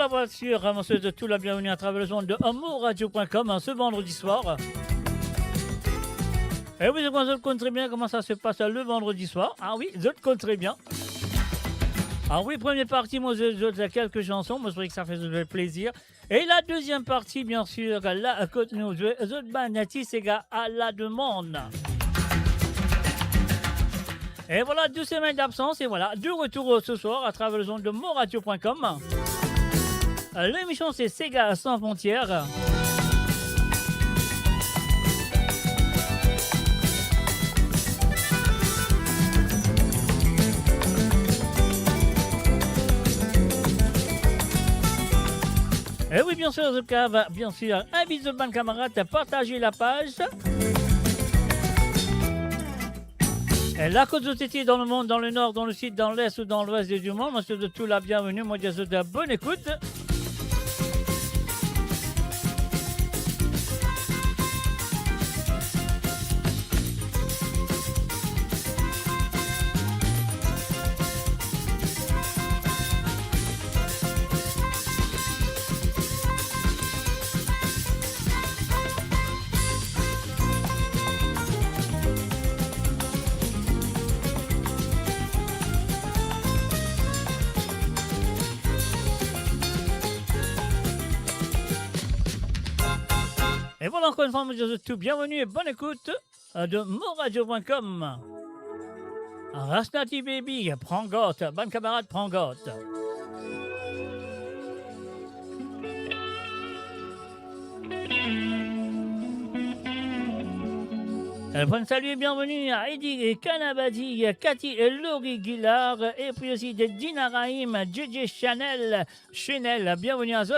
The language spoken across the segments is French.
la voiture, on se souhaite tout la bienvenue à travers le son de amourradio.com ce vendredi soir. Et oui, vous connaissez très bien comment ça se passe le vendredi soir. Ah oui, je connais très bien. Ah oui, première partie, moi je quelques chansons, moi je trouvais que ça faisait plaisir. Et la deuxième partie, bien sûr, là, que nous jouons, c'est à la demande. Et voilà, 2 semaines d'absence, et voilà, de retour ce soir à travers le son de monradio.com. L'émission, c'est Sega sans frontières. Et oui, bien sûr, bien sûr, invite le bon camarade à partager la page. Et la côte de dans le monde, dans le nord, dans le sud, dans l'est ou dans l'ouest du monde, moi je te tout la bienvenue, moi je te souhaite de bonne écoute. Et voilà encore une fois, je vous tout bienvenue et bonne écoute de monradio.com. Rasnati Baby, prends gote, bonne camarade, prends gote. Bon salut et bienvenue à Eddie et Kanabadi, Cathy et Laurie Guillard, et puis aussi de Dina Rahim, JJ Chanel, bienvenue à Zot.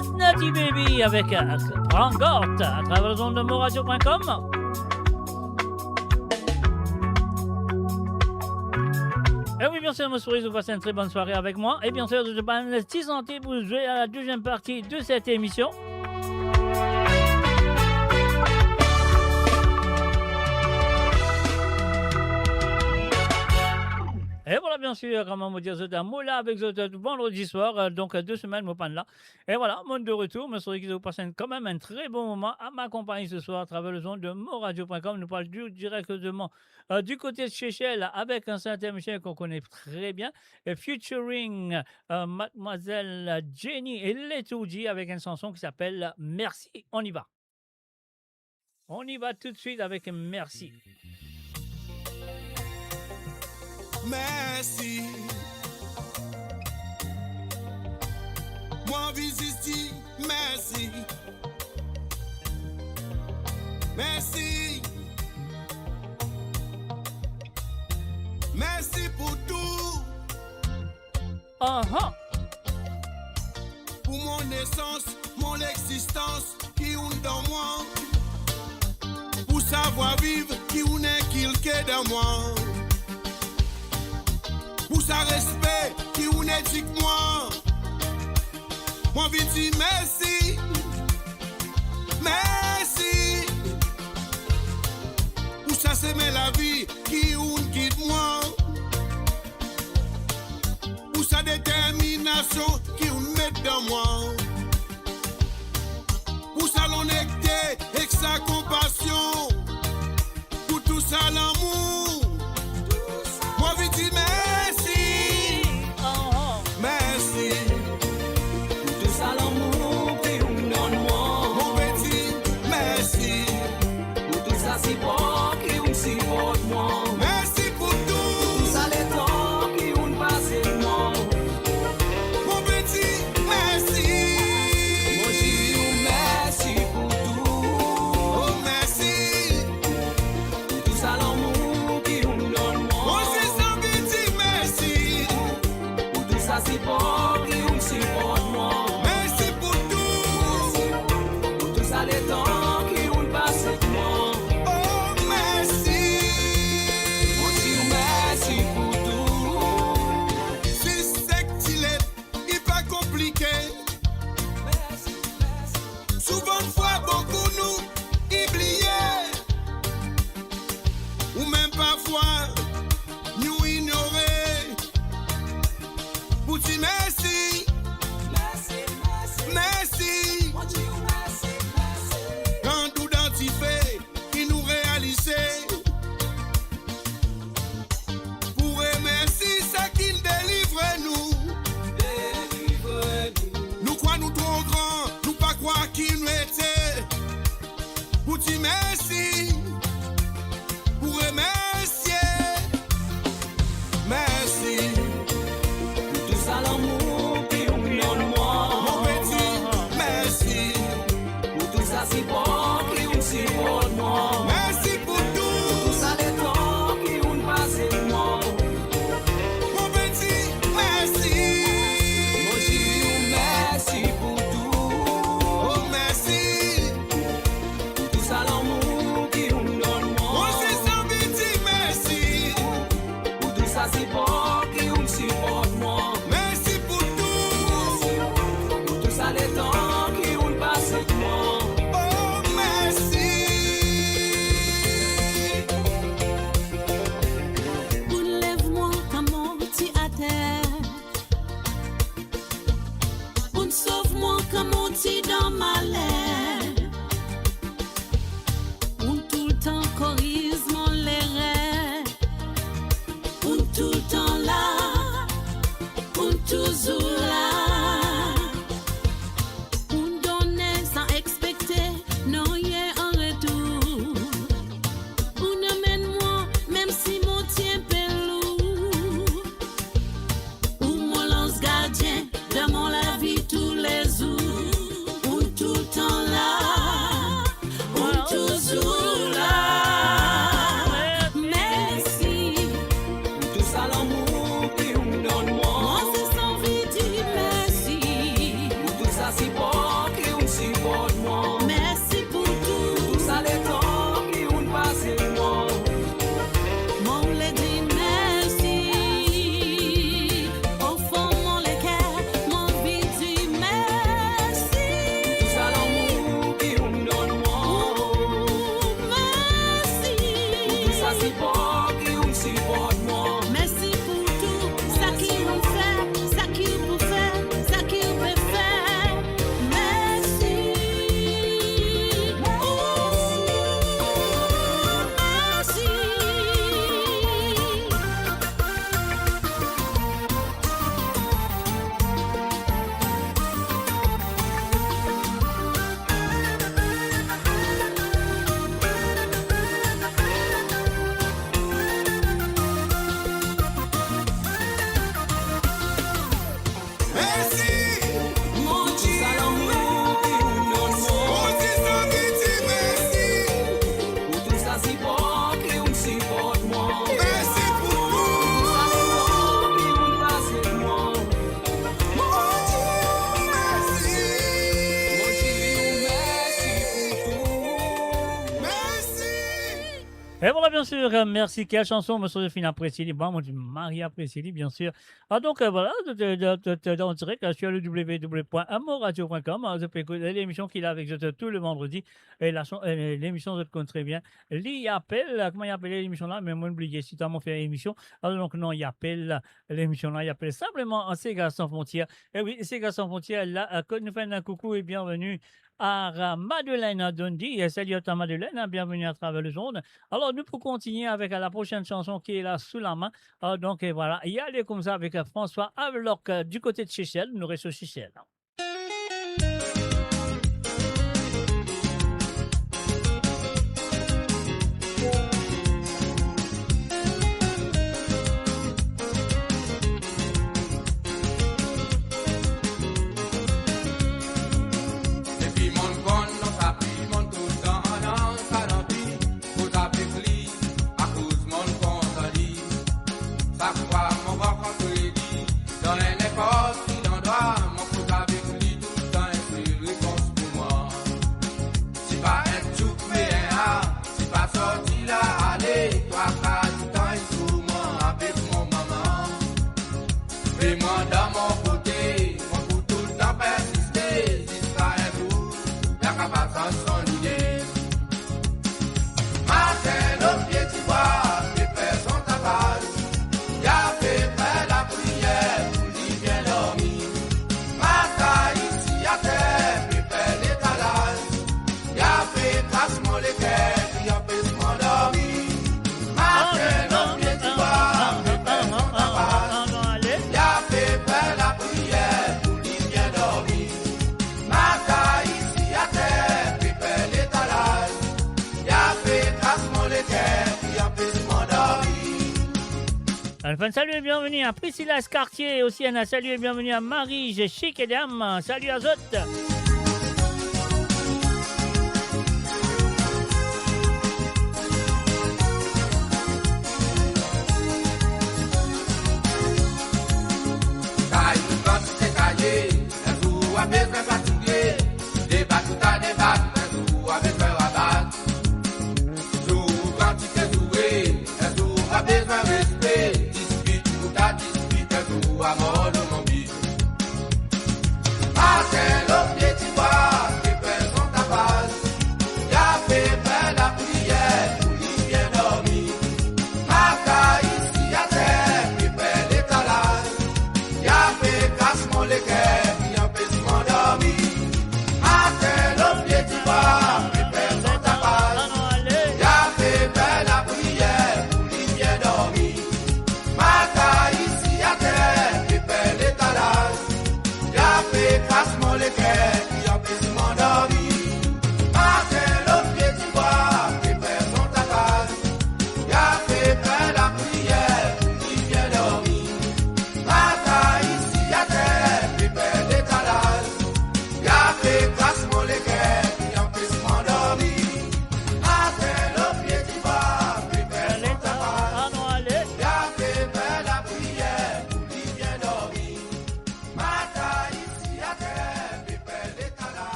Hot Nutty Baby avec Frangort à travers le zone de moradio.com. Et oui, bien sûr, me souris, vous passez une très bonne soirée avec moi. Et bien sûr, je vais une petite santé pour jouer à la deuxième partie de cette émission. Et voilà, bien sûr, comment me dire, c'est un mot là avec vendredi soir, donc 2 semaines, mon pan là. Et voilà, monde de retour, me souris que vous passez quand même un très bon moment à m'accompagner ce soir à travers le son de moradio.com. Nous parlons directement du côté de Seychelles avec un certain Michel qu'on connaît très bien, et featuring Mademoiselle Jenny et Letouji avec une chanson qui s'appelle Merci. On y va. On y va tout de suite avec Merci. Merci. Moi vis ici, merci. Merci. Merci pour tout. Pour mon naissance, mon existence, qui est dans moi. Pour savoir vivre, qui est qu'il dans moi. Pour sa respect, qui ou n'est dit que moi. Moi, je dis merci. Merci. Pour ça, c'est la vie, qui ou quitte moi. Pour sa détermination, qui ou met dans moi. Pour sa l'honnêteté et sa compassion. Pour tout ça, l'amour. Moi, je dis merci. Merci pour tout ça l'amour que vous donne-moi. Mon petit, merci pour tout ça si bon que vous supporte moi. Merci pour tout ça les temps que vous passez moi. Mon petit, merci. Moi je merci pour tout. Oh merci pour tout ça l'amour que vous donne-moi. Moi je sens petit merci pour tout ça si bon. Merci pour remercier. Merci pour tout ça l'amour qui vous donne moi. Mon petit, merci pour tout ça si bon qui vous supporte moi. Merci pour tout ça les temps qui vous passez moi. Mon petit, merci. Moi je dis merci pour tout. Oh merci. L'amour qui vous donne moi. Moi je sens petit merci. Pour tout ça c'est bon qui vous supporte moi. Merci pour tout. Pour tout ça les temps qui vous passent avec moi. Oh merci. Vous lève-moi comme mon petit à terre. Vous sauve-moi comme mon petit dans ma lèvre. Corrise mon l'air, on tout le temps là, on toujours là, on donne sans expecter, non y'a un retour, on amène moi même si mon tien pelou, ou mon lance gardien dans mon la vie tous les jours, on tout le temps là, on toujours là. Et voilà, bien sûr, merci. Quelle chanson, monsieur Fina Précili? Bon, moi, je Maria Précili, bien sûr. Ah, donc, voilà, en direct sur le www.amoradio.com. Vous pouvez écouter l'émission qu'il a avec tout le vendredi. Et l'émission, je le connais très bien. Il appelle, comment il appelle l'émission là? Mais moi, oublié, si tu as fait l'émission. Alors, donc, non, il appelle l'émission là, il appelle simplement Sega Sans Frontières. Et oui, Sega Sans Frontières, là, nous fait un coucou et bienvenue à Madeleine Dondi. Salut à ta Madeleine, bienvenue à travers le monde. Alors, nous pour continuer avec la prochaine chanson qui est là sous la main. Donc, et voilà, y aller comme ça avec François Havelock du côté de Seychelles. Nous restons Seychelles. Dans les n'importe qui l'endroit, mon couple avec lui tout le temps est plus réponse pour moi. C'est pas un tout mais un c'est pas sorti là, allez, toi pas du temps et souvent avec mon maman. Et moi dans mon côté, mon pour tout le temps persister, jusqu'à un jour, y'a qu'à pas sans s'ennuyer. Matin, le pied tu vois, les pères sont à base, y'a fait faire la prière. Enfin, salut et bienvenue à Priscilla Escartier, aussi un salut et bienvenue à Marie Chic et Dame. Salut à Zot. Amor no mombi. Até lo pied tu vois, tes pères sont ta base. Y'a fait faire la prière pour lui bien dormir. Maca ici à terre, tes pères l'étalage. Y'a fait casse mon l'équerre, qui empêche m'endormir. Até lo pied tu vois, tes pères sont ta base. Y'a fait faire la prière pour lui bien dormir. Maca ici à terre. Casse-moi les cœurs qui empêchent m'endormir. Martin, le pied tu vois, tes pères sont à base. Y'a fait faire la prière pour lui bien dormir. Martin, ici à terre, tes pères d'étalage. Y'a fait casse-moi les cœurs qui empêchent m'endormir. Martin, le pied tu vois, tes pères sont à base. Y'a fait faire la prière pour lui bien dormir.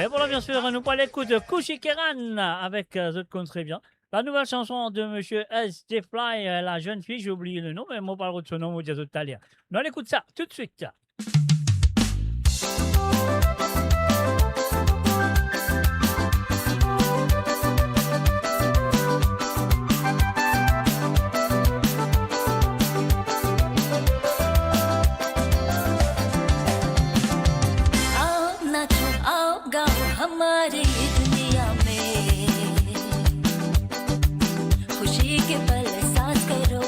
Et voilà, bien sûr, nous parlons l'écoute de Kushikeran avec The Compte très bien. La nouvelle chanson de monsieur S.D. Fly, la jeune fille, j'ai oublié le nom, mais moi, parle de son nom, on dit tout à l'heure. On écoute ça tout de suite. हमारी दुनिया में खुशी के पल एहसास करो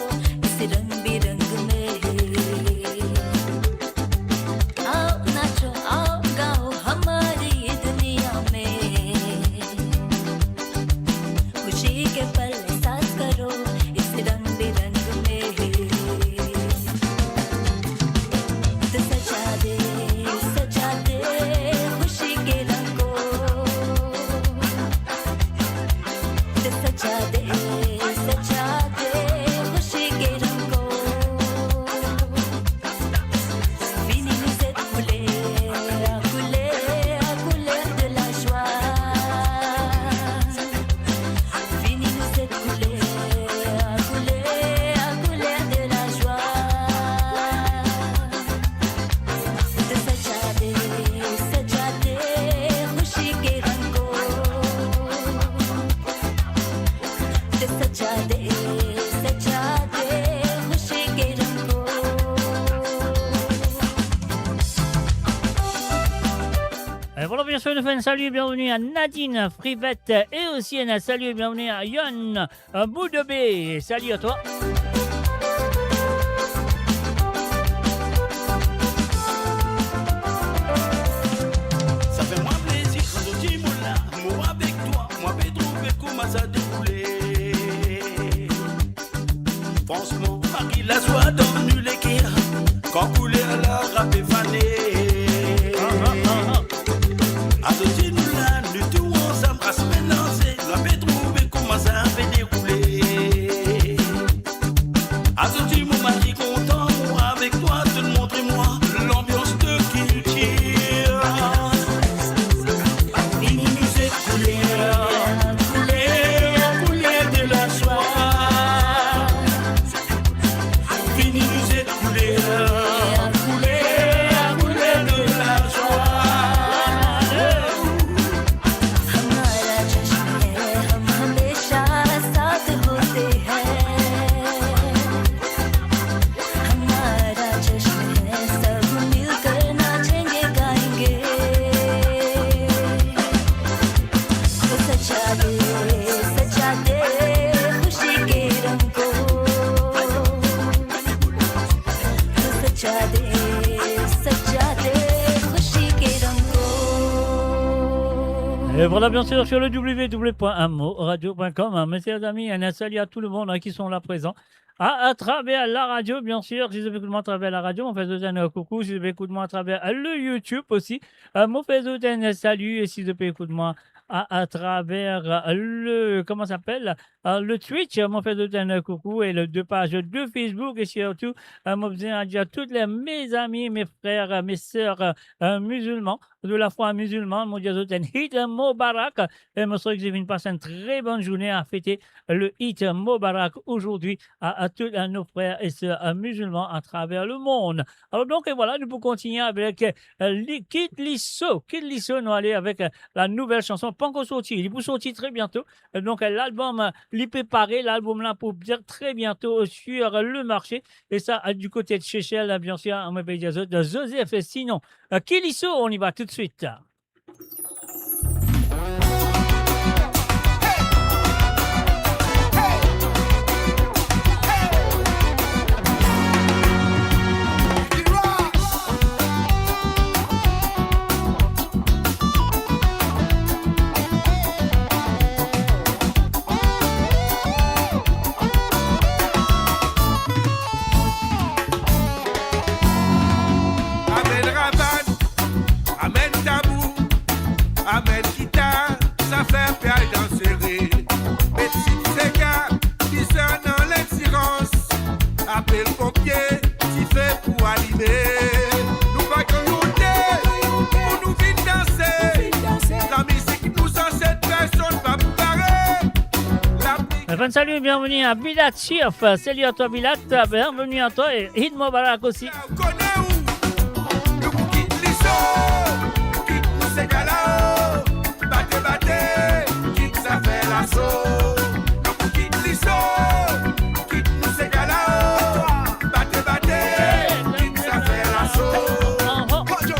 इस रंग बिरंग में आओ नाचो आओ गाओ हमारी दुनिया में खुशी के पल एहसास करो इस रंग बिरंग में तो सजा दे खुशी के रंगों सजा दे खुशी के रंगों Vini nous est coulé de la joie Vini nous sûr, nous faisons un salut et bienvenue à Nadine Frivette et aussi un salut et bienvenue à Yon Boudebé. Salut à toi. Ça fait moins plaisir quand je dis mon là, moi avec toi, moi vais trouver comment ça découlait. Franchement, Paris la joie dans nul équerre, quand couler à la rap est fané. À ce dit nous là, nous tous ensemble à se mélanger, moi vais trouver comment ça fait découler. À ce dit mon mari content, moi avec toi, te le montrer-moi l'ambiance de culture. Fini nous écouler, couler de la joie. Fini nous écouler, couler de la joie. हमारा जश्न है हम हमेशा साथ होते हैं हमारा जश्न है सब मिलकर नाचेंगे गाएंगे तो सजा दे खुशी के रंग को तो सजा दे खुशी के रंग को Et voilà, bien sûr, sur le www.amoradio.com. Mes chers amis, un salut à tout le monde qui sont là présents. À travers la radio, bien sûr, si vous avez écouté à travers la radio, on fait un coucou. Si vous avez écouté à travers le YouTube aussi, on fait un salut. Et si vous avez écouté à travers le, comment ça s'appelle, le Twitch, on fait un coucou. Et les deux pages de Facebook. Et surtout, on besoin de dire à tous mes amis, mes frères, mes sœurs musulmans, de la foi musulmane, mon Dieu, un hit Mobarak. Et je souhaite que vous avez passé une très bonne journée à fêter le hit Mobarak aujourd'hui à tous nos frères et sœurs musulmans à travers le monde. Alors donc, et voilà, nous pouvons continuer avec Kid Lisso. Kid Lisso, nous allons avec la nouvelle chanson, pas encore sortie. Il peut sortir très bientôt. Donc, l'album, il préparé, l'album là pour dire très bientôt sur le marché. Et ça, du côté de Chechel, bien sûr, on m'appelle de Joseph. Sinon, Kid Lisso, on y va tout de suite. Amen Ravan, Amen Tabou, Amen Kita, ça fait perdre dans serré. Mais si c'est gars qui sont dans l'exigence, appelle pompier, qui fait pour allumer. Nous pas grignoter, pour nous vite danser. La musique nous en cette personne va vous barrer. Enfin, salut, bienvenue à Bilat Chief. Salut à toi, Bilat. Bienvenue à toi et Eid Mobarak aussi. On connaît où? Le coup quitte l'ISO, quitte nous ces gars-là. Battez, quitte ça fait l'assaut. Le coup quitte l'ISO, quitte nous ces gars-là. Battez, quitte ça fait l'assaut. Kojo,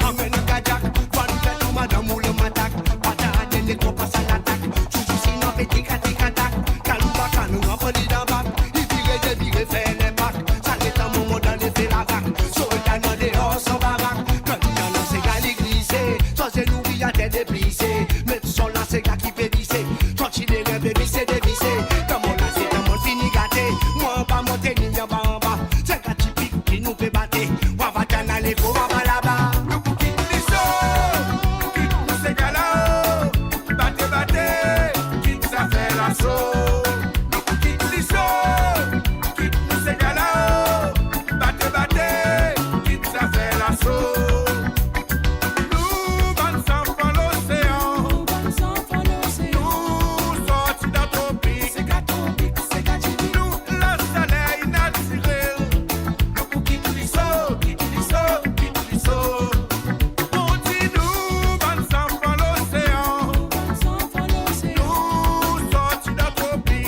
amène un kajak, Fanouja tout madame ou le matak, Patade les gros passe à l'attaque, Chouchou sinon petit katik-attaque, Kalouba kanou en poli d'un bac, il tire des billets, fait les packs, ça n'est un moment dans les fait la vague, soldat dans des hors sans baraque, quand il y en a c'est gars les glisser, sans c'est nourrir à tête déplissée, mais son là c'est gars qui fait visser, quand il est levé, visser, dévisser, comme on a c'est comme on finit gâté, moi on va monter ni en bas, c'est gars typique qui nous fait battre, on va t'en aller pour on va là-bas. Le coup quitte l'ISO, quitte nous ces gars-là. Battez, quitte ça fait l'assaut. Le coup quitte l'ISO, quitte nous ces gars-là. Battez, quitte ça fait l'assaut. Nous, bonnes enfants l'océan. Nous, sortis d'un tropique. Nous, la soleil naturel. Le coup quitte l'ISO, quitte l'ISO. On dit nous, bonnes enfants l'océan. Nous, sortis d'un tropique.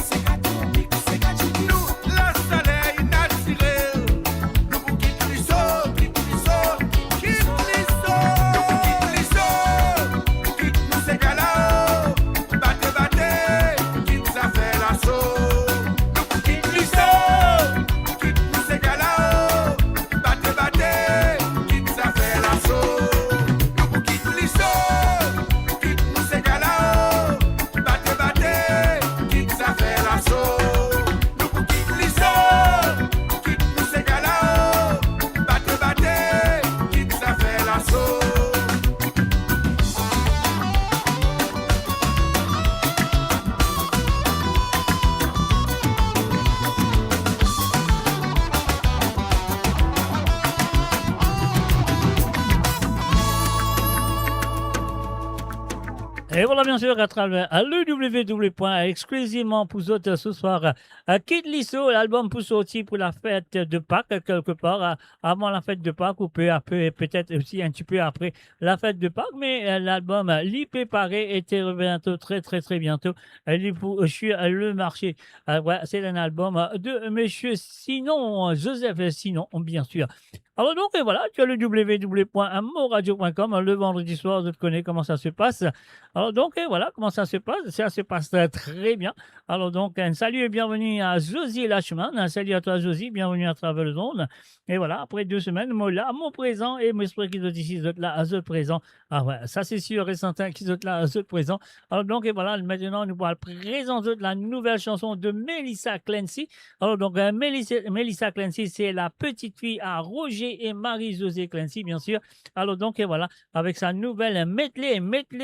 Et voilà, bien sûr, à travers le www. Exclusivement pour autres ce soir, Kid Lisso, l'album pour sortir pour la fête de Pâques, quelque part, avant la fête de Pâques, ou peu après, peut-être aussi un petit peu après la fête de Pâques, mais l'album l'y préparé était bientôt, très, très, très bientôt, sur le marché. Ouais, c'est un album de monsieur Sinon, Joseph Sinon, bien sûr. Alors donc, et voilà, tu as le www.moradio.com le vendredi soir, je te connais comment ça se passe. Alors donc, et voilà comment ça se passe. Ça se passe très bien. Alors donc, un salut et bienvenue à Josie Lachman. Un salut à toi, Josie. Bienvenue à travers le monde. Et voilà, après 2 semaines, moi là, mon présent, et moi, j'espère qu'ils sont ici, ils sont là, à ce présent. Ah ouais, ça c'est sûr et certain qu'ils sont là, à ce présent. Alors donc, et voilà, maintenant, nous allons présenter la nouvelle chanson de Melissa Clancy. Alors donc, Melissa Clancy, c'est la petite fille à Roger et Marie-Josée Clancy, bien sûr. Alors donc, et voilà, avec sa nouvelle medley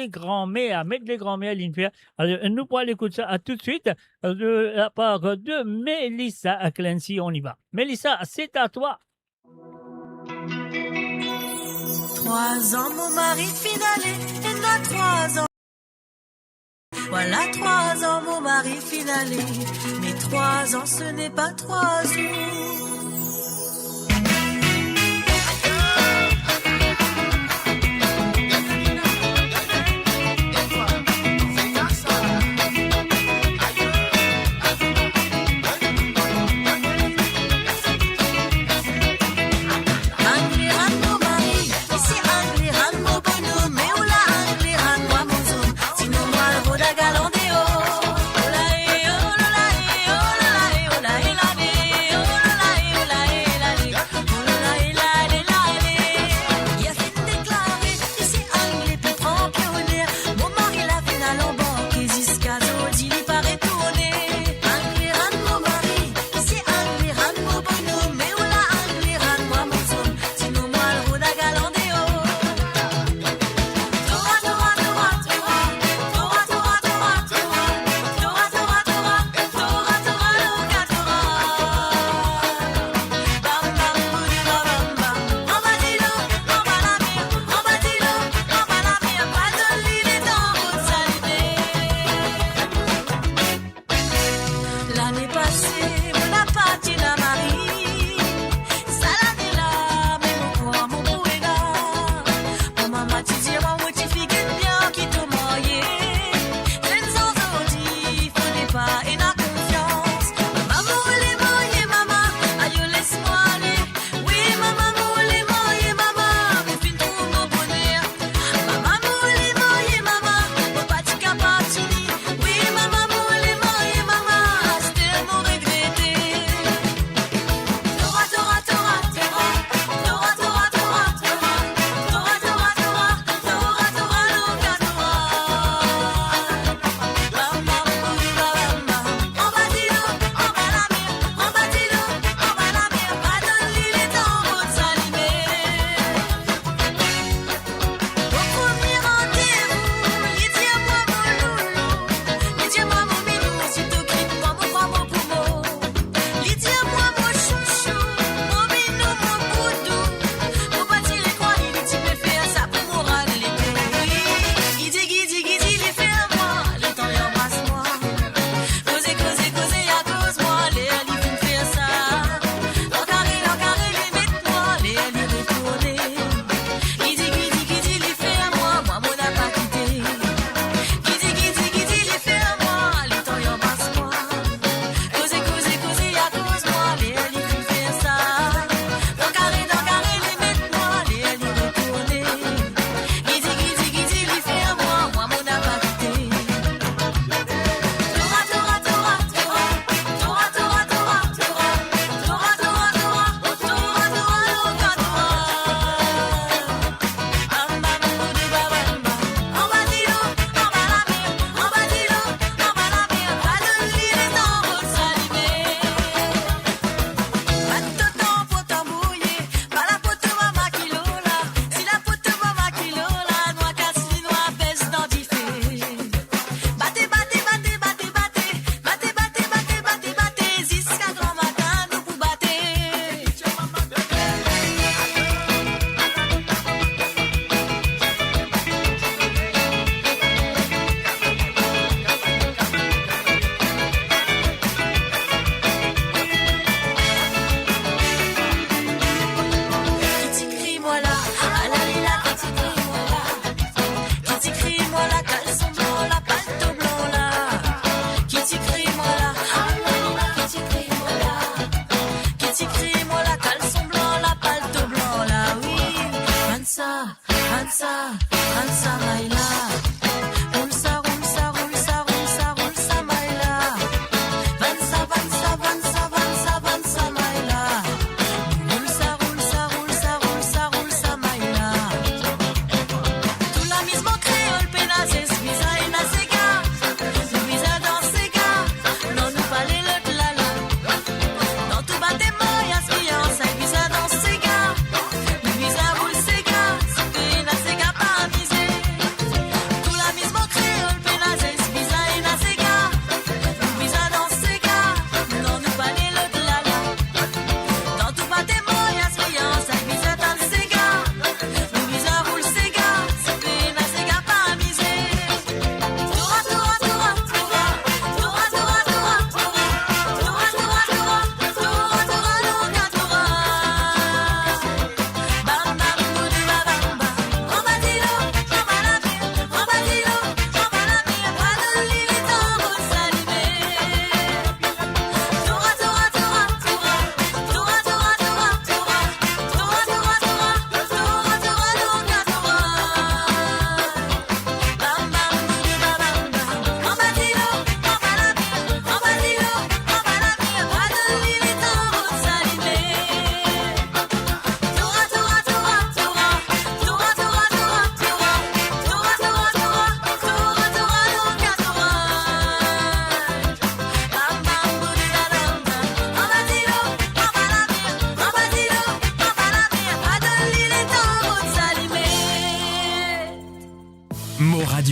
grand-mère, l'Infer. Alors, nous pourrons l'écouter ça tout de suite de la part de Melissa Clancy. On y va. Melissa, c'est à toi. 3 ans, mon mari finalé, et dans 3 ans. Voilà 3 ans, mon mari finalé. Mais 3 ans, ce n'est pas 3 jours.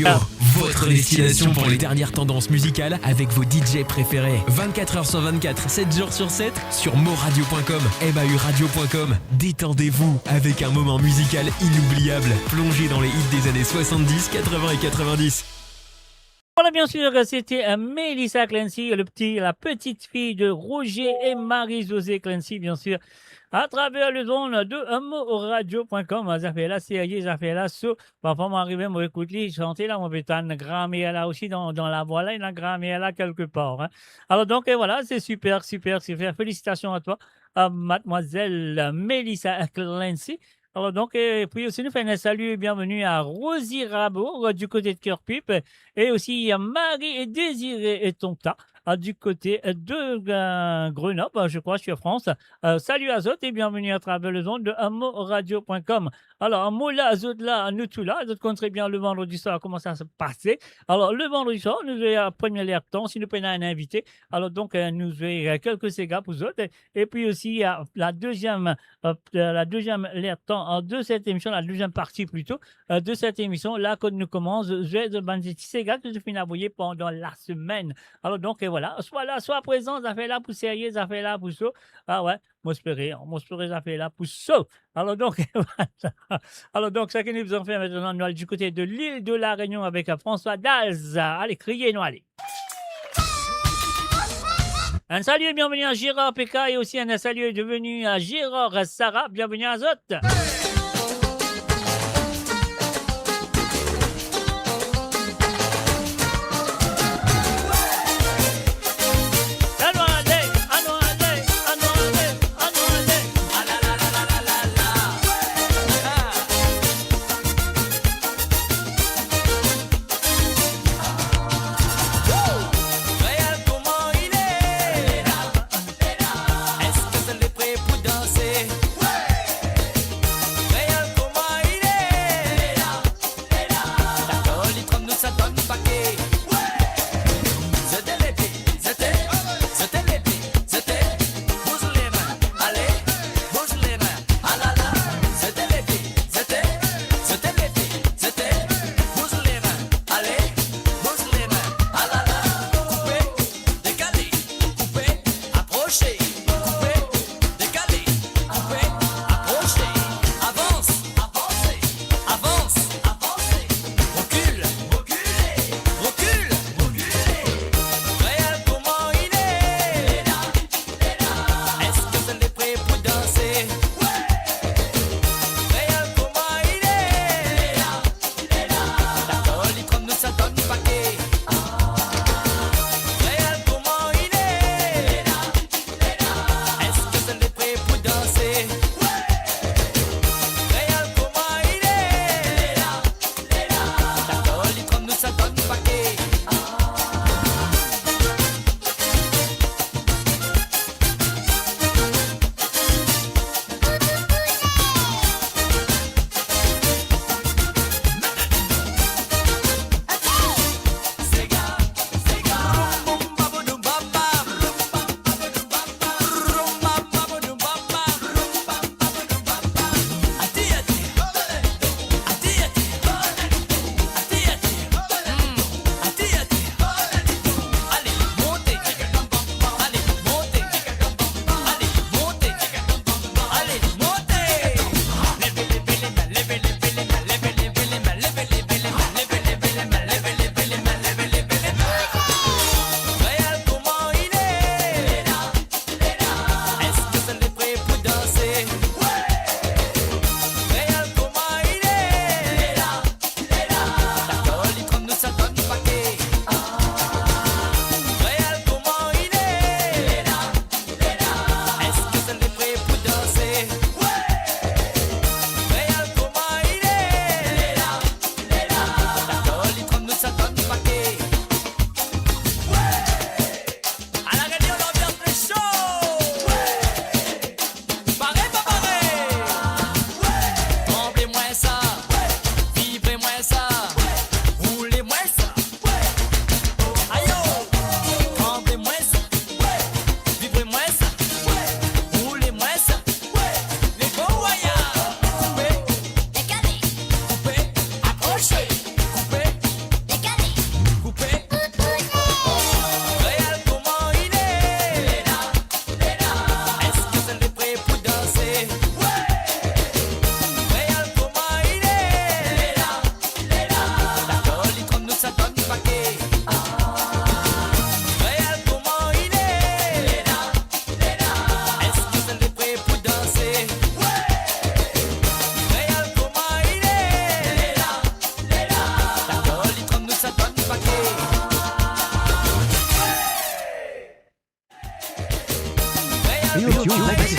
Radio, votre destination pour les dernières tendances musicales avec vos DJ préférés. 24h sur 24, 7 jours sur 7 sur moradio.com, mauradio.com. Détendez-vous avec un moment musical inoubliable. Plongez dans les hits des années 70, 80 et 90. Voilà, bien sûr, c'était Melissa Clancy, la petite fille de Roger et Marie-Josée Clancy, bien sûr, à travers le zone de moradio.com. Ça fait la série, ça fait la saut. Parfois, m'arrive, moi, écoute, chanter là, mon pétane, grammaire là aussi, dans la voix là, il y a une grammaire là quelque part. Hein. Alors, donc, et voilà, c'est super, super, super. Félicitations à toi, mademoiselle Melissa Clancy. Alors donc, et puis aussi nous faisons un salut et bienvenue à Rosie Rabour du côté de Cœur-Pipe et aussi à Marie et Désiré et Tonta du côté de Grenoble, je crois, sur France. Salut à Zot et bienvenue à travers le zone de amoradio.com. Alors, un mot là, Zot là, nous tout là, Zot compterez bien le vendredi soir comment ça se passait. Alors, le vendredi soir, nous avons la première l'air temps, si nous prenons un invité. Alors donc, nous avons quelques ségas pour Zot. Et puis aussi, la deuxième l'air temps de cette émission, la deuxième partie plutôt, de cette émission, là, quand nous commençons, j'ai de petits ségas que je finis à envoyer pendant la semaine. Alors donc, et voilà, soit là, soit présent, ça fait là pour sérieux, ça fait là pour ça. Ah ouais, moi j'espérais, ça fait là pour ça. Alors donc, voilà. Alors donc, ça que nous avons fait maintenant, nous allons du côté de l'île de la Réunion avec François Daz. Allez, criez, nous allez. Un salut et bienvenue à Gérard PK et aussi un salut et bienvenue à Gérard Sarah. Bienvenue à Zot. Est-ce que vous êtes prêts pour danser? Build your legacy.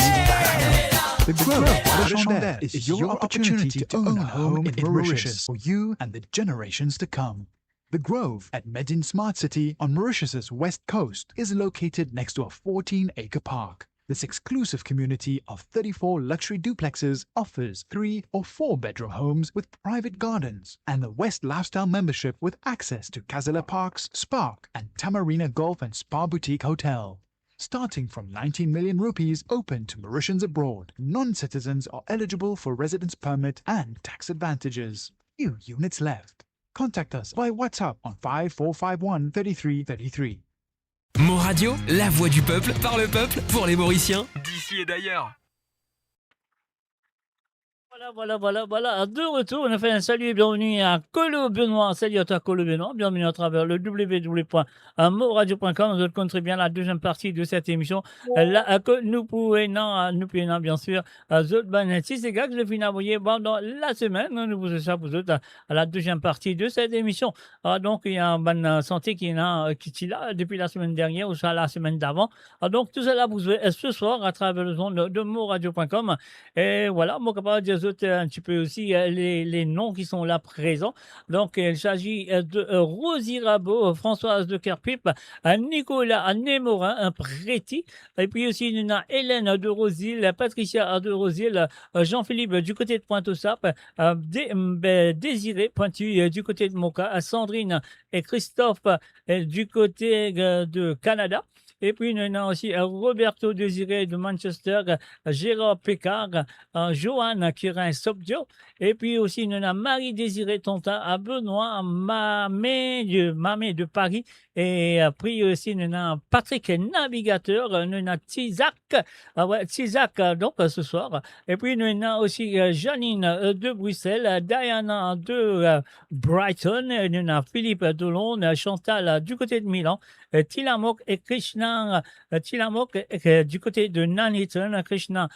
The Grove at Chandelle is your opportunity to own a home in Mauritius for you and the generations to come. The Grove at Medin Smart City on Mauritius's west coast is located next to a 14-acre park. This exclusive community of 34 luxury duplexes offers 3 or 4 bedroom homes with private gardens and the West Lifestyle membership with access to Kazela Parks, Spark and Tamarina Golf and Spa Boutique Hotel. Starting from 19 million rupees open to Mauritians abroad, non-citizens are eligible for residence permit and tax advantages. Few units left. Contact us by WhatsApp on 5451 3333. Mo Radio, la voix du peuple, par le peuple, pour les Mauriciens, d'ici et d'ailleurs. Voilà. De retour, on a fait un salut et bienvenue à Colo Benoît. Salut à toi, Colo Benoît. Bienvenue à travers le www.moradio.com. Vous connaissez bien la deuxième partie de cette émission. Là, que nous pouvons, bien sûr, si c'est gars que je finis envoyer pendant la semaine, nous faisons ça pour autres à la deuxième partie de cette émission. Donc, il y a un bonne santé qui est là depuis la semaine dernière ou ça la semaine d'avant. Donc, tout cela vous ce soir à travers le son de moradio.com. Et voilà, moi, capable de dire un petit peu aussi les noms qui sont là présents. Donc, il s'agit de Rosie Rabot, Françoise de Kerpip, Nicolas Némorin, un Préti, et puis aussi il y a Hélène de Rosil, Patricia de Rosil, Jean-Philippe du côté de Pointe-aux-Sapes, Désiré Pointu du côté de Moka, Sandrine et Christophe du côté de Canada. Et puis, nous avons aussi Roberto Désiré de Manchester, Gérard Pécard, Joanne Kirin Sobdio. Et puis aussi, nous avons Marie Désiré Tonta à Benoît Mamé de Paris. Et puis aussi, nous avons Patrick Navigateur, nous avons Tizak, donc ce soir. Et puis, nous avons aussi Janine de Bruxelles, Diana de Brighton, nous avons Philippe de Londres, Chantal du côté de Milan, Tilamok et Krishna, du côté de Nuneaton, Krishna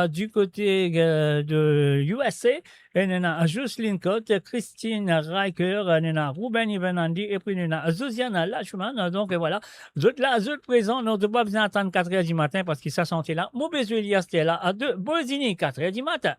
du côté de USA, et nous avons Jocelyne Cotte, Christine Riker, nous avons Ruben Ivanandi, et puis nous avons Zosiane Lachman. Donc voilà, vous êtes là, vous êtes présents, nous ne devons pas besoin attendre 4h du matin parce que ça sentait là. Mauvais Elias était là à 2 Bozini, 4h du matin.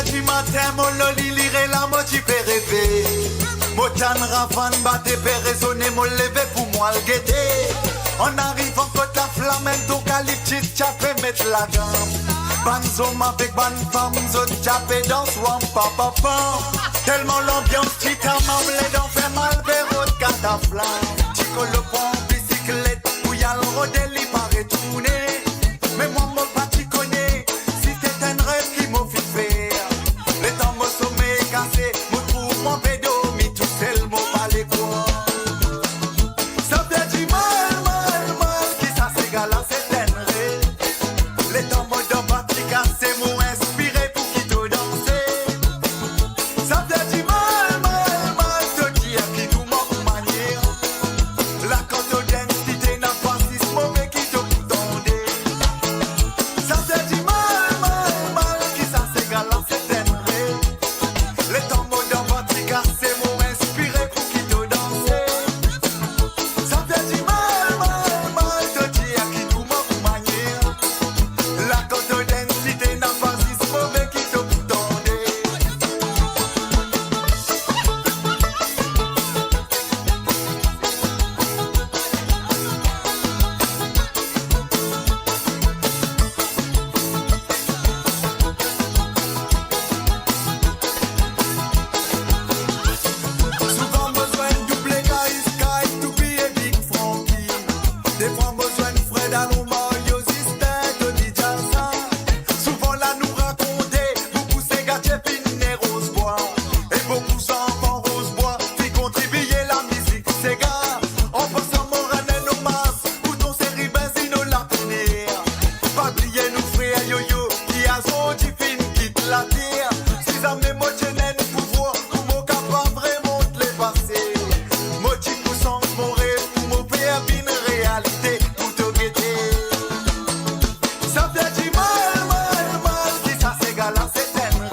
Du matin, mon loli lire la motive rêver. Mon chan rafan batte raisonner, mon lever pour moi le guetter. On arrive en côte la flamenco, eucalyptus, chapé, mettre la gamme. Banzom avec ban femme, zone chapé dans swamp, papa pam. Tellement l'ambiance, tita mamle, dans fait mal, véro de cataflamme. Chico le pont, bicyclette, où y'a le rodeli, paraît tourner. Mais moi, mon pas t'y connais, si c'est un rêve qui m'a fait faire. Cassé, mon trou, mon pédo, mi tout seul, mon palais quoi. Ça fait du mal, qui ça s'égale à cette enrée. Les tambours de batterie cassés m'ont inspiré pour qui te danser. Ça fait du mal, te dire qui tout m'a manière. La cote d'identité n'a pas si mauvais qui te tendait. Ça fait du mal, qui ça s'égale à cette enrée. Les tambours dans votre cassé m'ont inspiré pour qui te danser. Ça fait du mal, te dire qui tout m'a manière. La cote densité n'a pas si mauvais qui te tendait. Souvent besoin de double sky to be a big funky. Des fois besoin de Fred Aloma, yo système de DJ ça. Souvent là nous raconter, beaucoup c'est gâté pine rose bois. Et beaucoup s'enfants rose bois, qui contribuent la musique c'est gars. On pense en moraine nos masses, pour ton série benzino la pinère. Pas oublier nous frères yo-yo, qui a son diffine quitte la terre. Si ça m'émotionnel pouvoir, pour mon capable vraiment de les passer. Motif pour sens mon rêve, pour mon père une réalité, pour te guetter. Ça fait du mal, qui ça s'égale à cette enrée.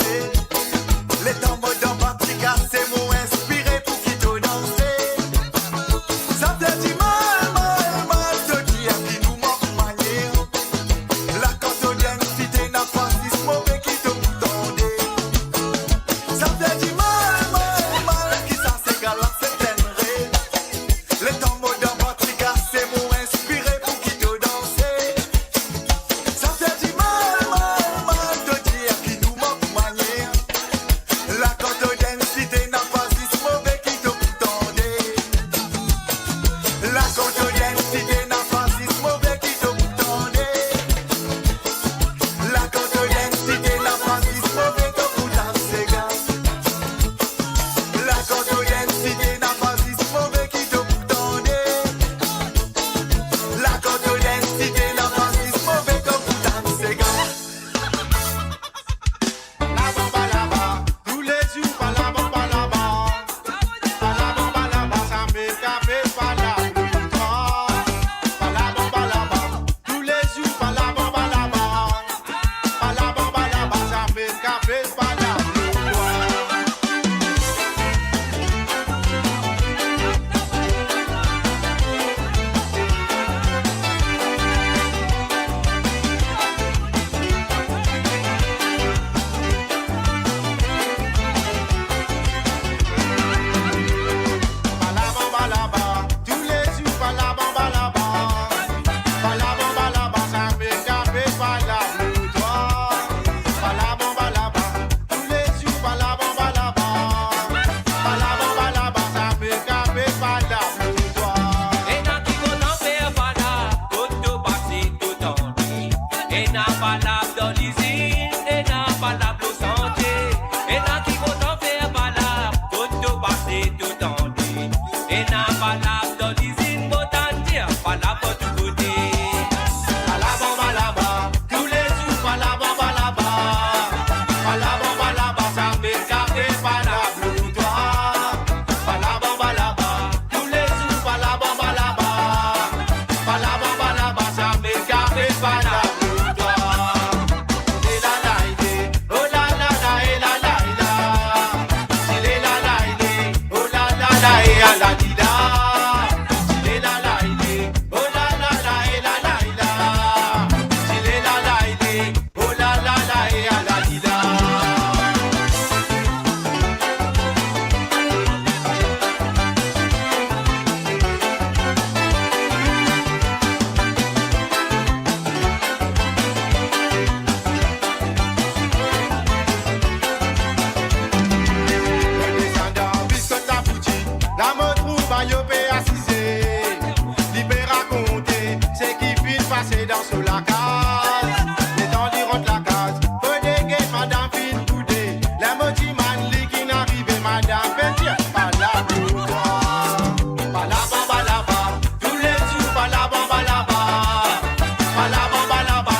valable dans l'usine, et n'a valable au santé. Et n'a qui vont en faire valable, pour tout passer tout en ligne. Et n'a valable dans l'usine, autant dire, valable pour tout côté. Valable, tous les jours, valable, ça fait garder valable pour toi. Valable, tous les jours, valable, ça fait garder valable pour toi. Et la la, oh la la la, et la la la. Il est la la, oh la la la, et la la la. Il est la la, oh la la la, et la la la. Il est la la, oh la la la, et la la la. Descendant, biscotte la boutique, la mode trouve à yopé assisé. Libé raconter, c'est qui vit passer dans sous la case. Les temps diront la case, prenez gate, madame fin boudé. La moti man li qui n'arrive, madame Pentier, pas la pour toi. Balaba, tous les jours, balaba,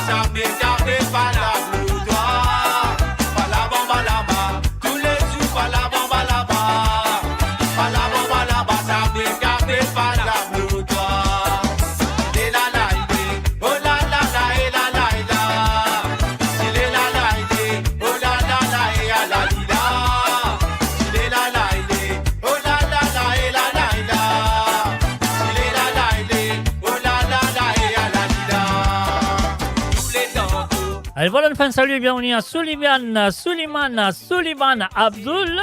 ça fait garder balaba pour toi. Balaba, tous les jours, balaba, ça fait garder balaba pour toi. Et la la, oh la la la, et la la la. Il est la la, oh la la la, et la la la. Il est la la, oh la la la, et la la la. Il est la la, oh la la la, et la la la. Tous les temps. Allez, voilà une fin de salut et bienvenue à Suleiman Abdul.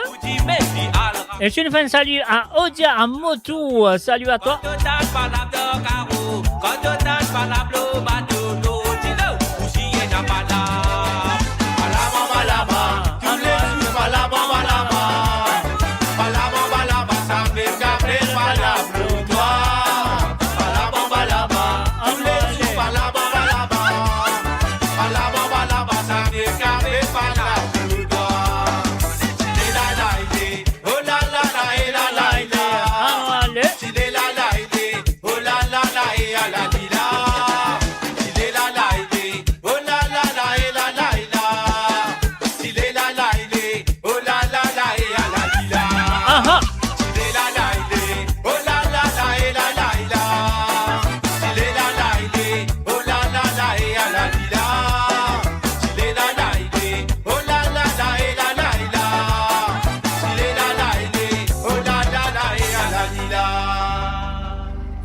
Et je suis une fin de salut à Odia Amotou. Salut à toi.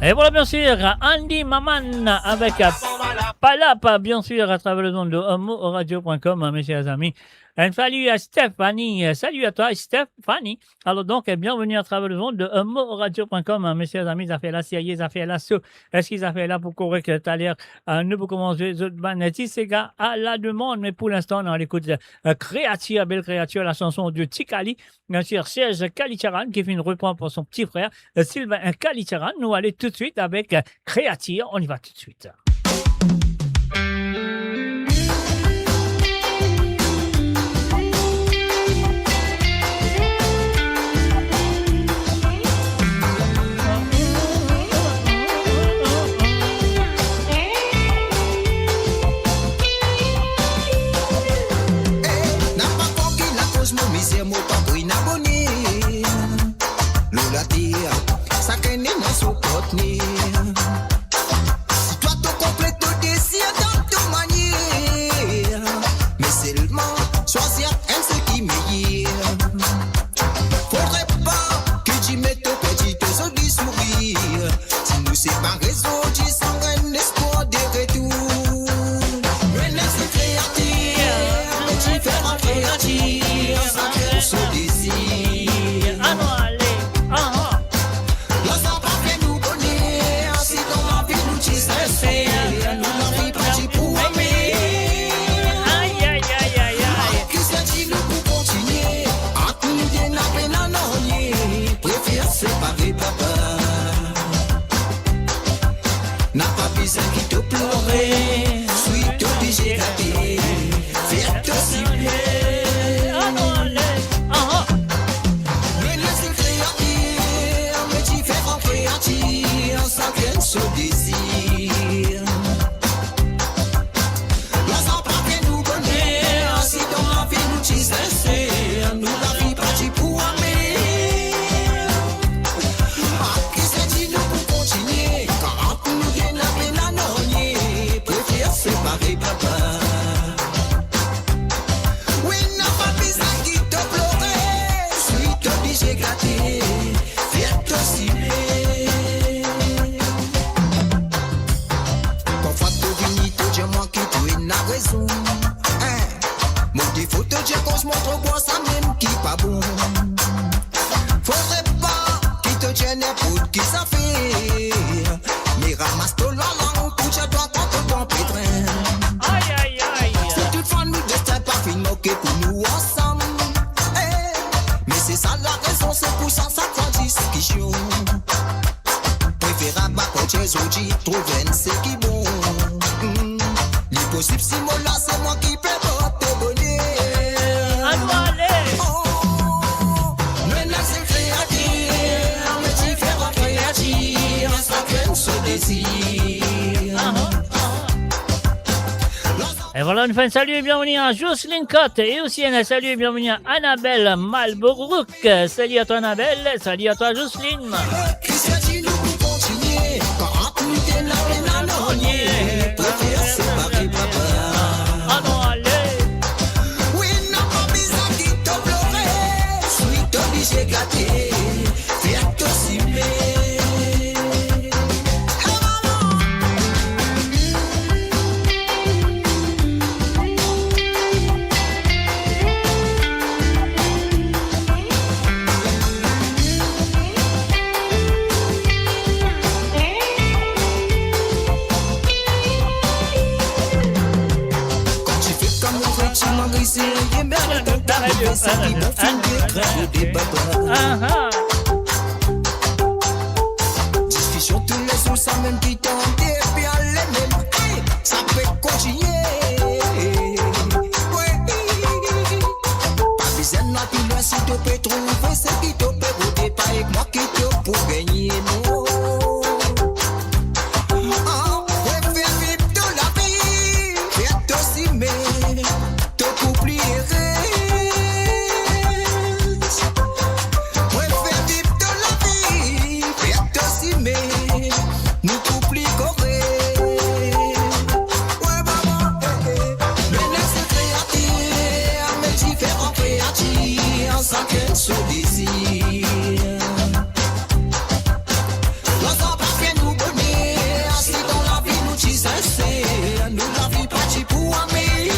Et voilà bien sûr Andy Maman avec Palapa bien sûr à travers le nom de homoradio.com, mes chers amis. Un salut à Stéphanie, salut à toi Stéphanie. Alors donc bienvenue à travers le nom de homoradio.com, mes chers amis. Ça fait là, ça fait là, est-ce qu'ils ont fait là pour courir que tout à l'heure, nous pour commencer ces gars à la demande, mais pour l'instant on l'écoute Créature, belle créature, la chanson de Tikali, bien sûr Serge Kalicharan qui fait une reprendre pour son petit frère Sylvain Kalicharan. Nous allons tout de suite avec Créature, on y va tout de suite. Si toi te complètes ton désir dans ton manière, mais seulement choisir un ce qui meilleur. Faudrait pas que tu mettes ton petit du sourire. Si nous séparons, tu sens un espoir de retour. Mais laisse créature, tu fais en créature, pour ce désir. N'a pas besoin qui te pleurer, suis obligé de Mon défaut te dire qu'on se montre au bois, ça même qui pas bon. Faudrait pas qui te tienne pour qui ça fait. Mais ramasse-toi la langue, pour je dois t'entendre ton pétrin. Aïe, aïe, aïe. C'est toutefois nous destin pas fin moqué pour nous ensemble. Eh, mais c'est ça la raison, c'est pour ça prend discussion. Préférable à quand j'ai dit, trouver un c'est qui bon. L'impossible si moi là, c'est moi qui peux pas te donner. Allez. Oh, maintenant c'est créatif, mais différent créatif, ça crée ce désir. Et voilà, une fin de salut et bienvenue à Jocelyne Cotte et aussi un salut et bienvenue à Annabelle Malborough. Salut à toi Annabelle, salut à toi Jocelyne. Christian, tu nous pour continuer, quand on plus t'aime la peine à l'ornier, préfère séparer papa. Ah non, allez. Oui, non, pas besoin qui te pleurer, suis obligé gâter, fais te cimer. Discussion tous les jours, ça même qui tente et puis à les mêmes. Hey, ça peut continuer. Ouais. Pas besoin de plus loin si tu peux trouver ce qui te peut rouler. Pas avec moi qui te pour gagner, non. Ah, ouais, fais vivre de la vie, fais aussi mais te oublier. Ce désir. L'ensemble fait nous bonheur, si dans la vie nous disait, nous la vie partie pour aimer.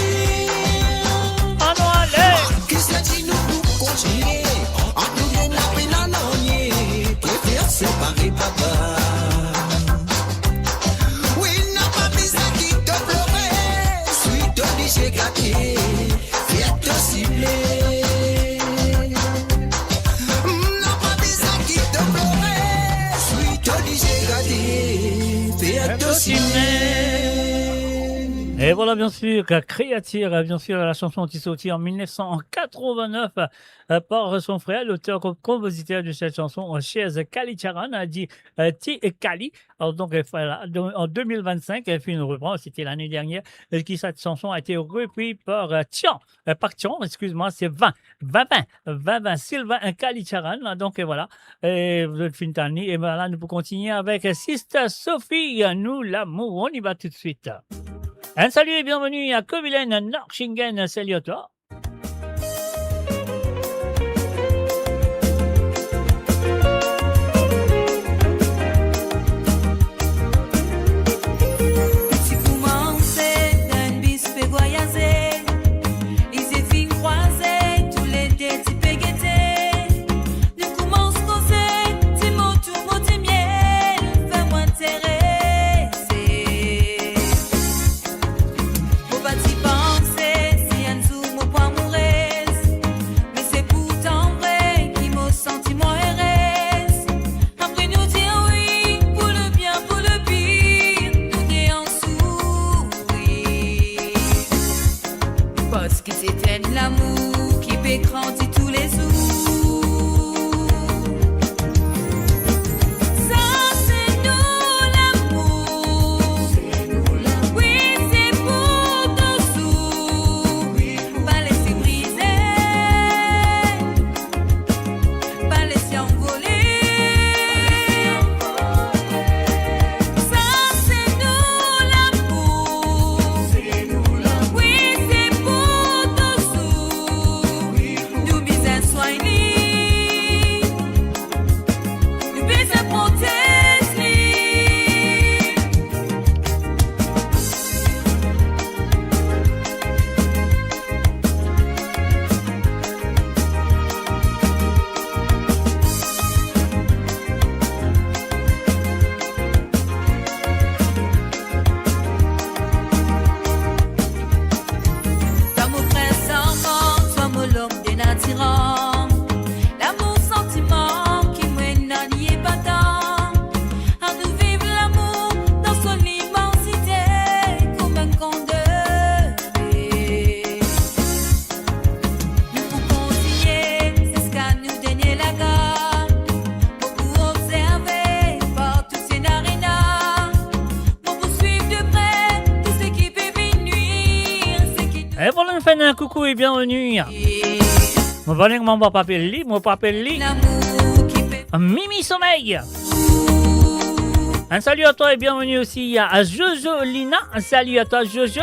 Ah non, allez. Qui se dit nous pour continuer, en nous vient la peine à l'ornier, préfère séparer papa. Oui, n'a pas besoin qui te pleurer, suis obligé gâter, viens te cibler. Et voilà, bien sûr, Créature, bien sûr, la chanson qui est sortie en 1989 par son frère, l'auteur-compositeur de cette chanson, Chez Kali Charan, a dit Ti et Kali. Alors, donc, voilà, en 2025, elle fait une reprise, c'était l'année dernière, qui cette chanson a été reprise par Tian, excuse-moi, c'est 20, Sylvain Kali Charan. Donc, et voilà, et vous êtes fini année, et voilà, nous pouvons continuer avec Sister Sophie, nous l'amour, on y va tout de suite. Un salut et bienvenue à Kovilen, Norchingen, salut à toi. Si vous mangez d'un bis fait voyager, ils se fin croiser, tous les deux tu peux guetter. Nous commence causer, tu mots tout mot de miel, fais-moi intéresser. Faut pas t'y penser, si un jour mon point mourir, mais c'est pourtant vrai qui m'a senti moi heureuse. Après nous dire oui, pour le bien, pour le pire, nous déons sourire. Parce que c'était l'amour qui peut grandir tous les jours. Ça c'est nous l'amour. Oui, c'est pour toujours. Pas laisser briser, pas laisser envoler. Ça c'est nous l'amour. Oui, c'est pour toujours. Nous bisous soignés. Et voilà, nous faisons un coucou et bienvenue. Mon bonheur, mon papa Pelli, Mimi Sommeil. Un salut à toi et bienvenue aussi à Jojo Lina. Un salut à toi Jojo.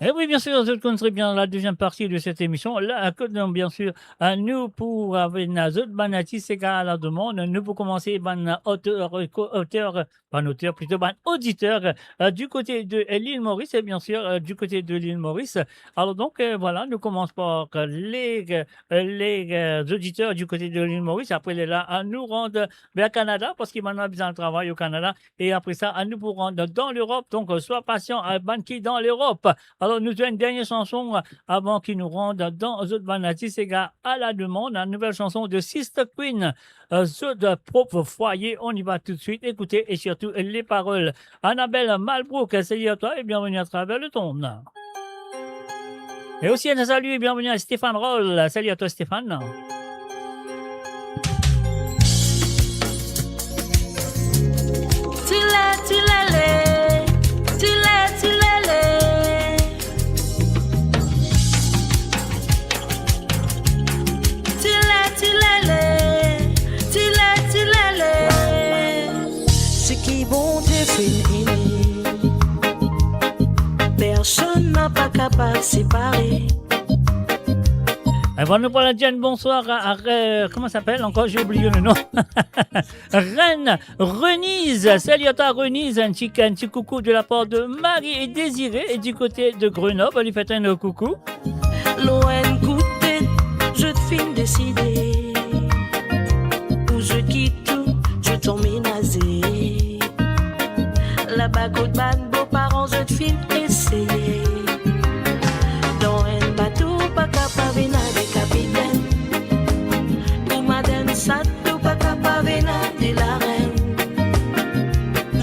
Et oui, bien sûr, je connais bien la deuxième partie de cette émission. Là, bien sûr, nous, pour avoir Nazot Banati, c'est qu'à la demande, nous, pour commencer, auteur, plutôt, auditeur, du côté de l'île Maurice, et bien sûr, du côté de l'île Maurice. Alors, donc, voilà, nous commençons par les auditeurs du côté de l'île Maurice. Après, là, à nous rendre vers le Canada, parce qu'il m'en a besoin de travail au Canada. Et après ça, à nous pour rendre dans l'Europe. Donc, sois patient, à Banki dans l'Europe. Alors, nous avons une dernière chanson avant qu'ils nous rendent dans Zod Banati, c'est à la demande, une nouvelle chanson de Sister Queen, Zod propre foyer. On y va tout de suite. Écoutez et surtout les paroles. Annabelle Malbrook, salut à toi et bienvenue à travers le ton. Et aussi un salut et bienvenue à Stéphane Roll. Salut à toi Stéphane. Personne n'a pas capable de séparer. Avant nous parler de bonsoir comment ça s'appelle encore, j'ai oublié le nom. Reine Renise, salut à toi Renise, un petit coucou de la part de Marie et Désiré et du côté de Grenoble, lui fait un coucou. Loin goûter, je te filme décider. Où je quitte tout, je t'en ménager. Là-bas, côte ban, beaux-parents, je te filme essayer. Dans un bateau, pas capable de capitaine. Ou madame, ça, tout pas capable de la reine.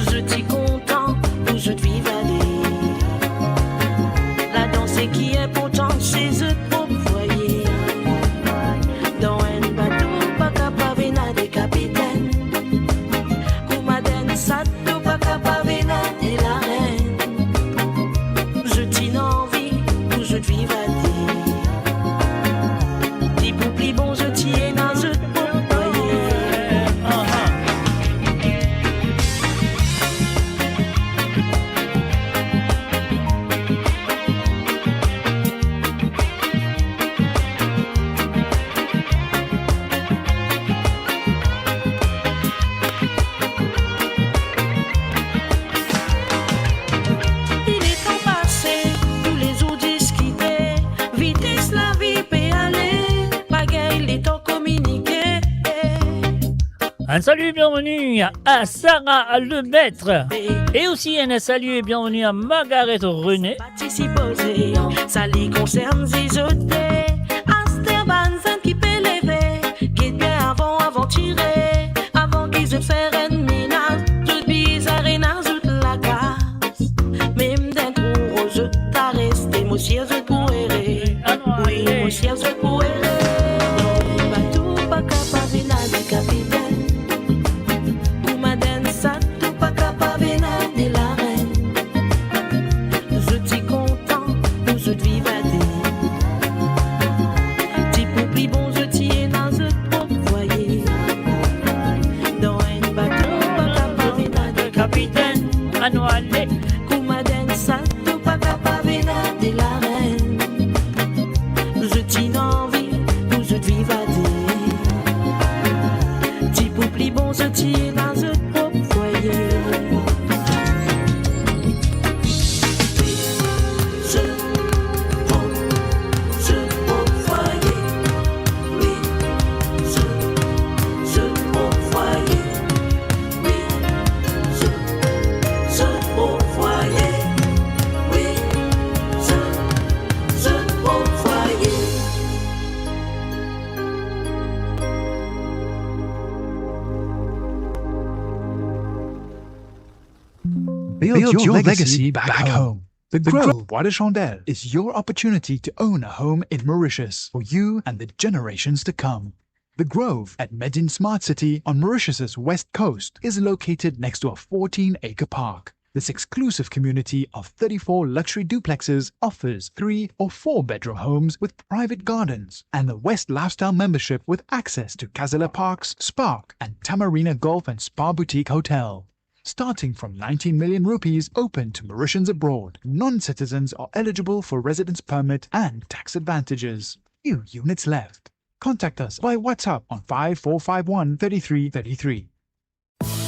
Je t'y content, ou je te vive aller. La danse qui est important, c'est je te voyer. Dans un bateau, pas capable de capitaine. Ou madame, ça, tout pas capable de la reine. Je t'y envie, ou je te vive aller. Dis pour plus bon, je t'y ai dans je te voyer. Il est temps passé, tous les autres discutés. Vitesse la vie peut aller, bagaille les temps communiqués. Un salut et bienvenue à Sarah Lemaître. Et aussi un salut et bienvenue à Margaret René. Participer, ça les concerne si je t'ai. Asterban, qui peut lever, guide bien avant tirer, avant qu'ils se fassent un ménage, toute bizarre et toute la casse. Même d'un trou, je t'arrête, mon chien, je pourrais. Oui, mon chien, je pourrais. Bateau, pas capable de capitaine. Ou madame, ça, tout pas capable de la reine. Je t'y content, ou je te vive à des. T'y pour plus bon, je t'y ai dans ce propre foyer. Dans un bateau. capitaine, à nous aller. Koumaden sa tout pas capable de la reine. Je t'ai envie, pour je te vive à dire. Ti pour pli bon, je t'ai dans un propre foyer. Build your legacy back home. The Grove Bois de Chandelle is your opportunity to own a home in Mauritius for you and the generations to come. The Grove at Medin Smart City on Mauritius's west coast is located next to a 14-acre park. This exclusive community of 34 luxury duplexes offers 3 or 4 bedroom homes with private gardens and the West Lifestyle membership with access to Kazala Parks, Spark and Tamarina Golf and Spa Boutique Hotel. Starting from 19 million rupees open to Mauritians abroad, non-citizens are eligible for residence permit and tax advantages. Few units left. Contact us by WhatsApp on 5451 3333.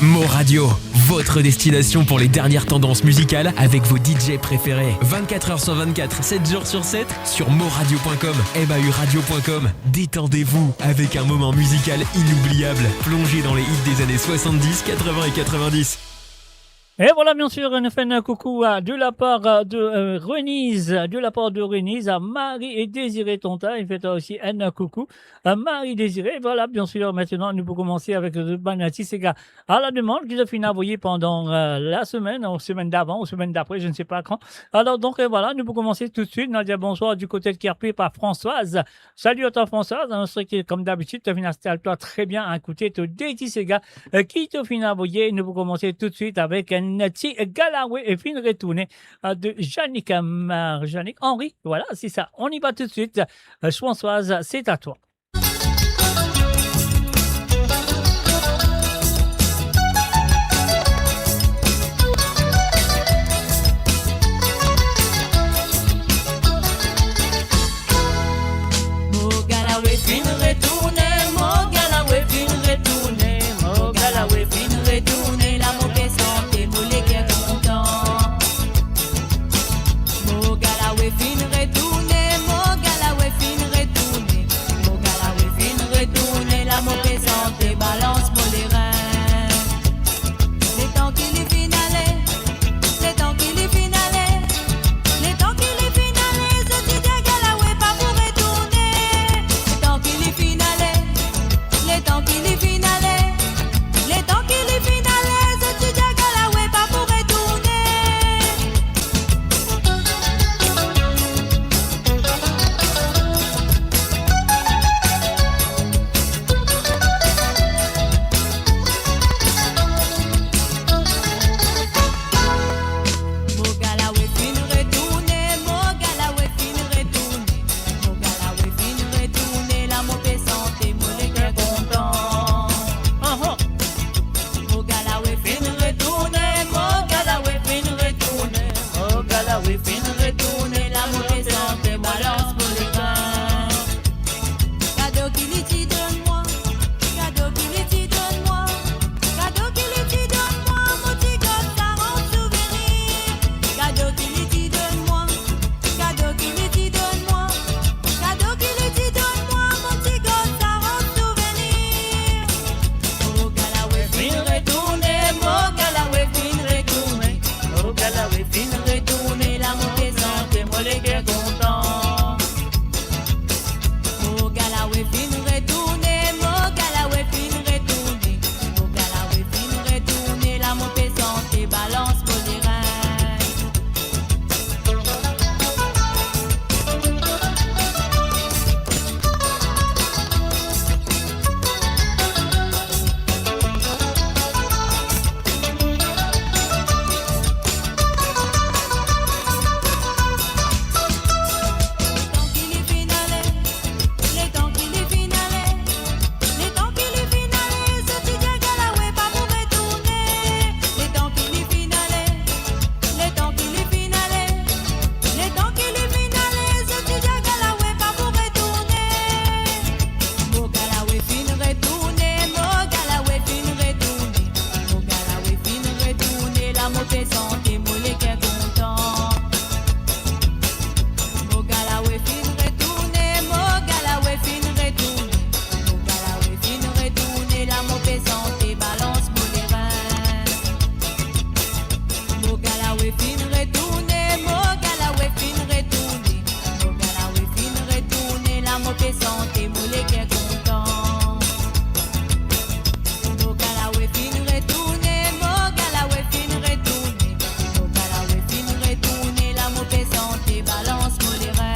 Mo Radio, votre destination pour les dernières tendances musicales avec vos DJ préférés. 24h sur 24, 7 jours sur 7 sur moradio.com, mahuradio.com. Détendez-vous avec un moment musical inoubliable, plongé dans les hits des années 70, 80 et 90. Et voilà, bien sûr, on fait un coucou de la part de Renise, à Marie et Désiré Tonta. Il fait aussi un coucou à Marie Désiré. Voilà, bien sûr, maintenant, nous pouvons commencer avec le Banati Sega à la demande qu'ils ont fini envoyer pendant la semaine, ou semaine d'avant, ou semaine d'après, je ne sais pas quand. Alors, donc, voilà, nous pouvons commencer tout de suite. On a dit bonsoir du côté de Kerpé par Françoise. Salut à toi, Françoise. On serait que, comme d'habitude, tu as fini à toi très bien à écouter ton Déti Sega qui t'a fini envoyer. Nous pouvons commencer tout de suite avec un Nati Galaway et fin retourné de Yannick Henry. Voilà, c'est ça. On y va tout de suite. Françoise, c'est à toi. Fin retourner, mon gars, la ouais, fin retourner. la mauvaise santé, moi les qu'est content. Mogala we fin retourner, Mogala we fin retourner, Mogala we fin retourner, la mauvaise santé balance pour les reins. Mogala we fin retourner, Mogala we fin retourner, Mogala we fin retourner, la mauvaise santé, moi les qu'est content. Mogala we fin retourner, Mogala we fin retourner, Mogala we fin retourner, la mauvaise santé balance pour les reins.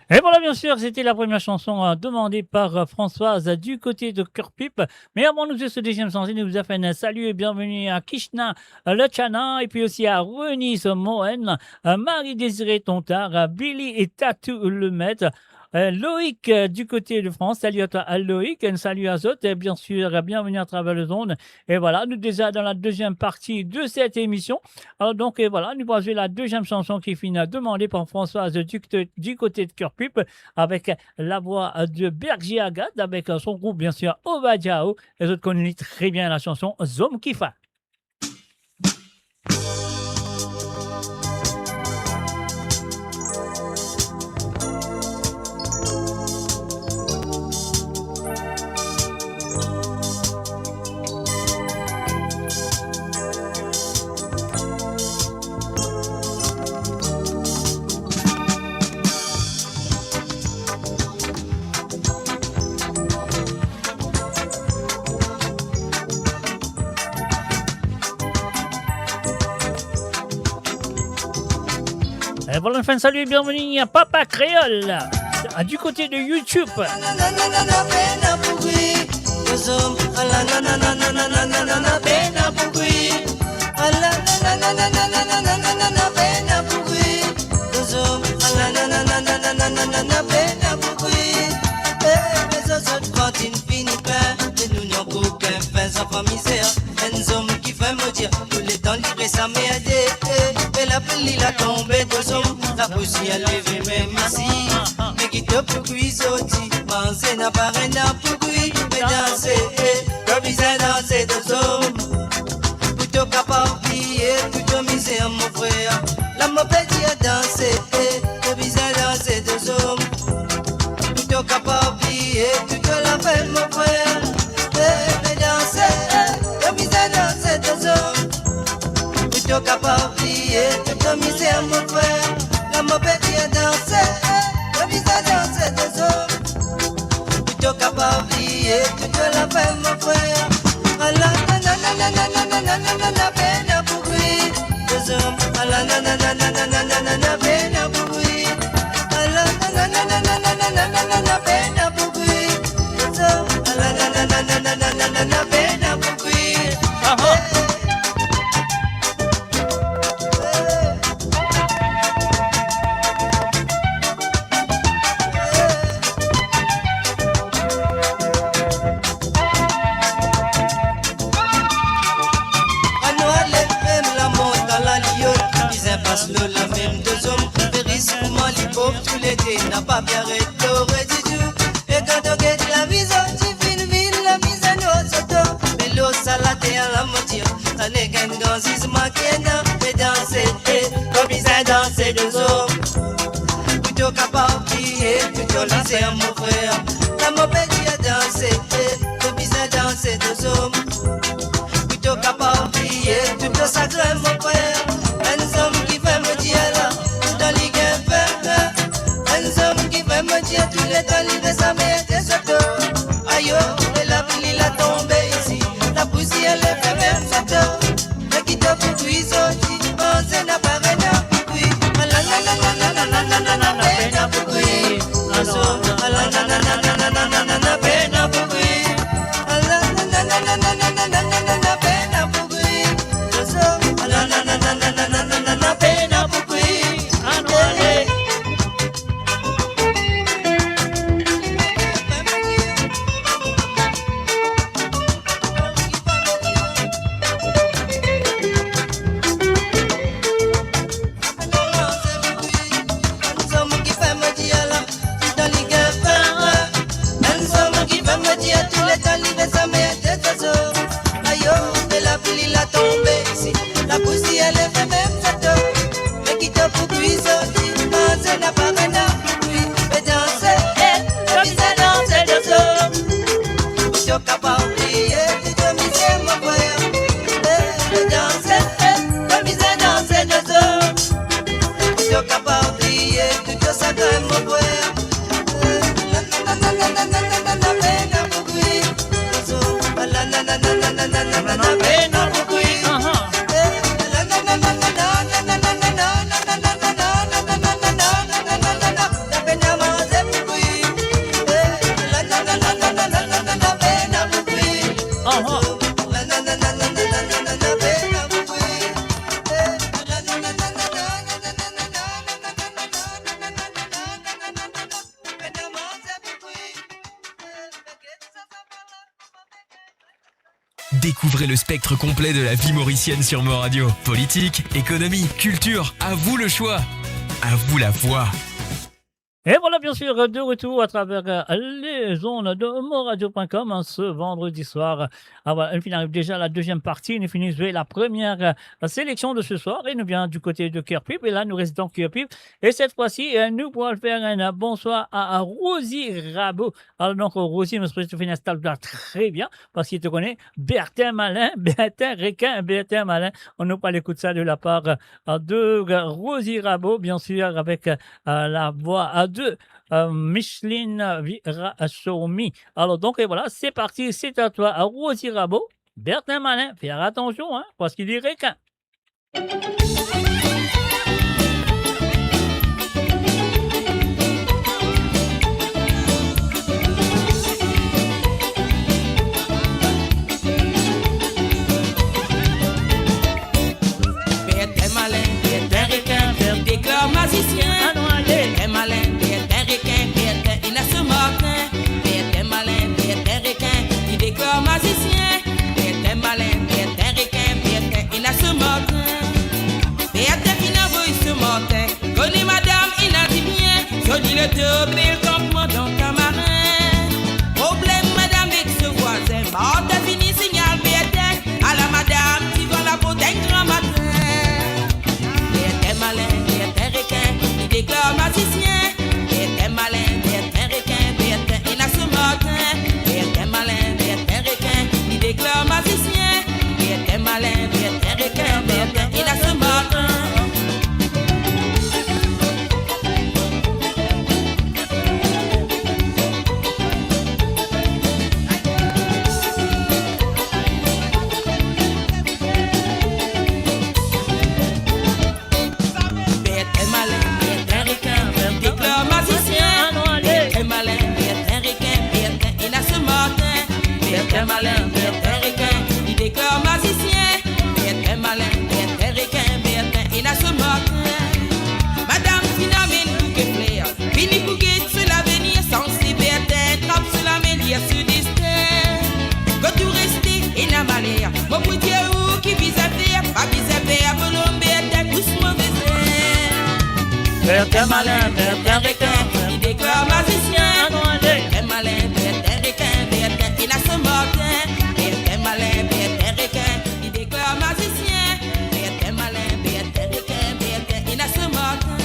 Et voilà, bien sûr, c'était la première chanson demandée par Françoise du côté de Cœur-Pipe. Mais avant nous, ce deuxième chanson, nous vous a fait un salut et bienvenue à Kishna Le Chana et puis aussi à Renis Mohen, Marie-Désirée Tontard, Billy et Tatou Le Maître. Loïc du côté de France, salut à toi à Loïc, un salut à Zot et bien sûr bienvenue à travers le zone. Et voilà, nous déjà dans la deuxième partie de cette émission. Alors donc et voilà, nous allons jouer la deuxième chanson qui finit demandée par Françoise du côté de Cœur-Pipe avec la voix de Berger Agathe avec son groupe bien sûr Ovadiao. Les autres connaissent très bien la chanson Zom Kifa. Et voilà, enfin, salut et bienvenue à Papa Créole, du côté de YouTube. La tombée de son, la poussière levée même ici. Mais qui te peut cuisoter, manger n'a pas rien à pourquoi. Mais danser, comme ils ont dansé de son. Plutôt capable de plutôt misère mon frère. La mauvaise dit à danser, comme ils ont dansé de son. Plutôt capable de plutôt la peine mon frère. Mais danser, comme ils ont dansé de son. Plutôt capable de misère mon frère, la mauvaise qui a dansé, le visage dansé des hommes. Plutôt capable d'oublier toute la peine mon frère. Allah nanana peine pour lui, des hommes. Allah nanana peine pour lui. Allah nanana peine pour lui, des hommes. Allah nanana peine pour lui. La même deux hommes, les risques pour moi, les pauvres, tous les dés, n'a pas bien arrêté au résidu. Et quand on guette la vie, tu finis ville, la mise à nos autos. Mais l'eau salade à la moitié, ça n'est qu'un grand zizma qui est là. Mais danser, comme ils ont dansé deux hommes. Plutôt capable de plutôt lisser à mon frère. La mauvaise qui a dansé, comme ils ont dansé deux hommes. Plutôt capable de plutôt sacré mon frère. Un homme qui fait me dire là, tout dans les gains, un homme qui fait me dire tous les temps, il veut sa mère des autos. Aïe, et la pluie l'a tombé ici, la poussière elle fait même sa tour. Le qui te fout cuisoti, on n'a pas rien à pourquoi. Nanana, peine à pourquoi. Nanana, peine à pourquoi. Nanana, peine à pourquoi. poussi à lever même sa top. Mais qui t'a pour cuisiner, manger n'a pas rien à oui, mais danser, comme ça danser de son. Tu t'es capable d'oublier, tu te mises mon frère. Mais danser, comme ça danser de son. Tu t'es capable d'oublier, tu te sacres mon frère. Découvrez le spectre complet de la vie mauricienne sur Mo Radio. Politique, économie, culture, à vous le choix. À vous la voix. Et voilà, bien sûr, de retour à travers les ondes de moradio.com ce vendredi soir. Ah, voilà, il arrive déjà la deuxième partie. Nous finissons la première sélection de ce soir et nous venons du côté de Kerpip. Et là, nous restons Kerpip. Et cette fois-ci, nous pourrons faire un bonsoir à Rosie Rabot. Alors, donc, Rosie, me souhaite que tu installes très bien parce qu'il te connaît. Bertin Malin, Bertin Requin, Bertin Malin. On nous parle écoute ça de la part de Rosie Rabot, bien sûr, avec la voix de Micheline Virasomi. Alors donc, et voilà, c'est parti, c'est à toi, à Rosie Rabot. Bertin Malin, faire attention, hein, parce qu'il est requin. Bertin Malin, Bertin requin, Bertin déclare magicien. Bertin Malin, Bertin requin, Bertin il a ce matin. Bertin Malin, Bertin requin, il déclare magicien. Bertin Malin, Bertin requin, Bertin il a ce matin. Bertin il a voulu ce matin. Connais madame, il a dit bien. Je dis le double, il comprend donc un marin. Problème madame avec ce voisin. Mort a fini signal Bertin. À la madame, tu vois la peau d'un grand matin. Bertin Malin, Bertin requin, il déclare magicien. Bertin Malin, Bertin requin, Bertin il a ce matin. Bertin Malin, Bertin requin, il déclare magicien. Bertin Malin, Bertin requin, Bertin il a ce matin. Bertin Malin, Bertin requin, il déclare magicien. Bertin Malin, Bertin requin, Bertin il a ce matin. Bertin Malin, Bertin requin, il déclare magicien. Bertin Malin, Bertin requin, Bertin il a ce matin. Madame Finamène bouquet fleur, fini bouquet sur l'avenir, sans si Bertin trappe sur la médias sur destin. Quand tout resté, il a malheur, mon petit ou qui vise à faire, pas vise à faire, pour l'homme Bertin pousse mauvais air. Bertin Malin, Bertin requin, il déclare magicien. Bertin Malin, Bertin requin, Bertin il a ce matin. Bertin Malin, Bertin requin, il déclare magicien. Bertin Malin, Bertin requin, Bertin il a ce matin.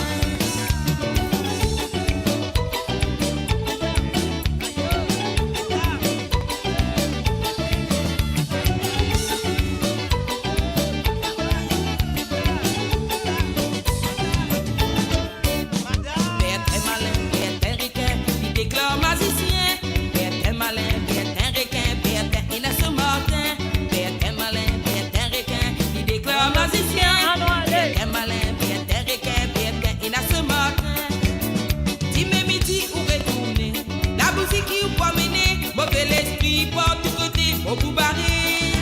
Bertin Malin, Bertin requin, il déclare magicien. Bertin Malin, Bertin requin, Bertin il a ce matin. Bertin Malin, Bertin requin, il déclare magicien. Bertin Malin, Bertin requin, Bertin il a ce matin. Dis-moi midi où retourner, la musique qui ou pas mener, mauvais l'esprit par tous côtés, au bout barré.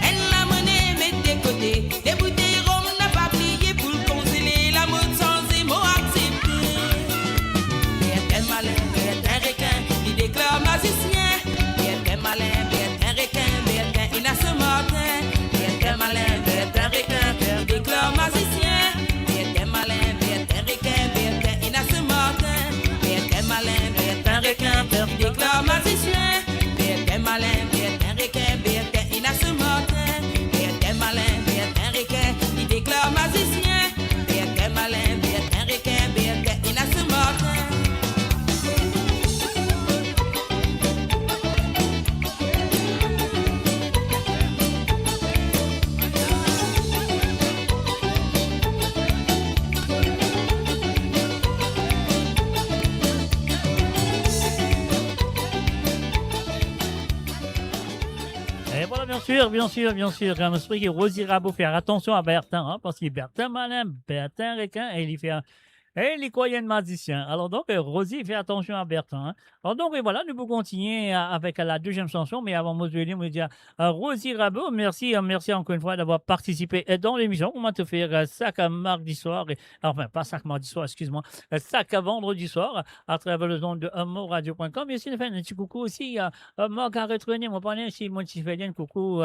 Elle l'a mené, mais des côtés, des bouteilles rhum n'a pas plié pour le congeler, la mode sans émo accepté. Bertin Malin, Bertin requin, il déclare magicien. Bertin Malin, Bertin requin, Bertin il a ce matin. Bertin Malin, Bertin requin, il déclare magicien. Bertin Malin, Bertin requin, Bertin il a ce matin. Bertin Malin, Bertin requin, il déclare magicien. Bertin Malin, Bertin requin, Bertin il a ce matin. Bertin Malin, Bertin requin, il déclare sûr, bien sûr, bien sûr. Comme esprit que Rosie Rabot faire attention à Bertin, hein, parce que Bertin malin, Bertin requin, et il fait et les croyants magiciens. Alors donc, Rosie fait attention à Bertin. Hein. Alors donc, et voilà, nous pouvons continuer avec la deuxième chanson, mais avant, moi, je vais vous dire, Rosie Rabot, merci encore une fois d'avoir participé dans l'émission. On va te faire sac à mardi soir, enfin, pas sac mardi soir, excuse-moi, sac à vendredi soir, à travers le zone de moradio.com. Et aussi, nous faisons un petit coucou aussi à Margaret René, mon partenaire, si mon petit fait un coucou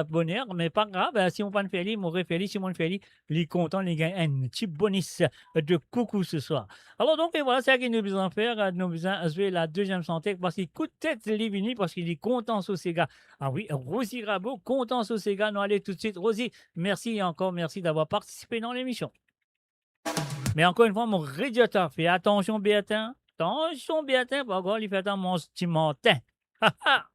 bonheur, mais pas grave, si on pas fait lui, mon référé, si mon fait lui, il est content, il gagne un petit bonus de coucou ce soir. Alors donc, et voilà, c'est ce qu'il nous besoin faire. Nous besoin jouer la deuxième santé parce qu'il coûte tête les vini parce qu'il est content sur ces gars. Ah oui, Rosie Rabot, content sur ces gars. Nous allons tout de suite. Rosie, merci et encore merci d'avoir participé dans l'émission. Mais encore une fois, mon radiateur, fais attention, Béatin. Attention, Béatin, pas encore, il fait dans mon petit mentin. Ha ha!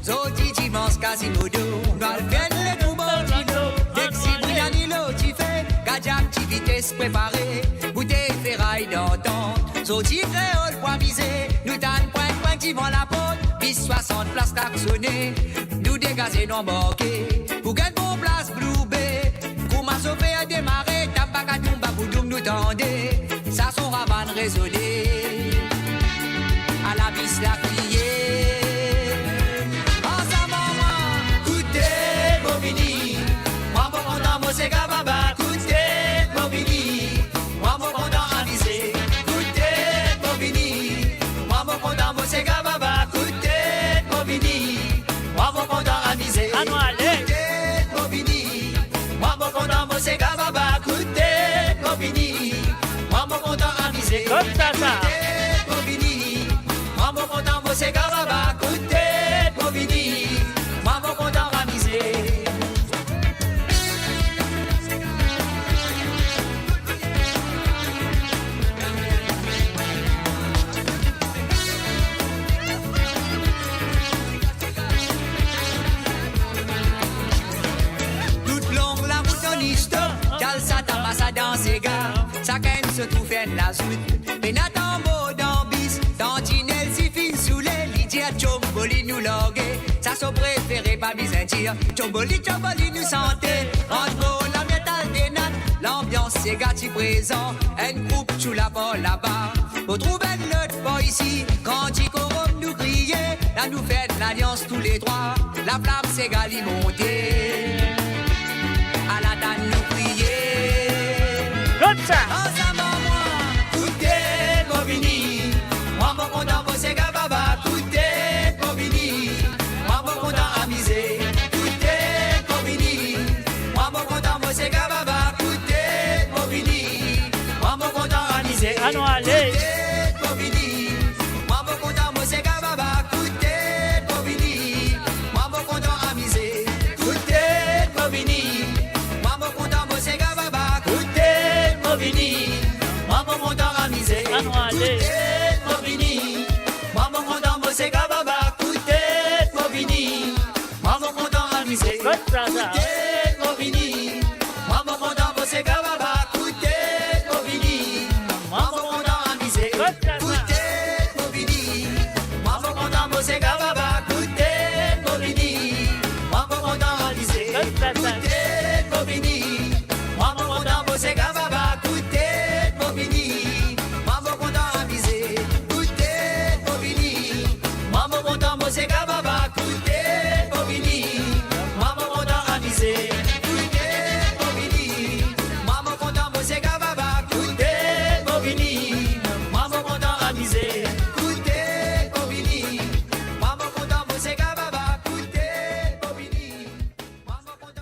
Zoti dimanche casino do, nous faire le tout bandino. Dexi Brianilo tu fais, gadja activité préparée. Bouteille ferraille d'entente. Zoti créole point misé, nous t'en point qui vend la porte. Bis 60 places taxonnées, nous dégager non embarqués. Pour gagner bon place Blue Bay, Kouma Sopé a démarré, Tabakadoumba Boudoum nous tendez. Ça son ravane raisonné, à la bis la criée. Comme ça, ça. Toute longue la route en histoire, Jalsa Tabassa dans ses gars. Chacun se trouve la soute. Benatan Bodambis, Tantinel si fin sous les Lydia Chomboli nous loguer. Ça son préféré pas byzantin. Chomboli nous santé. Rentre la métal des nattes. L'ambiance c'est gâti présent. Un groupe sous la balle là-bas. Vous trouvez l'autre pas ici. Quand il corrompt nous crier. Là nous fait l'alliance tous les trois. La flamme c'est gali montée. À la table nous crier. Comme ça. Allons aller.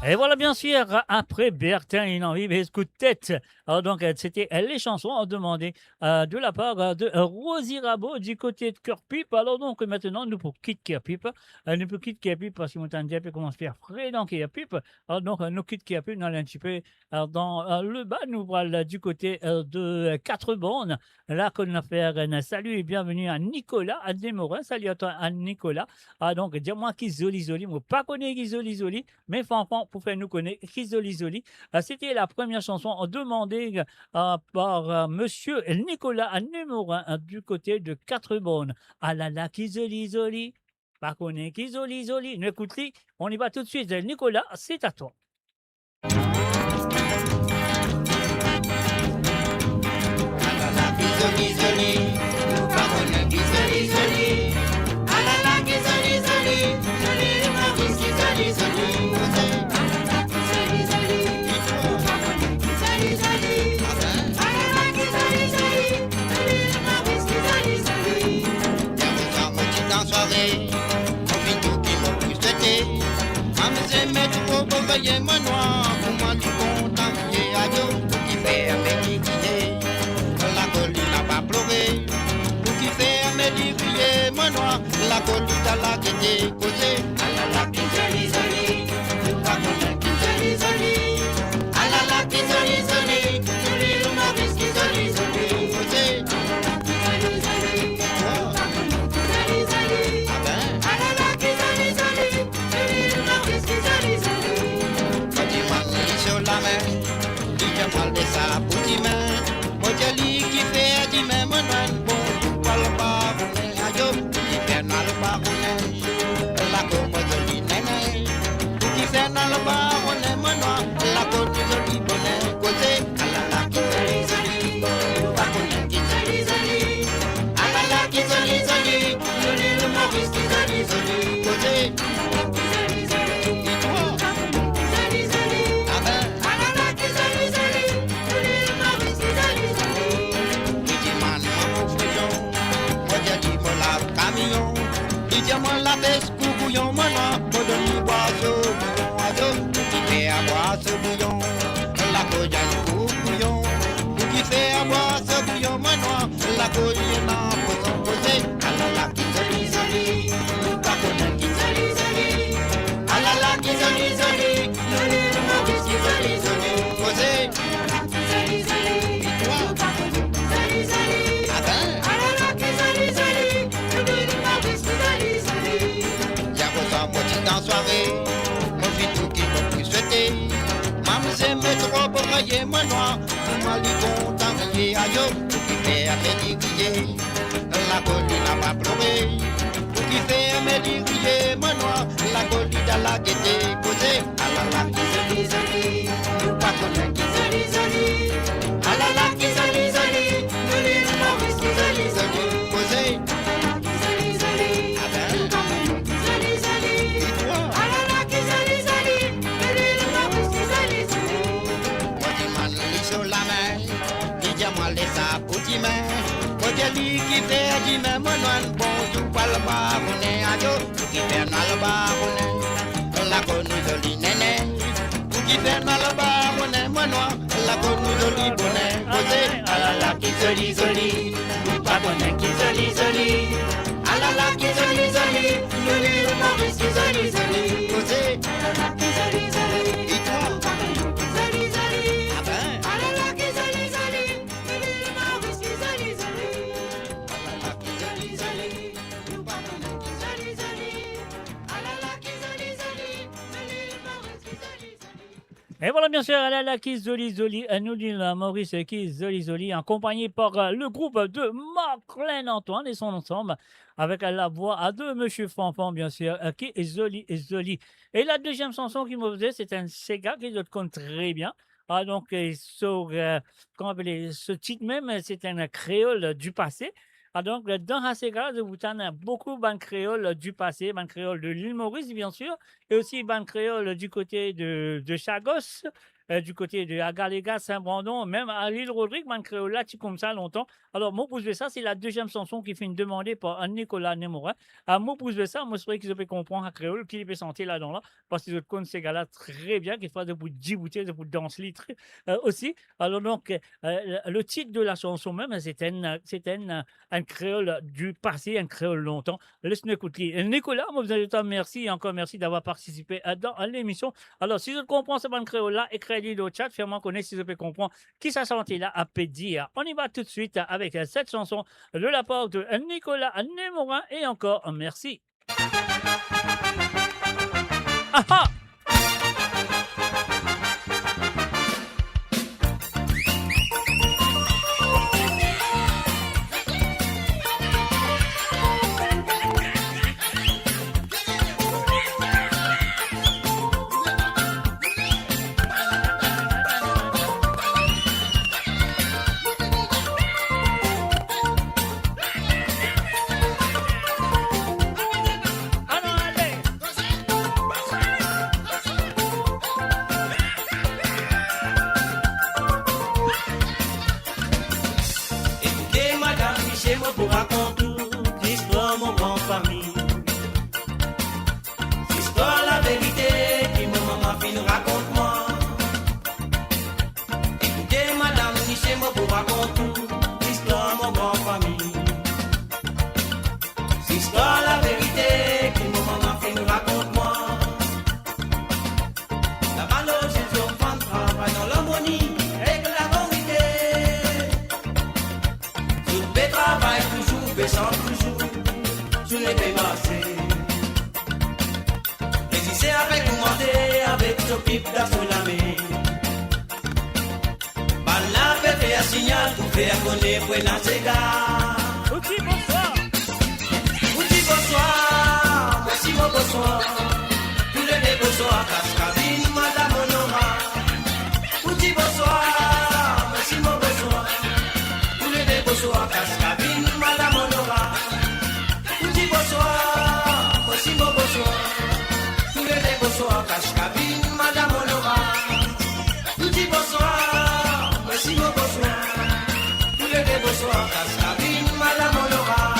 Et voilà, bien sûr, après Bertin, une envie, mais coup de tête. Alors, donc, c'était les chansons demandées de la part de Rosie Rabot du côté de Cœur Pipe. Alors, donc, maintenant, nous pour quitter Cœur Pipe, nous pour quitter Cœur Pipe, parce que mon un peu commence à faire frais dans Cœur Pipe. Alors, donc, nous quitte Cœur Pipe, nous allons un petit peu dans le bas, nous voilà du côté de Quatre Bornes. Là, qu'on a fait un salut et bienvenue à Nicolas, à Desmorin. Salut à toi, à Nicolas. Ah, donc, dis-moi qui zoli, moi, pas connaître qui zoli, mais Fanfan, pour faire nous connaître qui zoli. C'était la première chanson demandée par monsieur Nicolas à Desmorin du côté de Quatre Bornes. Ah là là, qui zoli. Pas connaître qui zoli. Nous écoute-les, on y va tout de suite. Nicolas, c'est à toi. Qui zoli, nous pas connaître qui zoli. Ah là là, qui zoli, joli, Maurice, qui zoli. Ah là là, qui zoli, nous pas connaître qui zoli. Ah là là, qui zoli, joli, Maurice, qui zoli. Hier soir, mon petit en soirée, mon vidéo qui m'a plus souhaité. M'amuser, mettre au beau veiller mon noir, pour moi du content, et adieu, tout qui fait un petit guider. La colline n'a pas pleuré, pour qui fait un médicrier, mon noir, la colline à la gaieté causée. Ah là là, qui zoli, nous pas connaître qui zoli. Ah là là, qui zoli, joli, le Maurice qui zoli, causée. Ah là là, qui zoli, nous pas connaître qui zoli. Ah ben, ah là là, qui zoli, joli, le Maurice qui zoli. Quand il m'a mis sur la main, dis-moi le ça pour tes mains. Ojali qui fait du même nom, bon, tu parles pas, on est à yo, qui fait dans le bar, on est, la gomme jolie néné, qui fait dans le bar, on est mon la gomme jolie bonnet, causé, ah là là, qui zoli, pas bonnet, qui zoli, ah là là, qui zoli, joli, le Maurice qui zoli, causé, qui zoli, et toi, qui zoli, ah ben, ah là là, qui zoli, joli, le Maurice qui zoli. Camion, dis-moi la baisse pour bouillon, moi, pour donner boire ce bouillon à deux, qui fait à boire ce bouillon, la coyenne pour bouillon, qui fait à boire ce bouillon, moi, la coyenne en posant posé, ah là là, qui zoli, nous pas connaître qui zoli, ah là là, qui zoli, joli, le Maurice qui zoli, posé, ah là là, qui zoli, et toi, nous pas connaître qui zoli, ah ben, ah là là, qui zoli, y'a vos ans, moi tu en soirée, mon vidéo qui m'a plus souhaité. Maman, mes trop pour rayer mon noir, pour moi, les contents, aïe, pour qui fait un médicrier. La colline n'a pas pleuré, pour qui fait un médicrier, mon noir, la colline à la gaieté causée. Ah là là, qui zoli, nous pas connaître qui zoli. Ah là là, qui zoli, joli, le Maurice qui zoli, causée. Dis-moi les ça pour tes mains. Ojali qui fait du même nom, bon, tu parles pas, on est à yo, qui fait dans le bar, on est, la connu jolie néné, qui fait dans le bar, on est, moi, la connu jolie bonnet, posé, ah là là, qui joli, pas bonnet, qui joli, ah là là, qui joli, joli, le Maurice qui joli, posé, ah là là, qui joli, et toi, ah ben, ah là là, qui joli, le Maurice qui joli, ah là là, qui joli, nous pas connaître qui joli, ah là là, qui joli, le Maurice qui joli. Et voilà, bien sûr, elle a la qui zoli, nous dit la Maurice qui zoli, accompagné par le groupe de Marlène Antoine et son ensemble, avec la voix de Monsieur Fanfan, bien sûr, qui est joli. Et la deuxième chanson qu'il me faisait, c'est un Sega qui le compte très bien. Ah, donc, sur, comment appeler, ce titre même, c'est un créole du passé. Ah, donc, dans Hasega, je vous donne beaucoup de créoles du passé, ban créole de l'île Maurice, bien sûr, et aussi ban créole du côté de Chagos, du côté de Agaléga, Saint-Brandon, même à l'île Rodrigue, man créole là, tu comme ça longtemps. Alors, moi, pour ça, c'est la deuxième chanson qui fait une demande par un Nicolas Nemorin. À moi, pour ça, moi, c'est vrai qu'ils peuvent comprendre à créole, qu'ils peuvent sentir là-dedans, là, parce qu'ils connaissent ces gars-là très bien, qu'ils font de bout de Djibouti, de bout de danse litre aussi. Alors, donc, le titre de la chanson même, c'était un créole du passé, un créole longtemps. Laisse-nous écouter. Nicolas, moi, vous avez dit merci et encore merci d'avoir participé à l'émission. Alors, si je comprends ce bon créole-là, écrivez-le au chat, faites-moi connaître si je peux comprendre qui ça sentit là à dire. On y va tout de suite avec cette chanson de la part de Nicolas Nemorin et encore merci. Ah ah! Pour raconter toute l'histoire, mon grand famille. L'histoire, la vérité, qui mon maman fin raconte-moi. Écoutez, madame, ni chez moi pour raconter toute l'histoire, mon grand famille. L'histoire, la vérité, qui mon maman fin raconte-moi. La valeur, c'est une femme travaille dans l'harmonie. Travaille toujours, baissant toujours, sous les pémassés. Résister avec nous monter, avec nos pipes dans la main. Par la fête et un signal, tout faire connaître, pour dans ces gars. Outi, bonsoir. Outi, bonsoir. Merci, mon bonsoir. Tous les deux, bonsoir. Cascabine, madame Honora. Outi, bonsoir. Merci, mon bonsoir. Tous les deux, bonsoir. Cascabine, madame Honora. Outi, bonsoir. Merci, mon bonsoir. Tous les deux, bonsoir. Cascabine, madame Honora. Outi, bonsoir. Merci, mon bonsoir. Tous les deux, bonsoir. Cascabine, madame Honora.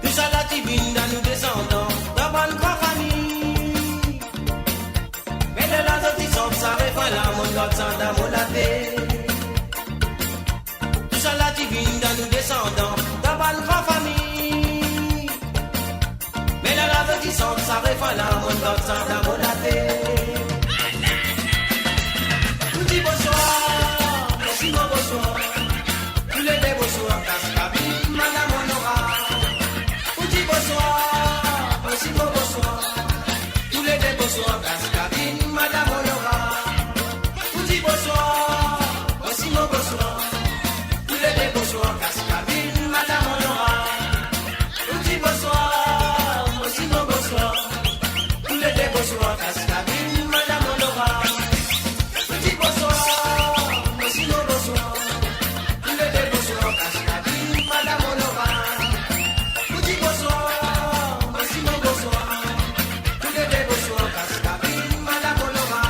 Tout ça la divine dans nous descendants, dans bonne grande famille. Mais de la sortie ça répand la mon God sans d'amour la paix. Tout ça la divine dans nous descendants, dans bonne grande famille. Mais de la sortie ça répand la mon God sans d'amour la paix. Nous dis bonsoir, merci mon bonsoir. Tous les deux bonsoir, Cascabine, madame Honora. Vous dites bonsoir, aussi bon bonsoir. Tous les deux bonsoir, Cascabine, madame Honora. Vous dites bonsoir, aussi bon bonsoir. Tous les deux bonsoir, Cascabine, madame Honora. Vous dites bonsoir, aussi bon bonsoir. Tous les deux bonsoir, Cascabine, madame Honora. Vous dites bonsoir, aussi bon bonsoir. Cascabine, madame Honora. Vous dites bonsoir, merci mon bonsoir. Tous les deux bonsoir, Cascabine, madame Honora.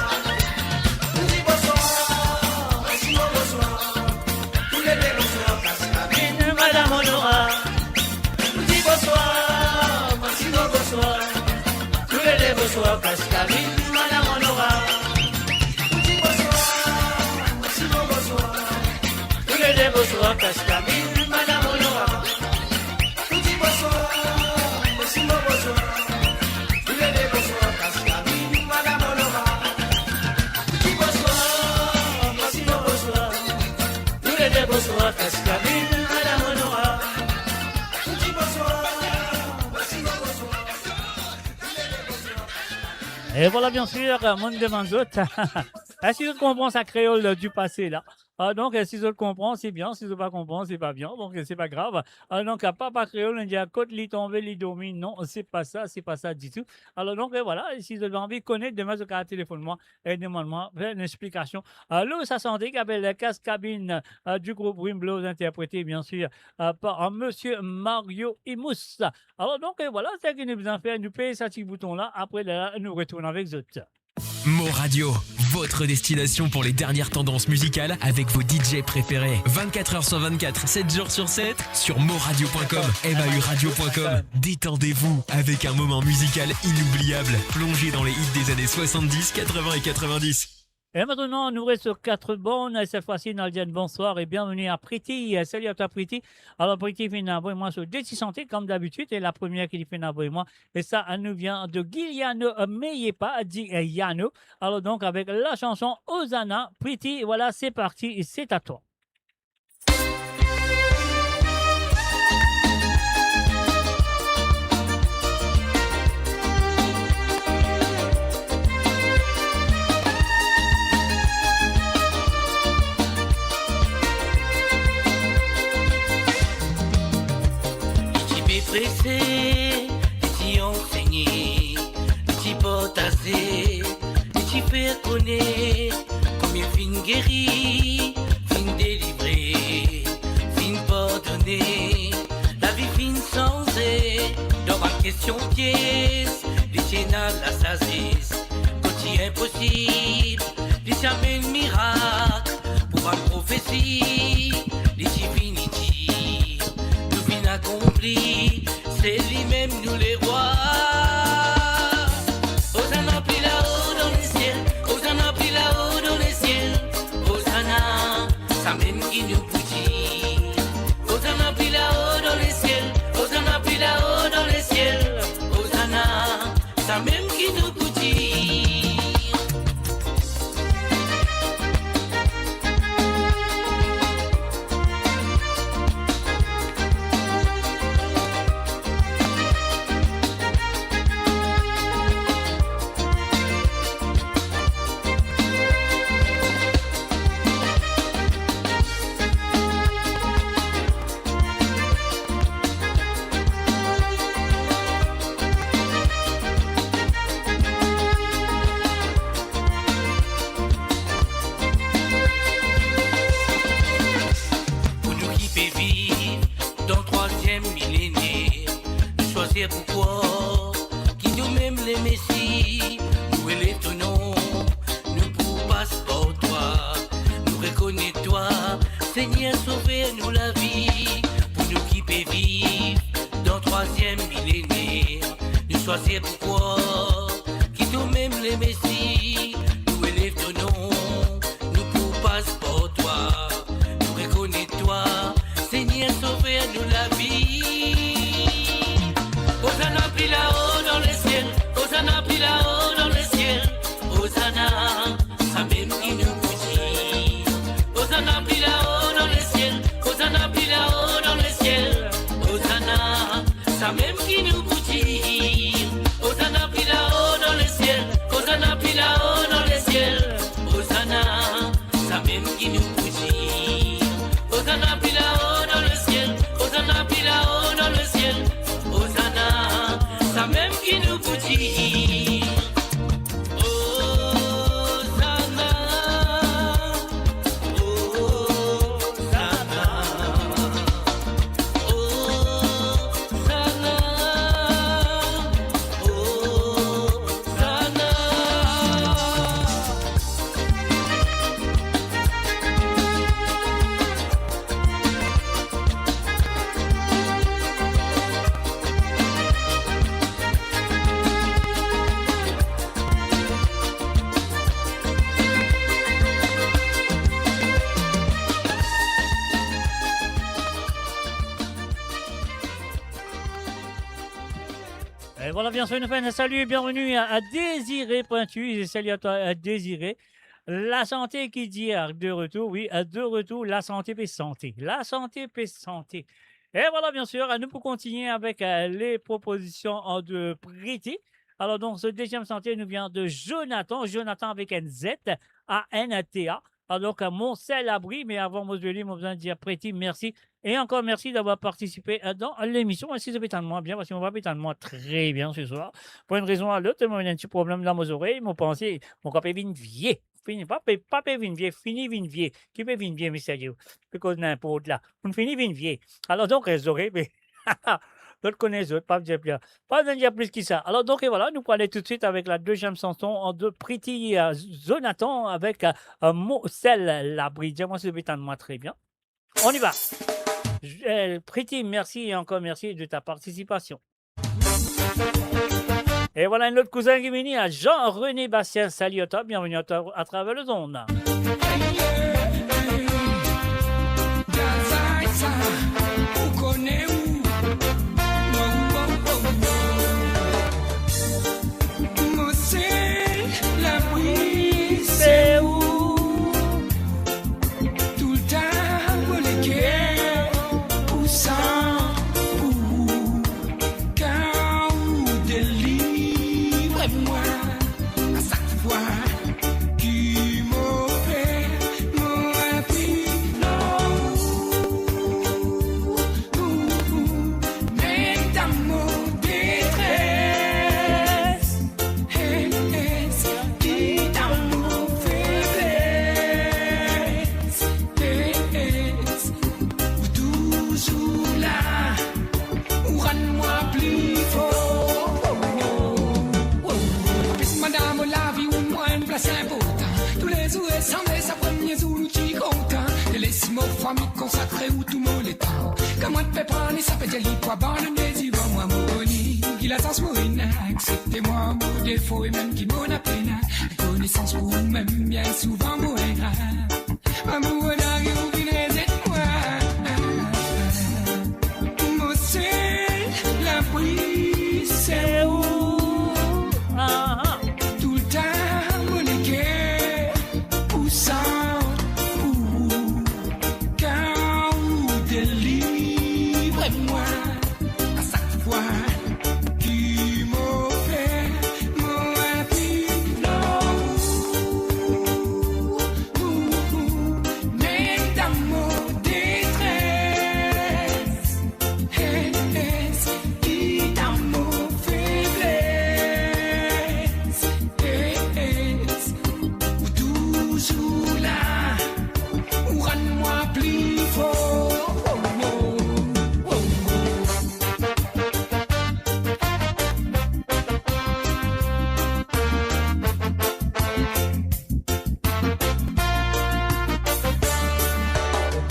Vous dites bonsoir, merci mon bonsoir. Tous les deux bonsoir, Cascabine, madame Honora. Vous dites bonsoir, merci mon bonsoir. Tous les deux bonsoir, Cascabine. Cascabine, Madame Honora. Petit bonsoir, merci bon bonsoir. Tous les deux bonsoir, Cascabine, Madame Honora. Petit bonsoir, merci bon bonsoir. Tous les deux bonsoir, Cascabine, Madame Honora. Petit bonsoir, merci bon bonsoir. Tous les deux bonsoir, Cascabine, Madame Honora. Petit bonsoir, merci bon bonsoir. Et voilà, bien sûr, monde demande d'autres. Est-ce que tu comprends sa créole du passé, là? Donc, si je le comprends, c'est bien. Si je ne pas comprends, c'est pas bien. Donc, c'est pas grave. Donc, papa créole, on dit à côte, li tombe, li domine. Non, c'est pas ça du tout. Alors, donc, voilà, si vous avez envie de connaître, demain, je vais téléphone-moi et demande-moi une explication. L'eau, ça santé, qui appelle la Cascabine du groupe Wimblows, interprété, bien sûr, par monsieur Mario Imous. Alors, donc, voilà, c'est ce que nous besoin faire. Nous payons ce petit bouton-là. Après, là, nous retournons avec les autres. Mo Radio, votre destination pour les dernières tendances musicales avec vos DJ préférés. 24h sur 24, 7 jours sur 7 sur moradio.com, mauradio.com. Détendez-vous avec un moment musical inoubliable, plongé dans les hits des années 70, 80 et 90. Et maintenant, nous restons sur 4 bornes. Cette fois-ci, Naldiane, bonsoir et bienvenue à Pretty. Salut à toi, Pretty. Alors, Pretty fait un moi sur Déti Santé, comme d'habitude. Et la première qui fait un moi. Et ça, elle nous vient de Giuliano Meyepa, dit Yano. Alors, donc, avec la chanson Hosanna, Pretty. Voilà, c'est parti. Et c'est à toi. Pressé, les petits enseignés, les petits potassés, les petits faire connaître, combien fin guéri, fin délivré, fin pardonné, la vie fin sensée, dans ma question pièce, les tiennes la sasisse, quand il est impossible, les jamais miracle, pour ma prophétie, les divinity, nous fin accompli. C'est lui-même, nous les rois. Hosanna, pris là-haut dans les ciels. Hosanna, pris là-haut dans les ciels. Hosanna, ça même qui nous boutit. Hosanna, pris là-haut dans les ciels. Hosanna, pris là-haut dans les ciels. Hosanna, ça même qui nous boutit. Pourquoi qui nous-mêmes les messies nous élève ton nom, nous pour passeport toi, nous reconnais toi, Seigneur sauver nous la vie, pour nous qui peut vivre dans 3e millénaire, nous choisir pourquoi qui nous-mêmes les messies nous élève ton nom, nous pour passeport toi, nous reconnais toi, Seigneur sauver nous la vie. Hosanna, pris là-haut dans les ciels. Hosanna, pris là-haut dans les ciels. Hosanna, ça même qui nous bougie. Hosanna, pris là-haut dans les ciels. Hosanna, pris là-haut dans les ciels. Hosanna, ça même qui nous bougie. Hosanna, Et voilà, bien sûr, une fin. Salut et bienvenue à Désiré Pointu. Et salut à toi, à Désiré. La santé qui dit de retour, oui, de retour, la santé puis santé. La santé puis santé. Et voilà, bien sûr, nous pour continuer avec les propositions de Pretty. Alors, donc, ce deuxième santé nous vient de Jonathan. Jonathan avec un Z, A-N-T-A. Alors, donc, mon sel abri, mais avant, moi, je vais besoin de dire Pretty, merci. Et encore merci d'avoir participé dans l'émission. Ainsi, ça fait tellement bien, parce qu'on va tellement très bien ce soir. Pour une raison à l'autre, moi, j'ai un petit problème dans mes oreilles, mon pensée, mon corps est vieux. Fini, pas vieux, fini vieux. Qui peut vieux, mais sérieux? Parce que n'importe là. On finit vieux. Alors, donc, les oreilles, mais. D'autres connaissent, d'autres, pas dire plus que ça. Alors, donc, et voilà, nous allons tout de suite avec la deuxième chanson de Pretty Jonathan avec Moselle Labri. Moi, c'est moi très bien. On y va. Pretty, merci et encore merci de ta participation. Et voilà un autre cousin qui est venu à Jean-René Bastien. Salut à toi, bienvenue à toi à travers le zone. C'est où? Tout le temps, vous les guerres, où ça, où, quand vous délivrez-moi, à chaque fois qui m'opère, mon même dans mon détresse, qui dans mon faiblesse, vous toujours là, ou rends-moi plus fort. Madame la vie ou moi une place importante. Tous les jours et sans sa première jour qui content. Et laisse-moi famille consacrée où tout mon temps. Comment te prendre ça peut dire quoi abandonner du bon moi mon il a sens moi acceptez-moi mon défaut et même qui m'en a peine. Connaissance pour même bien souvent moi amour d'arrière ou qui moi. Mon seul la prise c'est où? Tout le temps, mon équerre, où ça, où, quand vous délivrez-moi, à chaque fois qui m'opère, mon même dans mon détresse, qui dans mon faiblesse, ou toujours là, ou rends-moi plus fort.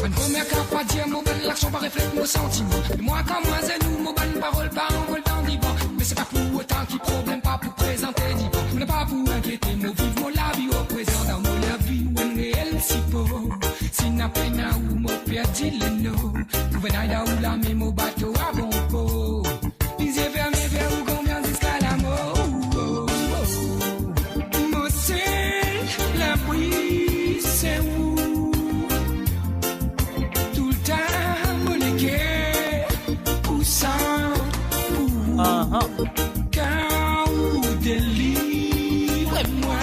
Une première carte pas dire mon bonne l'action pas reflète nos sentiments. Et moi quand moi c'est nous mon bonne parole pas en vol dans divan. Mais c'est pas pour autant qu'il problème pas pour présenter divan. On n'est pas pour inquiéter mon vivre mon la vie au présent dans mon la vie où un réel si beau. Si n'a peine ou mon perdu le nom. Pouvez n'aille ou la même au bateau à bon pot. Les yeux fermés vers où combien jusqu'à la mort. Mon seul la prise c'est où? Tout le temps, mon équerre, où ça, où, quand vous délivrez-moi,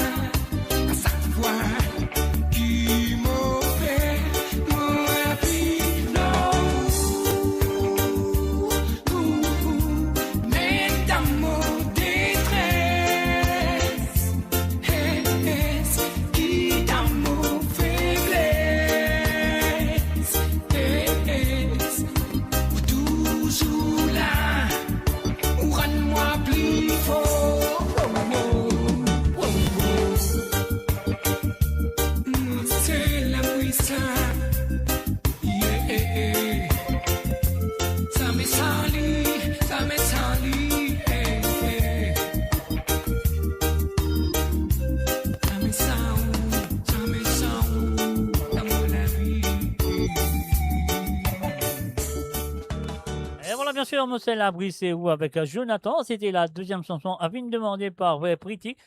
sûr, Monsieur Labri, c'est où avec Jonathan. C'était la deuxième chanson à vie demandée par Pretty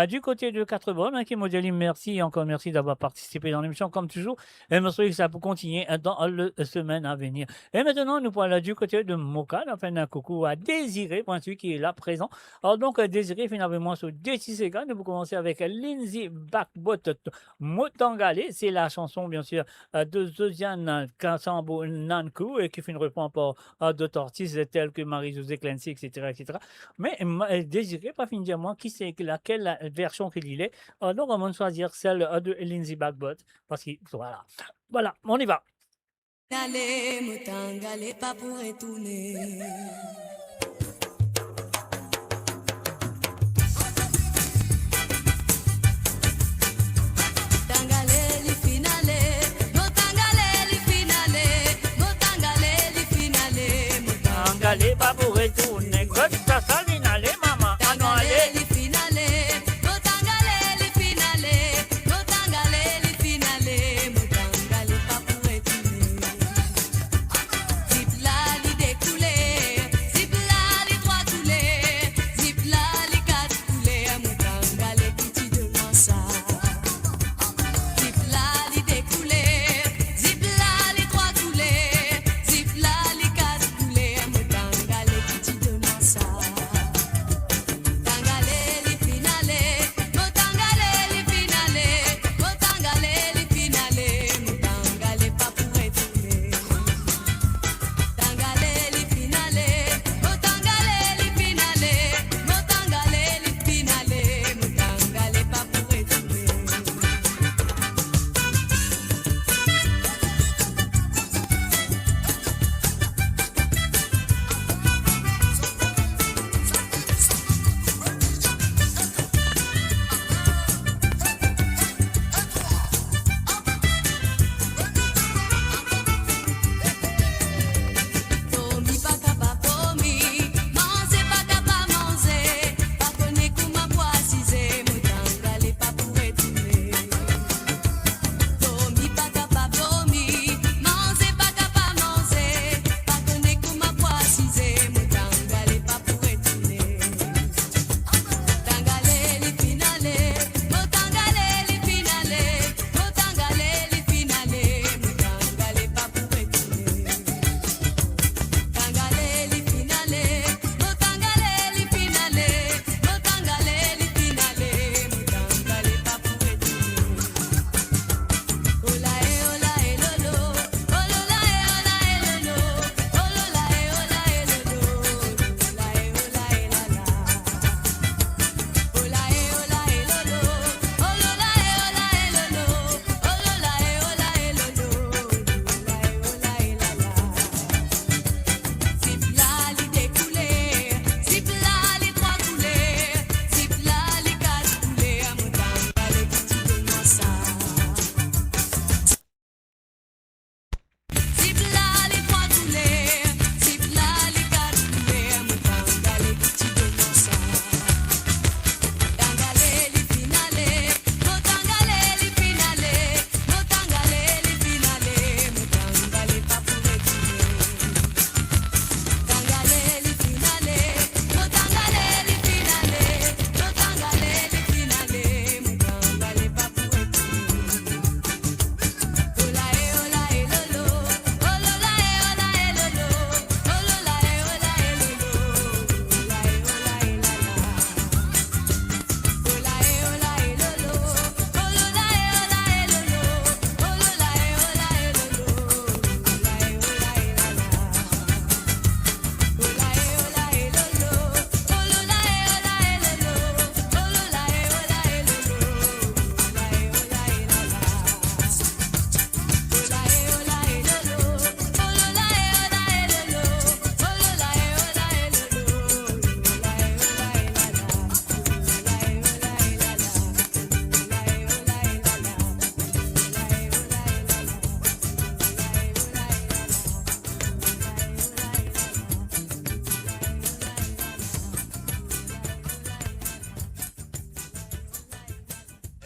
du côté de 4 bonnes qui m'a dit merci et encore merci d'avoir participé dans l'émission comme toujours. Et je souhaite que ça peut continuer dans la semaine à venir. Et maintenant, nous voilà du côté de Moka. Enfin, un coucou à Désiré, pointu, qui est là présent. Alors donc, Désiré, finalement, sur Dessisega, nous allons commencer avec Lindsay Backbot Motangale. C'est la chanson, bien sûr, de Zosiane Kassambo Nankou et qui fait une réponse par d'autres artistes tels que Marie-Josée Clancy, etc., etc. Mais Désiré, pas fini de dire moi qui c'est laquelle version qu'il est. Donc, on va choisir celle de Lindsay Backbot parce que voilà. Voilà, on y va. Allez, Motangale, pas pour retourner. Allez, pas pour retourner, God, ça saline, allez, maman, allons, allez.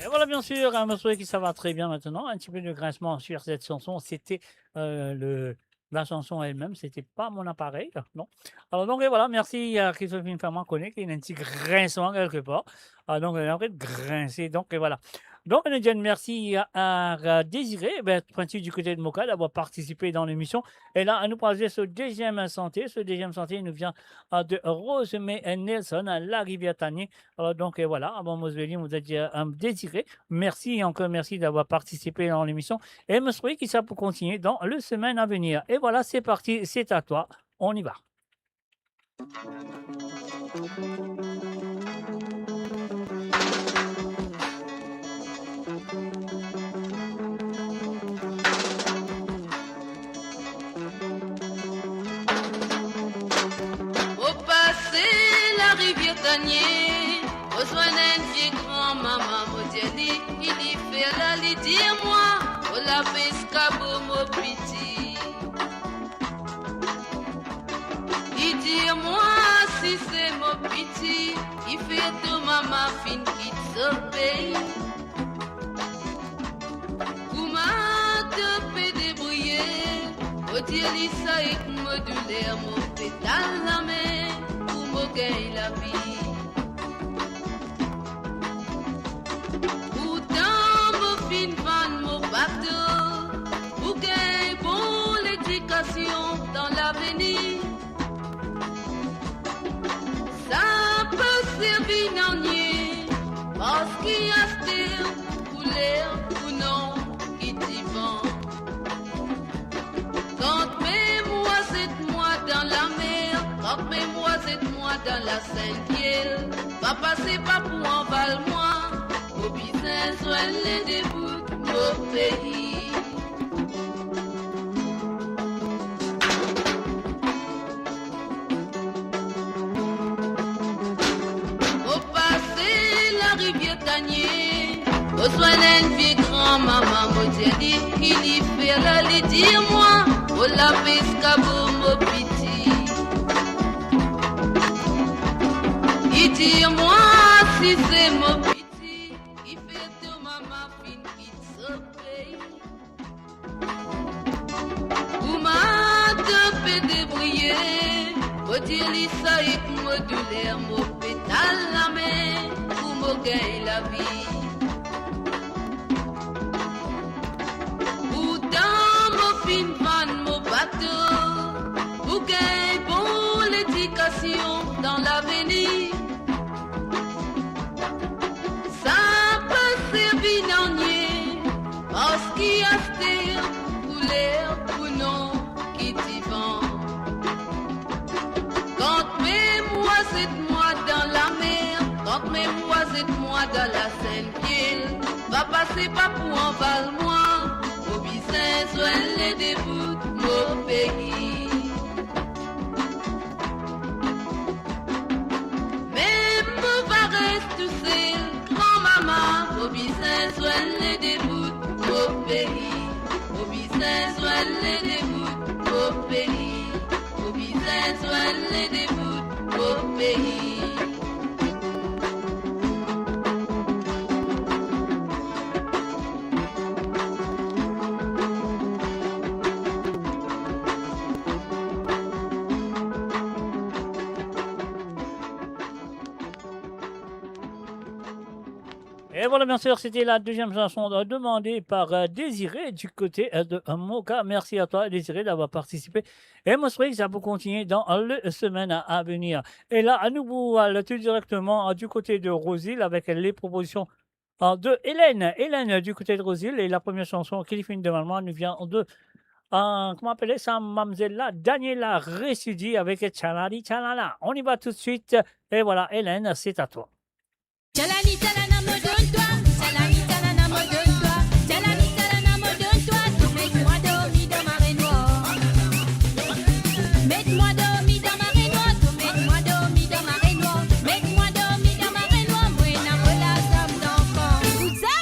Voilà, bien sûr, un morceau qui ça va très bien maintenant. Un petit peu de grincement sur cette chanson. C'était le La chanson elle-même, c'était pas mon appareil, non. Alors donc et voilà, merci à Christophe Fernand connaît qu'il y a un petit grincement quelque part. Donc on est en train de grincer, donc et voilà. Donc on dit merci à Désiré, pointu du côté de Moka, d'avoir participé dans l'émission. Et là, à nous parler ce deuxième santé. Ce deuxième santé nous vient de Rosemée Nelson, à la Rivière-Tanier. Alors donc et voilà, avant Mosbelli, vous êtes Désiré. Merci encore, merci d'avoir participé dans l'émission. Et je me souhaite que ça peut continuer dans le semaine à venir. Et voilà, c'est parti, c'est à toi, on y va. Au passé, la rivière Tanier, au soin d'un vieux grand-maman, Modiani, il y fait la li dire-moi, au la pescabo, mon petit. Il dire-moi si c'est mon petit, il fait tout maman fin quitte ce pays. Comment te peut débrouiller, au dire ça et modulaire, mon pétale la main, pour me gagner la vie. Pourtant, mon fin van, mon bateau, pour gagner bon l'éducation dans l'avenir. Ça peut servir n'en parce qu'il y a still pour l'air ou non qui t'y vend. Quand mets-moi cette moi dans la mer, quand mets-moi cette moi dans la Sainte-Île, va passer pas pour en val-moi, au business soit les débuts au pays. Au soin d'un vieux grand-maman, Modiani, il y fait la li dire-moi, au la pescabo, mon petit. Il dire-moi si c'est mon petit, il fait tout maman fin quitte ce pays. Comment te peut débrouiller, au dire ça et modulaire, mon pétale la main, pour me gagner la vie. Mon bateau, pour gagner bon l'éducation dans l'avenir. Ça peut servir n'en parce qu'il y a still pour l'air ou non qui t'y vend. Quand mets-moi cette moi dans la mer, quand mets-moi cette moi dans la Sainte-Île, va passer pas pour en val-moi. Soin les débuts, mon pays. Même va rester seul, grand-maman, au business, soin les débuts, mon pays. Au business, soin les débuts, mon pays. Au business, soin les débuts, mon pays. Et voilà, bien sûr, c'était la deuxième chanson demandée par Désiré du côté de Moka. Merci à toi, Désiré, d'avoir participé. Et moi, je souhaite que ça peut continuer dans les semaines à venir. Et là, à nouveau, tout directement du côté de Rosil avec les propositions de Hélène. Hélène du côté de Rosil. Et la première chanson qui fait une demande nous vient de, comment appeler ça, Mamzella Daniela Resudi avec Tchalali Tchalala. On y va tout de suite. Et voilà, Hélène, c'est à toi. Tchalali Tchalala, me donne-toi. Tchalali Tchalala, me donne-toi. Tchalali Tchalala, me donne-toi. Tu mets-moi dormi dans ma rainoire. Mets-moi dormi dans ma rainoire. Tu mets-moi dormi dans ma rainoire. Mets-moi dormi dans ma rainoire. Moi, n'a pas la dame d'enfant. Tout ça,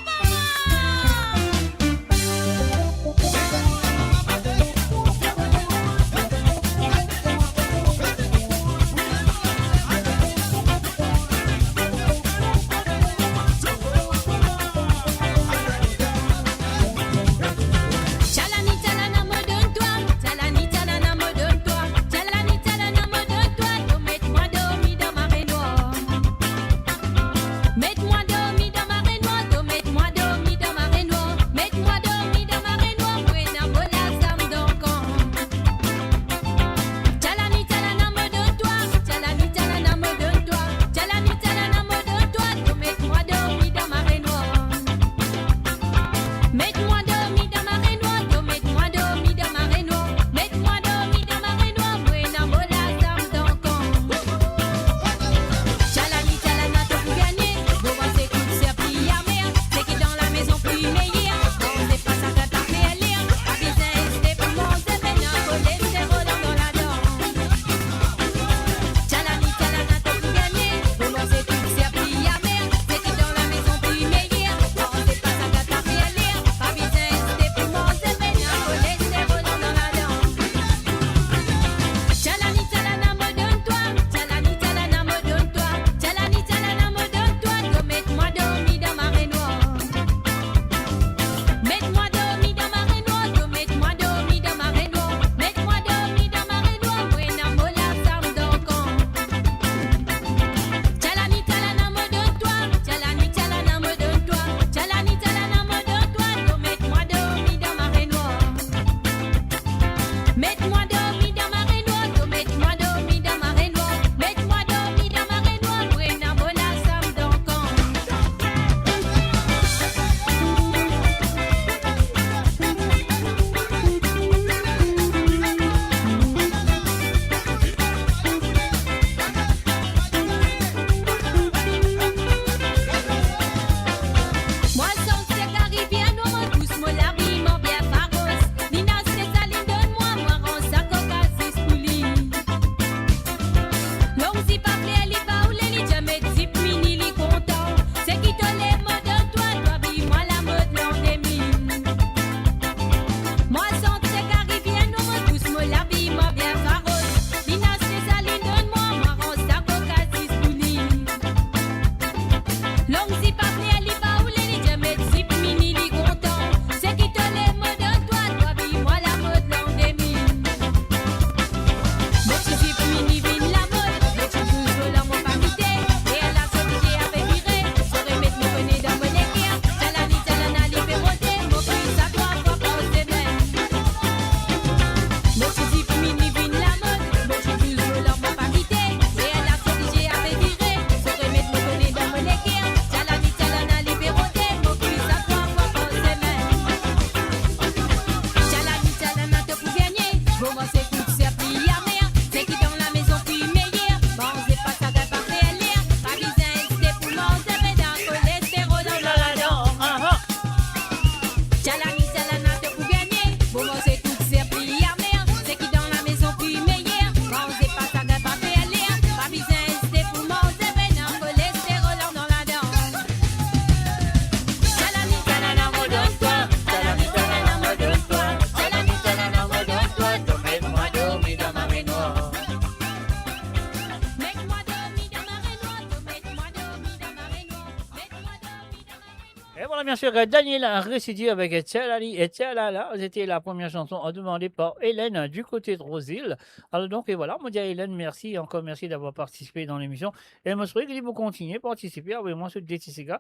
Et voilà, bien sûr, Daniel a récidivé avec Tchalali et Tchalala. C'était la première chanson demandée par Hélène du côté de Rosil. Alors donc, et voilà, moi dis à Hélène, merci, encore merci d'avoir participé dans l'émission. Et je souhaite que vous continuez à participer avec moi sur DTCG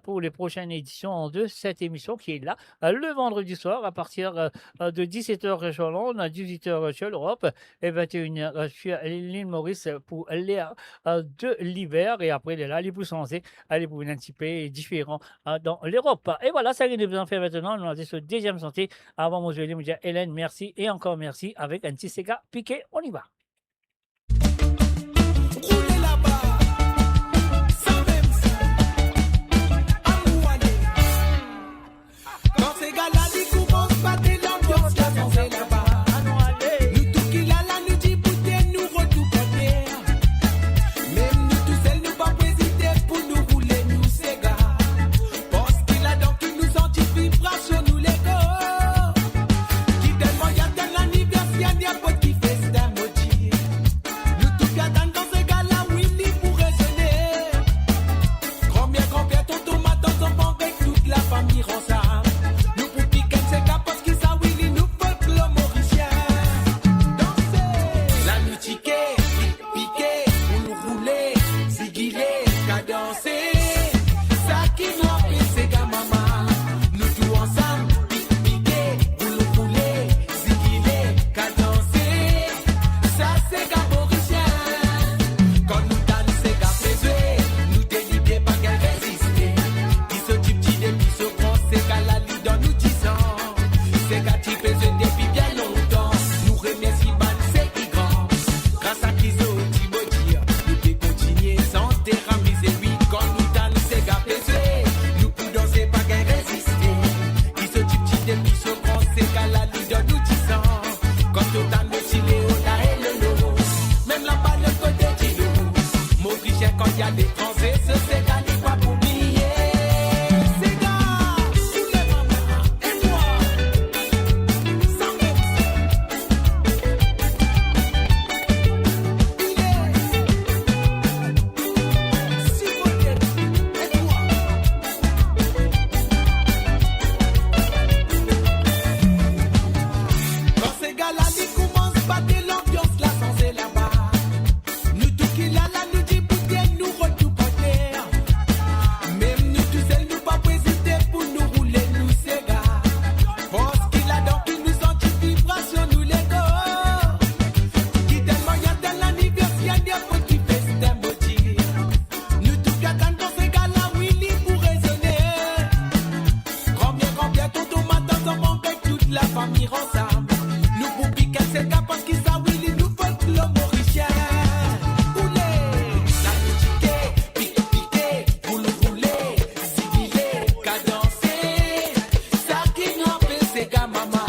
pour les prochaines éditions de cette émission qui est là le vendredi soir à partir de 17h sur Londres, 18h sur l'Europe et 21h sur l'île Maurice pour l'ère de l'hiver. Et après, là, les pouces censés aller pour un petit peu différent dans l'Europe. Et voilà, ça que nous allons faire maintenant. Nous allons ce deuxième santé. Avant, moi, je vais dire Hélène, merci et encore merci avec un petit Sega piqué. On y va. Roulez là-bas, ça même ça. Amouane. Quand ces gars-là, ils commencent pas de l'ambiance, là, sans c'est là-bas. Nous tout qu'il a là, nous dit bouter, nous retour côté. Même nous tous seuls, nous pas hésiter pour nous rouler, nous ces gars. Parce qu'il a donc qui nous senti vibration, nous les gars. Qui tellement y a tel anniversaire, y a pas qui fait ça, maudit. Nous tout bien dans ces gars-là, Willy pour raisonner. Combien ton tomate dans son banc avec toute la famille ensemble. Nous pour piquer ces gars parce qu'ils savent Willy nous fait le mauricien. Danser, la nuit tiquer, piquer, pour nous rouler, ziguiler, cadencer. Ça qui nous a fait ces gars maman. Nous tous ensemble, piquer, pour nous rouler, ziguiler, cadencer. Ça c'est gars mauricien. Quand nous dansons ces gars faisés, nous délibérons pas qu'à résister. Qui se type d'idée, qui se prend ces gars là, lui dans nous 10 ans. Ces gars qui faisait depuis bien longtemps. Nous remercions ban c'est qui grand. Grâce à qui so dire, nous peut continuer sans terramiser. Oui, quand nous dansons ces gars faisés, nous pouvons danser pas qu'à résister. Qui se type d'idée, qui se prend ces gars là, lui dans nous 10 ans. Quand on danse le chilé, on a et le lot. Même là-bas, le côté d'îlot. Mauricien, quand il y a des transés, ce c'est gars, les quoi pour oublier. Ces gars, tous les mamans, et moi, sans même ça. Il est si beauté, et toi. Quand ces gars-là, ils commencent pas de l'ambiance, là, sans c'est là-bas. Nous tout qu'il a là, nous dit bouter, nous retour côté. Même nous tous seuls, nous pas hésiter pour nous rouler, nous ces gars. Parce qu'il a donc qui nous senti vibration, nous les gars. Qui tellement y a de l'anniversaire, y a pas qui fait c'est un maudit. Nous tout qu'à dans ces gars-là, Willy pour raisonner. Combien ton tomate dans son banc avec toute la famille ensemble. Nous pour piquer ces gars parce qu'ils savent Willy nous fait le mauricien. Rouler, la musique, piquer, pour nous rouler, ziguiler, cadencer. Ça qui nous a fait ces gars maman.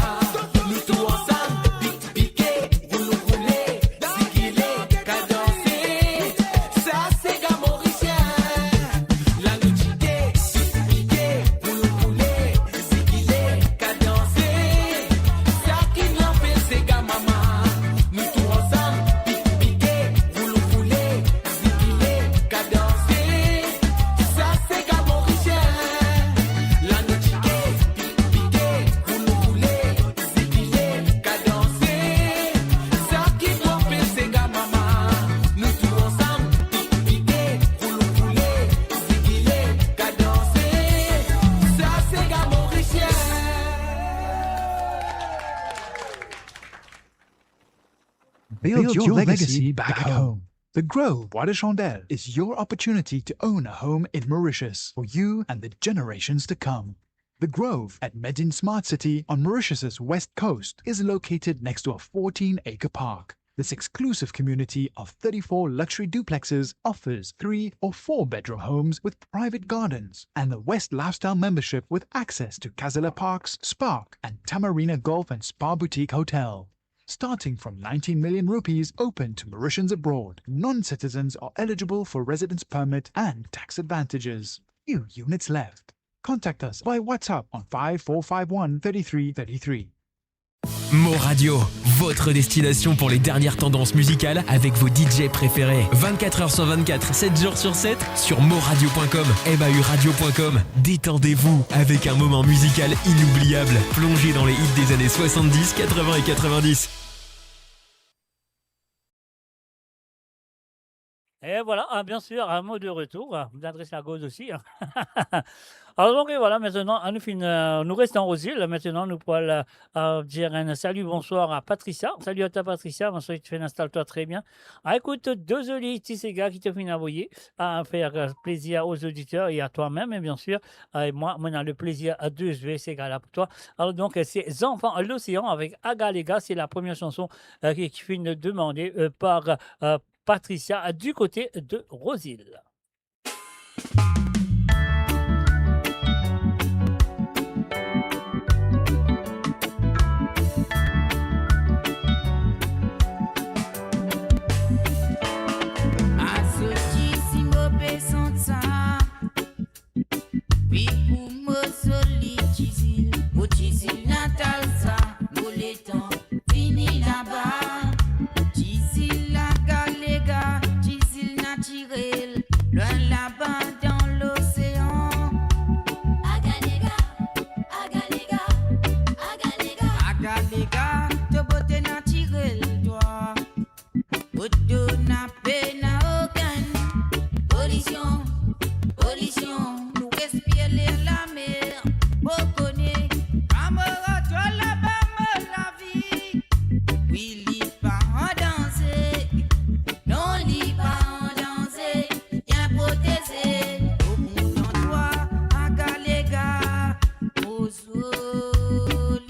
Nous tous ensemble, piquer, pour nous rouler, ziguiler, cadencer. Ça c'est gars mauricien. La musique, piquer, pour nous rouler, ziguiler, cadencer. Ça qui nous a fait ces gars maman. Nous tous ensemble, piquer, pour nous rouler, ziguiler, cadencer. Ça c'est gars mauricien. La musique, piquer, pour nous rouler, ziguiler, cadencer. Ça qui nous a fait ces gars maman. Nous tous ensemble, piquer, pour nous rouler, ziguiler, cadencer. Ça c'est gars mauricien. Build your legacy back home. The Grove Bois de Chandelle is your opportunity to own a home in Mauritius for you and the generations to come. The Grove at Medin Smart City on Mauritius's west coast is located next to a 14-acre park. This exclusive community of 34 luxury duplexes offers 3 or 4 bedroom homes with private gardens and the West Lifestyle membership with access to Casella Parks, Spark and Tamarina Golf and Spa Boutique Hotel. Starting from 19 million rupees open to Mauritians abroad, non-citizens are eligible for residence permit and tax advantages. Few units left. Contact us by WhatsApp on 5451 3333. Mo Radio, votre destination pour les dernières tendances musicales avec vos DJ préférés. 24h sur 24, 7 jours sur 7 sur moradio.com, mahuradio.com. Détendez-vous avec un moment musical inoubliable. Plongez dans les hits des années 70, 80 et 90. Et voilà, bien sûr, un mot de retour. Vous adressez à gauche aussi. Alors donc, et voilà, maintenant, nous restons aux îles. Maintenant, nous pourrons dire un salut, bonsoir à Patricia. Salut à ta Patricia, bonsoir, tu fais installe-toi très bien. Écoute, deux auditeurs, ces gars qui te font envoyer, à faire plaisir aux auditeurs et à toi-même, et bien sûr. Et moi, on a le plaisir à deux jouer ces gars-là pour toi. Alors donc, c'est Enfants à l'océan avec Aga les gars, c'est la première chanson qui fait demandée par Patricia du côté de Rosille. Oui, pour me solliciter, au Tisil natal ça, nous les temps fini là-bas. Tisil la galéga, Tisil naturel, loin là-bas dans l'océan. Agalega, agalega, agalega, agalega, de beauté naturelle, toi. Auto n'a peine à aucune pollution, pollution. La mer, reconnaît, amoureux de la bâme, la vie. Oui, lit pas en danser, non, lit pas en danser, bien protégé. Au bout d'en toi, à galéga, aux solides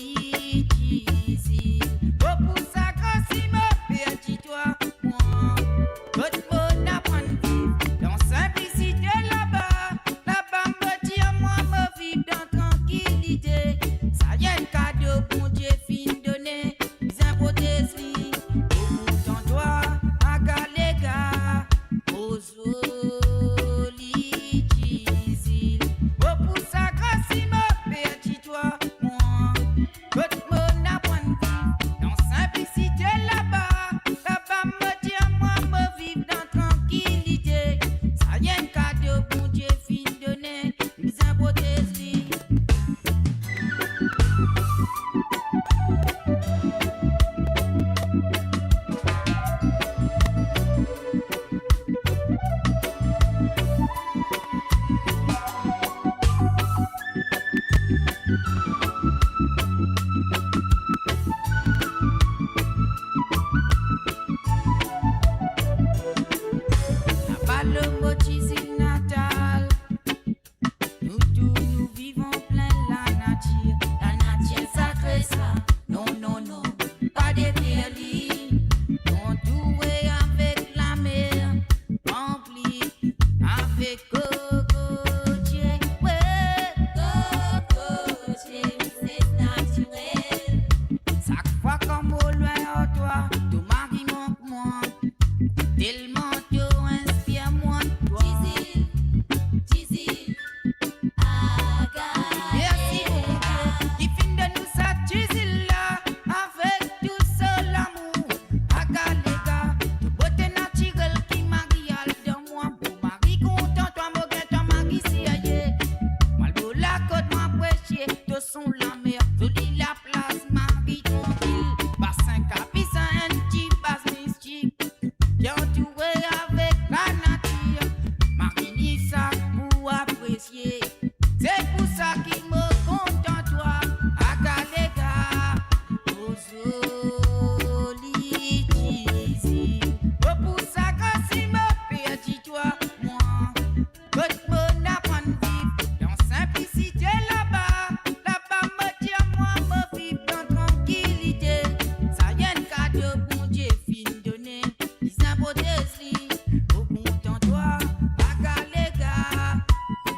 ici. Au bout ça, grassime, dis-toi, moi, votre monde apprend de vivre dans simplicité là-bas. Dans tranquillité, ça y est un cadeau pour Dieu fin donné, bien protégé. Au bout d'en toi, à galéga, aux solides ici. Au bout ça grassime, dis-toi, moi, votre monde apprend de vivre dans simplicité là-bas. Là-bas me dit à moi, me vivre dans tranquillité, ça y est un cadeau pour Dieu fin donné, bien protégé. Le mot Tisil natal, nous tous nous vivons plein la nature sacrée ça, non, non, non, pas d'interdit, on doué avec la mer, rempli avec cocotier, ouais, cocotier, c'est naturel, chaque fois comme au loin de toi, tout mari manque moi, tellement inspire-moi, Tisil, Tisil, aga. Merci mon Dieu, qui fin de nous ça, Tisil là, avec tout seul amour. Aga les gars, tout beauté naturelle qui marie dans moi. Beau mari content, toi moguet, toi mari si aïe. Malbo la côte, moi prêcher, de son la mer, joli la place, mari tranquille. Bassin capissa, un petit bas mystique. J'ai entouré avec la nature, Marini ça pour apprécier. C'est pour ça qu'il me compte en toi, à galéga, aux solides ici. Pour ça que si me perdis toi, moi, votre monde apprend de vivre dans simplicité là-bas. Là-bas me dit à moi, me vivre dans tranquillité. Ça y est un cadeau pour Dieu fin donné. Au bout d'en toi, à galéga, on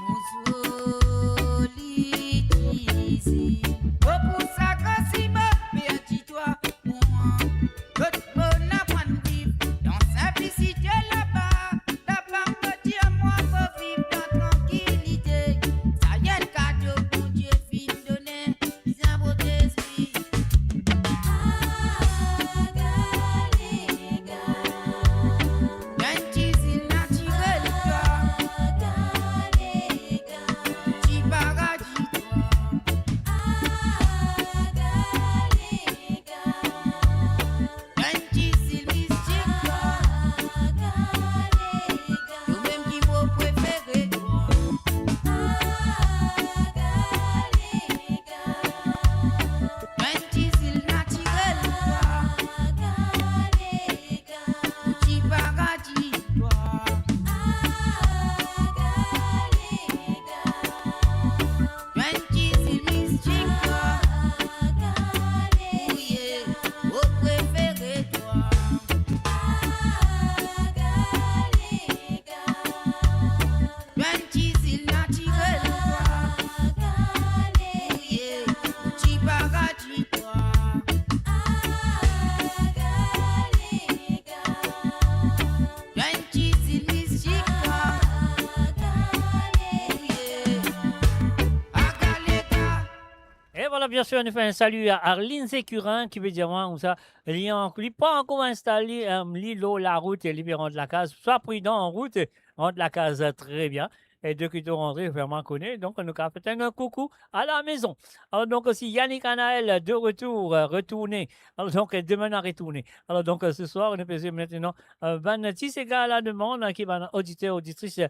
bien sûr, on fait un salut à Arline Sécurin qui veut dire, moi, ça, il n'est pas encore installé l'îlot, la route et libérant de la case. Sois prudent en route, rentre la case très bien. Et deux qui sont rentrés, vraiment connaît. Donc, on nous a fait un coucou à la maison. Alors, donc, aussi, Yannick Anaël, de retour, retourné. Alors, donc, demain, à retourner. Alors, donc, ce soir, on est passé maintenant, Van Tissega à la demande, qui va auditeur, auditrice,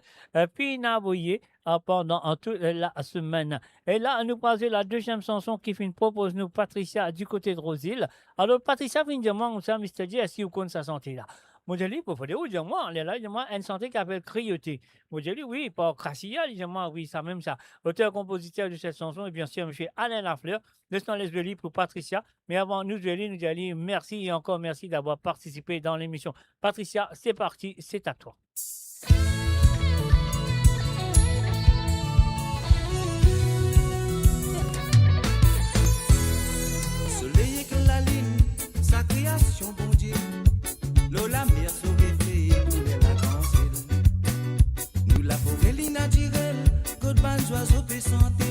Pina Boyer, pendant toute la semaine. Et là, nous passons la deuxième chanson qui propose nous Patricia du côté de Rosil. Alors, Patricia vient dire, moi, on s'est mis à dire, si vous connaissez sa santé là. Moi, je dis, il faut dire, moi, elle est là, moi, une santé qui appelle Crioté. Moi, je dis, oui, pas Crassia, moi, oui, ça même ça. Auteur-compositeur de cette chanson, et bien sûr, M. Alain Lafleur. Laissons les yeux libres pour Patricia. Mais avant, nous allons merci et encore merci d'avoir participé dans l'émission. Patricia, c'est parti, c'est à toi. Soleil que la ligne, sa création, bon Dieu. L'eau, la mer, sauvé, fait, pour la cancel. Nous, la forêt, naturelle, côte ban, oiseaux, paix, santé,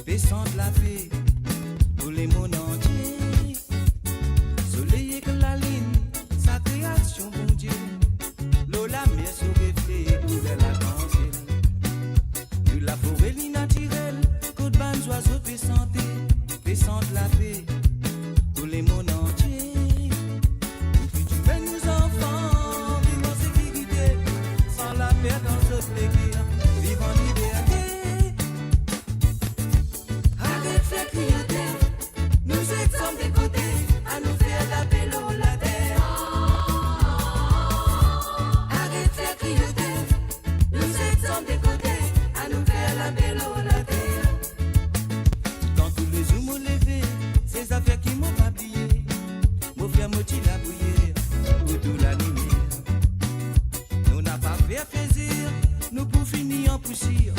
descendre la paix, pour les mondes entiers. Soleil que la ligne, sa création, bon Dieu. L'eau, la mer, sauvé, fait, pour la cancel. Nous, la forêt, naturelle, côte ban, oiseaux, paix, santé, descendre la paix, pour les mondes entiers. Dans ce plaisir, vivant liberté. Arrête faire crioter, nous sommes des côtés, à nous faire la belle au la terre. Arrête faire crioter, nous sommes des côtés, à nous faire la belle au la terre. Quand tous les jours m'ont levé, ces affaires qui m'ont pas plié, mon frère m'a dit la bouillir, pour tout la lumière. Nous n'a pas fait plaisir, nous pour finir en poussière.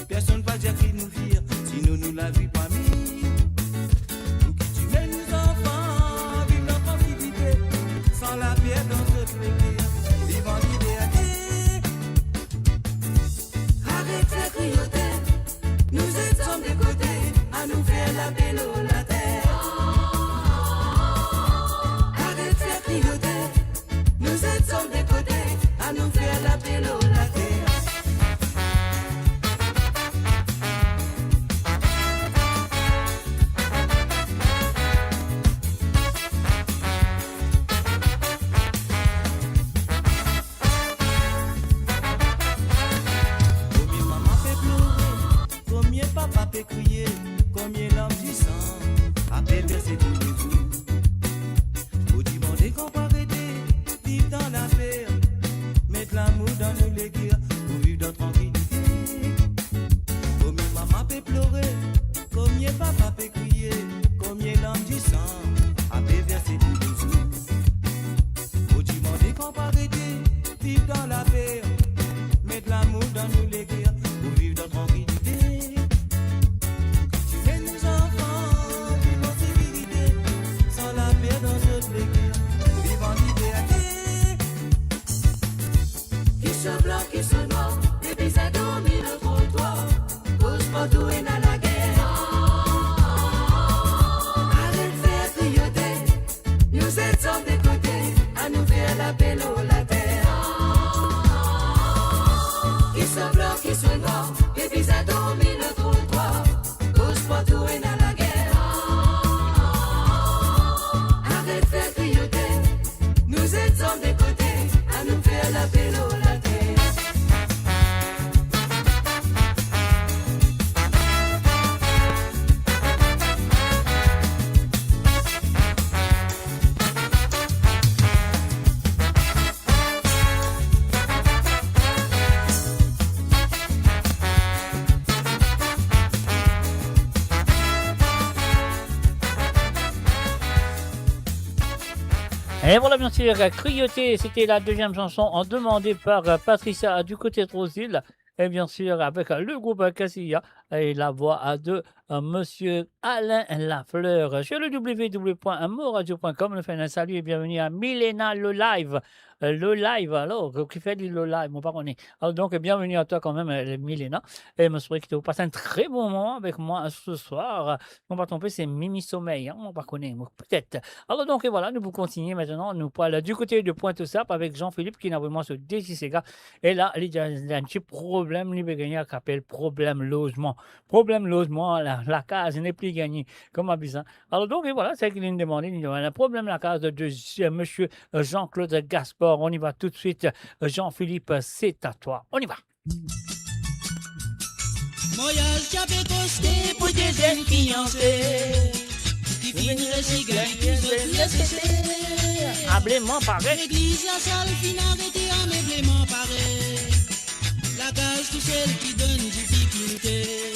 Personne va dire qu'il nous vire, sinon nous la vie pas mis. Nous qui tuons nos enfants, vivent dans tranquillité, sans la paix dans ce plaisir, vivant en liberté. Arrête de crioter, nous sommes des côtés, à nous faire la belle au la terre. Arrête de crioter, nous sommes des côtés, à nous faire la belle au la terre. Combien maman fait pleurer, combien papa fait crier, combien l'homme du sang a fait verser tous les jours. Faut demander qu'on va arrêter, vivre dans la paix, mettre l'amour dans nos légumes, pour vivre dans tranquillité. Combien maman peut pleurer, combien papa peut crier, combien l'homme du sang a fait verser tous les jours. Faut demander qu'on va arrêter, vivre dans la paix, mettre l'amour dans nos légumes, pour vivre dans tranquillité. Tuer nos enfants, vivre en sécurité, sans la paix dans notre légume, vivre en liberté. Qui sont blancs, qui sont noirs, les bisous dominent le trottoir, cause partout et dans la guerre. Arrête de faire crioter, nous sommes des côtés, à nous faire la belle au la terre. Qui sont blancs, qui sont noirs, les bisous dominent le trottoir, cause partout et dans la guerre. Arrête de faire crioter, nous sommes des côtés, à nous faire la belle au la terre. Et voilà, bien sûr, Crioté, c'était la deuxième chanson demandée par Patricia du côté de Rosil. Et bien sûr, avec le groupe Cassia et la voix de Monsieur Alain Lafleur. Sur le www.moradio.com, on fait un salut et bienvenue à Milena le live. le live, alors, qui fait du le live, mon pas qu'on est. Alors, donc, bienvenue à toi quand même, Milena. Et je souhaite que tu passes un très bon moment avec moi ce soir. On va tomber, c'est Mimi Sommeil, hein, on va connaître, peut-être. Alors, donc, et voilà, nous vous continuer maintenant. Nous parlons du côté de Pointe-Sap avec Jean-Philippe qui n'a vraiment ce décisega. Et là, il y a un petit problème, il va gagner, qui s'appelle problème logement. Problème logement, la case n'est plus gagnée, comme à Bizan. Alors, donc, et voilà, c'est qu'il nous demandait, il y a un problème la case de monsieur Jean-Claude Gaspard. On y va tout de suite. Jean-Philippe, c'est à toi. On y va. Voyage qui avait costé pour des jeunes fiancés qui finiraient cigales, qui se laissaient. Habilement pareil. L'église, la salle, fin arrêtée, ameublement pareil. La case, tout celle qui donne difficulté.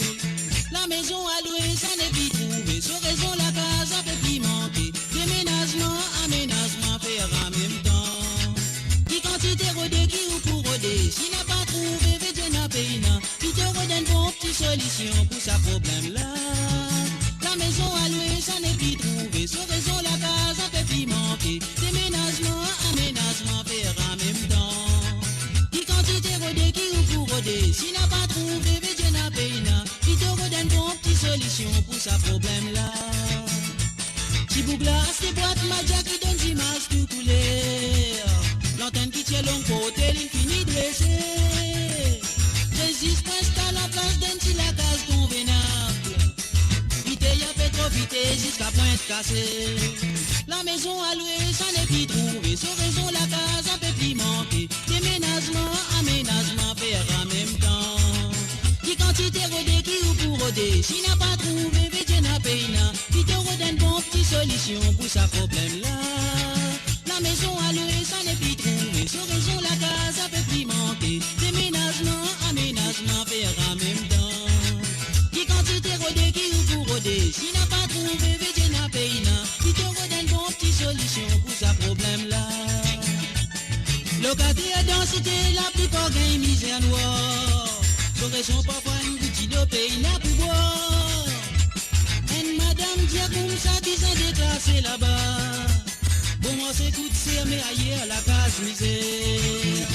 La maison à louer, ça n'est plus trouvé. Sur raison, la case a fait plus manquer. Déménagement, aménagement, faire en même temps. Qui quantité rodé, qui ou pour rodé. Si n'a pas trouvé, veut n'a payé. Qui te redonne bon petite solution pour sa problème-là. La maison à louer, ça n'est plus trouvé. Sur raison, la case a fait plus manquer. Déménagement, aménagement, faire en même temps. Qui quantité rodé, qui ou pour rodé. Si n'a pas trouvé, veut n'a payé. Qui te redonne bon petite solution pour sa problème-là. Si vous glace, les boîtes Madia qui donne d'image tout couleur. L'antenne qui tient long côté, l'infini dressé. Résiste, installe en place d'un si la case convenable. Vite, y a fait trop vite jusqu'à pointe cassée. La maison à louer, ça n'est plus trouvé. Sur raison, la case a fait plus manquer. Déménagement, aménagement, faire en même temps. Qui quantité rodé, qui ou pour rodé. Si n'a pas trouvé, veut n'a payé. Qui te redonne bon petite solution pour sa problème-là. La maison à louer, ça n'est plus trouvé. Sur raison, la case a fait plus manquer. Déménagement, aménagement, faire en même temps. Qui quantité rodé, qui ou pour rodé. Si n'a pas trouvé, veut n'a payé. Qui te redonne bon petite solution pour sa problème-là. Locataire dans cité, la plupart gagne misère noire. Sur raison, parfois, une boutique de pays n'a plus boire. Et madame dit comme ça, disant déclassé là-bas. Bon, moi, c'est coup de serre, mais ailleurs, la case misère.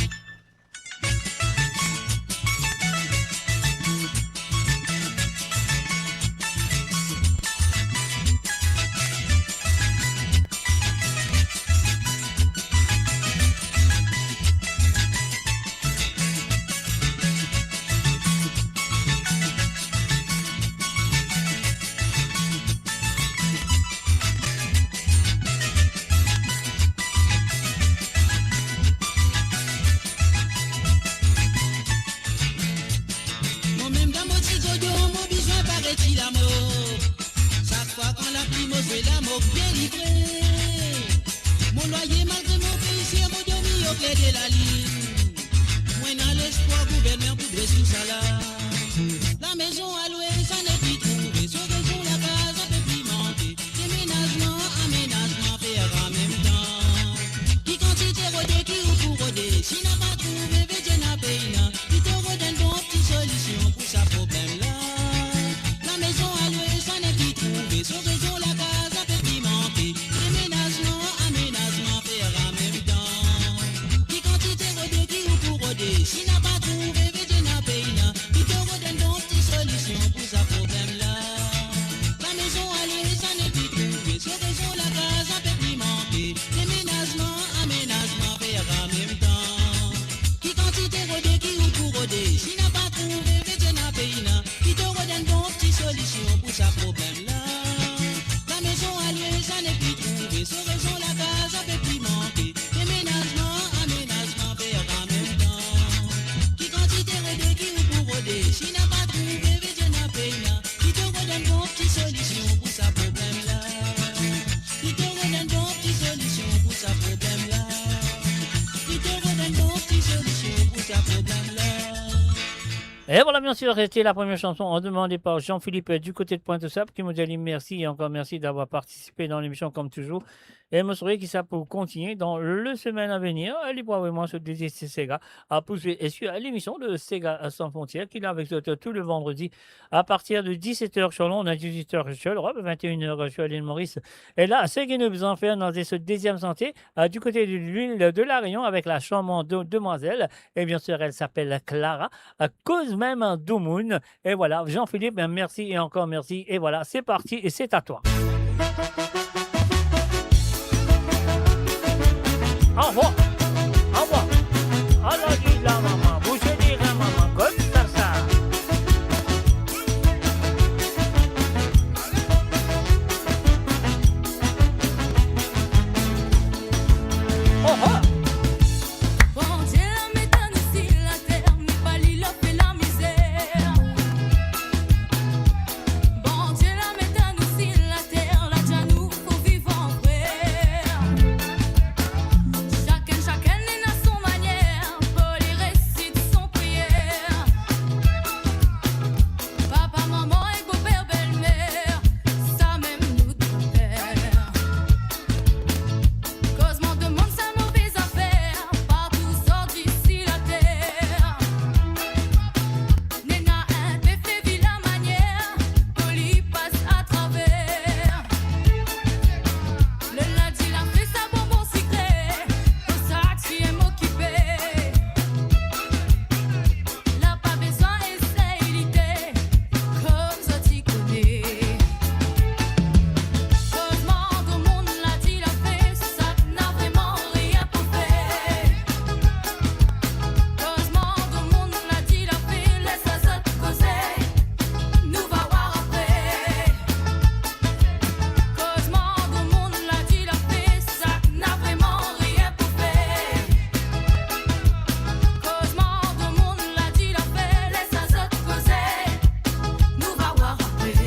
Et voilà, bien sûr, c'était la première chanson demandée par Jean-Philippe du côté de Pointe-Sable qui me dit merci et encore merci d'avoir participé dans l'émission comme toujours. Et je me souhaite que ça peut continuer dans le semaine à venir. Libre vraiment sur des Sega à pousser et sur l'émission de Sega sans frontières qui est avec tout le vendredi à partir de 17h sur Londres, à 18h sur l'Europe, 21h sur l'île Maurice. Et là, c'est que nous vous en faisons dans ce deuxième santé du côté de l'île de la Réunion avec la charmante demoiselle. Et bien sûr, elle s'appelle Clara, à cause même d'Oumoun. Et voilà, Jean-Philippe, merci et encore merci. Et voilà, c'est parti et c'est à toi. Au revoir. Au revoir. Alors, dis la maman, vous je dirai maman, comme ça. Oh, oh. Bon Dieu, la méthane ici, la terre, mais pas l'île fait la misère. Bon Dieu, la méthane ici, la terre, la janou, faut vivre en frère. Chacun est à son manière, Paul y récite son prière. Papa, maman et beau-père, belle-mère, ça même nous de père. Causement de monde, sa mauvaise affaire, partout sort d'ici la terre. Néna, un peu fait vilain manière, Poli passe à travers. Le lundi, la fait sa bonbon secret, pour ça tu es m'occupé. Là, pas besoin d'essayer l'idée, comme ça t'y connais. Causement de monde, l'a dit, la fait, ça n'a vraiment rien pour faire. Causement de monde, l'a dit, la fait, laisse ça te causer, nous va voir après. Causement de monde, l'a dit, la fait, ça n'a vraiment rien pour faire. Causement de monde, l'a dit, la fait, laisse ça te causer, nous va voir après.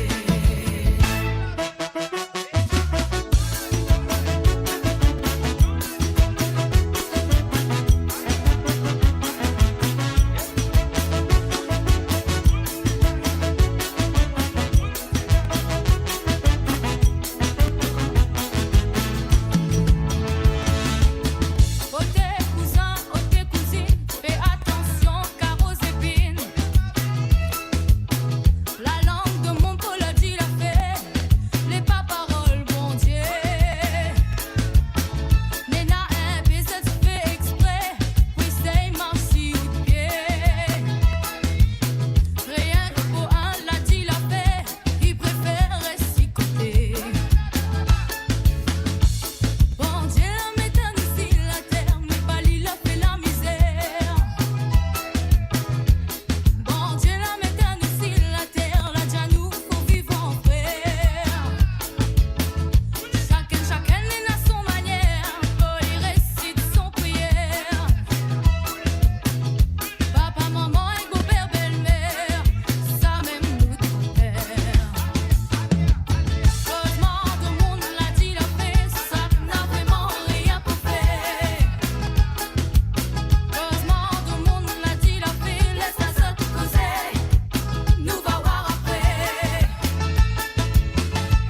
Oh tes cousins, oh tes cousines, fais attention car aux épines. La langue de mon Paul a dit la fait, les pas paroles bon Dieu. Néna un peu ça te fait exprès, oui c'est marchi ou de pied. Rien que pour un l'a dit la fait, il préfère récicoter. Bon Dieu, la méthane ici, la terre, mais pas l'île fait la misère. Bon Dieu, la méthane ici, la terre, la janou, faut vivre en frère. Chacun est à son manière, Paul y récite son prière. Papa, maman et beau-père, belle-mère, ça même nous de père. Causement de monde, l'a dit, la fait, ça n'a vraiment rien pour faire. Causement de monde, l'a dit, la fait, laisse ça te causer, nous va voir après.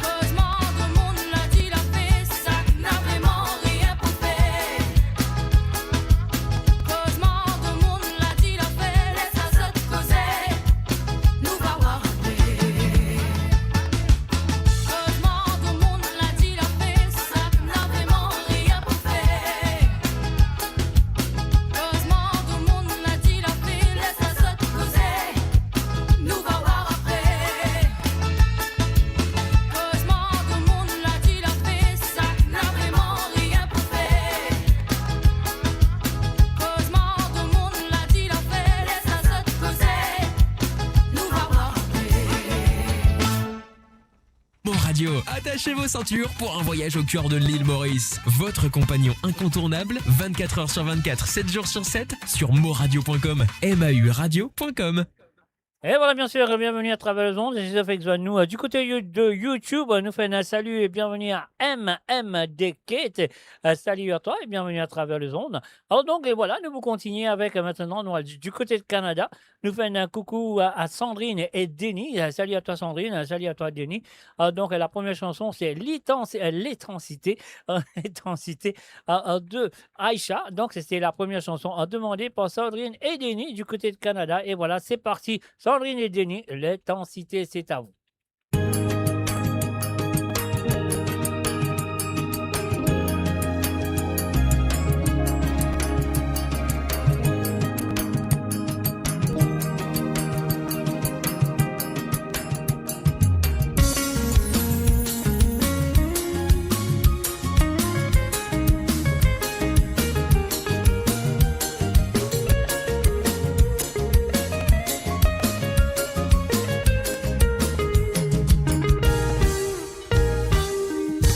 Causement de monde, l'a dit, la fait, ça n'a vraiment rien pour faire. Causement de monde, l'a dit, la fait, laisse ça te causer, nous va voir après. Causement de monde, l'a dit, la fait, ça n'a vraiment rien pour faire. Causement de monde, l'a dit, la fait, laisse ça te causer, nous va voir après. Causement de monde, l'a dit, la fait, ça n'a vraiment rien pour faire. Causement de monde, l'a dit, la fait, laisse ça te causer, nous va voir après. Mon Radio, attachez vos ceintures pour un voyage au cœur de l'île Maurice. Votre compagnon incontournable, 24h sur 24, 7 jours sur 7, sur moradio.com, mauradio.com. Et voilà, bien sûr, bienvenue à travers le monde. J'espère que nous, du côté de YouTube, nous faisons un salut et bienvenue à MMD Kate. Salut à toi et bienvenue à travers le monde. Alors donc, et voilà, nous vous continuons avec maintenant, nous, du côté de Canada, nous faisons un coucou à Sandrine et Denis. Salut à toi Sandrine, salut à toi Denis. Donc, la première chanson, c'est l'intensité l'intensité de Aïcha. Donc, c'était la première chanson demandée par Sandrine et Denis du côté de Canada. Et voilà, c'est parti. Sandrine et Denis, l'intensité, c'est à vous.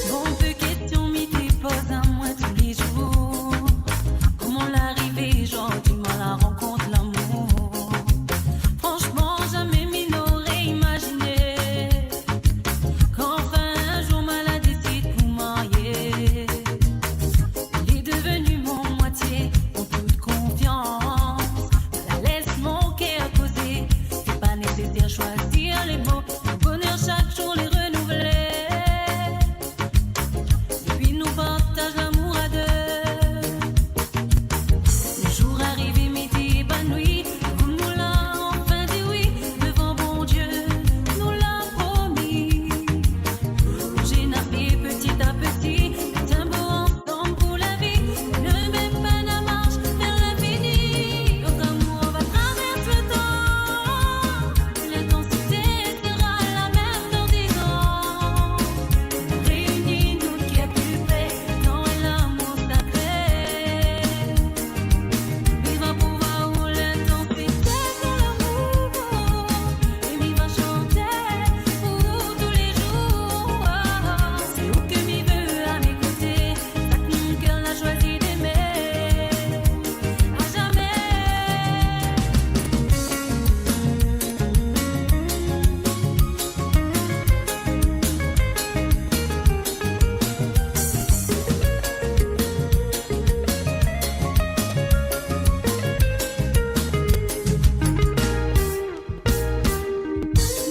Bon, peu question, m'y dépose à moi tous les jours. Comment l'arriver, genre, dis-moi la rencontre, l'amour. Franchement, jamais m'y n'aurait imaginé qu'enfin un jour malade décide pour marier. Il est devenu mon moitié, en toute confiance. La laisse mon cœur causer. C'est pas nécessaire choisir les mots. Le bonheur chaque jour les renouveler. Puis nous partage l'amour à deux. Le jour arrivé, midi épanoui, comme nous l'a enfin dit oui, devant bon Dieu, nous l'a promis. J'ai nappé petit à petit, un beau ensemble pour la vie, ne même pas la marche vers l'infini. Notre amour va traverser le temps, l'intensité sera la même dans 10 ans. Réunis nous qui est plus près dans l'amour sacré. Il va pouvoir où l'intensité dans l'amour. Et il va chanter pour tous les jours. C'est où que m'y veut à mes côtés. Ça que mon cœur l'a choisi d'aimer. À jamais.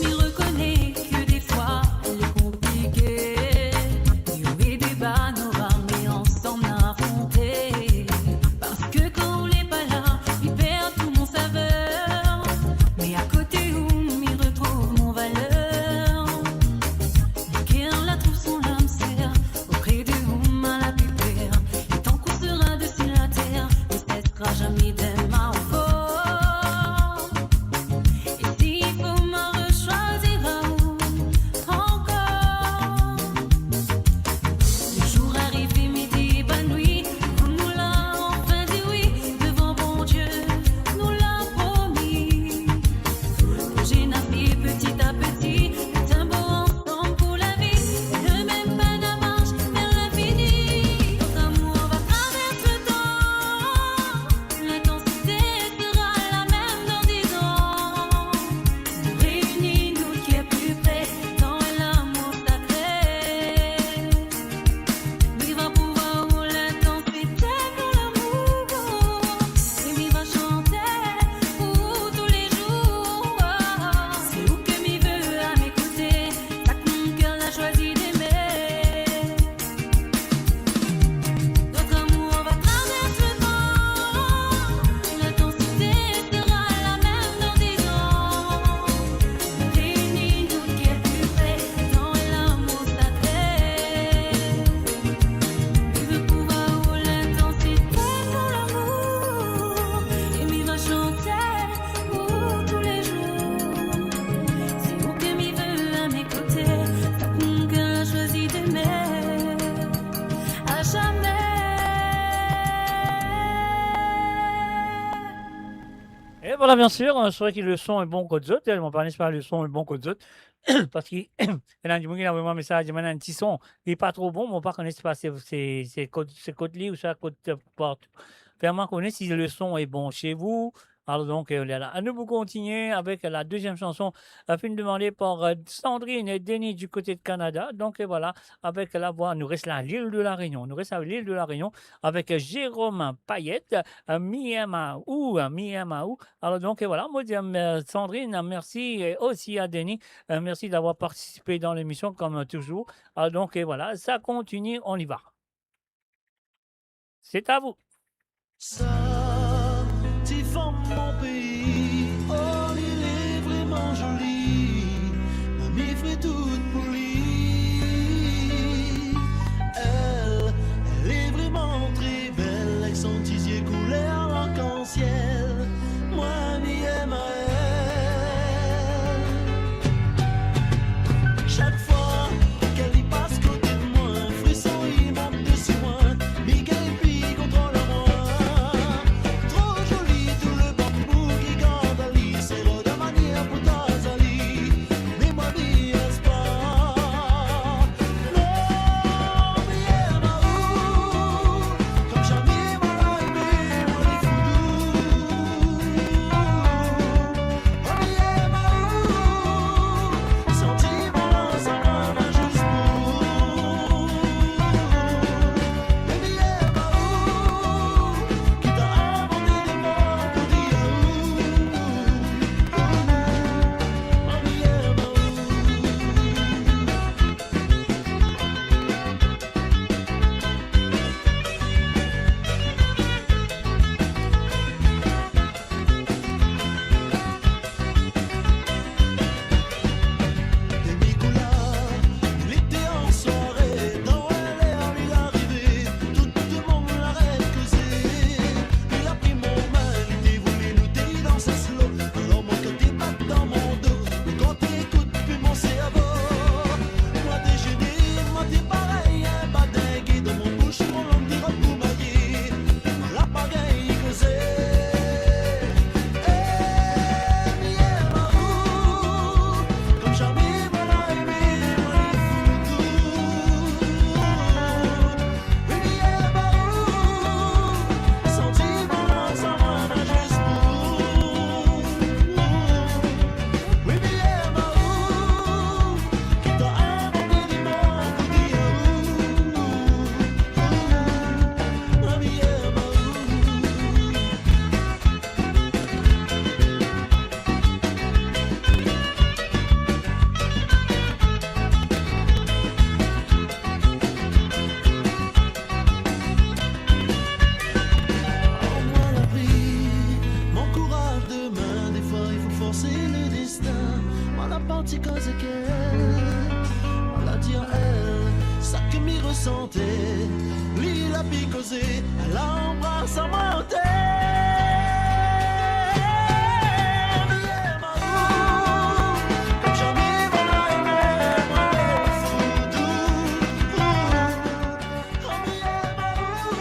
M'y reconnais que des fois elle est compliquée. Des hauts et des bas, nos armées ensemble affronter. Parce que quand on n'est pas là, il perd tout mon saveur. Mais à côté où m'y retrouve mon valeur. Mon cœur la trouve son âme sert. Auprès de où m'a la pépère. Et tant qu'on sera dessus la terre, ne cessera jamais d'aimer au fort. Et s'il faut me rechoisir encore. Le jour arrivé, midi épanoui, comme nous l'a enfin dit oui, devant bon Dieu, nous l'a promis. J'ai nappé petit à petit, un beau ensemble pour la vie, ne même pas la marche vers l'infini. Notre amour va traverser le temps, l'intensité sera la même dans 10 ans. Réunis nous qui est plus près dans l'amour sacré. Il va pouvoir où l'intensité dans l'amour. Et il va chanter pour tous les jours. C'est où que m'y veut à mes côtés. Ça que mon cœur l'a choisi d'aimer. Notre amour va traverser le temps. L'intensité sera la même dans 10 ans. Réunis nous qui est plus près dans l'amour sacré. Il veut pouvoir où l'intensité dans l'amour. Et m'y va chanter pour tous les jours. C'est où que m'y veut à mes côtés. Ça que mon cœur a choisi d'aimer. À jamais. Et voilà, bien sûr, c'est vrai que le son est bon que d'autres. Ils m'ont parlé pas le son est bon que d'autres. Parce qu'il y a des gens qui envoient un message, ils un petit son, il n'est pas trop bon, mais on ne connaît pas c'est côté ou ça côté partout. Vraiment, connaître si le son est bon chez vous, Alors donc, voilà. Nous vous continuer avec la deuxième chanson, film demandée par Sandrine et Denis du côté de Canada. Donc voilà, avec la voix, nous reste là l'île de la Réunion. Nous reste à l'île de la Réunion avec Jérôme Payette, Miemaou, Miemaou. Alors donc voilà, moi dis Sandrine, merci et aussi à Denis, merci d'avoir participé dans l'émission comme toujours. Alors donc voilà, ça continue, on y va. C'est à vous. Ça, petite femme, mon pays, oh, il est vraiment joli. Mamie fait toute polie. Elle est vraiment très belle, avec son tisier couleur arc-en-ciel. Moi, m'y aime à elle. Chaque fois qu'elle y passe côté de moi, un frisson il monte dessus moi. Miguel puis contrôle moi. Trop joli tout le bambou qui garde Ali. C'est de manière pour Tazali. Mais moi m'y est pas. Non, m'y aime à où. Comme jamais moi aimé, moi les foudous. Moi m'y aime à où. Sentiment ça m'a juste pour. M'y aime à où. Qui t'a inventé des mots pour dire où. M'y aime à où. Nicolas, il était en soirée, dans l'air il arrivait, tout le monde l'arrête causé. Il a pris mon main, il voulu nous danser slow. Alors mon cœur débat dans mon dos, mais quand t'écoutes plus mon cerveau. Moi déjeuner, moi t'es pareil, un badingue dans mon bouche, mon langue dira pour mailler. La pagaille causée. M'y aime à où, comme jamais moi l'a aimé, moi les foudous. M'y aime à où, sentiment ça m'a juste pour. Oui, m'y aime à où, qui t'a inventé des mots pour dire où. M'y aime à où. Moi l'a pris, mon courage de main, des fois il faut forcer le destin. Moi la partie cause qu'elle, moi la dire elle, ça que m'y ressentait. Lui la picosé, elle embrasse à monter. M'y aime à où, comme jamais moi l'a aimé, moi les foudous. M'y aime à où,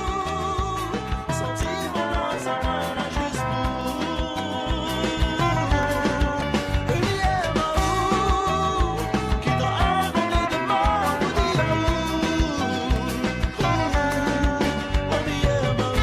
sentiment ça m'a juste pour. M'y aime à où, qui t'a inventé des mots pour dire où. M'y aime à où.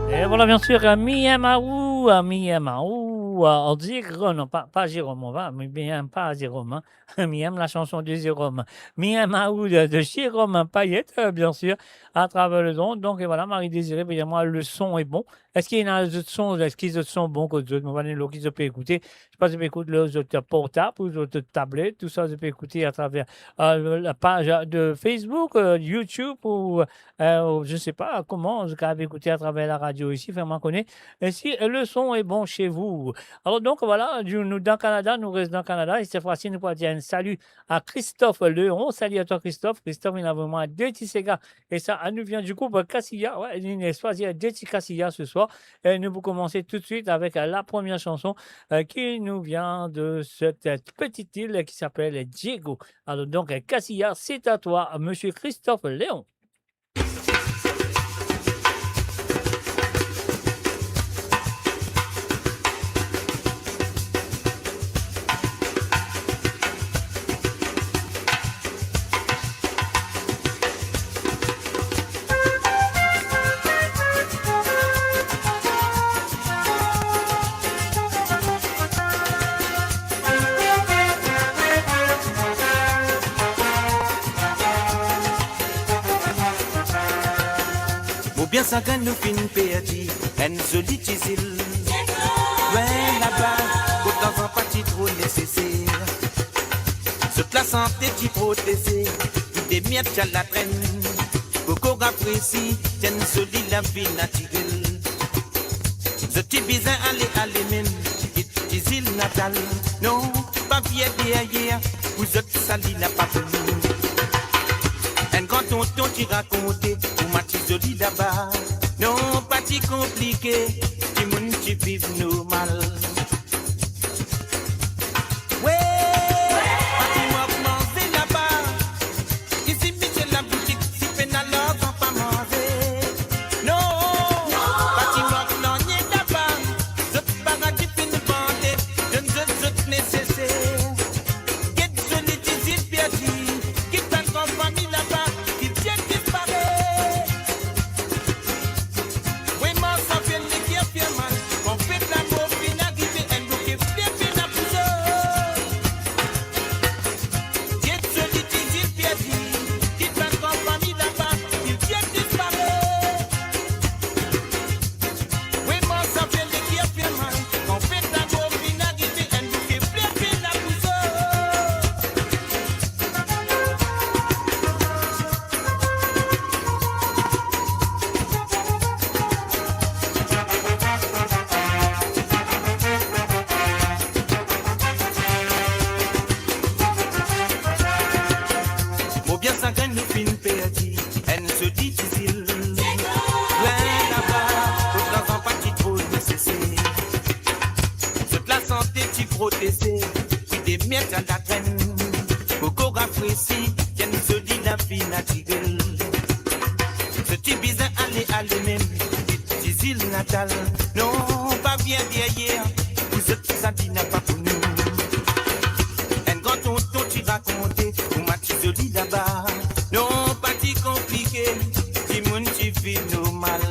Et voilà, bien sûr, Miamaou, Miamaou, on dit non, pas Jérôme, on va, mais bien pas Jérôme, hein. Miam, la chanson de Jérôme. Miamaou de Jérôme Payette, bien sûr, à travers le don. Donc, et voilà, Marie-Désirée, évidemment, le son est bon. Est-ce qu'il y a d'autres sons, est-ce qu'ils sont bons que d'autres? Moi, l'autre qu'ils peuvent écouter. Je sais pas si vous écoutez les autres portables ou les autres tablettes, tout ça, vous pouvez écouter à travers la page de Facebook, YouTube ou je sais pas comment, vous pouvez écouter à travers la radio ici, faire-moi connaître. Et si le son est bon chez vous. Alors donc voilà, nous dans le Canada, nous restons dans le Canada et cette fois-ci, nous pourrons dire un salut à Christophe Leon. Salut à toi Christophe. Christophe, il a vraiment deux petits gars. Et ça, nous vient du groupe Cassia. Ouais, il a choisi deux petits Cassia ce soir. Et nous allons commencer tout de suite avec la première chanson qui nous vient de cette petite île qui s'appelle Diego. Alors donc, Cassia, c'est à toi, monsieur Christophe Léon. Bien ça quand nous fin perdu, une jolie île. Loin là-bas, pourtant un parti trop nécessaire. Toute la santé qui protégée, des miettes à la traîne. Beaucoup apprécient, tiennent jolie la vie naturelle. Je t'ai besoin aller même, petite île natale. Non, pas vieille derrière, vous êtes sali n'a pas pour nous. Un grand tonton qui racontait, ou ma petite jolie là-bas. Non, pas si compliqué, qui moun qui vive normal. Ouais, dis-moi manger là-bas. Ici, Michel la boutique, si peine alors, sans pas manger. Non, pas dis-moi non, n'y est là-bas. Je pas qui fin de bander, je ne suis nécessaire. Get jolie, d'ici, perdu, qui t'en comme famille là-bas. Protégé, puis des miettes à la traîne. Beaucoup apprécient, tiennent solide la vie naturelle. Ce type bizarre, aller même, des îles natales. Non, pas bien derrière, vous êtes ça dit n'a pas pour nous. Un grand tonton tu racontais, ou ma petite jolie là-bas. Non, pas si compliqué, dis mon tu vis normal.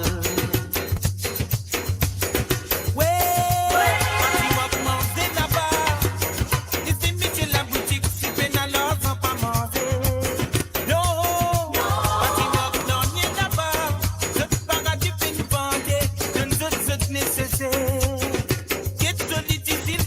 Get to little bit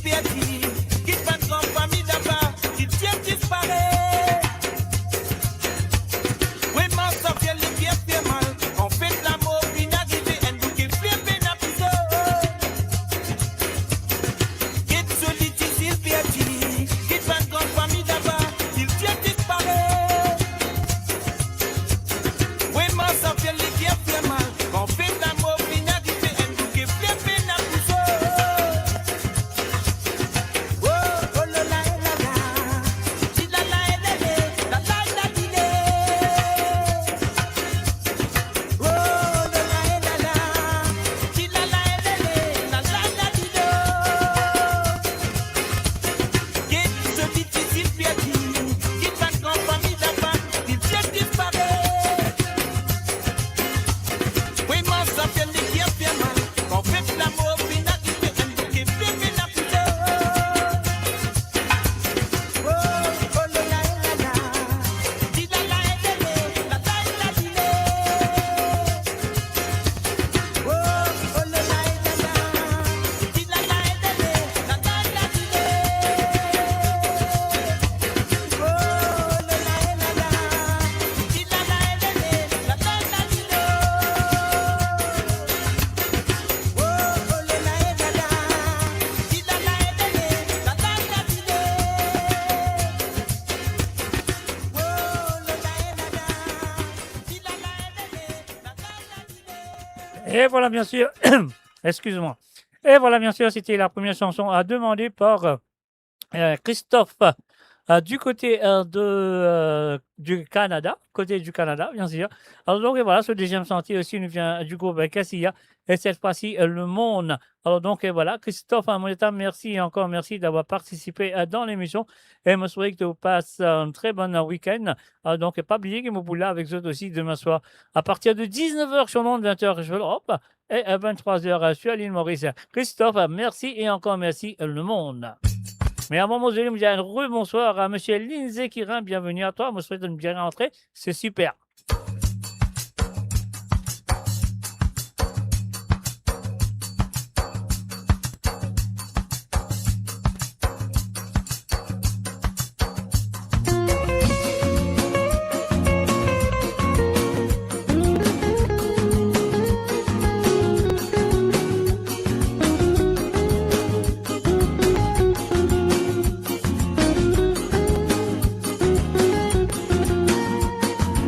Et voilà, bien sûr, excuse-moi. Et voilà, bien sûr, c'était la première chanson à demander par Christophe du côté du Canada, bien sûr. Alors donc, et voilà, ce deuxième sentier aussi nous vient du groupe Cassia, et cette fois-ci, Le Monde. Alors donc, et voilà, Christophe, à mon état, merci et encore merci d'avoir participé dans l'émission, et je me souhaite que tu passes un très bon week-end. Alors donc, et pas oublier que vous là avec eux aussi demain soir, à partir de 19h sur l'onde, 20h je Europe, et à 23h sur l'île Maurice. Christophe, merci et encore merci, Le Monde. Mais à un moment donné, je me dis un rebonsoir à M. Lindsay Kirin. Bienvenue à toi. Je me souhaite une bien rentrée. C'est super.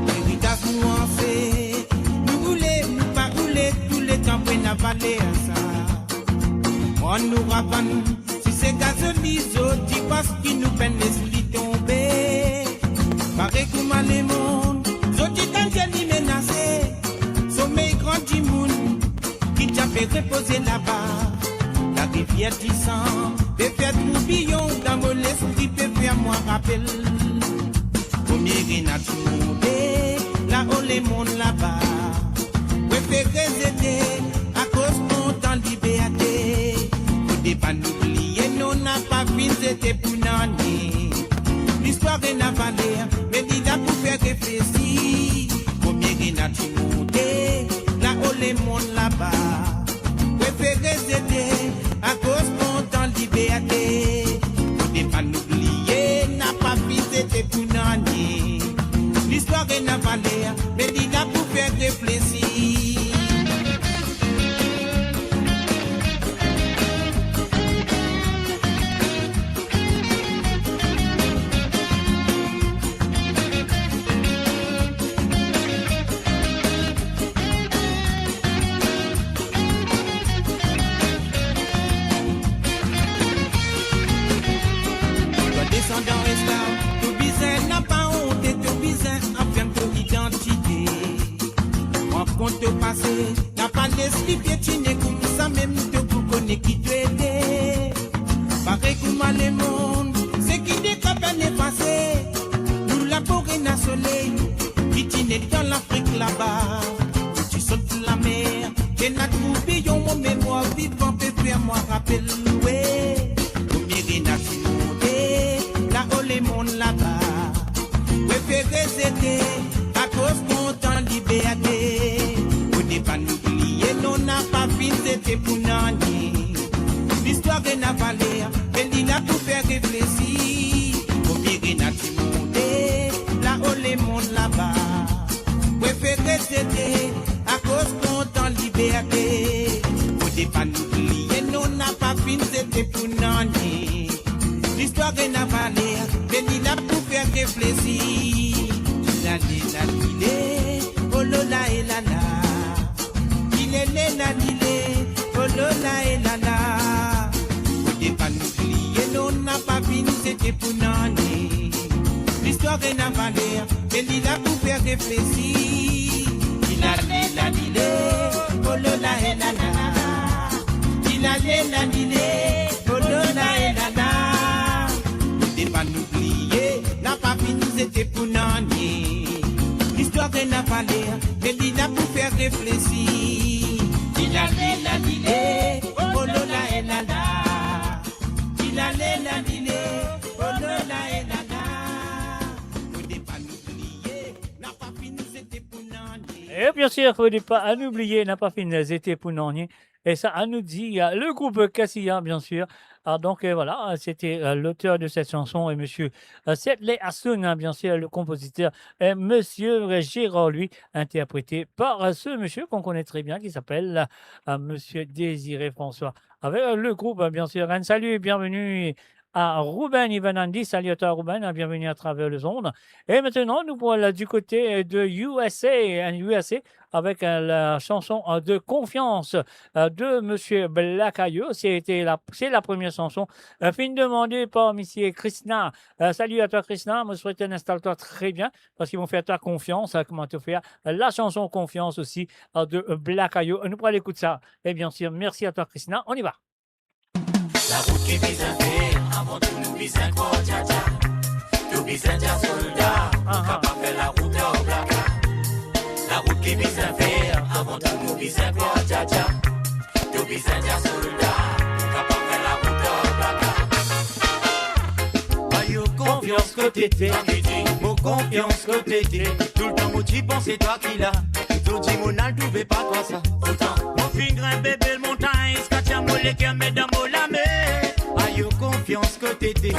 Héritage nous en fait, nous rouler, nous pas rouler, tous les temps pour n'avaler à ça. On nous ravane, si c'est gazolizo, tu penses qu'il nous peine l'esprit tomber. Pareil comme à les mondes, zoti quand j'ai menacé, sommeil grand du monde, qui t'a fait reposer là-bas. La rivière du sang, peut faire tourbillon dans mon esprit, peut faire moi rappel. Combien il y a tout le monde, là où les mondes là-bas. Préférez aider à cause qu'on t'en liberté. Faut des pas n'oublier, non, n'a pas fini, c'était pour n'année. L'histoire est navalée, mais dit là pour faire réfléchir. Combien il y a tout le monde, là où les mondes là-bas. Préférez aider à cause qu'on t'en liberté. Faut des pas n'oublier, n'a pas fini, c'était pour n'année. L'histoire est navalée, mais dit là pour faire réfléchir. Toi descendant esclave, tout bizarre n'a pas honte et tout bizarre affirme ton identité. En compte au passé, n'a pas l'esprit piétiné comme ça même te pour connaître qui tu étais. Pareil comme à les mondes, c'est qui décape à effacé. Nous la forêt n'a soleil, qui t'inait dans l'Afrique là-bas. Tu sautes la mer, et n'a trouvé mon mémoire vivant, peut faire moi rappel, ouais. Combien il y a tout le monde, là où les mondes là-bas. Préférez aider à cause qu'on t'en liberté. Faut des pas n'oublier, non, n'a pas fini, c'était pour n'année. L'histoire est navalée, mais il a tout fait réfléchir. Combien il y a tout le monde, là où les mondes là-bas. Préférez aider à cause qu'on t'en liberté. Faut des pas n'oublier, non, n'a pas fini, c'était pour n'année. L'histoire est navalée, mais il a tout fait réfléchir. La la lilé, oh lola et la la. Il est la lilé, oh lola et la la. Faut des pas n'oublier, non, n'a pas fini, c'était pour n'année. L'histoire est navalée, mais il a tout fait réfléchir. Il a la lilé, oh lola et la la. Il a la lilé, oh lola et la la. Pas n'oublier, n'a pas fini, c'était pour n'année. L'histoire est navalée, mais il a pour faire réfléchir. Il a la dilé, oh lola et la la. Il a la dilé, oh lola et la la. Faut pas n'oublier, n'a pas fini, c'était pour n'année. Et bien sûr, il ne faut pas à n'oublier, n'a pas fini, c'était pour n'année. Et ça, à nous dit le groupe Cassia, bien sûr. Alors donc voilà, c'était l'auteur de cette chanson et monsieur Sedley Hassoun, hein, bien sûr, le compositeur, et monsieur Gérard, lui, interprété par ce monsieur qu'on connaît très bien, qui s'appelle monsieur Désiré François. Avec le groupe, bien sûr. Un salut et bienvenue à Ruben Ivanandi. Salut à toi, Ruben. Bienvenue à travers les ondes. Et maintenant, nous voilà du côté de USA avec la chanson de Confiance de Monsieur Black Eyed. C'est la première chanson fin demandée par Monsieur Krishna. Salut à toi, Krishna. Je souhaite installe-toi très bien parce qu'ils vont faire ta confiance. Comment te faire la chanson Confiance aussi de Black Eyed. Nous pourrons écouter ça. Et bien sûr, merci à toi, Krishna. On y va. La route qui vise un faire, avant tout nous vise un corps, tcha tcha. Nous vise un tcha soldat, capable faire la route au blacka. La route qui vise un faire, avant tout nous vise un corps, tcha tcha. Nous vise un tcha soldat, capable faire la route au blacka. Ayo confiance que t'étais, mon confiance que t'étais. Tout le temps où tu pensais toi qui l'a. Tout dit mon al pouvait pas toi ça. Mon finger un bébé le montagne, scatcha mon les cœurs mesdames la mer. Ayo confiance que t'étais,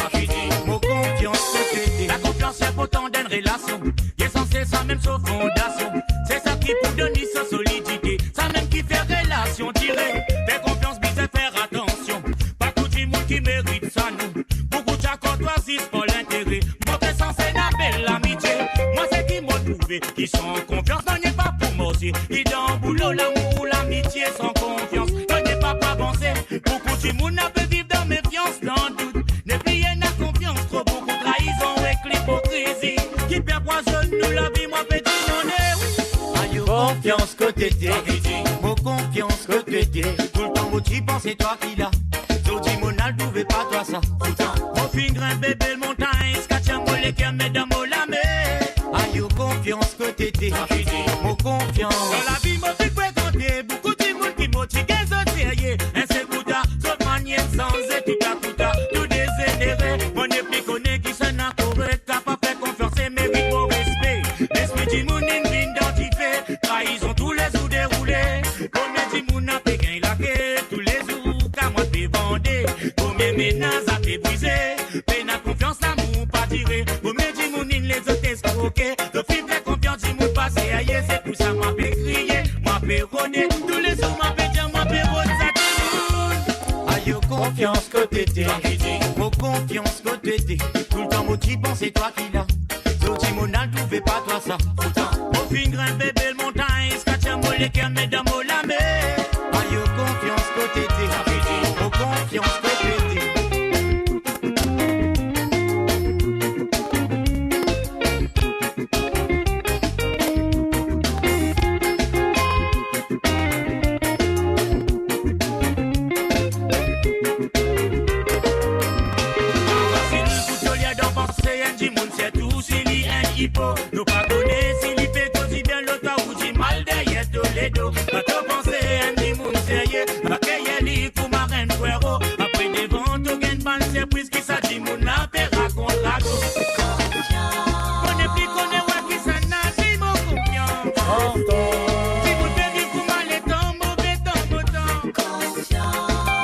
mon confiance que t'étais. La confiance c'est pourtant d'une relation. Il est censé ça même sur fondation. C'est ça qui pour donner sa solidité. Ça même qui fait relation tirée. Fais confiance, mais faire attention. Pas tout le monde qui mérite ça nous. Beaucoup de courtoisie pour l'intérêt. Moi qui censé n'appelle l'amitié. Moi c'est qui m'a trouvé. Qui sont confiance, n'en est pas pour moi aussi. Il est en boulot, l'amour, l'amitié sans confiance. N'en est pas pour avancer. Beaucoup de monde peut vivre dans méfiance, dans doute. Ne pliez la confiance, trop beaucoup de trahison avec l'hypocrisie. Qui perd poison, nous la vie, moi petit monnaie. Ayo confiance que t'étais, mon confiance que t'étais. Tout le temps où tu pensais toi qui l'a. Tout dit mon al pouvait pas toi ça. Mon finger un bébé le montagne, scatcha mon les cœurs mesdames la mer. Ayo confiance que t'étais, mon confiance. Dans la vie, moi, tu peux compter beaucoup de monde qui motive les autres sérieux. Un seul coup d'art, sauf manière sans et tout à coup d'art, tout désintérêt. Mon épée connaît qui s'en a correct, capable de faire confiance et mérite mon respect. L'esprit du monde est identifié, trahison tous les jours déroulés. Combien de monde a fait gain la quête, tous les jours, qu'à moi te vendé. Combien de ménages a fait briser, peine à confiance, l'amour pas tiré. Combien de monde les autres escroqués, de faire confiance, du monde passé ailleurs, c'est tout ça, moi fait crier, moi fait rôder. Tous les jours, moi fait dire, moi fait rôder, ça tout le monde. Ayo confiance que t'étais, mon confiance que t'étais. Tout le temps où tu pensais toi qui l'a. Tout dit mon al pouvait pas toi ça. Mon finger un bébé le montagne, scatcha mon les cœurs mesdames la mer. Ayo confiance que t'étais, mon confiance que t'étais. Nous pas connaît si l'y fait aussi bien l'autre ou dit mal derrière Toledo. Pas te penser un dit moun sérieux. Pas qu'il y a l'y pour marin fuero. Après des ventes au gain de ban surprise qui ça dit moun la paix raconte la go. Connaît plus connaît ouais qui ça n'a dit mon confiance. Si vous devez vivre pour mal et temps mauvais temps beau temps.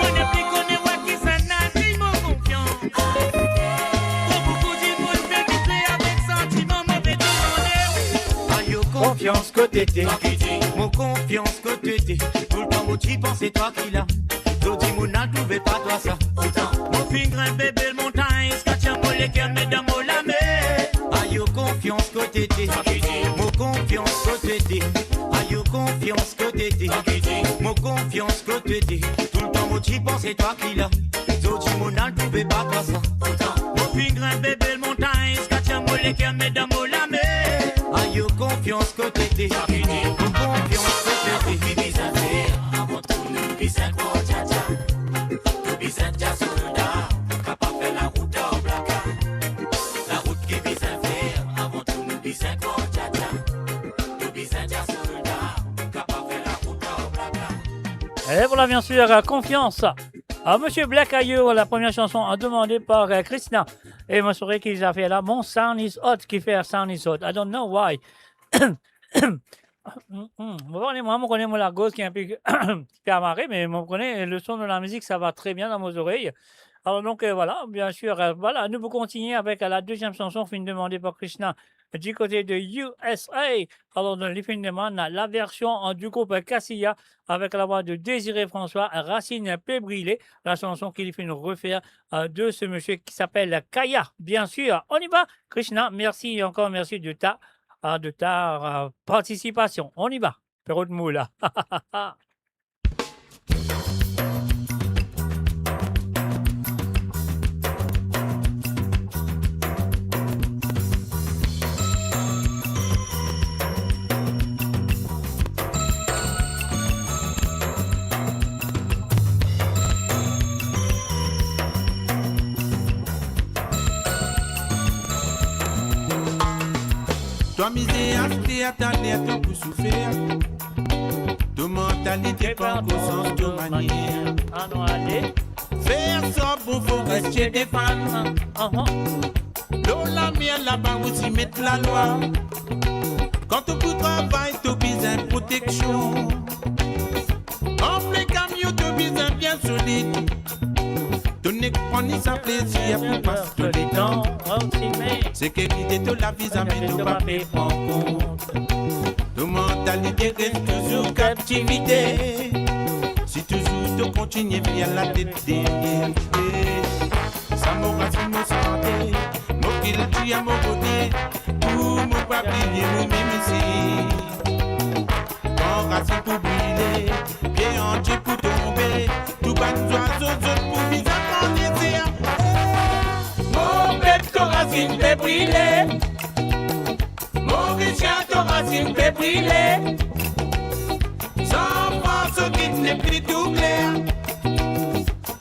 Connaît plus connaît ouais qui ça n'a dit mon confiance. Confiance que t'étais, mon confiance que t'étais. Tout le temps où tu pensais toi qui l'a. Tout dit mon al pouvait pas toi ça. Mon finger un bébé le montagne, scatcha mon les cœurs mesdames la mer. Ayo confiance que t'étais, mon confiance que t'étais. Ayo confiance que t'étais, mon confiance que t'étais. Tout le temps où tu pensais toi qui l'a. Tout dit mon al pouvait pas toi ça. Mon finger un bébé le montagne, scatcha mon les cœurs mesdames la mer. Ayo confiance que t'étais, mon confiance que t'étais. Avant tout nous vise un gros tcha-tcha. Nous vise un tcha soldat, capable de faire la route au blacka. La route qui vise un fer. Avant tout nous vise un gros tcha-tcha. Nous vise un tcha soldat, capable de faire la route au blacka. Et voilà, bien sûr, confiance. Alors, Monsieur Black Eyed, la première chanson demandée par Krishna. Et moi, je saurais qu'ils a fait là, mon sound is hot, qui fait sound is hot. I don't know why. Vous voyez, moi, je connais mon largos qui est un peu amarré, mais je connais le son de la musique, ça va très bien dans mes oreilles. Alors, donc, voilà, bien sûr, voilà, nous pouvons continuer avec la deuxième chanson, fin demandée par Krishna. du côté de USA. Alors, dans définitivement, la version du groupe Cassia avec la voix de Désiré François, Racine Pébrilé, la chanson qu'il fait nous refaire de ce monsieur qui s'appelle Kaya. Bien sûr, on y va. Krishna, merci encore, merci de ta participation. On y va. Perrault de moula. Toi misé à ta lettre pour souffrir. De mentalité pas au sens de manière. Faire ça pour faut rester des fans. L'eau la mienne là-bas aussi mettre la loi. Quand tu peux travailler, tu as besoin de protection. En plein camion, tu as besoin bien solide. Tu n'es pas ni sans plaisir pour passer tous les temps. C'est que l'idée de la vie, mais tu pas fait en compte. Ta mentalité reste toujours captivité. Si toujours tu continues bien la tête derrière. Ça m'aura si me santé. Mon qu'il tue à mon côté. Pour mon papier, mon mémissi. Mon racine pour brûler. Pied entier pour tomber. Tout bas nous oiseaux pour viser mon désir. Mon bête, ton racine fait brûler. Mon richard, ton racine fait brûler. Sans force qui n'est plus tout clair.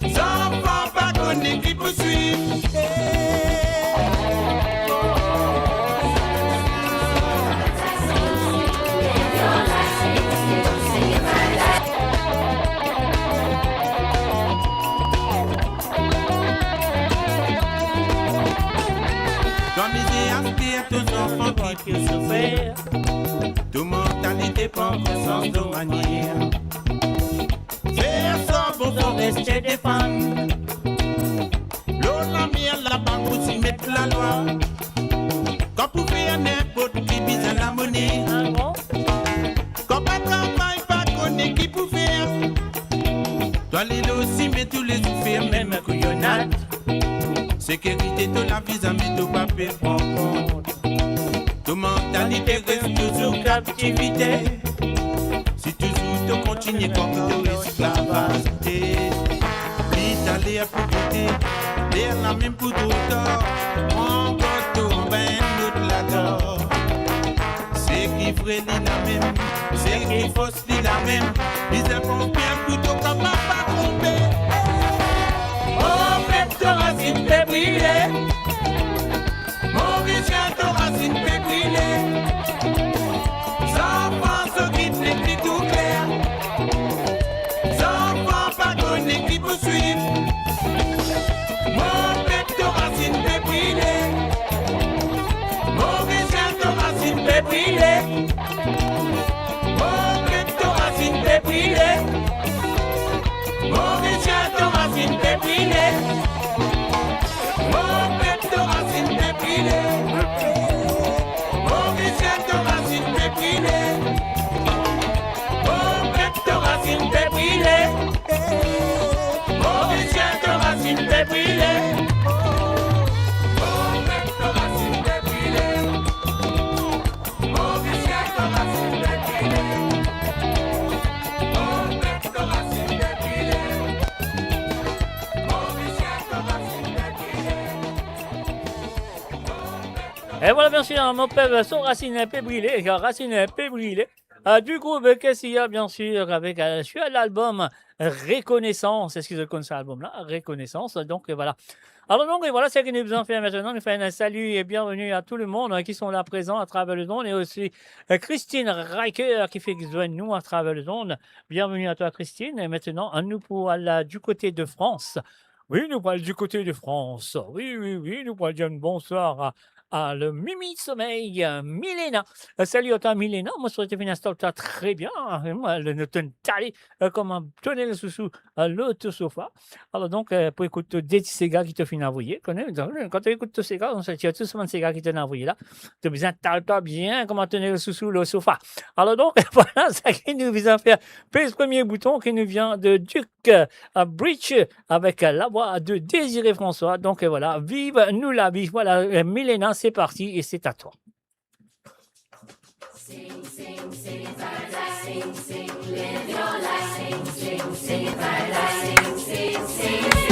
Sans force pas qu'on est qui poursuit. Qui peut souffrir. De mentalité, pas en sens de manière. Faire ça pour rester des femmes. L'eau la mienne là-bas pour s'y mettre la loi. Quand vous faites n'importe qui bise la monnaie. Quand pas travail, pas connaît qui peut faire. Toi les aussi, mais tous les ouvriers, même couillonnade. Sécurité de la vie, mais de pas faire compte. Ta mentalité reste toujours captivité. Si toujours tu continues comme de l'esclavage. L'Italie a pour côté, l'air la même pour d'autres. Encore tout en bain, notre l'accord. C'est qui vrai la même, c'est qui fausse la même. Ils font bien plutôt comme pas tromper. Oh, même ta racine fait briller. Mon richard, ta racine fait briller. Sans force qui n'est plus tout clair. Sans force pas donner qui peut suivre. Mon bête, ta racine fait briller. Mon richard, ta racine fait briller. Mon bête, ta racine fait briller. Mon richard, ta racine fait briller. Mon bête, ta racine fait briller. Mon richard, ta racine fait briller. Mon bête, ta racine fait briller. Mon richard, ta racine fait briller. Mon bête, ta racine fait briller. Mon richard, ta racine fait briller. Mon bête, ta racine fait briller. Mon richard, ta racine fait briller. Et voilà, bien sûr, mon père, son Racine Pébrilé, Racine Pébrilé, du groupe Cassia, bien sûr, avec sur l'album Reconnaissance. Est-ce que vous connaissez cet album-là? Reconnaissance. Donc, voilà. Alors, donc, et voilà ce que nous faisons faire maintenant. Nous faisons un salut et bienvenue à tout le monde qui sont là présents à travers le monde. Et aussi Christine Riker qui fait joindre nous à travers le monde. Bienvenue à toi, Christine. Et maintenant, nous pour aller du côté de France. Oui, nous parlons du côté de France. Oui, nous parlons dire bonsoir le Mimi Sommeil, Milena. Salut à toi, Milena. Moi, sur le instant, tu très bien. Moi, le noten talé, comme un tonnet le sous l'autre sofa. Alors, donc, pour écouter des Sega qui te finissent envoyer, quand tu écoutes ces gars, on se tient tout souvent ces gars qui te envoyé là. Tu as besoin de toi bien, comment tenir le sous le sofa. Alors, donc, voilà, ça qui nous vient faire. Le premier bouton qui nous vient de Duke Bridge avec la voix de Désiré François. Donc, voilà, vive nous la vie. Voilà, Milena, c'est parti et c'est à toi. Sing, sing, sing, sing, sing, live your life. Sing, sing, sing, sing, sing, sing, sing.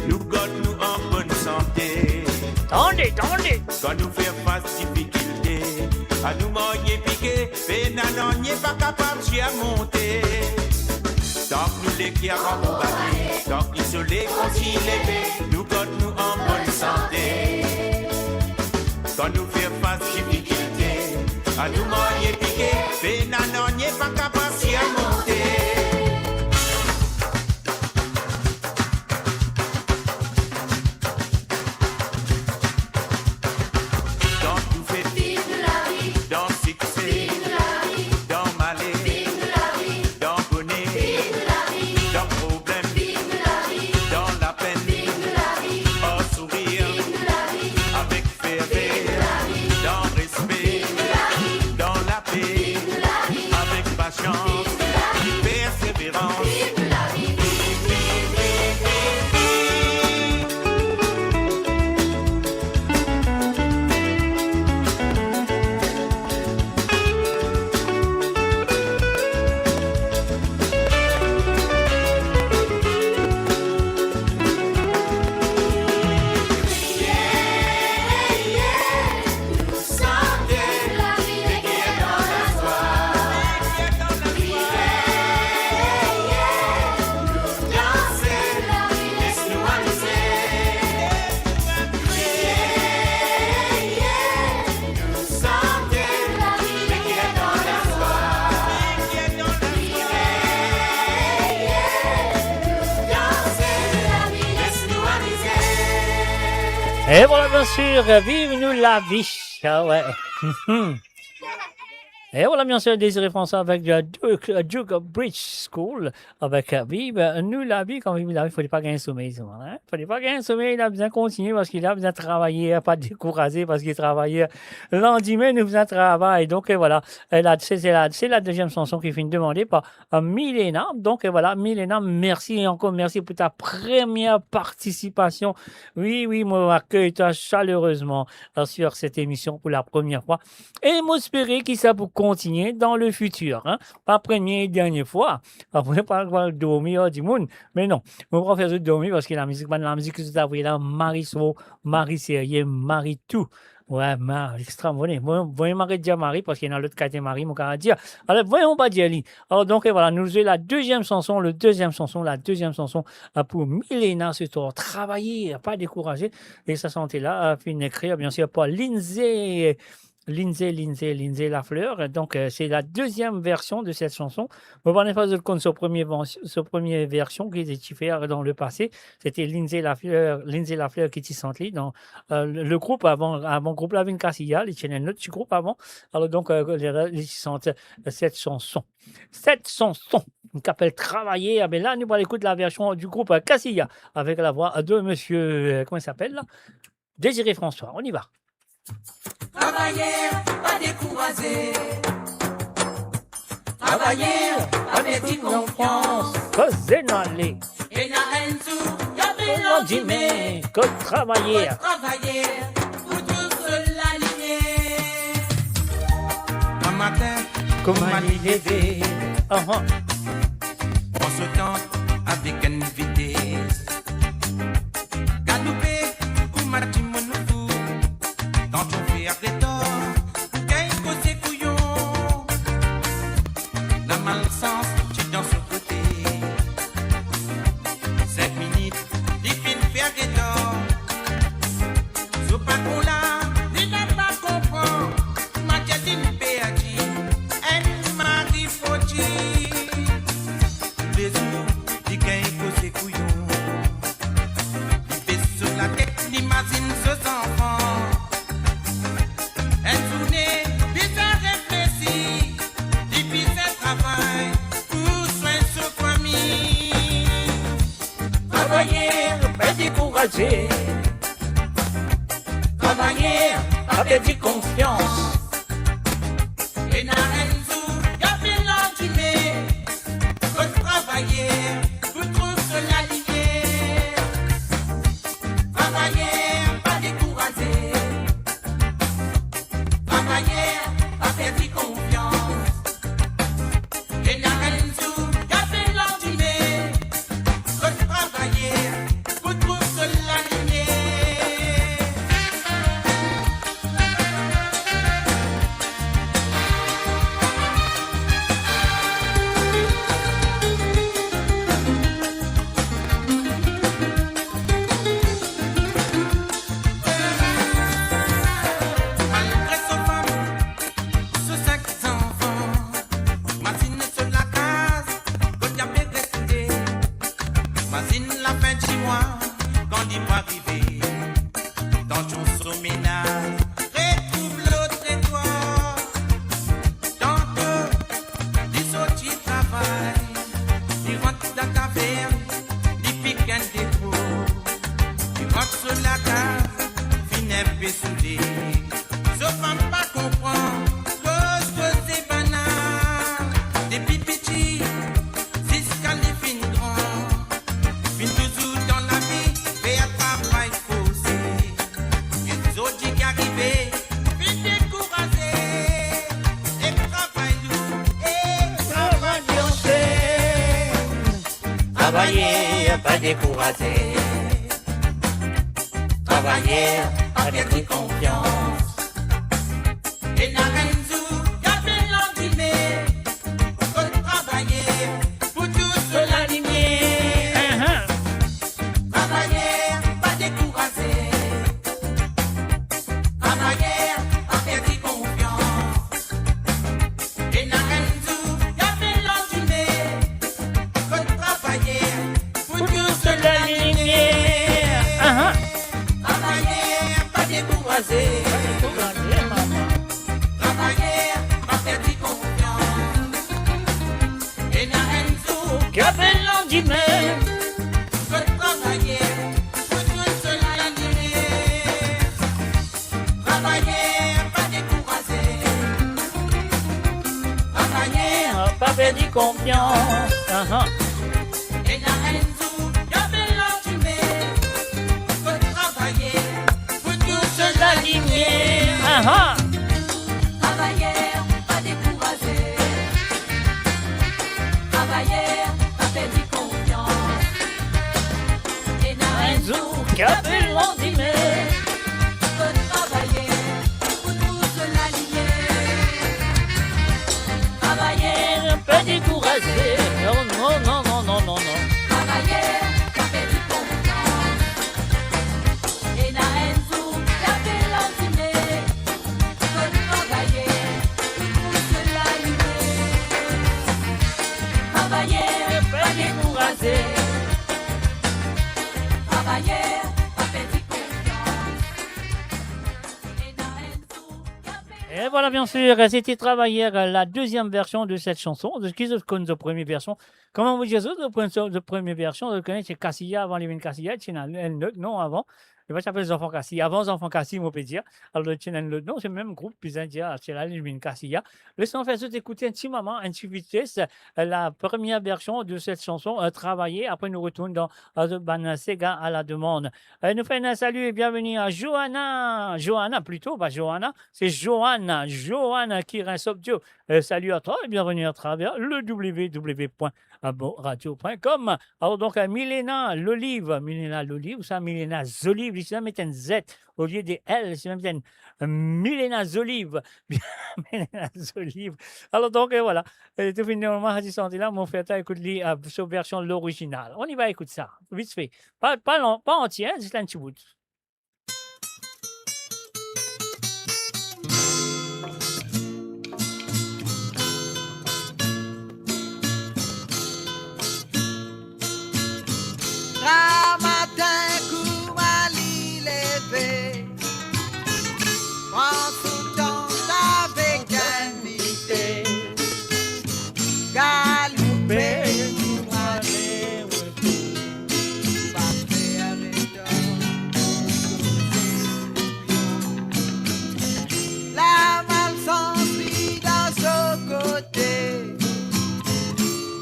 Nous garde nous en bonne santé. Tendez, tendez. Quand nous faisons face difficulté, à nous manger piqué, et non, n'y est pas capable de monter. Tant que nous les qui avons combattu, tant qu'ils se les continue lever, nous garde nous en bonne santé. Quand nous faisons face difficulté, à nous manger piqué, et non, n'y est pas capable de monter. Passion. Et voilà, bien sûr, vive nous la vie. Ah ouais. Et voilà, bien sûr, Désiré François avec la Duke Bridge School, avec Vive nous la vie. Quand vive la vie, il ne fallait pas gagner sommeil. Il ne fallait pas gagner sommeil, il a besoin de continuer parce qu'il a besoin de travailler, pas décourager parce qu'il travaillait lundi, mais nous faisons un travail. Donc voilà, c'est la deuxième chanson qui finit demandée par Milena. Donc voilà, Milena, merci et encore merci pour ta première participation. Oui, moi, accueille toi chaleureusement sur cette émission pour la première fois. Et m'espérer qu'il ça pour continuer dans le futur. Hein? Pas première et dernière fois. Après, pas dormir du monde. Mais non, on va faire dormir parce que la musique, que vous avez là, Marie Sérieux, Marie tout. Ouais, Marie, extraordinaire. Voyons Marie dire Marie, parce qu'il y a l'autre côté Marie, mon gars dire. Alors, voyons pas dire lui. Alors, donc, voilà, nous avons la deuxième chanson pour Milena, ce tour. Travailler, pas décourager. Et ça sentait là, fin d'écrire, bien sûr, par Lindsay Lafleur. Donc, c'est la deuxième version de cette chanson. Vous ne pas de compte sur première version qui était faite dans le passé. C'était Lindsay Lafleur qui était senti dans le groupe avant groupe Lavin Casilla. Il y a un autre groupe avant. Alors, donc, ils sentent cette chanson. Cette chanson qui s'appelle Travailler. Mais là, nous allons écouter la version du groupe Casilla avec la voix de monsieur, comment il s'appelle là? Désiré François. On y va. Travailler, pas décourager. Travailler, avec confiance. Faisez-nous aller. Et la haine sous, y'a bien l'ordimé. Que travailler. Travailler, pour tous l'aligner. Un matin, comme un lever. On se tente avec une vitesse. Galoper ou marcher mon fou. Quand on fait après tort, qu'est-ce que c'est couillon? La malchance, tu dans ce côté. 5 minutes, il finit faire des torts. Ce pas qu'on l'a, il n'a pas compris. Ma tête il perdit, elle m'a dit fauti. Les jours, il qu'est-ce que c'est couillon? Il fait sur la tête, l'imagine ce enfant. Décourager. Travailler avec du confiance. Et la haine sous, y'a bien l'ordimé. Faut travailler, pour tous l'aligner. Travailler, pas décourager. Travailler avec du confiance. Et la haine sous, y'a bien l'ordimé. Faut travailler. Travailler, pas décourager. Travailler avec du confiance. Et la haine sous, y'a bien l'ordimé. Faut travailler, pour tous l'aligner. Travailler, pas décourager. Travailler avec du confiance. Et la haine sous, y'a bien l'ordimé. Faut travailler, pour tous l'aligner. Travailler, qu'appelle l'endemain. Faut travailler pour tout cela animer. Travailler, pas décourager. Travailler, Pas perdre confiance. et la haine sous, qu'appelle l'endemain. Faut travailler pour tout cela animer. Travailler, pas décourager. Travailler, pas perdre confiance. Et n'a rien de Qu'appelle l'endemain. faut travailler pour tout se l'aligner. Travailler, Pas décourager. Non. travailler, pas perdre confiance. Et n'a rien de qu'appelle l'endemain. Faut travailler pour tout se l'aligner. Travailler, Pas décourager. travailler, pas perdre confiance. Et n'a rien de Et voilà, bien sûr, c'était Travailler, la deuxième version de cette chanson. De ce qu'ils connaissent la première version. Comment vous dire ça, la première version, vous connaissez Cassia avant les Cassia, c'est non avant. Il va s'appeler les enfants Cassia. Avant les enfants Cassia, on peut dire. Alors, le non, c'est le même groupe, puis c'est la ligne Cassia. Laissons faire tout écouter un petit moment, un petit vitesse, la première version de cette chanson, Travailler. Après, nous retournons dans Sega à la demande. Nous faisons un salut et bienvenue à Johanna. Johanna, plutôt, pas Johanna, c'est Johanna. Johanna qui reste Dieu. Salut à toi et bienvenue à travers le www.radio.com. Alors, donc, Milena Lolive, ça, Milena Zolive, ici, ça met un Z au lieu des L, c'est même un Milena Zolive. Milena Zolive. Alors, donc, voilà. Tout finalement, à ce là, mon frère, écoute, sur version l'original. On y va, écoute ça, vite fait. Pas entier, c'est un petit bout. Matin, Koumali levé, prends tout temps avec invité, galopé, Koumali, pas faire la malchance vit dans son côté,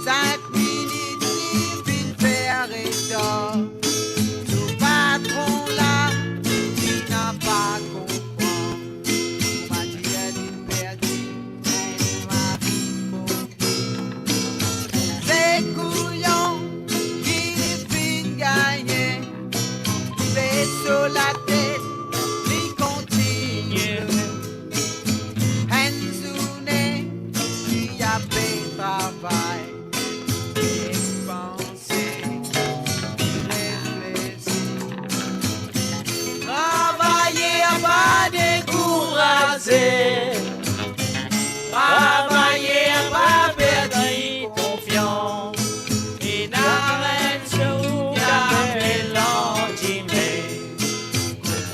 5 minutes, il vient faire état. Tout patron là, il n'a pas compris. M'a dit elle est perdue, elle m'a dit c'est couillon qui est fin gagné. Il fait sur la tête, il continue. Henzoune, il a fait travail. Travailler à pas décourager, travailler à pas perdre confiance, et n'arrête sur qu'appelle l'endemain.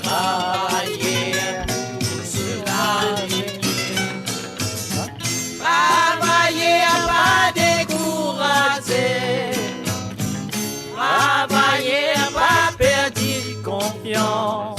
Travailler sur la ligne, travailler à pas décourager, travailler à pas perdre confiance.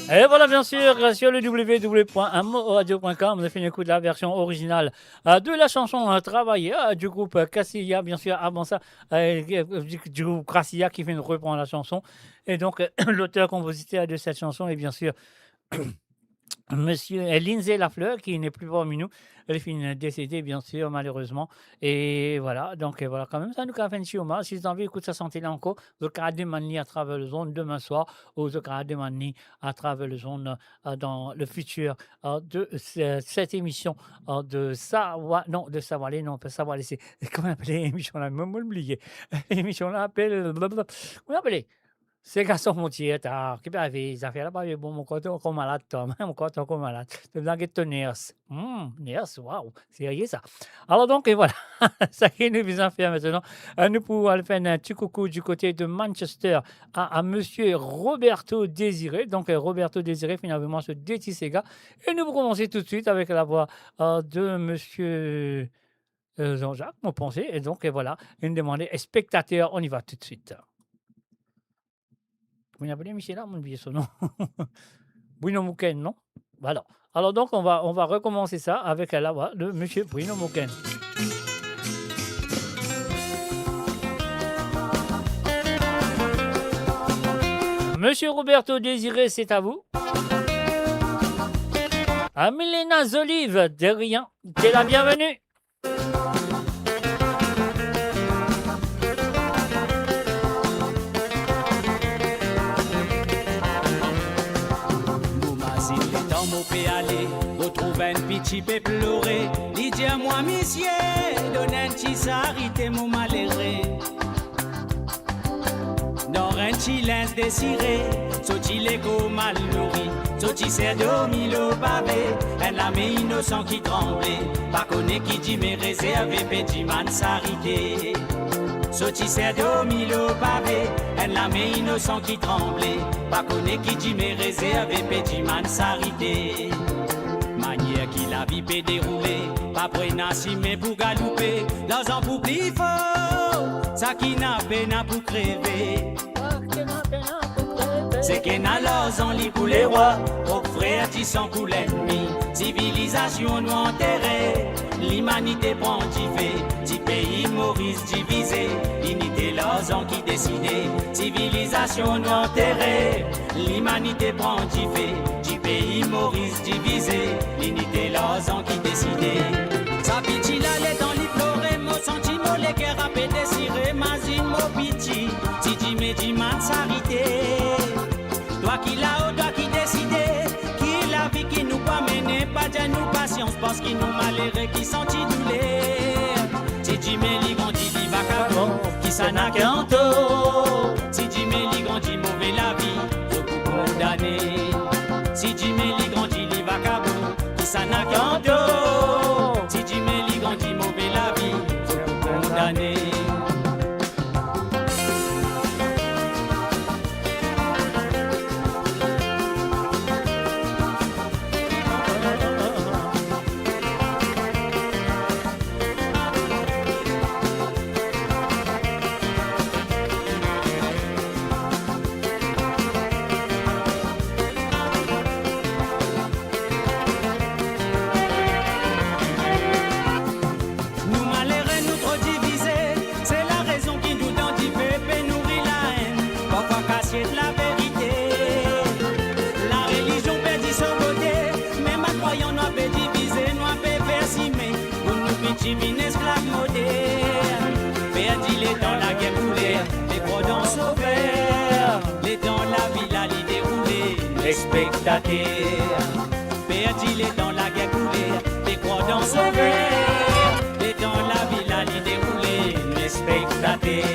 Et voilà, bien sûr, sur le www.amoradio.com, on a fait une écoute de la version originale de la chanson Travailler du groupe Cassia, bien sûr, avant ça, du groupe Cassia qui fait une reprendre la chanson. Et donc, l'auteur-compositeur de cette chanson est bien sûr Monsieur Lindsay Lafleur, qui n'est plus parmi nous. Elle finit décédée, bien sûr, malheureusement. Et voilà, donc voilà, quand même, ça nous a fait un petit hommage. Si vous avez envie, écoute sa santé là encore, vous pouvez demander à travers le zone demain soir, ou vous pouvez demander à travers le zone dans le futur de cette émission de Sawa, non, de Sawalé, non, pas Sawalé, c'est, comment appeler l'émission là, même oublié. L'émission là appelle, comment appeler? C'est garçon mon tiers tard, qui peut arriver, les affaires là, pas bon, mon côté encore malade, Tom, mon côté encore malade. De blague de nurse. Nurse, waouh, c'est rien ça. Alors donc, et voilà, ça qui nous vient faire maintenant. Nous pouvons aller faire un petit coucou du côté de Manchester à monsieur Roberto Désiré. Donc, Roberto Désiré, finalement, ce Détissega. Et nous pouvons commencer tout de suite avec la voix de monsieur Jean-Jacques, mon pensée. Et donc, et voilà, une demande spectateur, on y va tout de suite. Vous appelez Michel, mon oublié son nom. Bruno Mouken, non? Voilà. Alors donc, on va recommencer ça avec la voix de monsieur Bruno Mouken. Monsieur Roberto Désiré, c'est à vous. À Milena Zolive, de rien, t'es la bienvenue. Retrouve un petit peu pleurer. Il dit à moi, monsieur, donne un petit sarité, mon malheureux. Dans un petit linge désiré, sorti l'écho mal nourri, sorti s'est dormi le pavé, un ami innocent qui tremblait, pas connaît qui dit mes réserves, petit man sarité. Sorti s'est dormi le pavé, un ami innocent qui tremblait, pas connaît qui dit mes réserves, petit man sarité. Manière qui la vie peut dérouler, pas prêt mais pour galouper, l'argent pour plus fort, ça qui n'a peine pour crever. C'est qu'il n'a l'argent lit pour les rois, pour frères qui sont pour l'ennemi, civilisation nous enterrée, l'humanité prend du pays Maurice divisé, l'unité l'argent qui décidait, civilisation nous enterrée, l'humanité prend du pays Maurice divisé, l'unité l'argent qui décidait. Sa pitié l'allait dans l'imploré, mon sentiment les guerres à péter désiré, mazine mon pitié, si tu me dis man sarité. Toi qui là-haut, toi qui décidé, qui la vie qui nous pas mener, pas de nous patience, parce qu'il nous malheureux qui sentit douleur. Si tu me lis grandi, dit vacabon, qui ça n'a qu'un taux. Si tu me lis grandi, mauvais la vie, je vous condamner. Si tu me lis grandi, dit vacabon, qui ça n'a qu'un taux. Si tu me lis grandi, mauvais la vie, je vous condamner. Divine esclave moderne, perdit les dans la guerre coulée, les gros dans sauveurs, les dans la ville à l'y dérouler, les spectateurs, perdit les dans la guerre coulée, les gros dans sauveurs, les dans la ville à l'y dérouler, les spectateurs.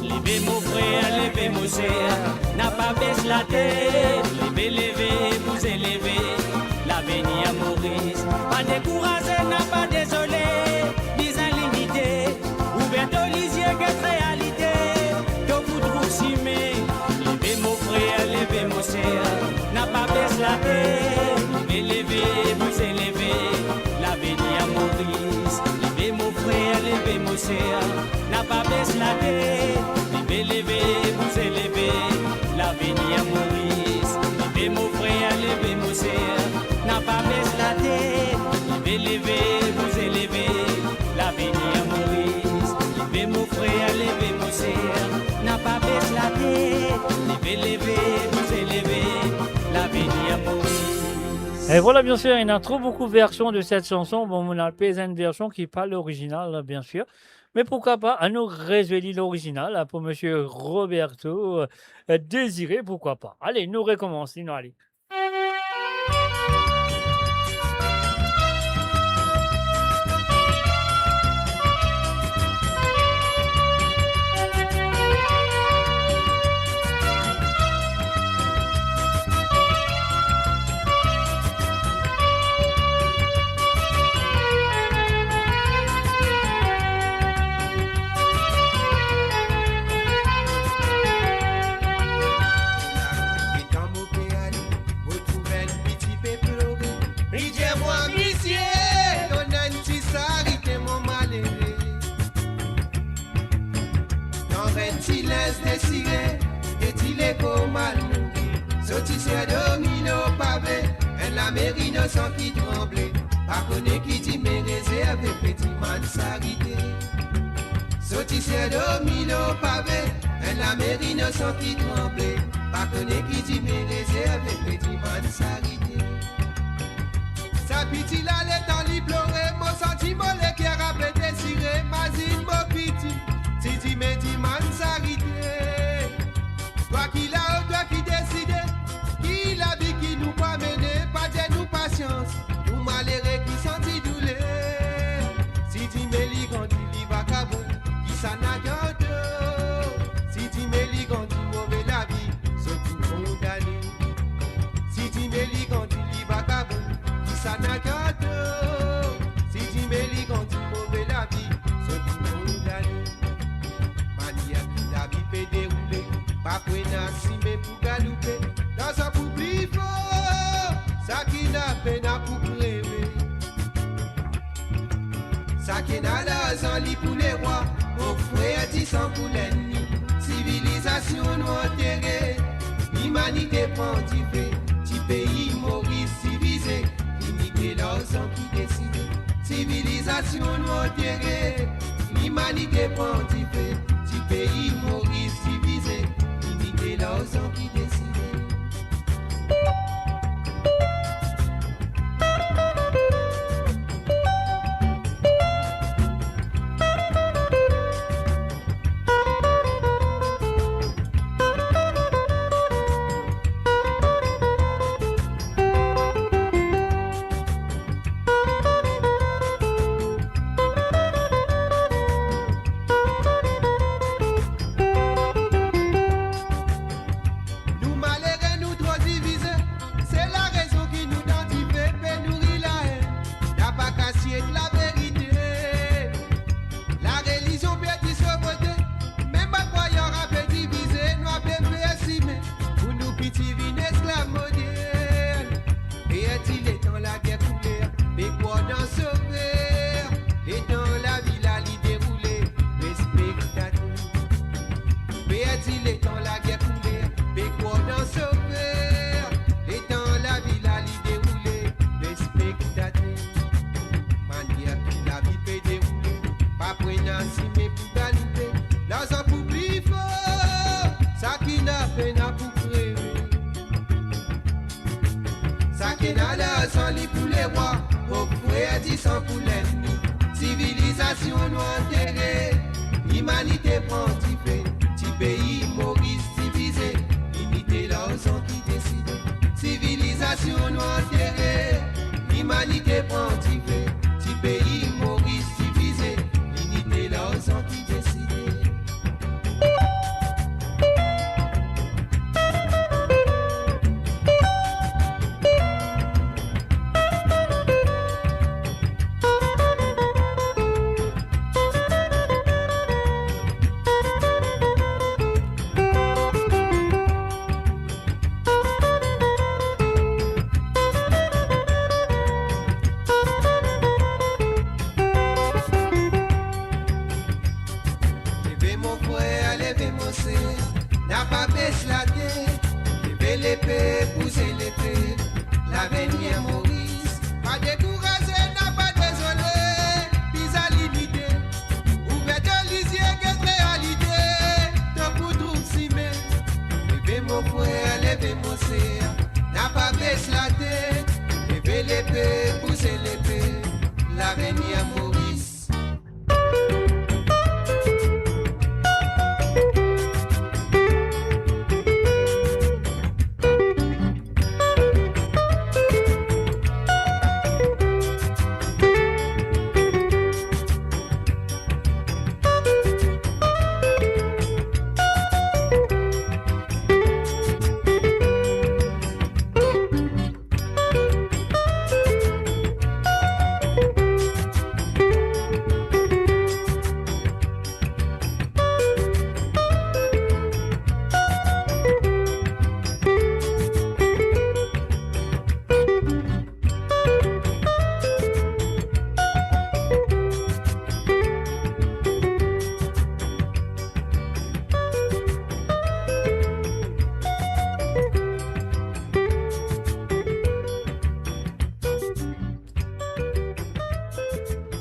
Levez mon frère, levez mon sœur, n'a pas baissé la tête, levez, vous élevez, l'avenir Maurice, pas découragé, n'a pas désolé, disant limité, ouvert au lisier que réalité, que vous trouvez si mais, levez mon frère, levez mon sœur, n'a pas baissé la tête, levez, vous élevez, l'avenir Maurice, levez mon frère, levez mon sœur, n'a pas baissé la tête, levez, vous élevez, l'avenir Maurice, levez mon frère, levez mon sœur, n'a pas baissé la tête, levez, vous élevez, l'avenir Maurice, levez mon frère, levez mon sœur, n'a pas baissé la tête, levez, vous élevez, l'avenir Maurice. Et voilà, bien sûr, il y en a trop beaucoup de versions de cette chanson. Bon, on a pas une version qui parle l'original, bien sûr. Mais pourquoi pas, à nous révéler l'original pour monsieur Roberto Désiré, pourquoi pas. Allez, nous recommençons, nous allez. Désiré, est-il mal Sortisseur domino pavé, en la mairie ne sent qui tremblait. Pas connaît qui dit mais réservé, petit man s'arrêter. Sortisseur domino pavé, en la mairie ne sent qui tremblait. Pas connaît qui dit mais réservé, petit man s'arrêter. Sa piti la l'étant li pleurer, mon sentiment le qui a rappelé Désiré, mazine mon piti. Si tu me dis man s'arrêter. Toi qui l'a, toi qui décide, qui la vie qui nous va mener, pas de nous patience, nous malheureux qui sentit douleur. Si tu me lis quand tu lis va cabou, qui s'en a gardé. Si tu me lis quand tu mauvais la vie, c'est tout condamné. Si tu me lis quand tu lis va cabou, qui s'en a gardé. Si tu me lis quand tu mauvais la vie, c'est tout condamné. Mania qui la vie peut dérouler. Pas pour nasime pour galouper dans un public fort, ça qui n'a peine à pour rêver. Ça qui n'a l'argent li pour les rois, au frère dit sans pour l'ennemi. Civilisation nous enterrée, l'humanité prend du fait. Petit pays Maurice civilisé, limiter l'argent qui décide. Civilisation nous enterrée, l'humanité prend du fait. Petit pays Maurice civilisé. Et l'ensemble qui décide.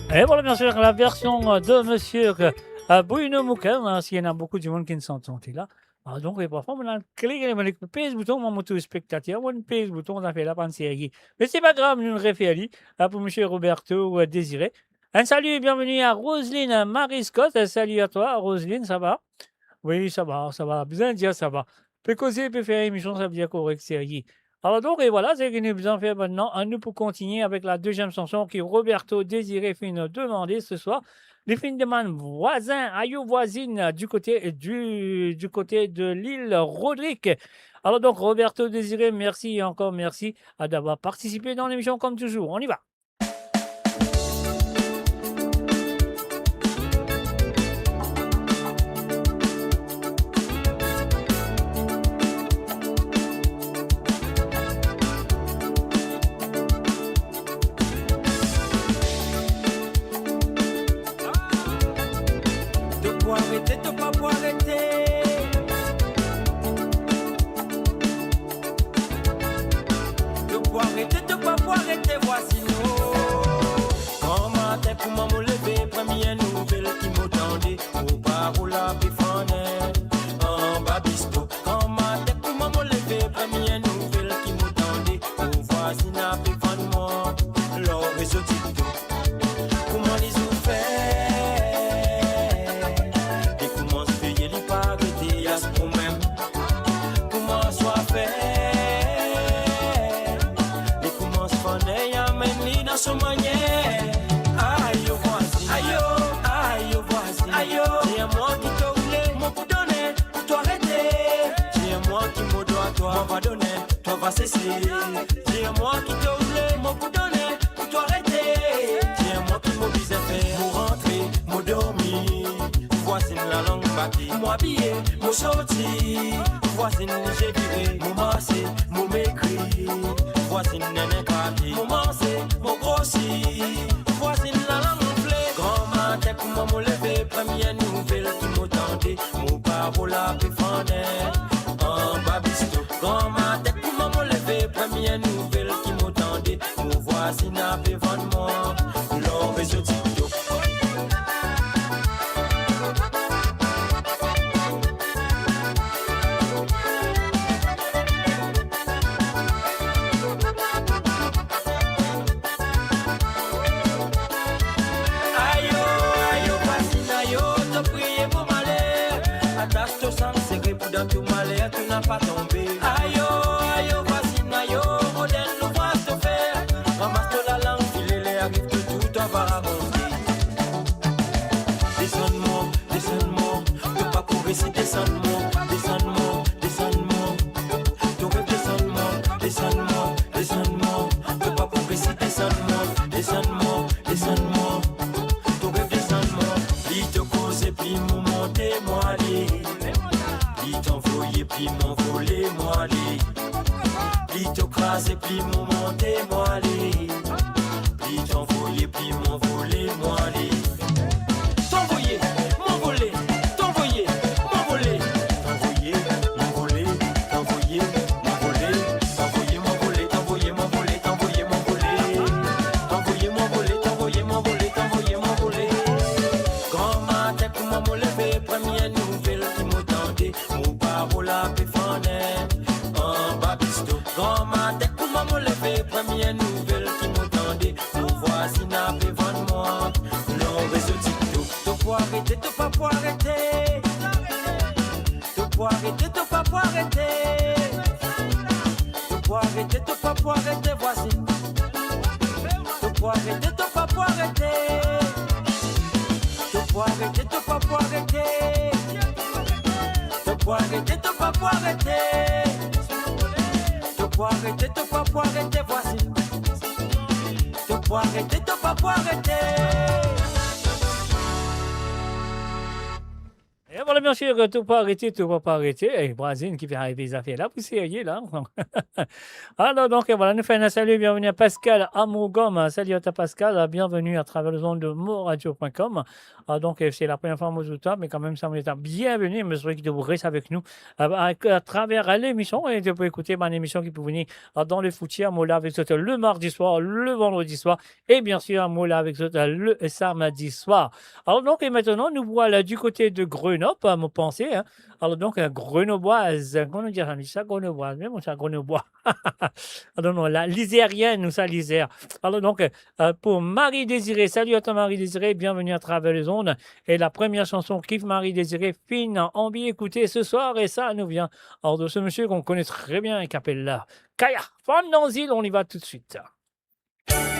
Et voilà, bien sûr, la version de monsieur Bruno Mouken, hein, s'il y en a beaucoup de monde qui ne s'entendent là. Ah, donc, et parfois, on a cliqué, on a pèse le bouton, mon spectateur, on pèse le bouton, on a fait la bande série. Mais c'est pas grave, nous le référons pour monsieur Roberto Désiré. Un salut et bienvenue à Roselyne Marie-Scott. Salut à toi, Roselyne, ça va? Oui, ça va. Bien dire ça va. Peut causer, peut faire émission, ça veut dire correct, série. Alors donc, et voilà, c'est ce que nous besoin faire maintenant. Nous pour continuer avec la deuxième chanson qui Roberto Désiré fait nous demander ce soir. Les films de man voisin, aïe voisine, du côté de l'île Rodrigue. Alors donc, Roberto Désiré, merci et encore merci d'avoir participé dans l'émission comme toujours. On y va. Dis-moi qui te voulait, mon coup donné, pour toi arrêter. Dis-moi qui m'oblige à faire, pour rentrer, mon dormi. Voici la langue bâtie, moi habillé, mon sorti. Voici j'ai viré, mon massé, mon mécrit. Voici néné kaki, mon massé, mon grossi. Voici la langue blé. Grand matin, comment me lever, première nouvelle qui m'attendait. Mon parole a pu fonder, en babisto. Grand matin, première nouvelle qui m'attendait, mon voisin a fait vendre moi, l'or et ce TikTok. Aïe, voisin, aïe, te prier pour malheur. Attache ton sang, c'est que pour dans tout malheur, tu n'as pas tombé. Aïe, et puis mon monter, moi aller. Puis t'envoyer, puis m'envoler, moi aller. T'envoyer, m'envoler, t'envoyer, m'envoler. T'envoyer, m'envoler, t'envoyer, m'envoler. T'envoyer, m'envoler, t'envoyer, m'envoler, t'envoyer, m'envoler. T'envoyer, m'envoler, t'envoyer, m'envoler, t'envoyer, m'envoler. Grand matin, pour m'en lever, première nouvelle qui m'attendait. Mon parole a pu fonder, en babisto. Grand matin, me lever, première nouvelle qui m'attendait. Mon voisin a fait vendre moi, l'or et ce TikTok. Te pour arrêter, te pas pour arrêter. Te pour arrêter, te pas pour arrêter. Te pour arrêter, te pas pour arrêter, voici. Te pour arrêter, te pas pour arrêter. Te pour arrêter, te pas pour arrêter. Te pour arrêter, te pas pour arrêter. Pour arrêter, te pas pour arrêter, voici. Te pour arrêter, te pas pour arrêter. Et voilà. Alors, bien sûr, tout pas arrêter, tout va pas arrêter. Et Brazil qui fait arriver les affaires là, vous sérieux là. Alors, donc, voilà, nous faisons un salut, bienvenue à Pascal Amougom. Salut à ta Pascal, bienvenue à travers le zone de moradio.com. Donc, c'est la première fois que je vous tape, mais quand même, ça me dit bienvenue. Je souhaite que vous restez avec nous à travers l'émission. Et vous pouvez écouter ma émission qui peut venir dans le foutier, Mola avec Zot le mardi soir, le vendredi soir, et bien sûr, Mola avec Zot le samedi soir. Alors, donc, et maintenant, nous voilà du côté de Grenoble, à me penser. Hein. Alors, donc, grenobloise, comment dire ça, grenobloise, même ça, grenoblois. Alors, non, la lizérienne, ou ça, lizère. Alors, donc, pour Marie-Désirée, salut à toi, Marie-Désirée, bienvenue à travers les ondes. Et la première chanson, Kiffe Marie-Désirée, fine, envie écouter ce soir, et ça nous vient alors de ce monsieur qu'on connaît très bien et qui appelle là Kaya, femme dans l'île, on y va tout de suite. Femme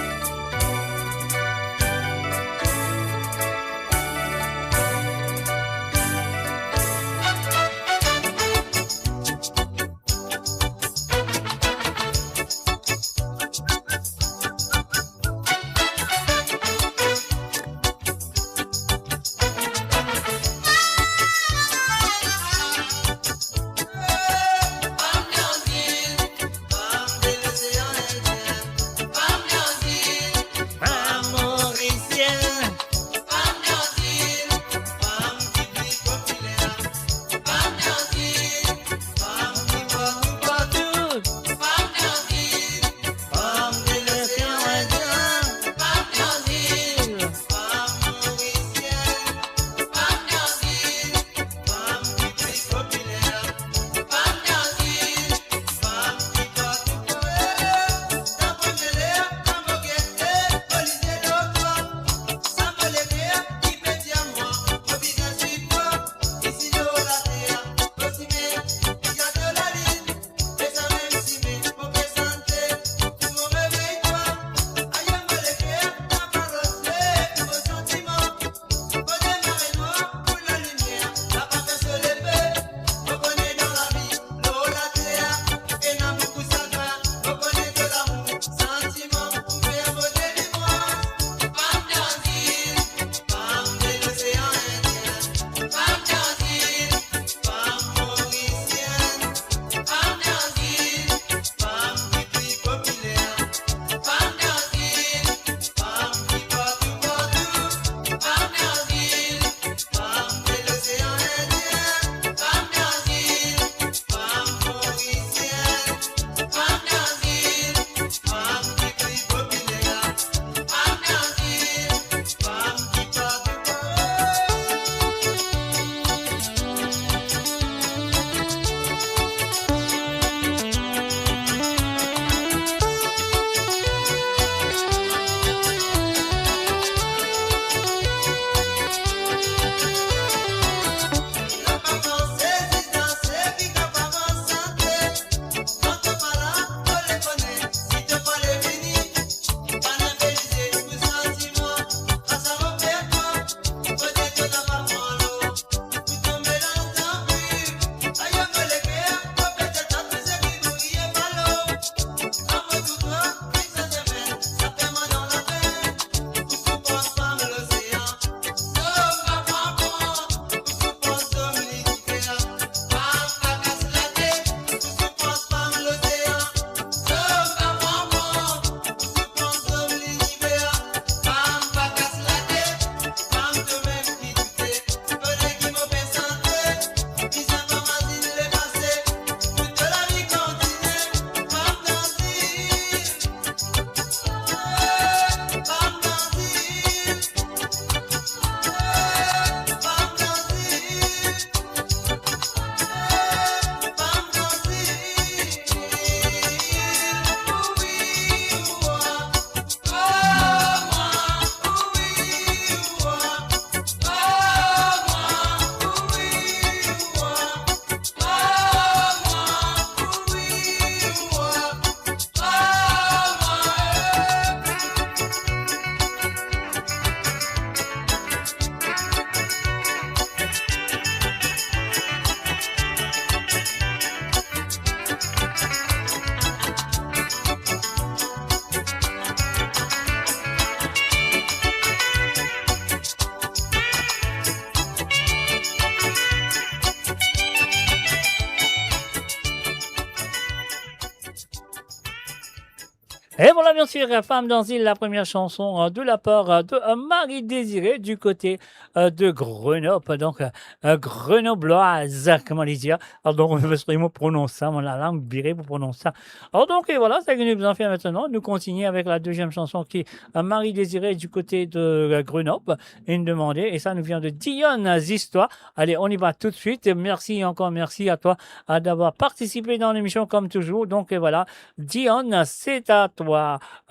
Et voilà, bien sûr, Femme d'Asile, la première chanson de la part de Marie Désirée du côté de Grenoble, donc grenobloise, comment les dire. Alors donc, on prononce ça, la langue virée pour prononcer ça. Alors donc, et voilà, c'est ce que nous allons faire maintenant. Nous continuons avec la deuxième chanson qui est Marie Désirée du côté de Grenoble, une demandée, et ça nous vient de Dionne Zistoire. Allez, on y va tout de suite. Merci encore, merci à toi d'avoir participé dans l'émission comme toujours. Donc, et voilà, Dionne, c'est à toi.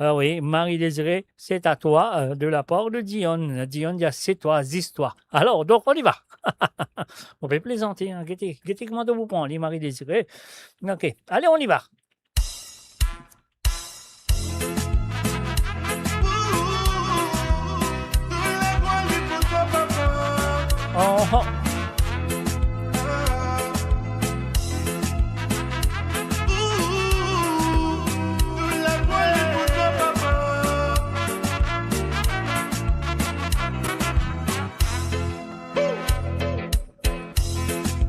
Oui, Marie-Désirée, c'est à toi de la part de Dionne. Dionne, c'est toi, Zistoire. Alors, donc, on y va. On peut plaisanter, hein. Guettez comment vous prendre, Marie-Désirée. Ok, allez, on y va. Oh.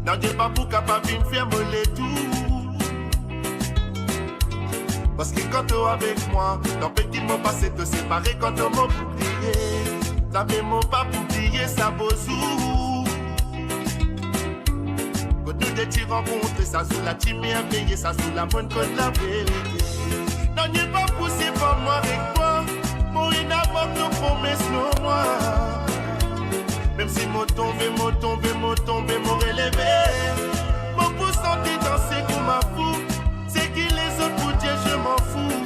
Non, j'ai pas pour capable de faire voler tout. Parce que quand t'es avec moi, dans le qui m'a passé te séparer quand on m'a oublié. Ça fait mon pas pour oublier ça beau zou. Quand nous deux t'y rencontres, ça sous la team merveilleux, ça sous la bonne code la vérité. Non, j'ai pas poussé par moi avec toi. Pour une abord de promesses, non, moi. Même si m'ont tombé, m'ont relevé. Mon pouce sentit danser comme un fou. C'est qui les autres pour dire je m'en fous.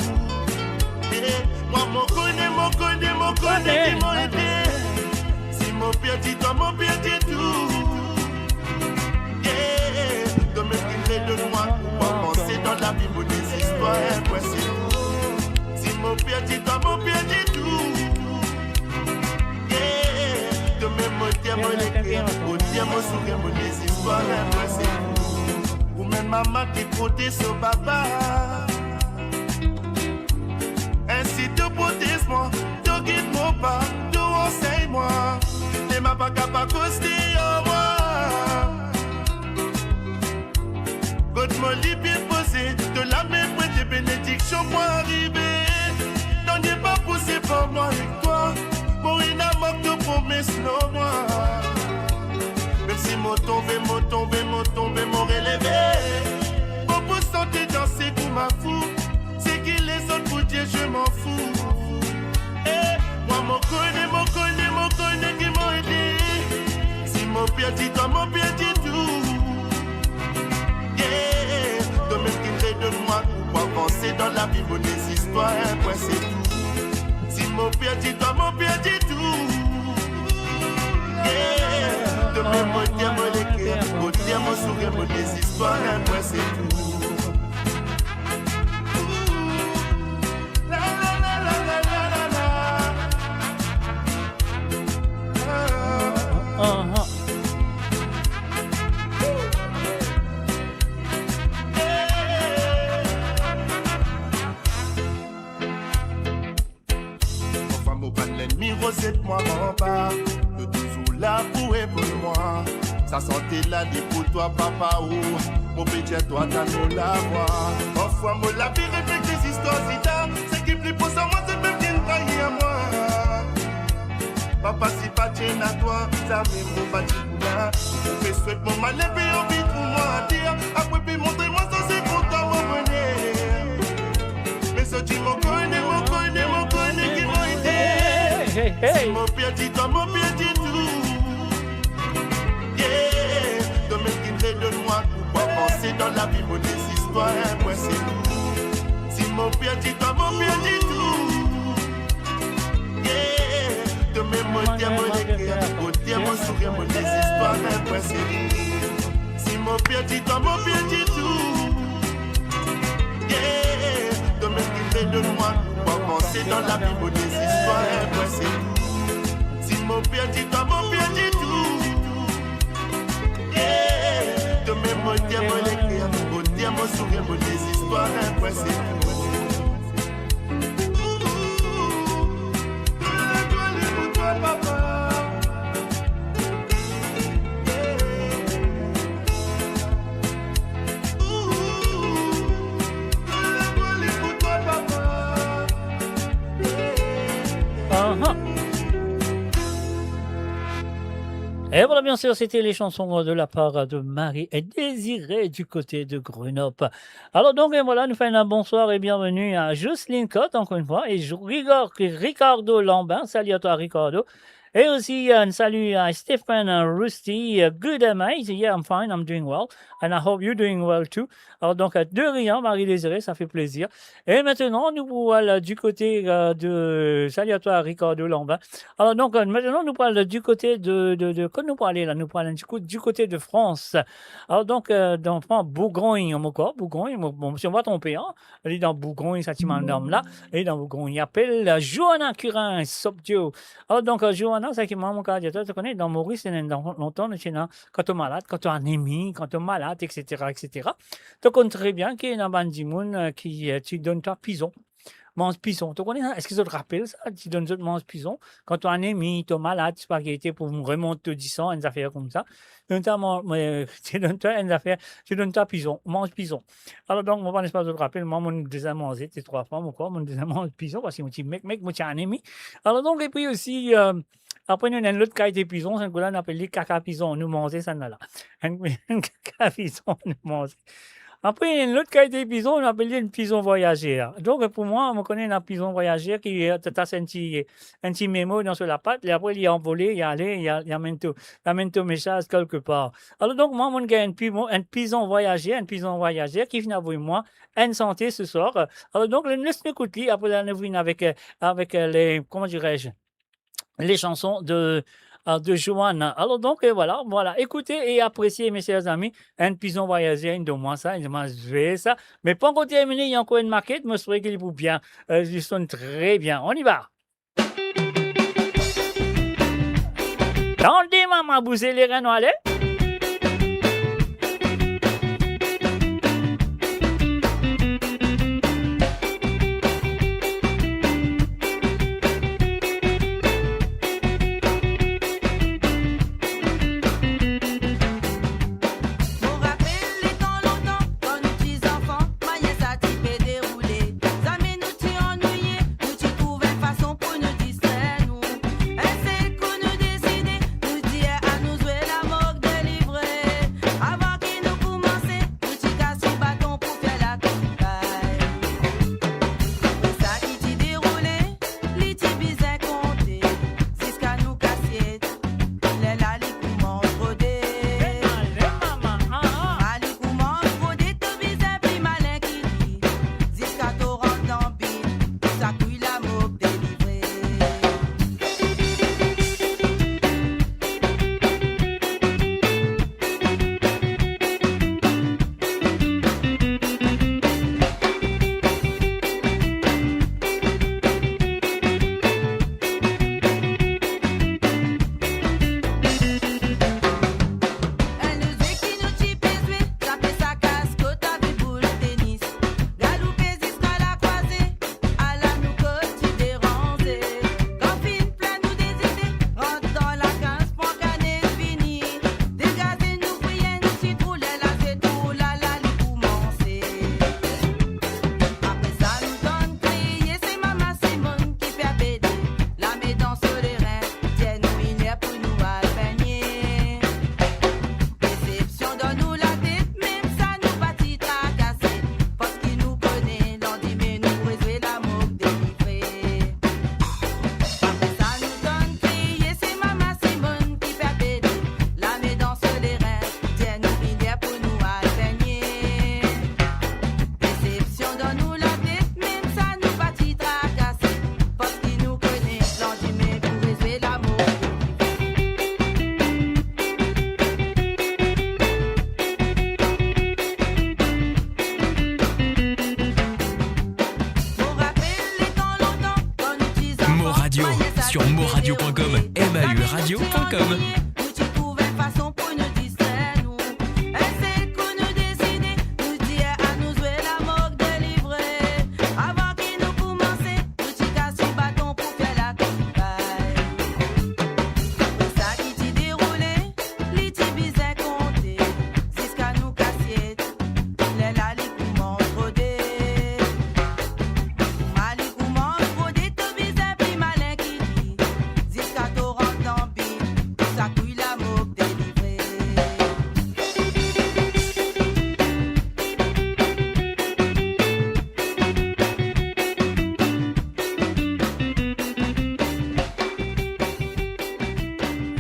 Et moi m'en connais qui m'ont aidé. Si mon perdu toi, mon perdu tout. Yeah, de même qu'il est de moi. Pour penser dans la vie, mon des histoires, moi c'est tout. Si mon perdu toi, mon perdu tout. De même, mon dieu, mon écrit, mon dieu, mon sourire, mon des histoires, moi c'est tout. Ou même maman qui protège son papa. Ainsi te protège-moi, te guide-moi pas, te enseigne-moi. Ne m'a pas capable de coster en moi. Quand mon lit bien posé, de la même pointe de bénédiction, moi arrivé. Non, n'est pas poussé pour moi avec toi. Pour une amour de promesse, non, moi. Même si m'ont tombé, m'ont relevé. Pour vous sentir danser comme un fou. C'est qui les autres pour dire je m'en fous. Eh, moi, m'en connais qui m'ont aidé. Si mon perdu, toi, mon perdu tout. Yeah, de même qu'il est de moi. Pour avancer dans la vie, des histoires, moi c'est tout. Si mon perdu, toi, mon perdu tout. Yeah, de même mon dieu, mon écrit, mon dieu, mon sourire, mon des histoires, moi c'est tout. La la la la la la la. L'ennemi recette moi en bas, de toujours là pour moi. Ça sentait la vie pour toi papa ou mon petit toi t'as nous la voix. Parfois moi la vie répète des histoires zita. C'est qui plus pour ça moi c'est même bien trahir à moi. Papa si pas tient à toi, ça même mon pas dit là. On fait souhaite mon mal et envie pour moi à dire. Après puis montrez-moi ça c'est content mon bonheur. Mais ce tu m'en connais qui m'a aidé. Hey, hey. Si mon perdu, toi, mon perdu tout. Yeah, de même qu'il est de moi. Pour penser dans la vie, mon des histoires, moi c'est tout. Si mon perdu, toi, mon perdu tout. Yeah, de même mon dieu, mon écrit, mon dieu, mon sourire, mon des histoires, moi c'est tout. Si mon perdu, toi, mon perdu tout. Yeah, de même qu'il est de moi. Pour penser dans la vie, mon des histoires, moi c'est tout. Si mon perdu, toi, mon perdu tout. Yeah, de même mon dieu, mon écrit, mon dieu, mon sourire, mon des histoires, moi c'est tout. Et voilà, bien sûr, c'était les chansons de la part de Marie et Désiré du côté de Grenoble. Alors donc, et voilà, nous faisons un bonsoir et bienvenue à Jocelyne Cotte, encore une fois, et Ricardo Lambin. Salut à toi, Ricardo. Et aussi, un salut à Stephen Rusty. Good, mate. Yeah, I'm fine. I'm doing well. And I hope you're doing well too. Alors, donc, de rien, Marie-Désirée, ça fait plaisir. Et maintenant, nous voilà du côté de... Salut à toi, Ricardo Lambin. Alors, donc, maintenant, nous parlons du côté quand nous parlons là, nous parlons du côté de France. Alors, donc, dans France, Bourgogne, encore, Bourgogne, bon, si on va tromper, hein. Elle est dans Bourgogne, ça, tu m'en là. Et dans Bourgogne, il appelle Johanna Curin, Subdio. Alors, donc, Johanna, c'est qui m'a mon cas, tu connais, dans Maurice, dans longtemps, quand tu es malade, quand tu es anémie, quand tu es malade, etc., etc. Tu connais très bien qu'il y a une bande de monde qui tu donnes ta pison. Mange pison. Tu connais ça? Est-ce que ça te rappelle ça? Tu donnes ça, mange pison. Quand tu es anémie, tu es malade, tu sais pas pour me remonter du sang, une affaire comme ça. Tu donnes ta pison. Mange pison. Alors donc, mon espace de rappel, moi, mon deuxième mangé, c'est 3 fois, mon deuxième mangé pison, parce que mon petit mec, moi, tu es anémie. Alors donc, et puis aussi, après, nous avons l'autre caille de pison, c'est qu'on appelle les caca pison. Nous mangeons ça là. Un caca pison, nous mangeons. Après, il y a une autre qualité de pison, on appelle une pison voyagère. Donc, pour moi, on connaît une pison voyagère qui a un petit mémo dans sur la patte, et après, il est envolé, il est allé, il amène tout message quelque part. Alors, donc, moi, on a une pison voyagère qui vient avec moi, une santé ce soir. Alors, donc, le neuf écoute, après, on vient avec les, comment dirais-je, les chansons de Johanna. Alors donc, voilà, écoutez et appréciez, mes chers amis, un pison voyageur, une de moi ça, une de moi ça. Mais pas encore terminé, il y a encore une maquette, mais je souhaite qu'il vous bien, il sonne très bien. On y va. Tendez, maman, bousez les rênes, allez. sur moradio.com, mauradio.com. Sa couille la moque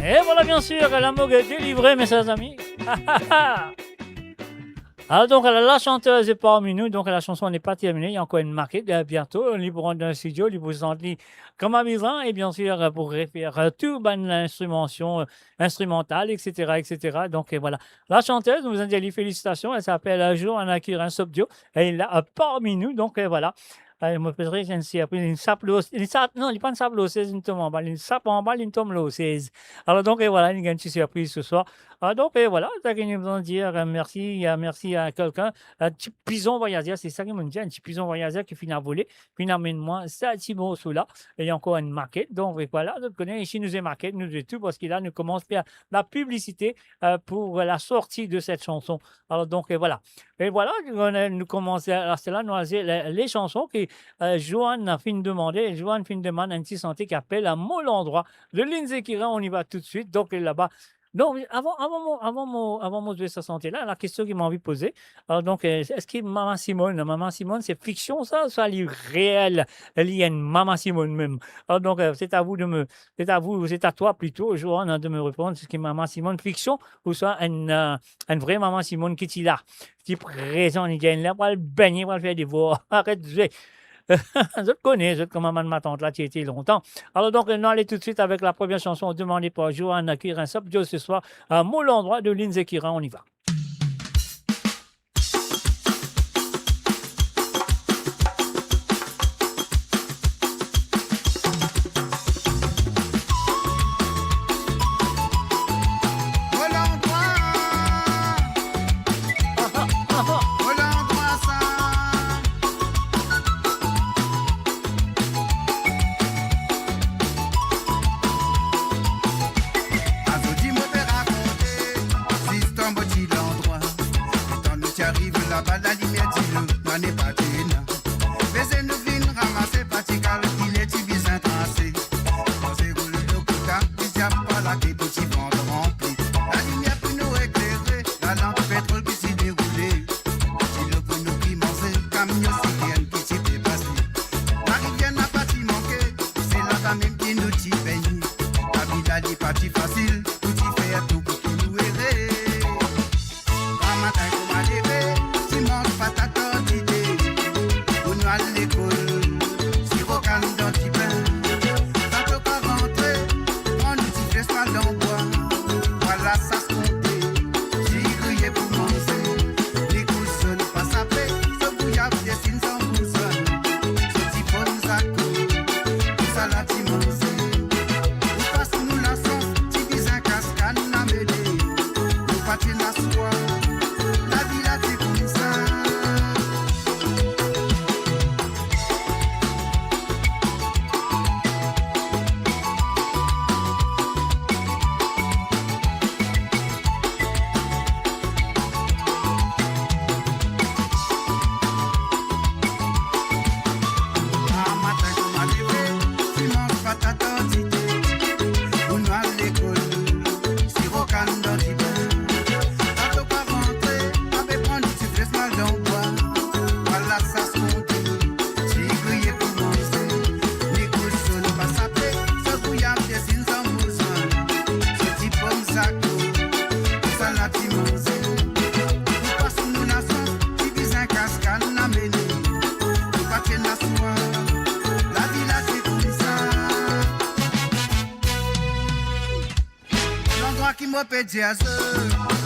Et voilà, bien sûr, la mogue est délivrée, mes chers amis. Alors donc la chanteuse est parmi nous, donc la chanson n'est pas terminée, il y a encore une maquette bientôt, on pour rentrer dans le studio, on vous sentir comme amusant et bien sûr pour faire tout l'instrumentation instrumentale, etc., etc. Donc voilà, la chanteuse, nous vous en dit les félicitations, elle s'appelle Johanna Kirin Sobdio, elle est là parmi nous, donc voilà. Je me poserai une sape non, il n'est pas une sape c'est une tombe en balle, une sape en balle, une tombe l'osseuse. Alors donc voilà, il y a une petite surprise ce soir. Donc voilà, ça qui nous besoin de dire merci à quelqu'un, un petit pison voyageur, c'est ça qu'ils m'ont dit, un petit pison voyageur qui finit à voler, puis n'amène moi ça petit bon sous là, et il y a encore une maquette, donc voilà, vous connaissez ici nous est maquette, nous est tout, parce qu'il là nous commence à faire la publicité pour la sortie de cette chanson. Alors donc voilà, et voilà, nous commençons, alors c'est là, nous les chansons qui Joanne fin demande un petit santé qui appelle à mon endroit de Lindsay Kirin, on y va tout de suite, donc là-bas. Donc, avant mon de sa santé là, la question qu'il m'a envie de poser, donc, est-ce que Maman Simone, c'est fiction ça, ou ça est réel, il y a une Maman Simone même. Alors, donc, c'est à toi plutôt, Joanne, de me répondre, est-ce que Maman Simone fiction, ou soit une vraie Maman Simone qui est là, qui est présente, il est là, pour le baigner, pour le faire des voix, arrête de jouer. Je te connais, je te comme maman de ma tante là, tu étais longtemps. Alors donc, on allait tout de suite avec la première chanson demandée par Johanna Kirin Sobdio ce soir à mon endroit de Lindsay Kirin, on y va.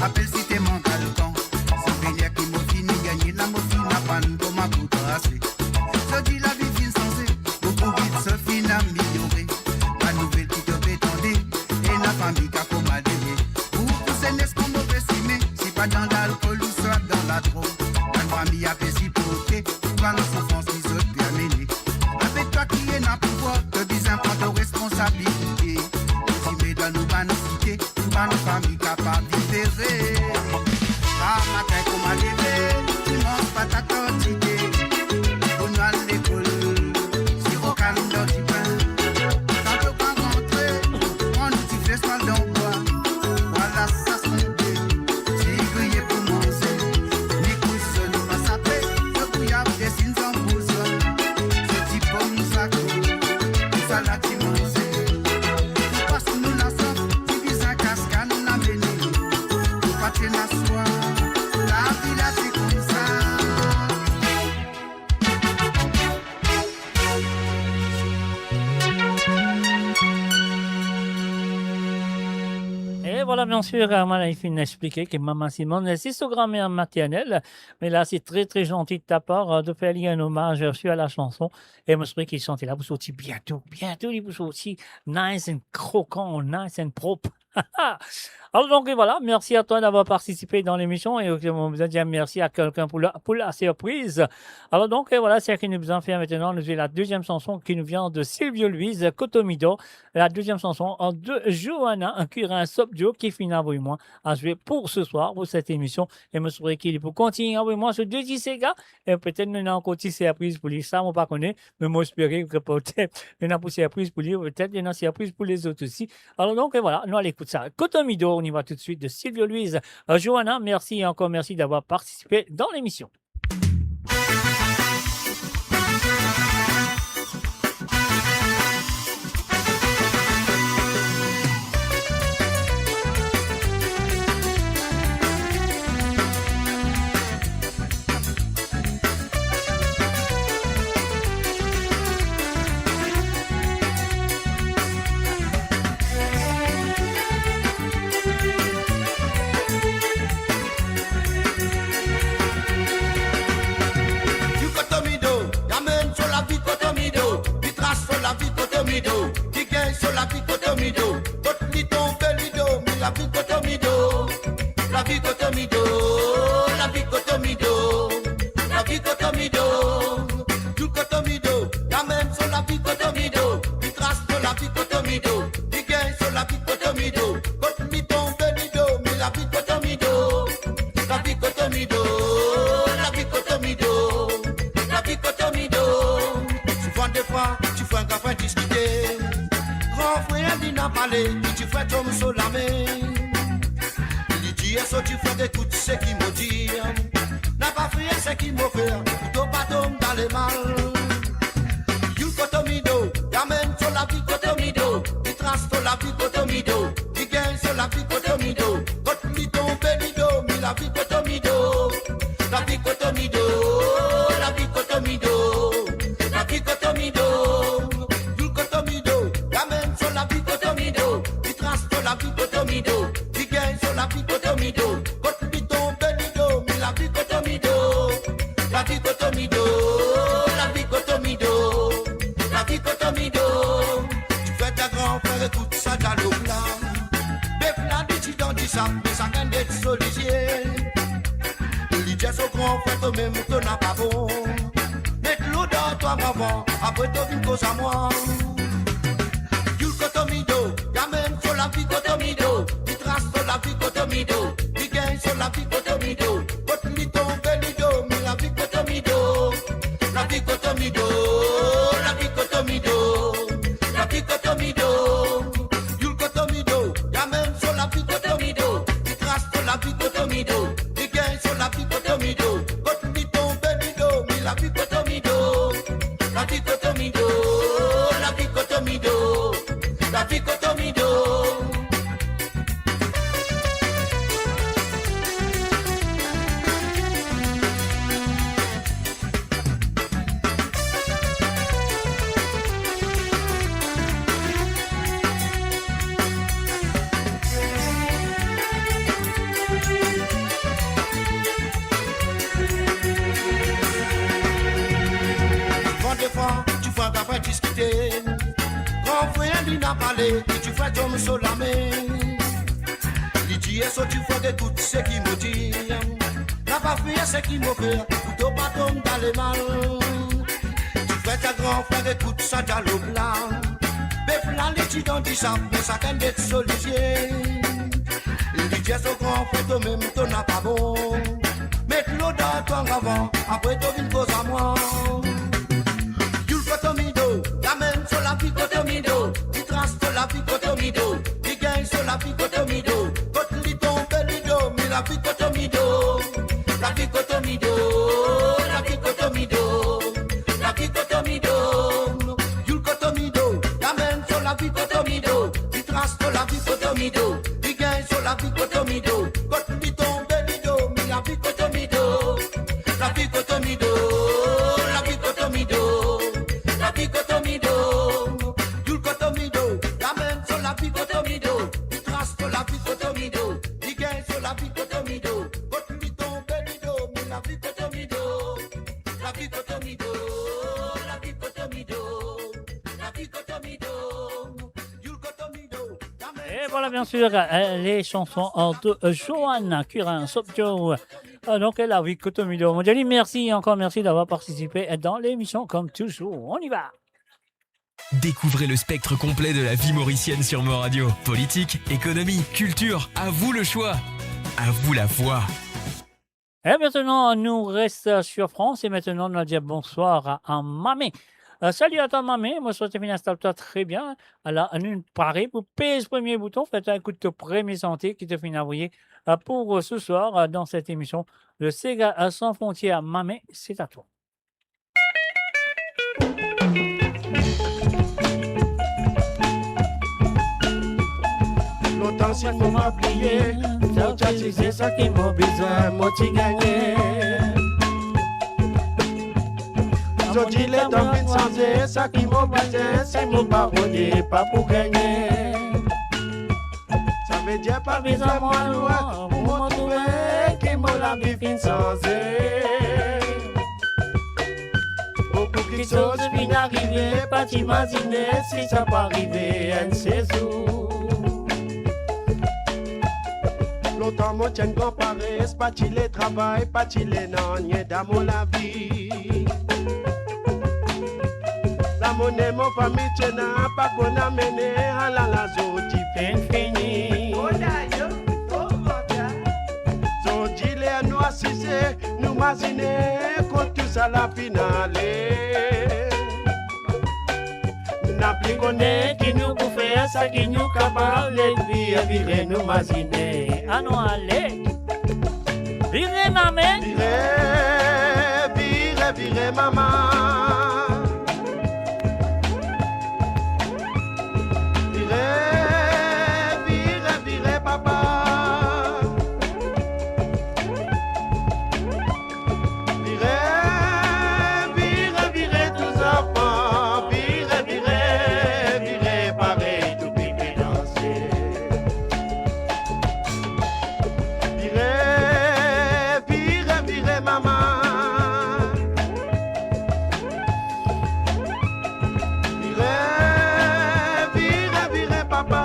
Appelle si t'es mon calcan. Souvenir qui m'a fini gagner la morphine à panne comme un bout tracé. Je dis la vie fin sensée, beaucoup vite se fin améliorée. La nouvelle qui te fait tendre, et la famille qui a comme adhéré. Pour pousser n'est-ce qu'on mauvais simé, si pas dans l'alcool ou soit dans la drogue. La famille a fait si porter, pas la souffrance qui se terminer. Avec toi qui est n'a pouvoir, te dis un prendre responsabilité. Si mais dans nos banicités, pas nos familles capables de vivre. Ah, matin comme à lever, tu manges pas ta quantité. Pour nous à l'école, si au calme dans du pain. Quand tu vas rentrer, on nous dit fais mal dans le bois. Voilà, ça se monte. Si grillé pour manger, les couches se nous va saper. Le bouillard dessine sans besoin. Ce type pomme ça coule, ça la dit manger. Parce que nous la sommes. Et voilà, bien sûr, Armand il finit d'expliquer que Maman Simone, c'est sa grand-mère maternelle. Mais là, c'est très, très gentil de ta part de faire lire un hommage reçu à la chanson. Et moi, je crois qu'ils sont là pour sortir bientôt. Bientôt, ils vont sortir nice and croquant, nice and propre. Alors donc voilà, merci à toi d'avoir participé dans l'émission et on vous a dit merci à quelqu'un pour la surprise. Alors donc voilà, c'est ce qui nous en fait maintenant. Nous avons la deuxième chanson qui nous vient de Silvio Luis Cotomido, la deuxième chanson de Johanna, un curin Sobdio qui finit avec moi à jouer pour ce soir, pour cette émission. Et je souhaite qu'il pour continuer avec moi ce deuxième Sega et peut-être nous avons encore une surprise pour lui. Ça, on ne pas connaît, mais moi j'espère que peut-être nous avons une surprise pour lui, peut-être nous avons une surprise pour les autres aussi. Alors donc voilà, nous allons écouter ça. Cotomido, on y va tout de suite de Silvio Luis. Johanna, merci et encore merci d'avoir participé dans l'émission. Qui gagne sur la vie Cotomido, votre lit tombe lido, mais la vie Cotomido, la vie Cotomido, la vie Cotomido, la vie Cotomido, du Cotomido, la même sur la vie Cotomido, qui trace sur la vie Cotomido, qui gagne sur la vie Cotomido, votre lit tombe lido, mais la vie Cotomido, la vie Cotomido, la vie Cotomido, la vie Cotomido, souvent des fois, tu fais un café discuter. Grand frère dit n'a pas les, tu fais comme sur la main. Il dit, est-ce que tu fais de tout ce qui me dit? N'a pas fait ce qui me fait, plutôt pas tomber dans les mal. You Cotomido, t'amène sur la vie Cotomido, il trace sur la vie Cotomido, il gagne sur la vie Cotomido, votre lit tombe lido, mais la vie Cotomido, la vie Cotomido, la vie Cotomido, la vie Cotomido. La vie Cotomido, il trace sur la vie Cotomido, il gagne sur la vie Cotomido, votre vie tombe lido, mais la vie Cotomido, la vie Cotomido, la vie Cotomido, la vie Cotomido, tu fais ta grand frère écoute ça dans le plan, Befla dit tu dans du sable, mais ça gagne d'être sollicité, il dit à son grand frère que même ton n'a pas bon, mets l'eau dans toi avant, après toi une cause à moi. Cotomido, gamin sur la vie Cotomido, il trace sur la vie Cotomido, il gagne sur la vie Cotomido, votre lit tombe lido, mais la vie Cotomido, la vie Cotomido, la vie Cotomido, la vie Cotomido, Yul Cotomido, gamin sur la vie Cotomido, il trace sur la vie Cotomido, il gagne sur la vie Cotomido, votre lit tombe lido, mais la vie Cotomido, la vie Cotomido, la vie Cotomido. La vie Cotomido. Quand des fois, tu vois qu'à pas discuter. Grand frère lui n'a parlé, et tu fais comme sur la main. Il dit, est-ce que tu fais de tout ce qui me dit? N'a pas fait ce qui me fait, plutôt pas tomber dans les mal. Tu fais ta grand frère et tout ça dans le blanc. Befla les tu dans du sable, mais ça gagne d'être sollicité. Il dit, est-ce que grand frère toi-même, toi n'a pas bon. Mets l'eau dans ton avant, après toi une cause à moi. Cotomido, gamin sur la vie Cotomido, il trace sur la vie Cotomido, il gagne sur la vie Cotomido, votre lit tombe lido, mais la vie Cotomido, la vie Cotomido, la vie Cotomido, la vie Cotomido, Yul Cotomido, gamin sur la vie Cotomido, il trace sur la vie Cotomido, il gagne sur la vie Cotomido, votre lit tombe lido, mais la vie Cotomido, la vie Cotomido, la vie Cotomido. La vie Cotomido, Yul Cotomido, gamin sur la vie Cotomido, il trace sur la vie Cotomido. Et voilà, bien sûr, les chansons de Joanna Curin Sopjo. Donc, la vie Cotomilo Mondiali. Merci, encore merci d'avoir participé dans l'émission comme toujours. On y va. Découvrez le spectre complet de la vie mauricienne sur Mo Radio. Politique, économie, culture, à vous le choix. À vous la voix. Et maintenant, on nous reste sur France. Et maintenant, on va dire bonsoir à Mamé. Salut à toi, Mamé. Moi, je te installe-toi très bien. Alors, on pareil pour payer ce premier bouton. Faites un coup de premier santé qui te finit envoyer pour ce soir dans cette émission. Le Sega sans frontières. Mamé, c'est à toi. Longtemps s'il faut m'oublier, faut c'est ça qui m'a besoin, moi t'y gagné. So dis les temps vite changer, ça qui m'a besoin, c'est mon baronnier, pas pour gagner. Ça veut dire pas besoin moi loin, pour me trouver, qui m'a la vie fin changer. Beaucoup de choses viennent arriver, pas t'imaginer si ça peut arriver un séjour. Longtemps mon tien comparé, c'est pas qu'il est travail, pas qu'il est non, n'y est dans mon la vie. La monnaie, mon famille, tient pas qu'on a mené à la zone, fin fini. Zodi les nous assiser, nous imaginer, quand tout ça la finale. N'a plus connaît qui nous peut faire ça qui nous capable de vivre nous imaginer. Ah non, allez. Virez, maman. Virez, maman. Virez, papa. Virez, tous enfants. Virez, pareil, tout pipi danser. Virez, maman. Virez, papa.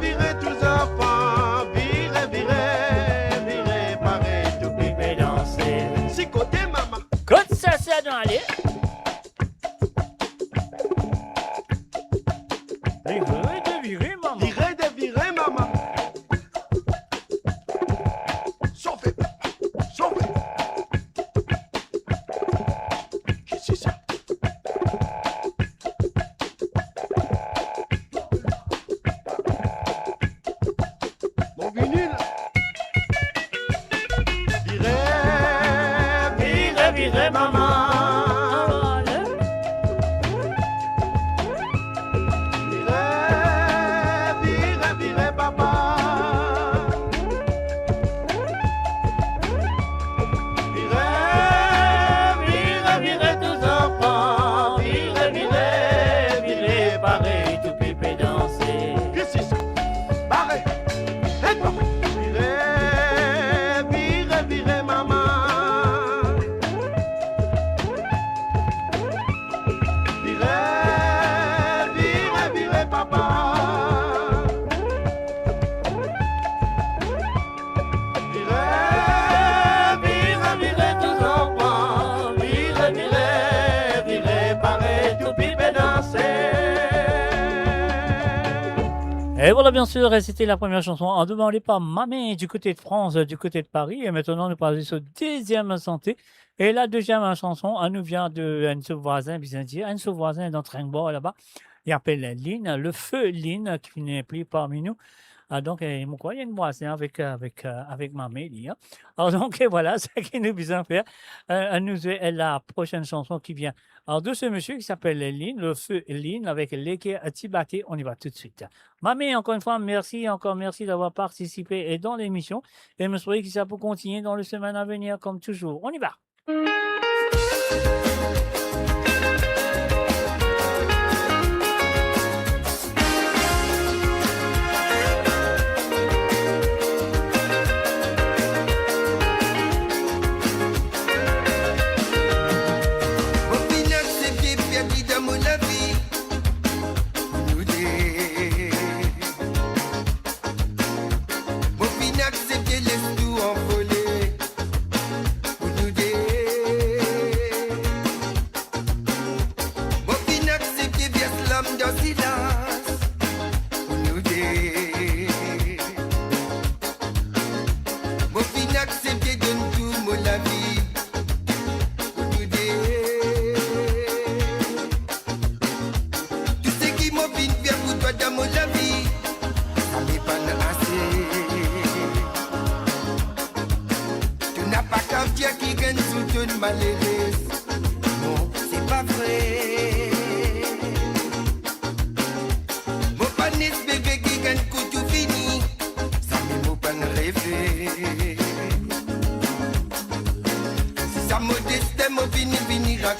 Virez, tous enfants. Virez, pareil, tout pipi danser. Si côté, maman. Côté ça, c'est dans aller. Virez, maman. Sauvez. Qu'est-ce que c'est ça? Mon vinyle. Virez, maman. Virez, papa. Virez, tous enfants. Virez, pareil, tout pépé danser. Qu'est-ce que c'est ça? Pareil. Aide-moi. Virez, maman. Virez, papa. Virez, tous enfants. Virez, pareil, tout pipe danser. Et voilà, bien sûr, c'était la première chanson en demandée par Mamé du côté de France, du côté de Paris. Et maintenant, nous parlons sur deuxième santé. Et la deuxième chanson, elle nous vient de un voisin, bien dire, un voisin dans Tringbord là-bas. Il appelle Lynn, le feu Lynn, qui n'est plus parmi nous. Donc, il y a une voisin avec Mamé. Hein. Alors, donc, voilà, c'est ce qui nous besoin faire. Nous la prochaine chanson qui vient alors, de ce monsieur qui s'appelle Lynn, le feu Lynn, avec l'équerre Tibaté. On y va tout de suite. Mamé, encore une fois, merci d'avoir participé dans l'émission. Et je me souhaite que ça peut continuer dans les semaines à venir, comme toujours. On y va.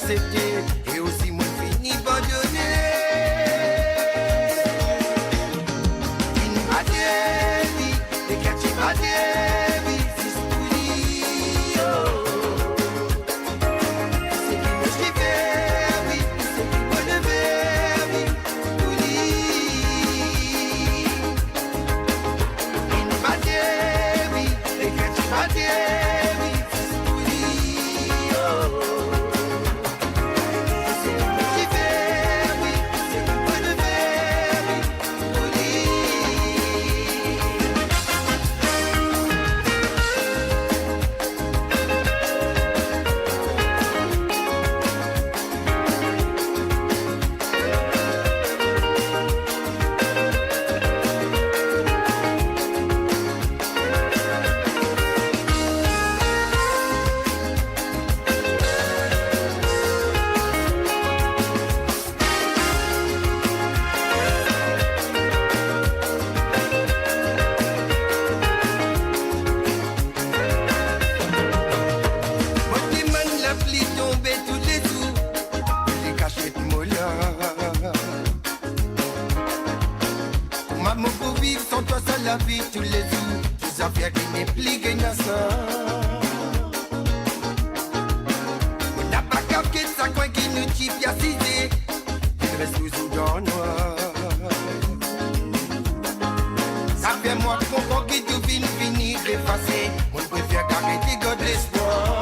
accepter et aussi moi fini abandonner. Une badevi, et quand tu badevi, c'est spouli, oh. C'est qui me suivait, oui, c'est qui me levait, oui, spouli. Une badevi, et quand tu badevi, c'est spouli, oh. La vie tous les jours, des affaires qui m'impliquent dans ça. On n'a pas capté ça quoi qui nous tue bien cisé, il reste toujours dans le noir. Ça fait moi qu'on qui tout finit effacé, on préfère garder des gars de l'espoir.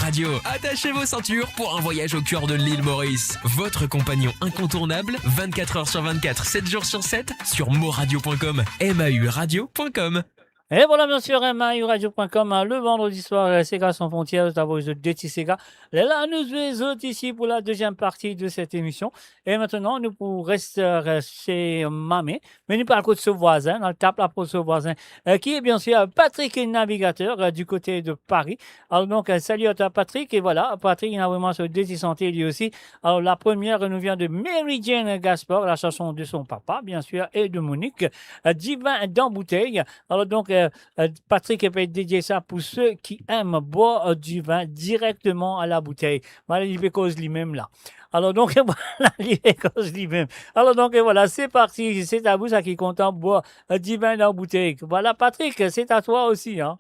Radio. Attachez vos ceintures pour un voyage au cœur de l'île Maurice. Votre compagnon incontournable, 24 heures sur 24, 7 jours sur 7, sur moradio.com, mauradio.com. Et voilà, bien sûr, mauradio.com, le vendredi soir, Sega sans frontières, d'abord de Dirty Sega. Là, nous sommes ici pour la deuxième partie de cette émission. Et maintenant, nous pourrons rester chez Mamé, mais nous parlons de ce voisin, dans le tape là pour ce voisin, qui est bien sûr Patrick Navigateur du côté de Paris. Alors donc, salut à toi Patrick, et voilà, Patrick il a vraiment se désanté lui aussi. Alors la première nous vient de Mary Jane Gaspard, la chanson de son papa, bien sûr, et de Monique, Divin dans bouteille. Alors donc, Patrick peut dédier ça pour ceux qui aiment boire du vin directement à la bouteille. Voilà, il fait cause lui-même là. Alors donc, voilà, il fait cause lui-même. Alors donc, voilà, c'est parti. C'est à vous, ça qui est content de boire du vin dans la bouteille. Voilà, Patrick, c'est à toi aussi, hein.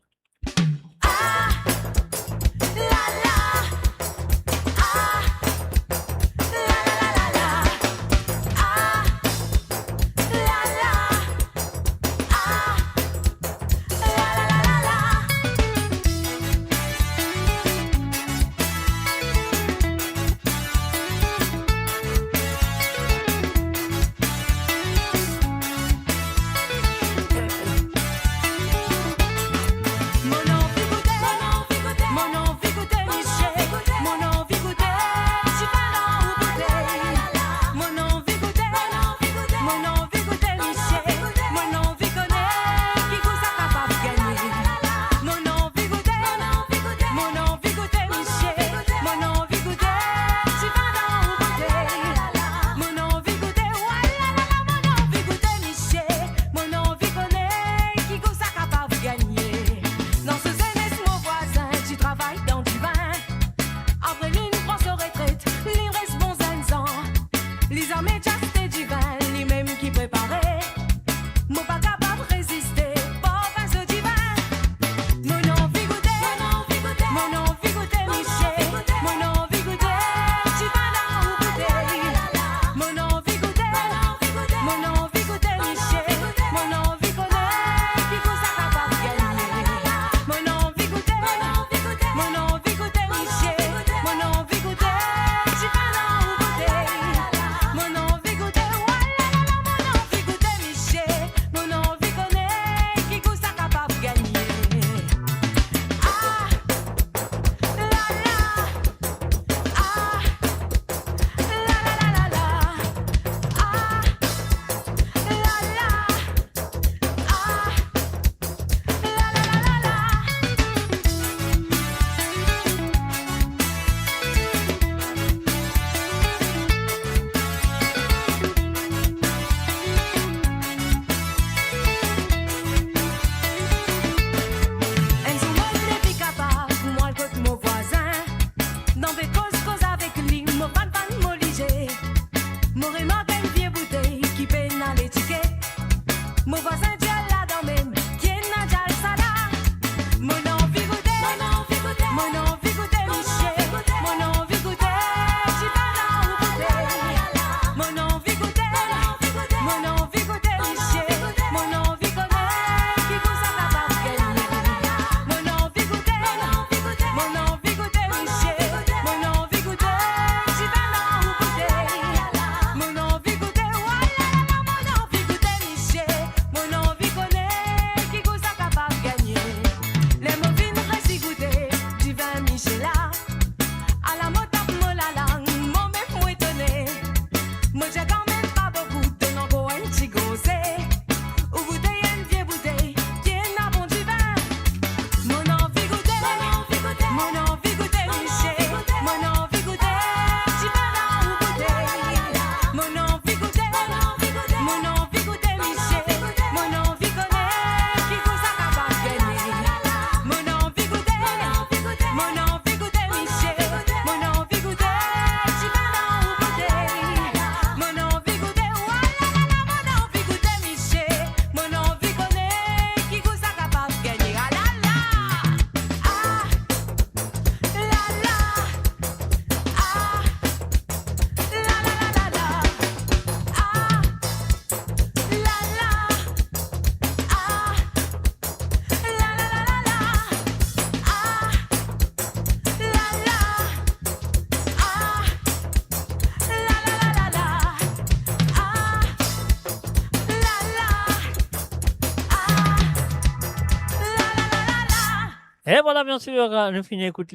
Et voilà, bien sûr, nous finissons écoute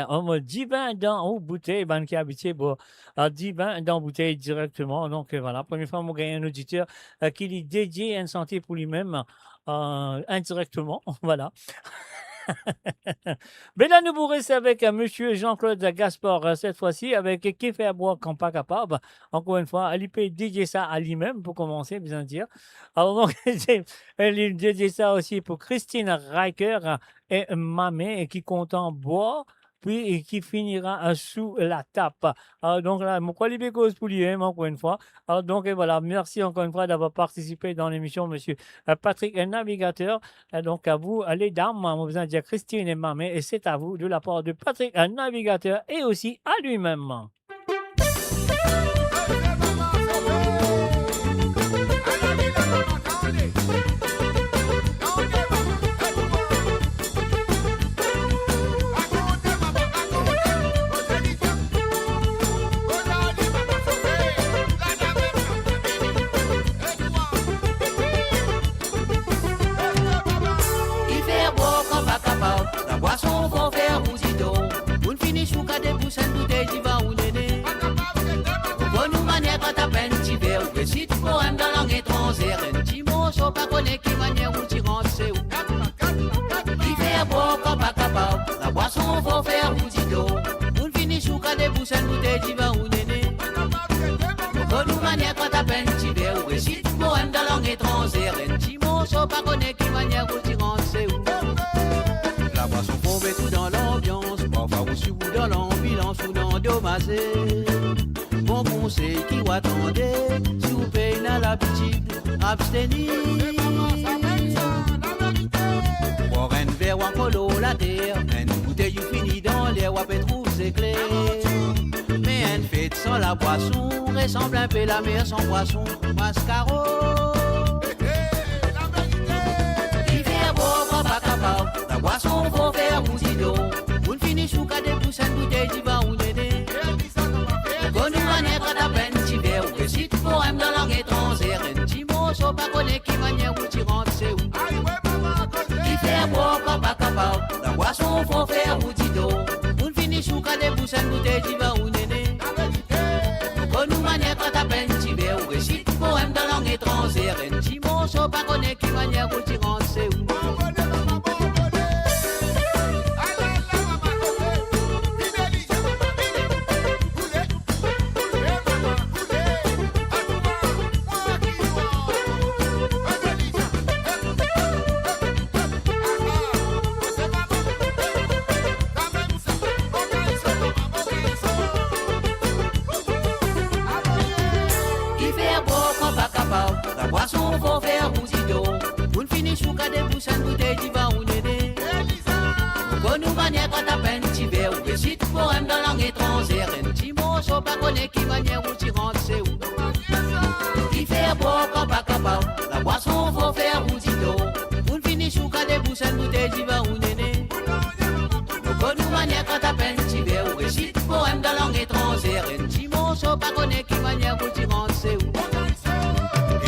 en mode divin dans une bouteille, ben, qui est habitué pour divin dans une bouteille directement. Donc voilà, première fois, on gagne un auditeur qui lui dédié une santé pour lui-même indirectement. Voilà. Mais là, nous vous restons avec monsieur Jean-Claude Gaspard, cette fois-ci, avec qui fait à boire quand pas capable. Encore une fois, il peut dédier ça à lui-même, pour commencer, bien dire. Alors, donc, il dédié ça aussi pour Christine Riker et Mamé, qui comptent boire, puis qui finira sous la tape. Alors, donc là, mon qualifié cause pour lui-même, encore une fois. Alors, donc, et voilà, merci encore une fois d'avoir participé dans l'émission, monsieur Patrick Navigateur. Donc, à vous, les dames, on vous a dit Christine et Mamé, et c'est à vous de la part de Patrick Navigateur et aussi à lui-même. Boisson faut faire bousito. On finit sous des poussins bouteilles d'Iva ou Néné. Bonne nous manière quand t'as peine t'y verres. Que si tu poèmes dans langue étrangère. Un petit mot, sauf pas connaît qui manière où tu rentres, c'est où. Il fait boire quand pas capable. La boisson faut faire bousito. On finit sous des poussins bouteilles d'Iva ou Néné. Bonne nous manière quand t'as peine t'y verres. Que si tu poèmes dans langue étrangère. Un petit mot, sauf pas connaît qui manière où tu rentres, c'est où. La boisson faut mettre tout dans l'ambiance, parfois aussi ou dans l'ambulance ou dans l'endommagé. Bon conseil qui vous attendez, si vous payez à l'habitude, abstenir. Boire un verre ou un colo la terre, une bouteille ou fini dans l'air ou à trouve c'est clair. Mais une fête sans la boisson, ressemble un peu la mer sans poisson, mascaro. Il fait boire pas capable. La boisson faut faire bousito. On finit sous des poussins bouteilles d'Iva ou Néné. Bonne manière quand t'as peine t'y verres. Ou que si tu poèmes dans langue étrangère. Un petit mot, sauf pas connaît qui manière où tu rentres, c'est où. Qui fait boire quand pas capable. La boisson faut faire bousito. On finit sous des poussins bouteilles d'Iva ou Néné. Bonne manière quand t'as peine t'y verres. Ou que si tu poèmes dans langue étrangère. Un petit mot, sauf pas connaît qui manière où tu rentres, c'est où. Boisson faut faire bousito. On finit sous des poussins bouteilles d'Iva ou Néné. Bonne manière quand t'as peine t'y verres. Ou que si tu poèmes dans langue étrangère. Un petit mot, sauf pas connaît qui manière où tu rentres, c'est où. Qui fait boire quand pas capable. La boisson faut faire bousito. On finit sous des poussins bouteilles d'Iva ou Néné. Bonne manière quand t'as peine t'y verres. Ou que si tu poèmes dans langue étrangère. Un petit mot, sauf pas connaît qui manière où tu rentres, c'est où.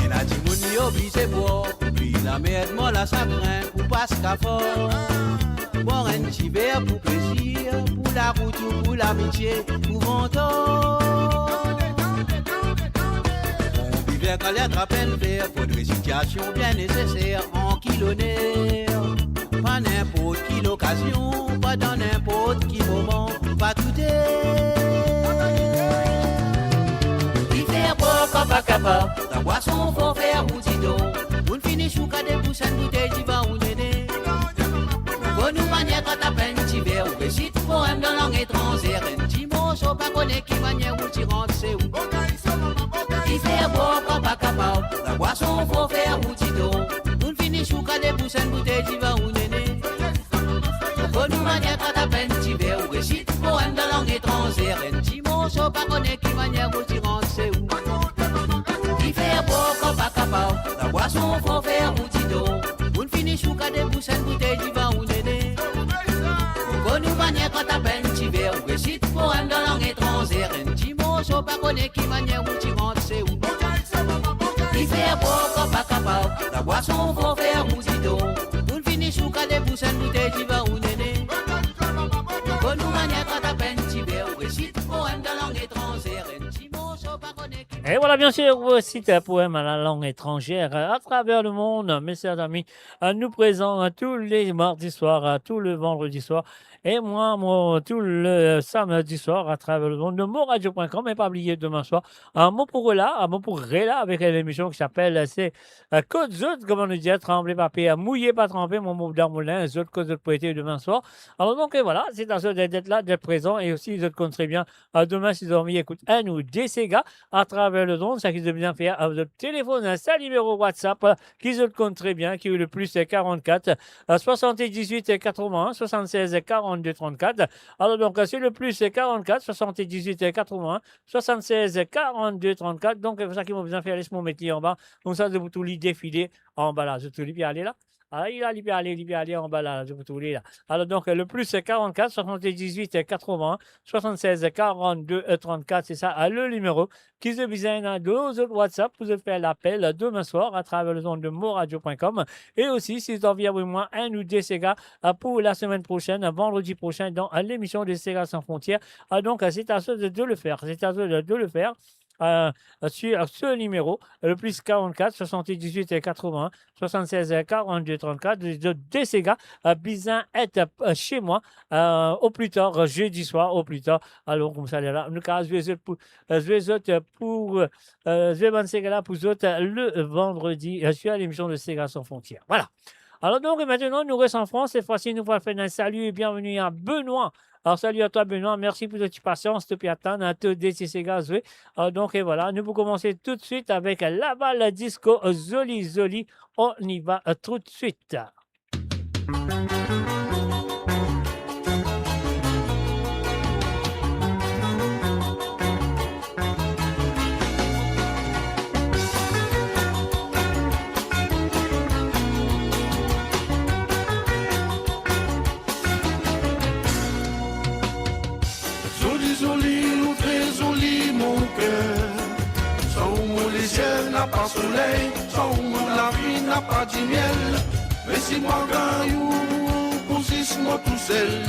La timouni oblige boire, puis la merde moi la chagrin ou passe qu'à fort. Boire un petit verre pour plaisir, pour la route ou pour l'amitié, pour ventard. On vivait quand l'air attrape un verre, pour des situations bien nécessaires, en kilonnaire. Pas n'importe qui l'occasion, pas dans n'importe qui moment, pas tout est. Quand pas capable, la boisson faut faire bousito. On finit sous des poussins bouteilles d'Iva ou Néné. Bonne manière quand t'as peine t'y verres. Ou que si tu poèmes dans langue étrangère. Un petit mot, sauf pas connaît qui manière où tu rentres, c'est où. Il fait boire quand pas capable. La boisson faut faire bousito. On finit sous des poussins bouteilles d'Iva ou Néné. Bonne manière quand t'as peine t'y verres. Ou que si tu poèmes dans langue étrangère. Un petit mot, sauf pas connaît qui manière où tu rentres, c'est où. Faire boire quand pas capable. La boisson faut faire boutito. On finit sous des poussins bouteilles d'Iva ou Néné. Bonne manière quand t'as peine t'y verres. Ou que si tu poèmes dans langue étrangère. Un petit mot, sauf pas connaît qui manière où tu rentres, c'est où. Il fait boire quand pas capable. La boisson faut faire boutito. On finit sous des poussins bouteilles d'Iva ou Néné. Et voilà, bien sûr, voici un poème à la langue étrangère à travers le monde. Mes chers amis, nous présents tous les mardis soirs, tous le vendredi soir. Et moi, tout le samedi soir à travers le monde de moradio.com. Et pas oublier demain soir, un mot pour Réla, avec l'émission qui s'appelle c'est Côte Zot, comment on dit, trembler papier, mouiller, pas tremper, mon mot d'armoulin, Zot, Côte Zot poété demain soir. Alors donc, et voilà, c'est à ceux d'être là, d'être présent. Et aussi, Zot compte très bien, demain, si vous avez écoute un ou des Sega à travers le monde, ça qui doit bien faire votre téléphone, un numéro WhatsApp qui se compte très bien, qui est le plus 44 78 81 76 42 34. Alors donc c'est le plus 44 78 81 76 42 34. Donc c'est ça qui m'a besoin faire, laisse-moi mettre en bas. Donc ça, de vous tout défiler en bas là. Je te dis, aller là. Ah, il peut aller en bas là, je peux tout lire là. Alors donc, le plus 44, 78, 80, 76, 42, 34, c'est ça, le numéro qui se besoin dans deux autres WhatsApp pour faire l'appel demain soir à travers le zone de moradio.com. Et aussi, si vous envie avec moi un ou deux Sega pour la semaine prochaine, vendredi prochain, dans l'émission des Sega sans frontières. Donc, c'est à ceux de le faire. C'est à ceux de le faire. Sur ce numéro, le plus 44 78 80 76 42 34 de Sega, bien être chez moi au plus tard, jeudi soir, au plus tard. Alors, comme ça, là, nous, je vais Sega là pour autres le vendredi sur l'émission de Sega sans frontières. Voilà. Alors, donc, maintenant, nous restons en France. Cette fois-ci, nous allons faire un salut et bienvenue à Benoît. Alors, salut à toi, Benoît. Merci pour votre patience, depuis attendre à te décider gazoué. Donc, et voilà, nous pouvons commencer tout de suite avec la balle disco Zoli Zoli. On y va tout de suite. N'a pas soleil, sans la vie n'a pas de miel. Mais si moi gagne ou pousse moi tout seul,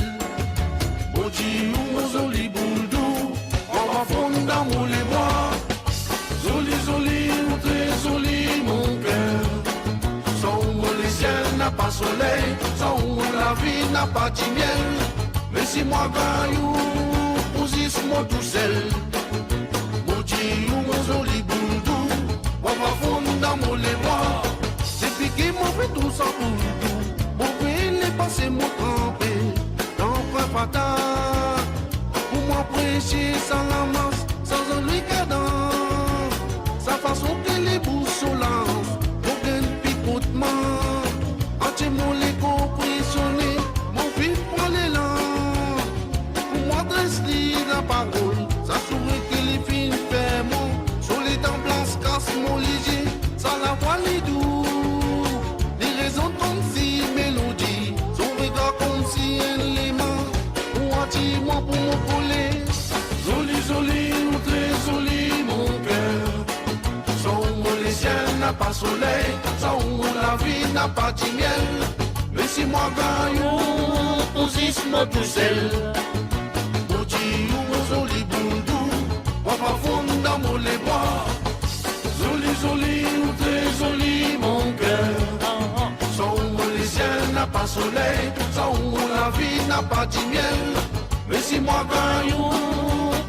bon Dieu mon joli boudou, on va fondre dans mon les bois. Joli joli ou très joli mon cœur. Sans le ciel n'a pas soleil, sans la vie n'a pas de miel. Mais si moi gagne ou pousse moi tout seul, bon Dieu mon joli boudou. On va fondre dans mon les bois. C'est piqué mon fait tout ça pour tout. Mon pays n'est passé mon trempé. Dans un patin. Pour moi prêcher sans la masse. Sans un ligadin. Sa façon que les bouches lancent. Aucun picotement. Entier mon les compressionné. Mon fils prend l'élan. Pour moi dresse la parole. Ça sourit que les filles ferment. Sur les dents blanches casse mon léger, ça la voix les doux. Les raisons comme si mélodie, son regard comme si un élément. Ou attire-moi pour me coller. Joli, joli, ou très joli, mon cœur. Sans les ciels n'a pas soleil, sans la vie n'a pas de miel. Mais si moi gagne, position tout seul. Bouti ou mon joli boudou, on va fondre dans mon les bois. Joli, joli, ou très joli, mon cœur. Sans les ciels n'a pas soleil, sans la vie n'a pas de miel. Mais si moi gagne,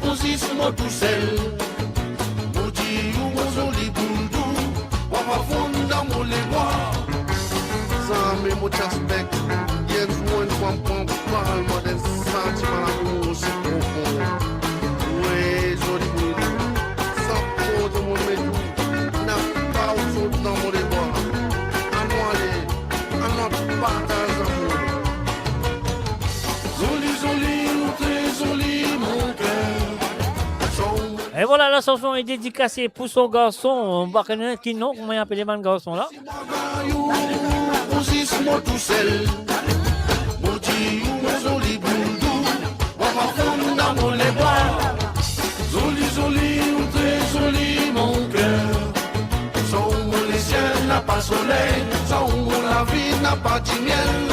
position tout seul. Bouti ou mon joli boudou, on va fondre dans mon les bois. Sans mes mots d'aspect, il y a une femme qu'on parle, moi d'un sentiment d'amour si profond. Oui, joli boudou, sans trop de mon médou. Dans mon débois, à notre partage d'amour. Joli, joli, très joli, mon cœur. Et voilà, la chanson est dédicacée pour son garçon, qui non, comment il appelle les garçon là? Moi tout seul, Bouti ou mon joli boudou, on va fondre dans mon débois. Joli, joli, très joli, mon cœur. Le ciel n'a pas soleil, sans la vie n'a pas de miel.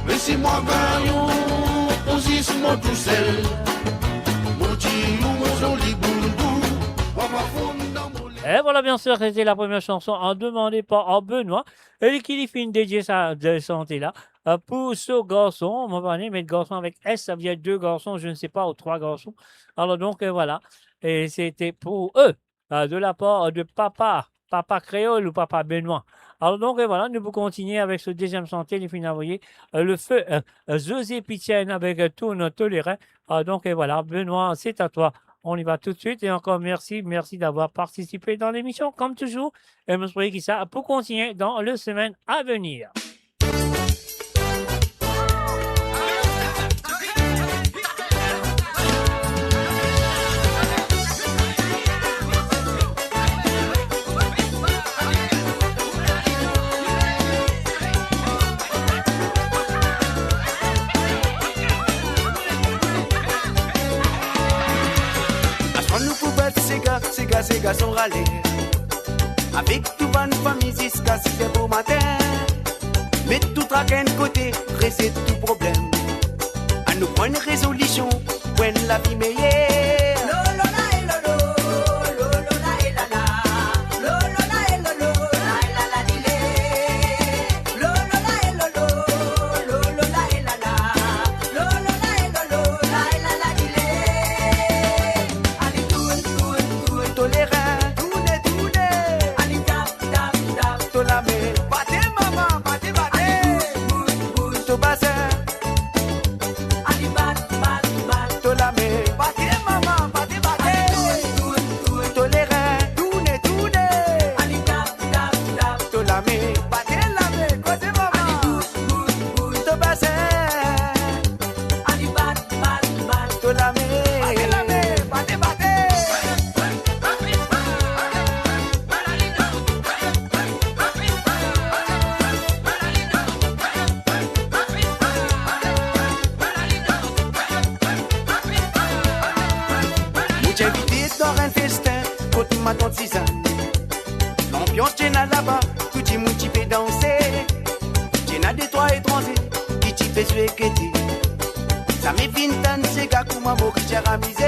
Mais si moi gagne, position moi tout seul. Mon Dieu ou mon joli boudou, on va fondre dans mon Et voilà, bien sûr, c'était la première chanson demandée par Benoît. Et qui fait une dédiée de santé là. Pour ce garçon, on va parler, mais le garçon avec S, ça veut dire deux garçons, je ne sais pas, ou trois garçons. Alors donc, voilà. Et c'était pour eux, de la part de papa créole ou papa Benoît. Alors donc, voilà, nous pouvons continuer avec ce deuxième santé, les filles envoyées. Le feu, José Pitienne avec tout notre tolérant. Donc, voilà, Benoît, c'est à toi. On y va tout de suite et encore merci d'avoir participé dans l'émission comme toujours. Et je souhaite que ça pour continuer dans les semaines à venir. Ces gars sont râlés. Avec tout bonne famille jusqu'à 6 heures au matin. Mais tout traque un côté, résout tout problème. À nous prendre une résolution, when la vie meilleure. L'ambiance tienne là-bas, tout le monde qui peut danser. Tienne à des toits étrangers, qui fait jouer qu'était. Ça m'est fin tant c'est gars comme un mot qui j'ai ramisé.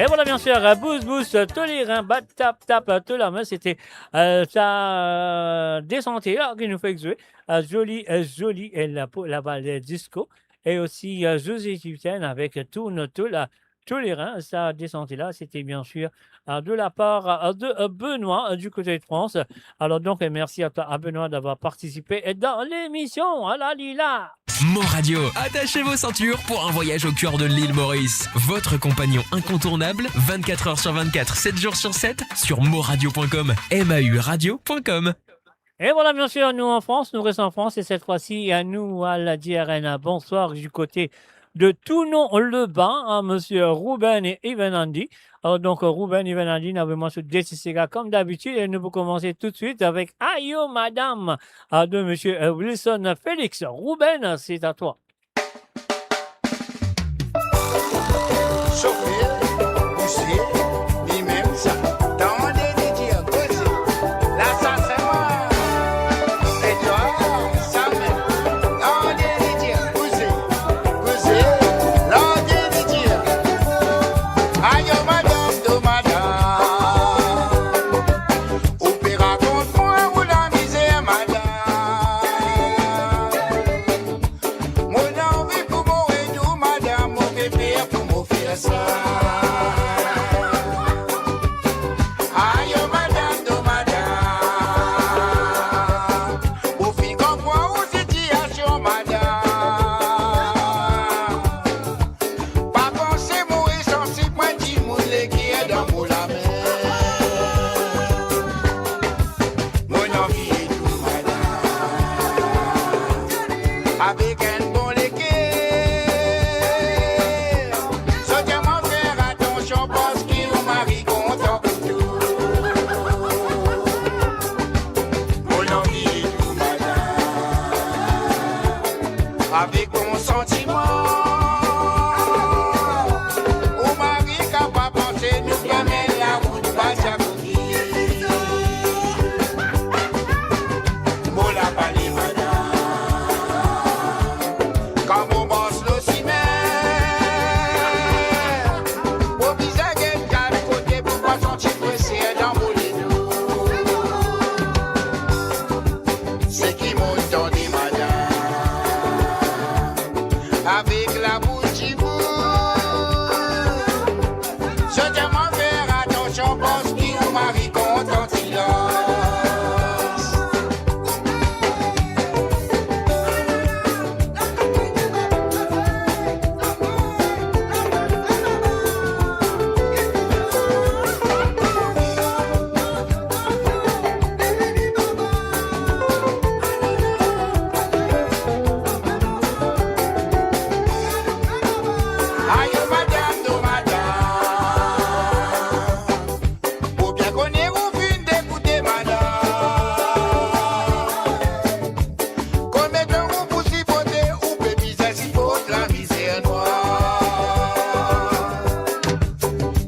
Et voilà, bien sûr, boost, boost, tolérant, bat, tap, tap, tout la main, c'était sa descente là qui nous fait jouer. Jolie, et la balle disco. Et aussi José Tutienne avec tout la tolérant. Sa descente là, c'était bien sûr de la part de Benoît du côté de France. Alors donc, merci à Benoît d'avoir participé dans l'émission. Ah la lila. Mo Radio, attachez vos ceintures pour un voyage au cœur de l'île Maurice. Votre compagnon incontournable, 24 heures sur 24, 7 jours sur 7, sur moradio.com, mauradio.com. Et voilà, bien sûr, nous en France, nous restons en France et cette fois-ci, à nous, à la DRN. Bonsoir du côté de Tounon-le-Bain, hein, monsieur Ruben et Even Andy. Alors donc, Ruben et Even Andy, nous avons ce Jessica comme d'habitude, et nous allons commencer tout de suite avec Ayo Madame de monsieur Wilson Félix. Ruben, c'est à toi. Chauffer, pousser, lui-même ça. Tendez les dire, causer. Là, ça c'est moi. Et toi, ça même. Tendez les dire, pousser, pousser. Tendez les dire. Aïe, madame, de madame. Opéra contre moi ou la misère, madame. Mon envie pour mourir, tout, madame, mon bébé pour m'offrir ça. Aïe, madame, de madame. Au fin comprend où situation, madame. Pas penser mourir sans si point dit mon qui est dans mon la mer. Mon envie est tout, madame. Avec un bon légué. Seulement faire attention parce qu'il vous marie content pour tout. Mon envie est tout, madame. Avec mon sentiment. Au mari capable de penser nous gamin la route pas à côté. Mon la parler, madame. Quand mon boss le cimère, au visage est de côté pour pas sentir pressé dans mon lido. C'est qui monte dans des madame, avec la bouche qui bouge. Je demande faire attention parce qu'il vous marie content silence. Aïe, madame, de madame. Pour bien connaître ou fin d'écouter, madame. Combien de vous pour s'y voter ou bébé, ça s'y vote la misère noire.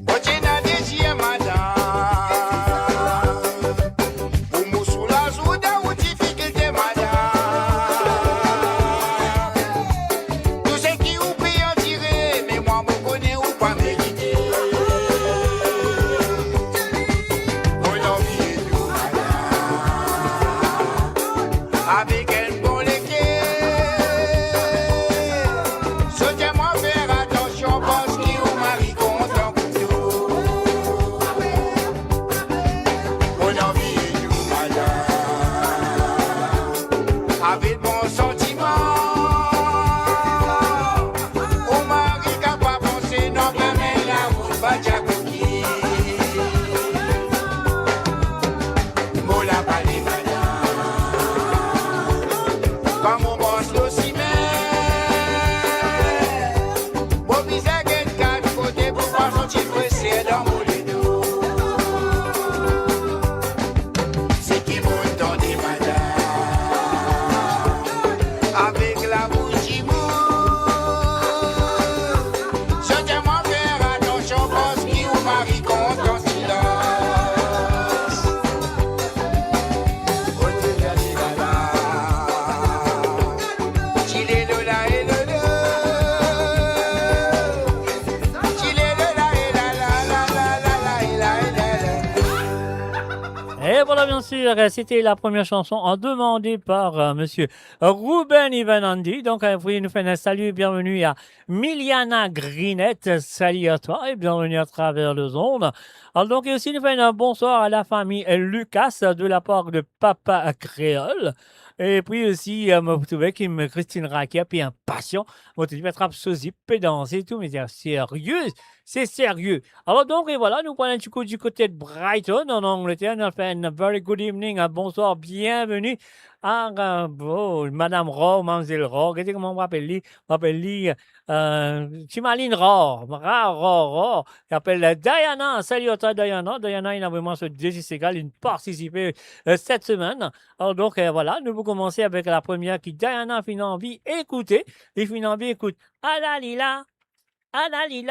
Continuez à déchirer, madame. Pour nous sous la souda ou difficulté, madame. Tout ce qui vous paye en tirer, mais moi, vous connais ou pas mérité. Mon envie est tout, madame. Avec un bon légué. Seulement faire attention parce qu'il vous marie content pour tout. Mon envie est tout, madame. Avec mon sentiment. Au mari capable de penser non, mais la route va diacoquer. Mon la parler, madame. Quand mon boss le cimère, mon visage est de quatre côtés pour pas sentir pressé dans mon lido. C'est qui monte dans des madame, avec la bouche qui bouge. Seulement faire attention parce qu'il vous marie content silence. Chile le la et le le. Chile le la et la la la la la la et la et la la. Et voilà, bien sûr, c'était la première chanson demandée par monsieur Ruben Ivanandi. Donc, vous pouvez nous faire un salut et bienvenue à Miliana Grinette. Salut à toi et bienvenue à travers les ondes. Alors, donc, et aussi, nous faisons un bonsoir à la famille Lucas de la part de Papa Créole. Et puis aussi, vous trouvez qu'il me Christine Raquet, puis un patient. Vous trouvez attrape sosie, pédance et tout, mais c'est sérieuse. c'est sérieux. Alors donc, et voilà, nous prenons un petit coup du côté de Brighton, en Angleterre. On fait un very good evening, un bonsoir, bienvenue à Madame Raw, Mademoiselle Raw. Qu'est-ce comment on m'appelle? On m'appelle Timaline Raw. Raw. Il appelle Diana. Salut à toi, Diana. Diana, il a vraiment ce désir égal, il participé cette semaine. Alors donc, voilà, nous allons commencer avec la première qui, Diana, a fini envie d'écouter. Il finit envie écoute. Ah la lila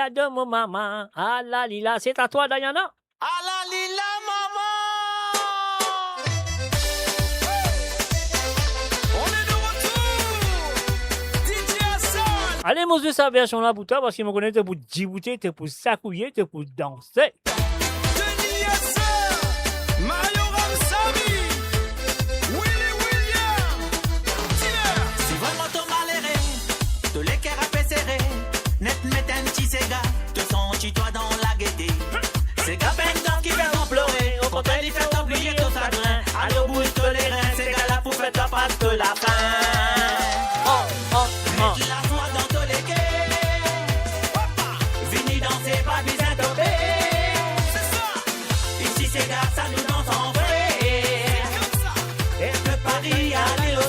de mon maman. Ah la lila, c'est à toi, Diana. Ah la lila, maman. Allez, mon Dieu, sa version là pour toi, parce qu'il me connaît, t'es pour djibouter, t'es pour s'accouiller, t'es pour danser. Mario Ramsamy, Willy William, Si vraiment t'as maléré, te l'équerre à fait serré, net met un petit Sega, te sens toi dans la gaieté. C'est gars pendant qui fait t'en pleurer, au contraire il fait t'oublier ton chagrin. Allez au bout de les reins, c'est gars là pour faire ta passe de la fin. Mets la soie dans tous les quais, vini danser pas bien topé. Ici c'est gars ça nous danse en vrai, et de Paris à l'île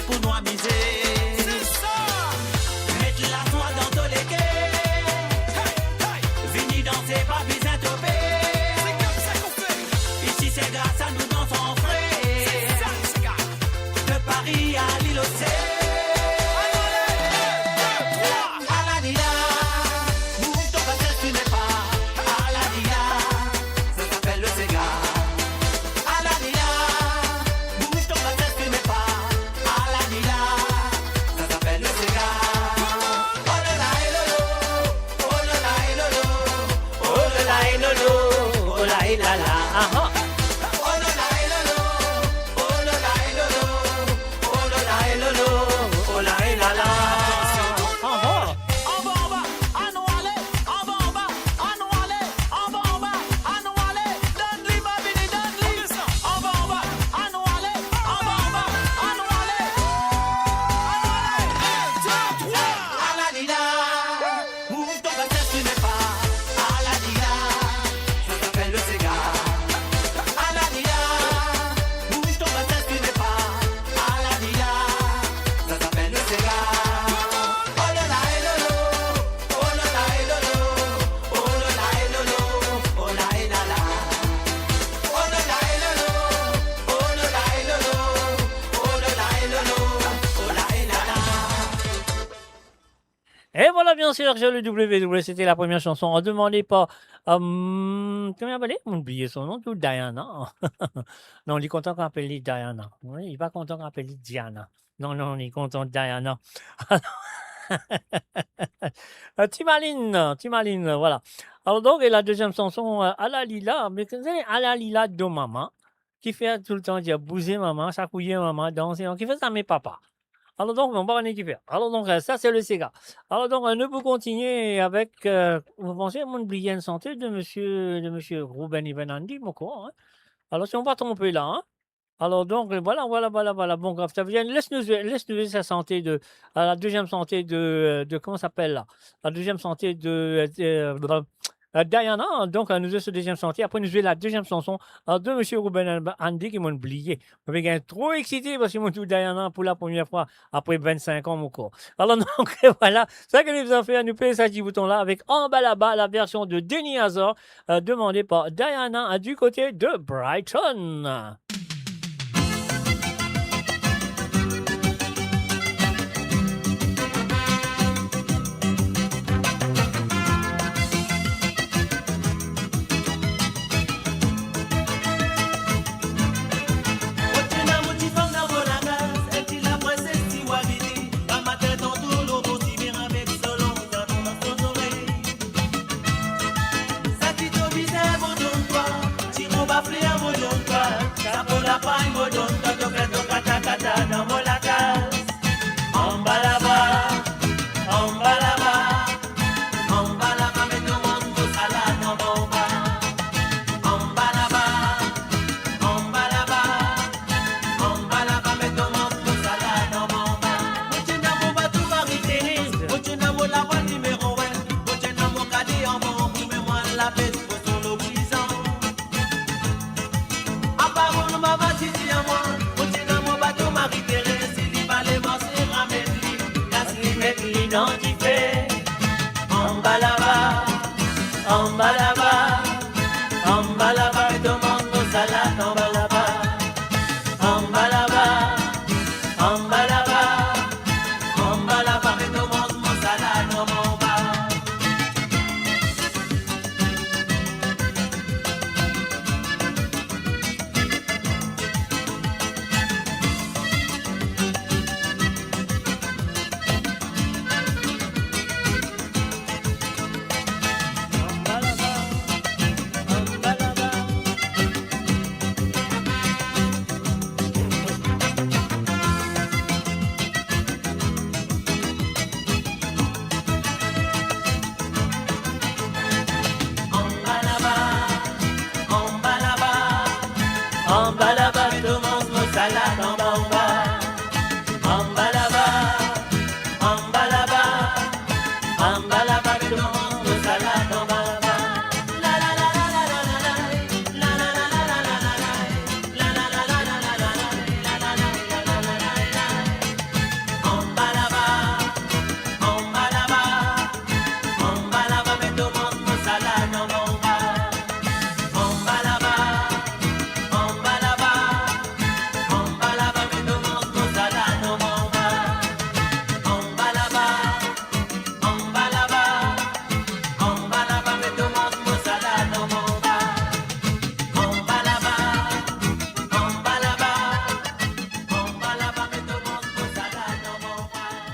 pour nous amuser. C'est ça. Mettre la soie dans tous les quais. Vini danser, pas besoin de topper. C'est comme ça qu'on fait. Ici c'est grâce à nous dans son frais. C'est ça, c'est grâce. De Paris à l'île aux Et voilà, bien sûr, j'ai le WW, c'était la première chanson. On ne demandait pas. Comment il appelait? On a oublié son nom, tout Diana. Non, il est content qu'on appelle Diana. Oui, il n'est pas content qu'on appelle Diana. Non, on est content de Diana. Timaline, voilà. Alors donc, et la deuxième chanson, Ala Lila, mais vous savez, Ala Lila de maman, qui fait tout le temps dire bouger maman, s'accouiller maman, danser, qui fait ça mes papas. Alors donc, on va en équiper. Alors donc, ça c'est le Sega. Alors donc, nous pouvons continuer avec, vous pensez, mon billet de santé de monsieur Ruben Ibenandi, mon quoi, hein? Alors si on va tromper là, hein? Alors donc, voilà. Bon, grave, ça vient, laisse-nous sa santé à la deuxième santé de comment ça s'appelle là? La deuxième santé de Diana, donc nous avons ce deuxième chantier. Après, nous jouons la deuxième chanson de M. Ruben Andy qui m'ont oublié. Je suis trop excité parce que moi, tout Diana pour la première fois après 25 ans, mon corps. Alors, donc, voilà. C'est ça que nous avons fait à nous payer ce petit bouton-là avec en bas là-bas la version de Denis Hazard demandée par Diana du côté de Brighton.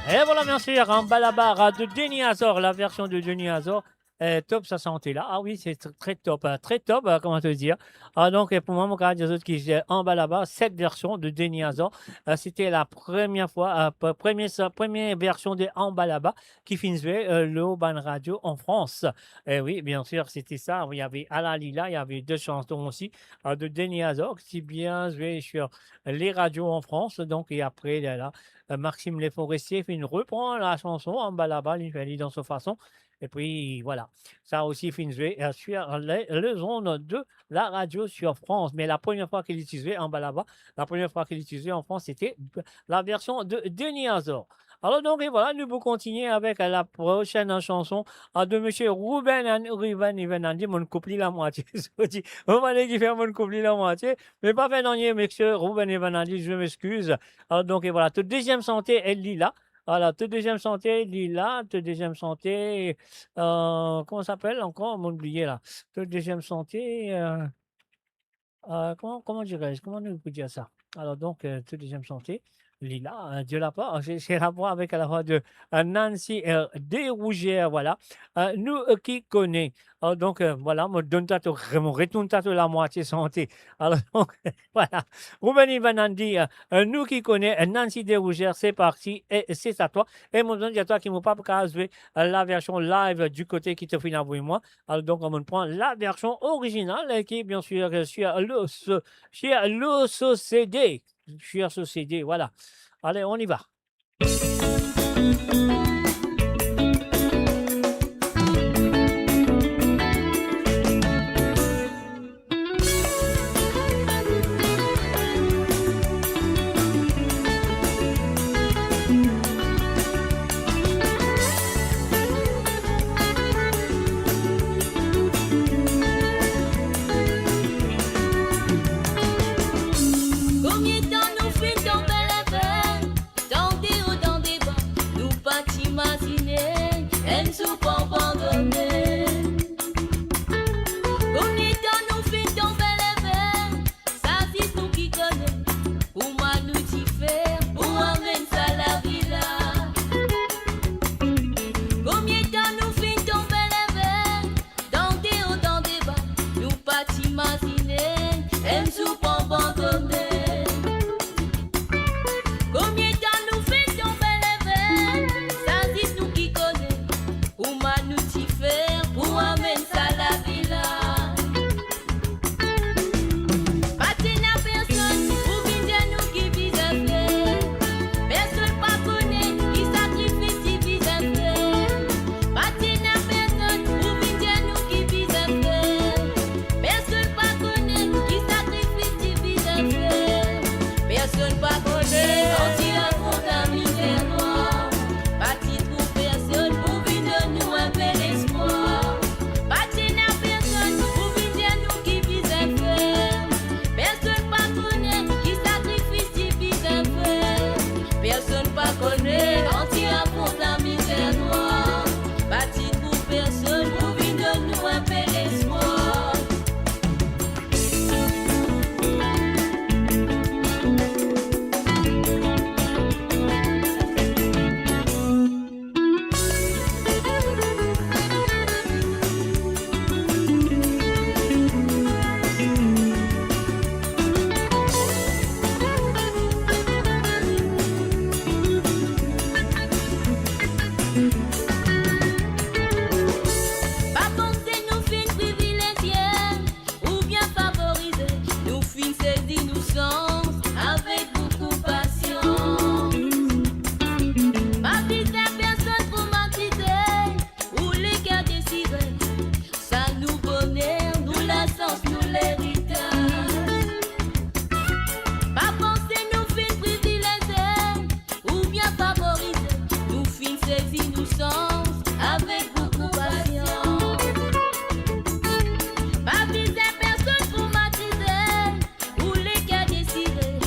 Et voilà, bien sûr, en Balabar de Denis Azor, la version de Denis Azor. Top sa santé là. Ah oui, c'est très top, très top, comment te dire. Donc, pour moi, mon cas, des autres qui en Balabar, cette version de Denis Azor, c'était la première fois, première version de en Balabar qui finissait le Ban Radio en France. Et oui, bien sûr, c'était ça. Il y avait Ala Lila, il y avait deux chansons aussi de Denis Azor qui bien joué sur les radios en France. Donc, et après, là, Maxime Les Forestiers reprend la chanson en Balabar, il fait dans sa façon. Et puis voilà, ça a aussi finissé sur les zones de la radio sur France. Mais la première fois qu'il utilisait en Balaba, la première fois qu'il utilisait en France, c'était la version de Denis Azor. Alors donc, et voilà, nous allons continuer avec la prochaine chanson de M. Ruben Ivanandi, mon couplet la moitié. On va aller faire mon couplet la moitié, mais pas fait dernier, M. Ruben Ivanandi, je m'excuse. Alors donc, et voilà, toute deuxième santé, elle lit là. Voilà, toute deuxième santé, Lila, toute deuxième santé, comment ça s'appelle encore? On m'a oublié là. Toute deuxième santé, comment dirais-je? Comment nous peut dire ça? Alors donc, toute deuxième santé, Lila, Dieu la part, j'ai rapport avec à la voix de Nancy Desrougères, voilà. Nous qui connaît. Donc voilà, mon retourne la moitié santé. Alors donc, voilà. Ruben Ivanandi, nous qui connaît Nancy Desrougères, c'est parti et c'est à toi. Et mon donne à toi qui m'a pas joué la version live du côté qui te fait avec moi. Alors donc on prend la version originale qui est bien sûr sur le CD. Sur ce CD, voilà. Allez, on y va. Combien de temps nous fait tomber les veines, dans des hauts, dans des bas, nous pas t'imaginer, elles sont pas abandonnées. Combien de temps nous fait tomber les veines, ça c'est nous qui connaît, pour moi nous t'y faire, pour amener ça la villa. Combien de temps nous fait tomber les veines, dans des hauts, dans des bas, nous pas t'imaginer, elles sont pas abandonnées. Combien de temps nous fait tomber les veines, ça c'est nous qui connaît, pour moi nous t'y faire, pour amener ça la villa. Pas n'a personne, pour venir nous qui vise à faire, personne pas connaît, qui sacrifie si vise à faire. Pas n'a personne, pour venir nous qui vise à faire, personne pas connaît, qui sacrifie si vise à faire. Personne pas connaît, quand il raconte la misère noire. Bâti pour personne, pour venir nous un bel espoir. Bâti n'a personne, pour venir nous qui vise à faire. Personne pas connaît, qui sacrifie si vise à faire. Personne pas connaît, quand il raconte la misère noire. Bâti pour personne, pour venir nous un bel espoir. Pas penser nous fin privilégiés ou bien favorisés, nous fin saisir nous sens avec beaucoup de passion. Pas viser personne pour m'attiser ou les cas décidés, ça nous bonheur, nous la sens, nous l'héritage. Pas penser nous fin privilégiés ou bien favorisés, nous fin saisir nous sens avec beaucoup de passion. Pas viser personne pour m'attiser ou les cas décidés,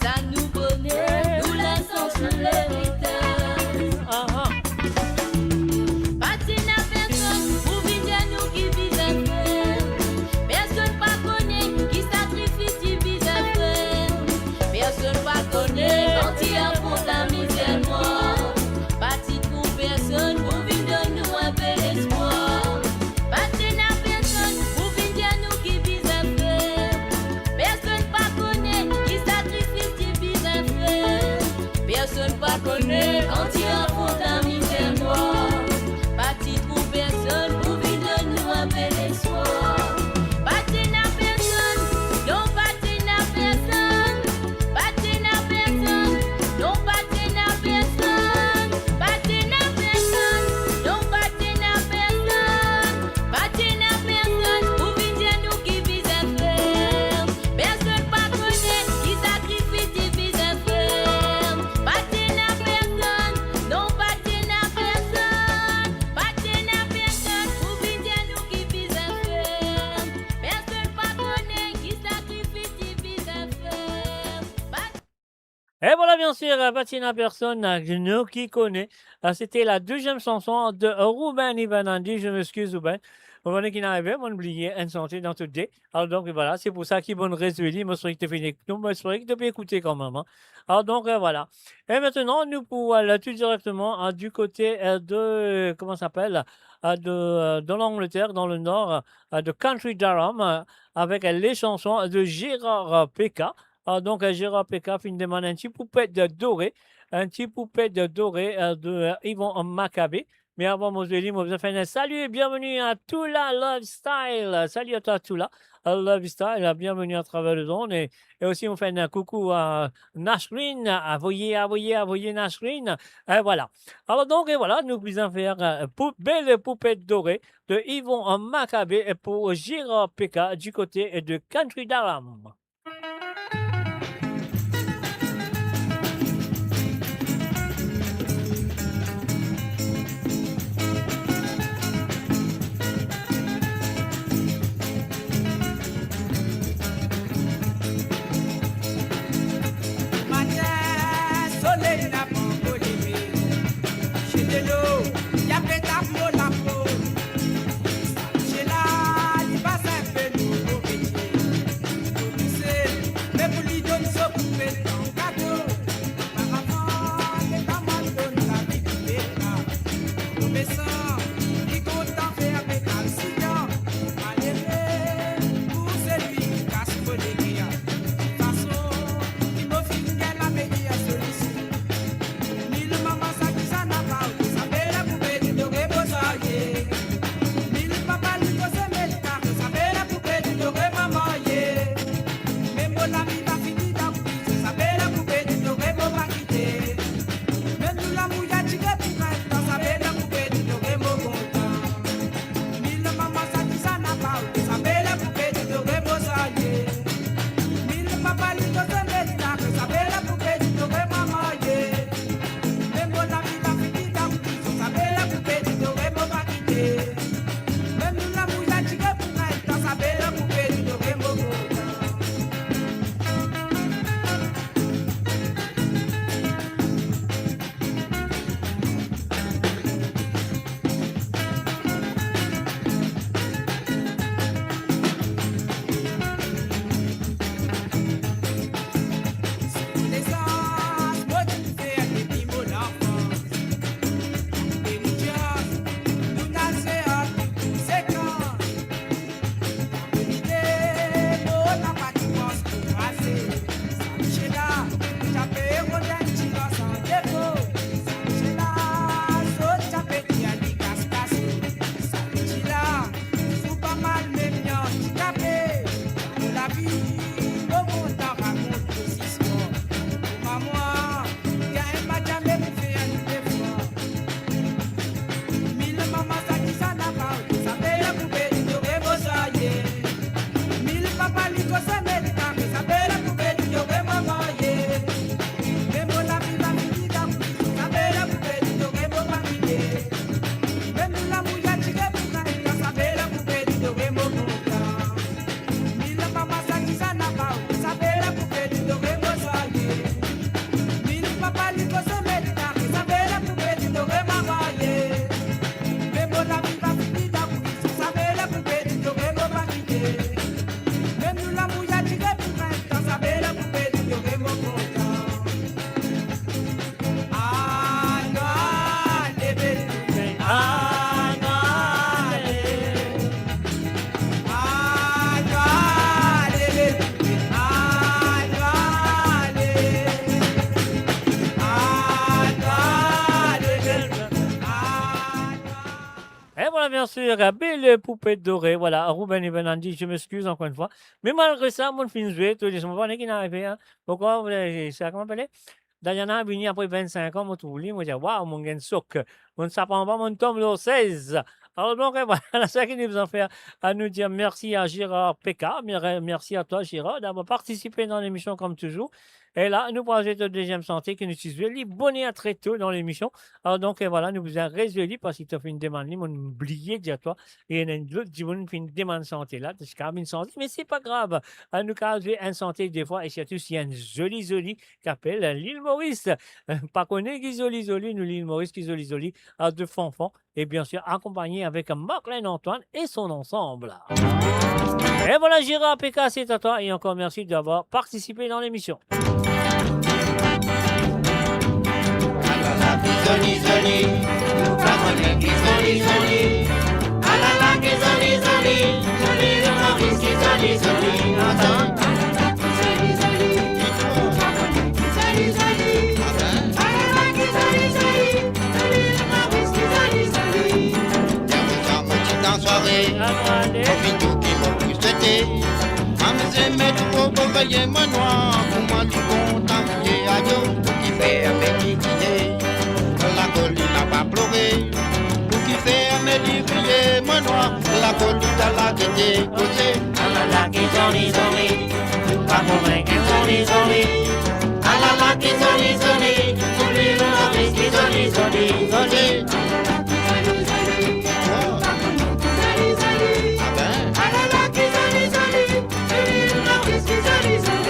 ça nous bonheur, nous la sens, nous l'héritage. Pas n'a personne pour venir nous qui vise à faire, personne pas connaît, qui sacrifie si vise à faire. Personne pas connaît, quand il affronte la misère noire. pas connaître quand il affronte la misère noire. Parti pour personne, pour vivre nous rappeler l'espoir. Parti n'a personne, non parti n'a personne. Parti n'a personne, non parti n'a personne. Parti n'a personne, non parti n'a personne. Parti n'a personne, pour vivre nous qui vise à faire. Personne pas connaît qui sacrifie qui vise à faire. Parti n'a personne, non parti n'a personne. Parti n'a personne, pour vivre nous qui vise à faire. Personne pas connaît qui sacrifie qui vise à faire. Et voilà, bien sûr, Patina Personne, nous qui connaît. C'était la deuxième chanson de Ruben Ivanandi. Je m'excuse, Ruben. Vous voyez qu'il n'arrivait, on oublié une santé dans tout day. Alors donc voilà, c'est pour ça qu'il va nous résoudre. Moi, je souhaite que tu finis. Moi, je souhaite que tu peux écouter quand même. Hein. Alors donc voilà. Et maintenant, nous pouvons aller tout directement du côté de, comment ça s'appelle, de l'Angleterre, dans le nord, de Country Durham, avec les chansons de Gérard Peka. Donc, Gérard Peka fait une demande un petit poupette doré, de Yvon Maccabé. Mais avant, moi, je vais dire, faire un salut et bienvenue à Tula Love Style. Salut à toi, Tula Love Style. Bienvenue à travers le monde. Et aussi, on fait un coucou à Nashrine. Voyez Nashrine. Et voilà. Alors, donc, et voilà, nous pouvons faire belle poupette dorée de Yvon Maccabé pour Gérard Peka du côté de Country Durham. Soleil n'a pas encore levé. Chez de l'eau, y a fait ta peau la peau. Chez là, il passe un peu nouveau métier. Tu sais, mais pour lui donner ce coupé en cadeau. Apparemment, les dames donnent la vie du béca. Nous baissons, il compte en faire avec accident. Malheureux, pour celui qui casse pour les guerres. De toute façon, il me finit qu'elle a meilleure solution. Ni le maman ça qui s'en a pas, vous savez. sûr, belle poupée dorée. Voilà, Ruben et Benandi, je m'excuse encore une fois. Mais malgré ça, mon film joué, tous les gens qui n'arrivent pas. Pourquoi vous voulez, ça comment appelé? Diana est venue après 25 ans, moi, tout le moi, je dis, waouh, mon gars, souk. On ne s'apprend pas, mon tome le 16. Alors, donc, voilà, ça qui nous en fait à nous dire merci à Gérard PK. Merci à toi, Gérard, d'avoir participé dans l'émission comme toujours. Et là, nous pourrons ajouter le deuxième santé qui nous suit bonnet à très tôt dans l'émission. Alors, donc, voilà, nous vous avons résolu parce qu'il t'a fait une demande, on a oublié de dire toi. Et il y en a une autre qui fait une demande santé là, c'est quand même une santé, mais c'est pas grave. Nous avons une santé des fois, et surtout s'il y a une jolie qui appelle l'île Maurice. Pas connaît qui jolie, nous l'île Maurice qui jolie, de Fanfan. Et bien sûr, accompagné avec Marlène Antoine et son ensemble. Et voilà, Gérard PK, c'est à toi. Et encore merci d'avoir participé dans l'émission. Zoli, zoli, Ramone qui zoli, zoli. Ah la la qui zoli, zoli, zoli, le Maurice qui zoli, zoli. Attends. Zoli, zoli, Ramone qui zoli, zoli. Ah la la qui zoli, zoli, zoli, le Maurice qui zoli, zoli. Tiens, mon petit en soirée, profite tout qui m'a pu souhaiter. Maman, mettre au beau veiller moi noir, pour moi du content, qui a yo, qui fait un petit la colline n'a pas pleuré, pour qui fait un médicrier, moi noir, la colline à la gaieté posée. Ah la la qui zoli zoli, pas convaincre zoli zoli. Ah la la qui zoli zoli, oublie le Maurice qui zoli zoli zoli. Ah la la qui zoli zoli, oublie le Maurice qui zoli zoli.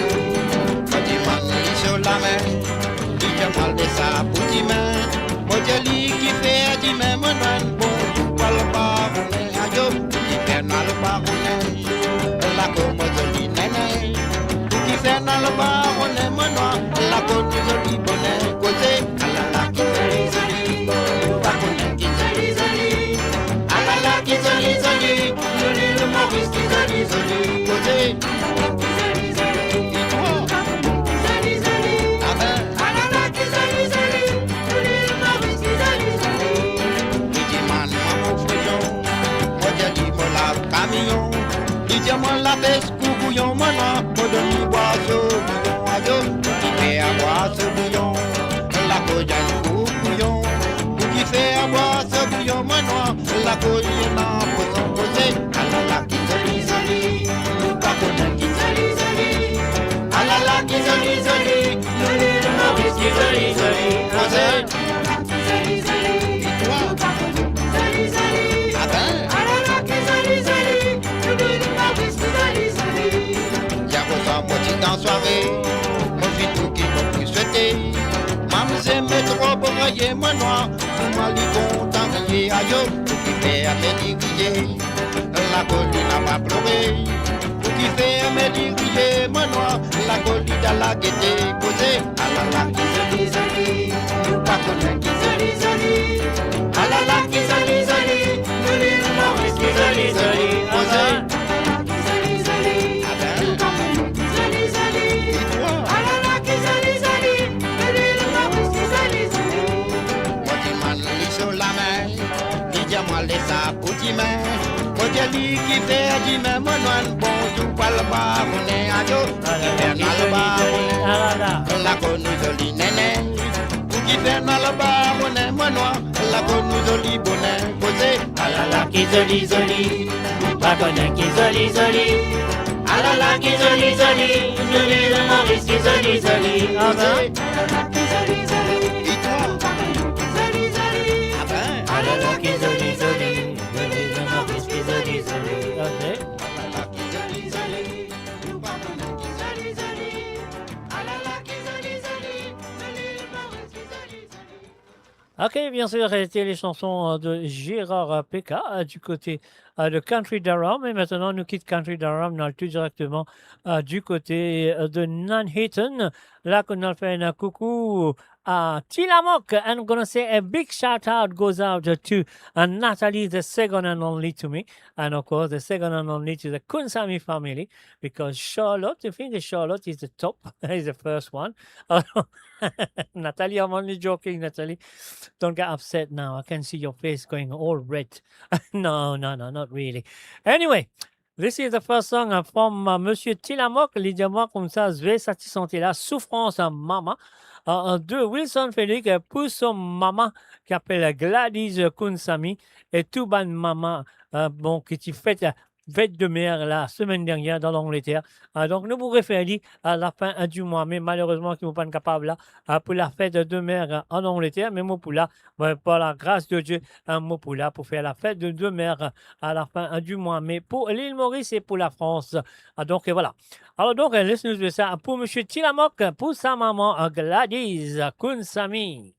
Petit man sur la mer, dit que mal de sa petite main. Mojali qui fait à dime monan bon tu parles pas on a yo qui fait na le pas on la ko mojali nene qui fait na le pas on est monan la ko mojali bonne cause ala la qui zoli zoli pas qu'on qui zoli zoli ala la qui zoli zoli le Maurice qui zoli zoli cause moi la pêche coucouillon, moi là, pour donner boire ce bouillon, aïe, qui fait à boire ce bouillon, la coyenne coucouillon, qui fait à boire ce bouillon, moi noir, la coyenne en posant posé, ah la la qui zoli zoli, pas connaître qui zoli zoli, ah la la qui zoli zoli, le Maurice qui zoli zoli, posé, zoli zoli, et toi, zoli zoli, ah ben, ah la la qui zoli zoli, dans soirée, mon fit tout qui m'a pu souhaiter. Maman j'aime trop pour rayer moi noir, pour moi lui content crier aïe, pour qui fait à me crier. La colline n'a pas pleuré, pour qui fait à me crier moi noir, la colline à la gaieté posée. Ah la la qui zoli zoli, pas connaître qui zoli zoli. Ah la la qui zoli zoli, le Maurice qui zoli zoli posée. Sa petite main, Mojali qui fait à dime monan bon tu parles pas on est à yo, qui fait na le bas la conu joli nene, qui fait na le bas on est monoir, la conu joli bonnet posé, ah la la qui joli joli, pas connaître qui joli joli, ah la la qui joli joli, joli le Maurice qui joli joli, ah ben, ah la la qui joli joli, et toi, joli joli, ah ben, ah la la qui joli joli. Ok, bien sûr, c'était les chansons de Gérard PK du côté de Country Durham. Et maintenant, nous quitte Country Durham, nous allons tout directement du côté de Nanhattan. Là, qu'on a fait un coucou Tillamook. I'm going to say a big shout out goes out to Natalie, the second and only to me. And of course, the second and only to the Kunsami family. Because Charlotte, I think Charlotte is the top, is the first one. Natalie, I'm only joking, Natalie. Don't get upset now. I can see your face going all red. No, not really. Anyway, this is the first song from Monsieur Tillamook. Dis-moi comme ça, je vais satisfaire la souffrance à maman. De Wilson Félix pour son maman qui appelle Gladys Kunsami et tout ban maman bon qui t'y fête de mer la semaine dernière dans l'Angleterre. Donc nous vous référons à la fin du mois, mais malheureusement qui ne sont pas capables là pour la fête de mer en Angleterre, mais moi pour là, par la grâce de Dieu, moi pour là pour faire la fête de mer à la fin du mois, mais pour l'île Maurice et pour la France. Donc voilà. Alors donc laissez-nous jouer ça pour Monsieur Tillamook, pour sa maman Gladys Kunsami.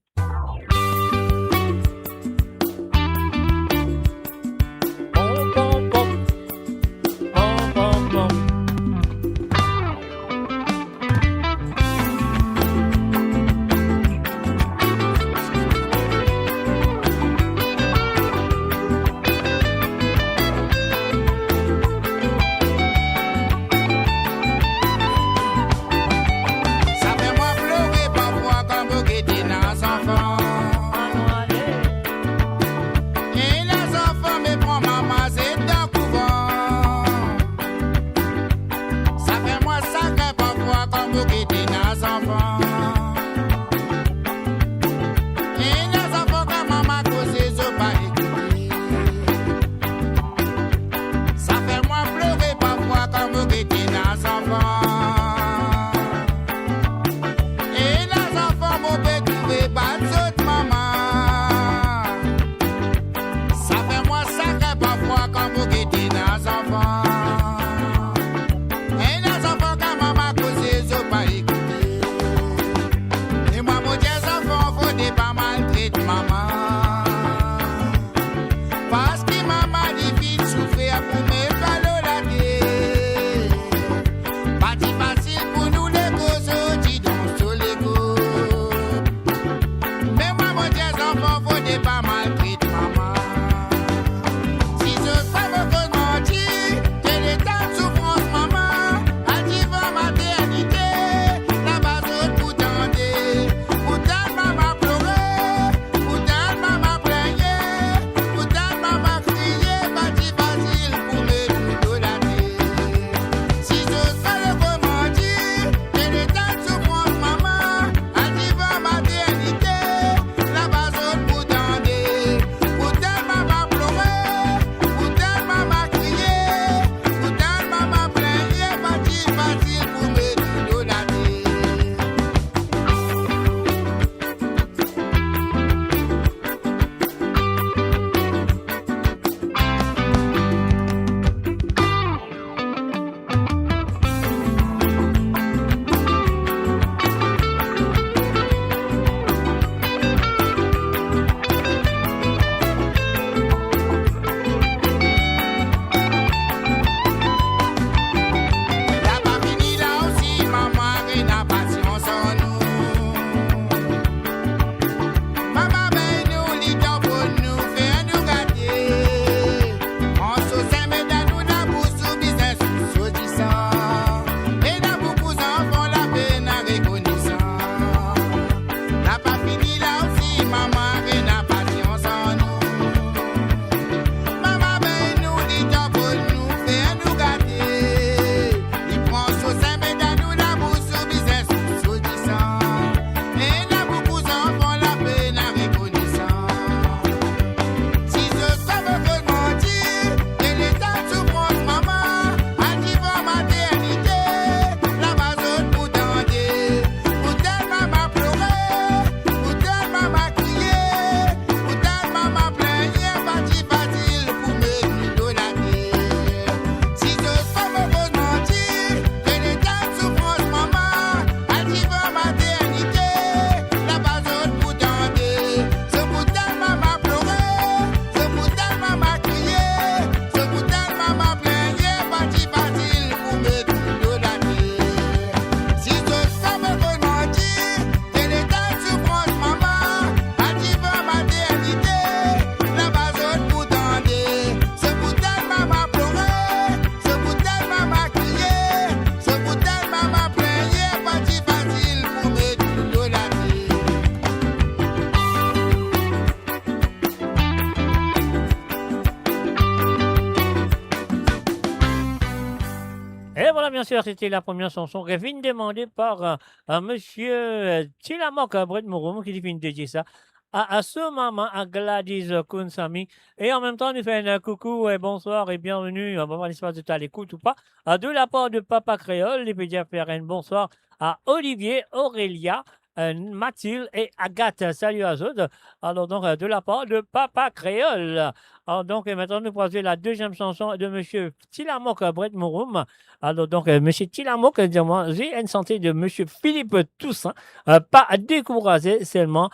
bien sûr, c'était la première chanson qui est demandée par monsieur Tilamok Brett Mouroum qui vient de dédier ça à ce maman, à Gladys Kunsami. Et en même temps, nous faisons un coucou et bonsoir et bienvenue. On va voir l'espace de ta l'écoute ou pas. De la part de Papa Créole, les pédiatres PRN, bonsoir à Olivier, Aurélia, Mathilde et Agathe. Salut à eux. Alors donc, de la part de Papa Créole. Alors donc, maintenant, nous passons la deuxième chanson de monsieur Tilamok Brett Mouroum. Alors donc, monsieur Tilamok, dis-moi, j'ai une santé de monsieur Philippe Toussaint. Pas découragé seulement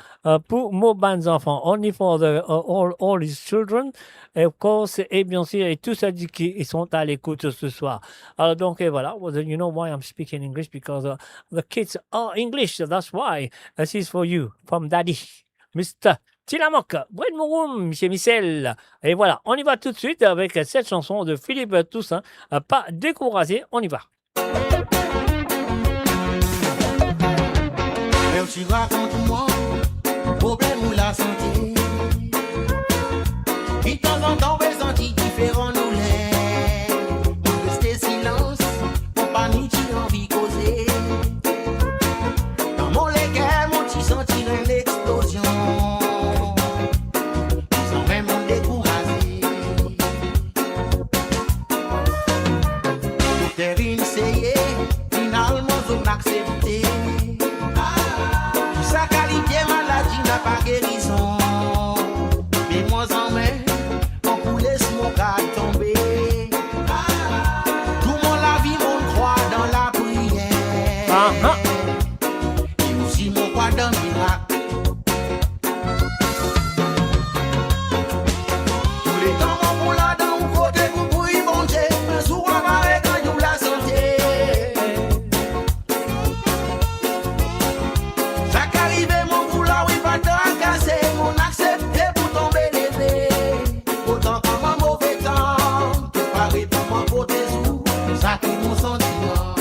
pour nos bons enfants. Only for all his children. Et of course, et bien sûr, et tous ceux qui sont à l'écoute ce soir. Alors donc, voilà. You know why I'm speaking English? Because the kids are English. That's why. This is for you, from Daddy, Mr. Tilamok, Brett Mouroum, Michel Michel. Et voilà, on y va tout de suite avec cette chanson de Philippe Toussaint. Pas découragé, on y va. Même si raconte-moi, problème ou la santé. De temps en temps, on sentit différent nous l'est. Rester silence, pour pas ni envie causer. Dans mon légué, mon petit sentir une explosion. Finalement, on accepté. Tout ça qualité maladie n'a pas guérison. Mais moi en main, on coulait mon gars tomber. Tout mon la vie, mon croit dans la prière. Et aussi mon croit dans le miracle. Tous les temps, mon moulin dans mon côté, mon bruit, mon Dieu. Un sourd à marrer quand nous la santé. On accepté pour tomber l'été. Autant comme un mauvais temps, préparé pour moi pour tes sous, ça qui mon sentiment.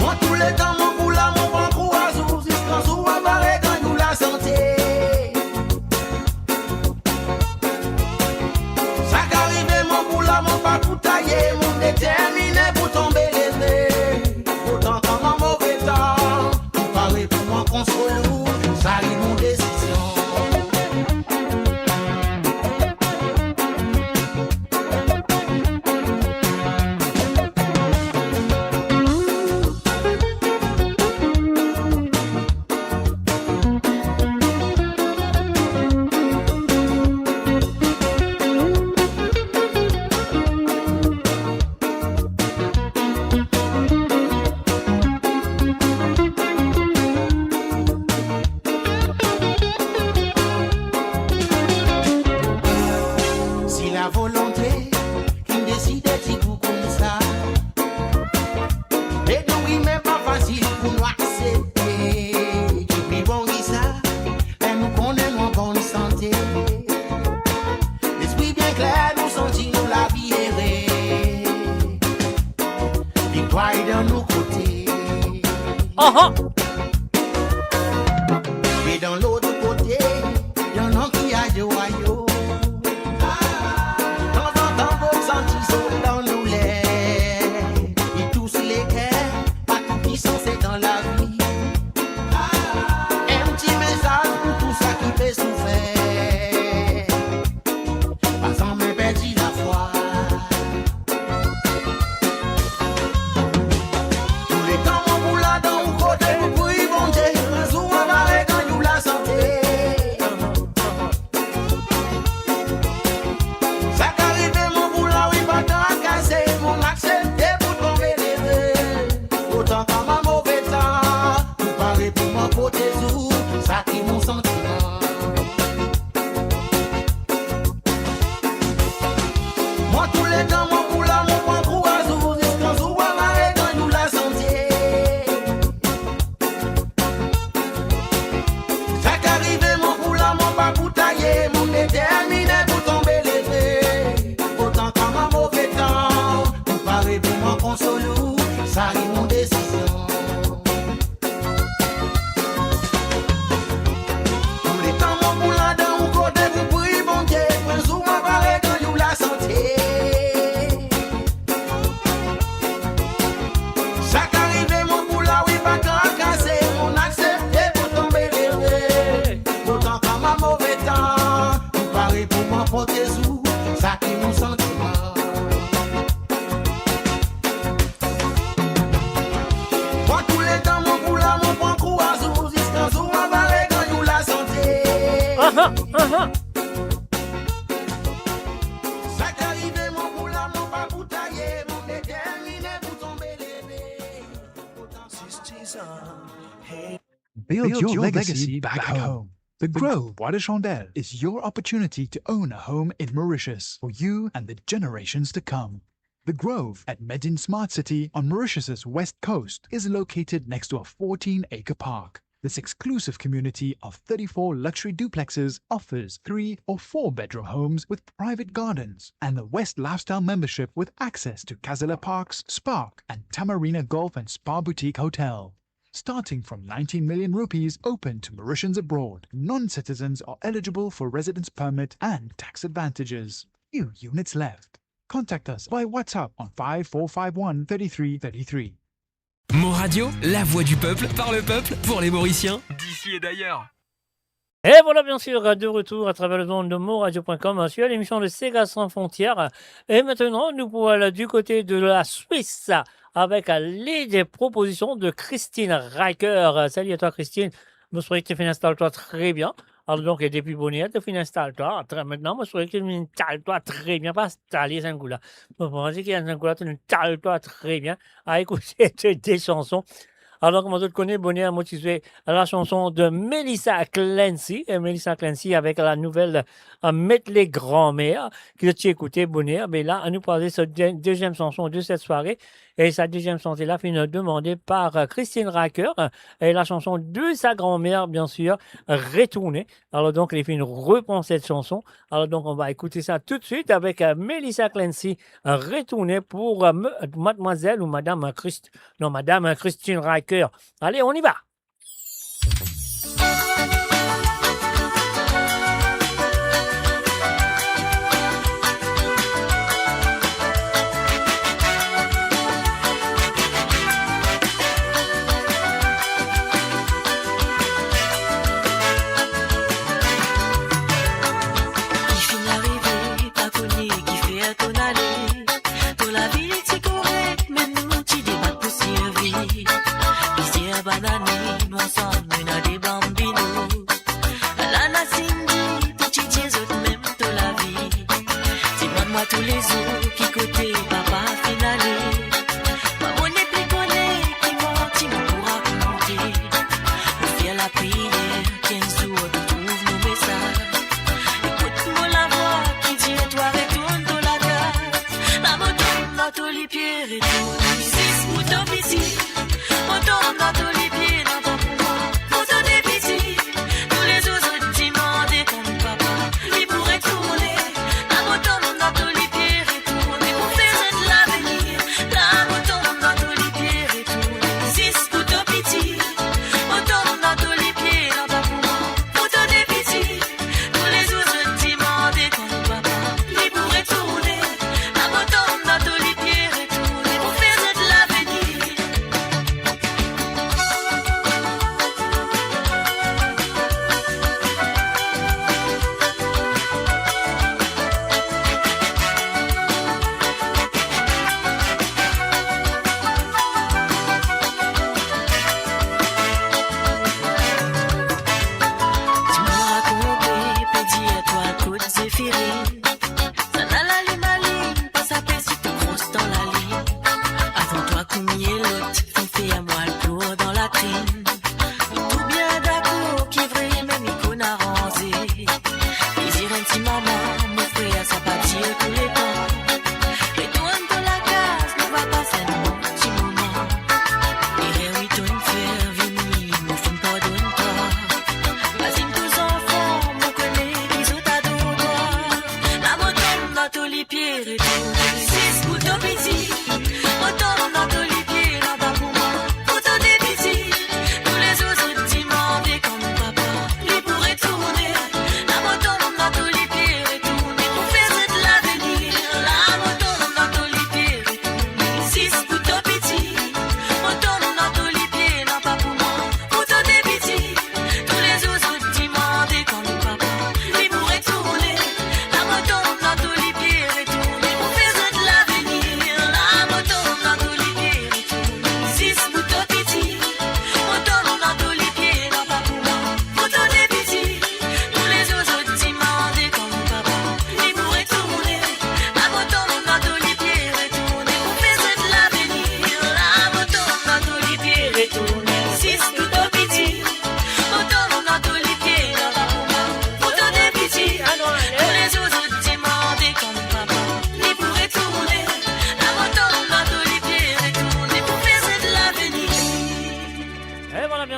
Moi tous les temps, mon boula, mon bon courageux, jusqu'en sous à barrer quand nous la santé. Ça qui arrive, mon boula, mon pas tout taillé, mon déterminé pour tomber l'été. Autant comme un mauvais temps. Pour moi console, ça arrive mon décision. Mais dans l'autre côté, il y en a qui a de royaume. Dans un temps, vos sentis sont dans nous les. Ils tous les cœurs, pas tout qui sont c'est dans la vie. Un petit message pour tout ça qui fait souffrir. Pas sans me perdre la foi. Tous les temps, on vous l'a dans le côté, vous pouvez monter. Un jour, on va arrêter quand nous la santé. Ça qu'arrive, mon boulot, oui, pas tant cassé. Mon accepté pour tomber les mains. Autant qu'à ma mauvais temps. Vous parlez pour moi, pour tes jours. Ça qui mon sentiment. Moi, tous les temps, mon boulot, mon point pour azur. Jusqu'en jour, on va arrêter quand nous la santé. Ça qu'arrive, mon boulot, mon pas pour tailler. Mon déterminé pour tomber les mains. Autant qu'à ma mauvais temps. Vous parlez pour moi, console. Ça arrive mon décision. Tous Build your legacy back home. The Grove Bois de Chandelle is your opportunity to own a home in Mauritius for you and the generations to come. The Grove at Medin Smart City on Mauritius's west coast is located next to a 14-acre park. This exclusive community of 34 luxury duplexes offers 3 or 4 bedroom homes with private gardens and the West Lifestyle membership with access to Casella Parks, Spark and Tamarina Golf and Spa Boutique Hotel. Starting from 19 million rupees open to Mauritians abroad, non-citizens are eligible for residence permit and tax advantages. Few units left. Contact us by WhatsApp on 5451 3333. Mo Radio, la voix du peuple, par le peuple, pour les Mauriciens, d'ici et d'ailleurs. Et voilà, bien sûr, de retour à travers le monde de moradio.com sur l'émission de Sega sans frontières. Et maintenant, nous voilà du côté de la Suisse avec les propositions de Christine Riker. Salut à toi, Christine. Je souhaite que tu installes-toi très bien. Alors donc, depuis bonnet, tu installes-toi. Maintenant, je souhaite que tu installes-toi très bien. Pas installer un coup là. Je pense qu'il y a un coup là, tu installes-toi très bien à écouter des chansons. Alors, comme on connaît, bonnet a motivé la chanson de Melissa Clancy. Et Melissa Clancy avec la nouvelle Mettre les grands-mères que tu écoutais, bonnet. Mais là, à nous parler de cette deuxième chanson de cette soirée. Et sa deuxième chanson là, fait une demandée par Christine Riker. Et la chanson de sa grand-mère, bien sûr, Retournée. Alors donc, elle fait une reprend cette chanson. Alors donc, on va écouter ça tout de suite avec Melissa Clancy, Retournée pour mademoiselle ou madame Christine Riker. Allez, on y va. Banane, nous ensemble, nous avons des bambinos. La Nassindi, tout petit autres même de la vie. Dis-moi tous les autres qui côté papa finalé. Maman n'est plus connue, qui monte, mon pour raconter. On fait la prière, 15 jours, on trouve nos messages. Écoute-moi la voix qui dit, toi retourne dans la case. La moto, dans tous les pieds, retourne. 6 moutons ici, on tombe dans tous les pieds. Tous les autres demandent comme papa, il pourrait tourner. La moto dans tous les pieds.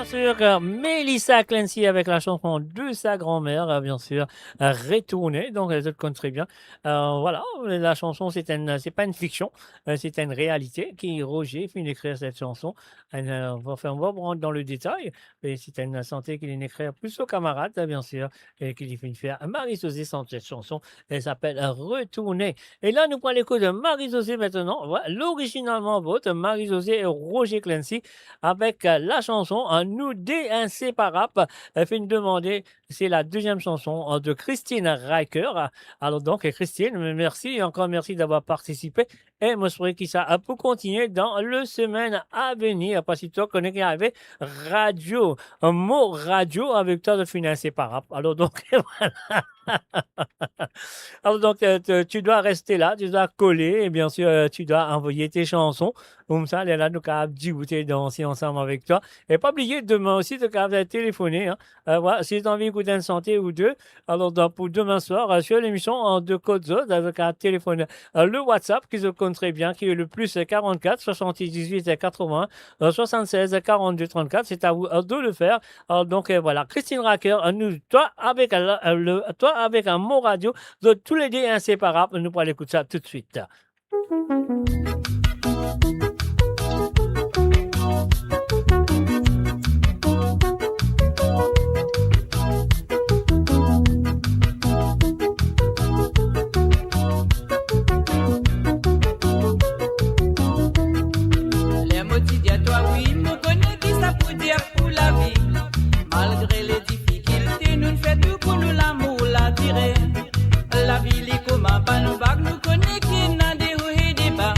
sûr, Melissa Clancy avec la chanson de sa grand-mère, bien sûr, retournée. Donc, les autres connaissent très bien. Voilà, la chanson, c'est pas une fiction, c'est une réalité qui Roger finit d'écrire cette chanson. On va rentrer dans le détail. Et c'est une santé qu'il écrire plus aux camarades, bien sûr, et qu'il finit de faire Marie-Josée sans cette chanson. Elle s'appelle Retourner. Et là, nous prenons l'écho de Marie-Josée maintenant. Voilà, l'originalement vôtre, Marie-Josée et Roger Clancy, avec la chanson Nous des inséparables. Elle fait une demande. C'est la deuxième chanson de Christine Riker. Alors donc, Christine, merci, encore merci d'avoir participé. Et moi, je souhaite que ça peut continuer dans le semaine à venir. Parce que toi, connais qu'il y avait radio, un mot radio avec toi de finir inséparable. Alors donc, voilà. Alors donc, tu dois rester là, tu dois coller, et bien sûr, tu dois envoyer tes chansons. Comme ça, elle est là, nous capables de danser ensemble avec toi. Et pas oublier, demain aussi, tu capable de téléphoner. Hein. Voilà, si tu as envie d'écouter une santé ou deux, alors donc, pour demain soir, sur l'émission de Côte d'Or, tu as téléphoner le WhatsApp, qui se compte très bien, qui est le plus 44 78 80 76 42 34. C'est à vous de le faire. Alors donc, voilà, Christine Riker, toi avec un mot radio, de tous les deux inséparables. Nous pourrons écouter ça tout de suite. Les mots disent à toi, oui, me connais qui ça pour dire pour la vie. Malgré les difficultés, nous faisons tout pour nous l'amour, la tirer. La vie, est comme un panneau vague, nous connaissons qui n'a des hauts et des bas.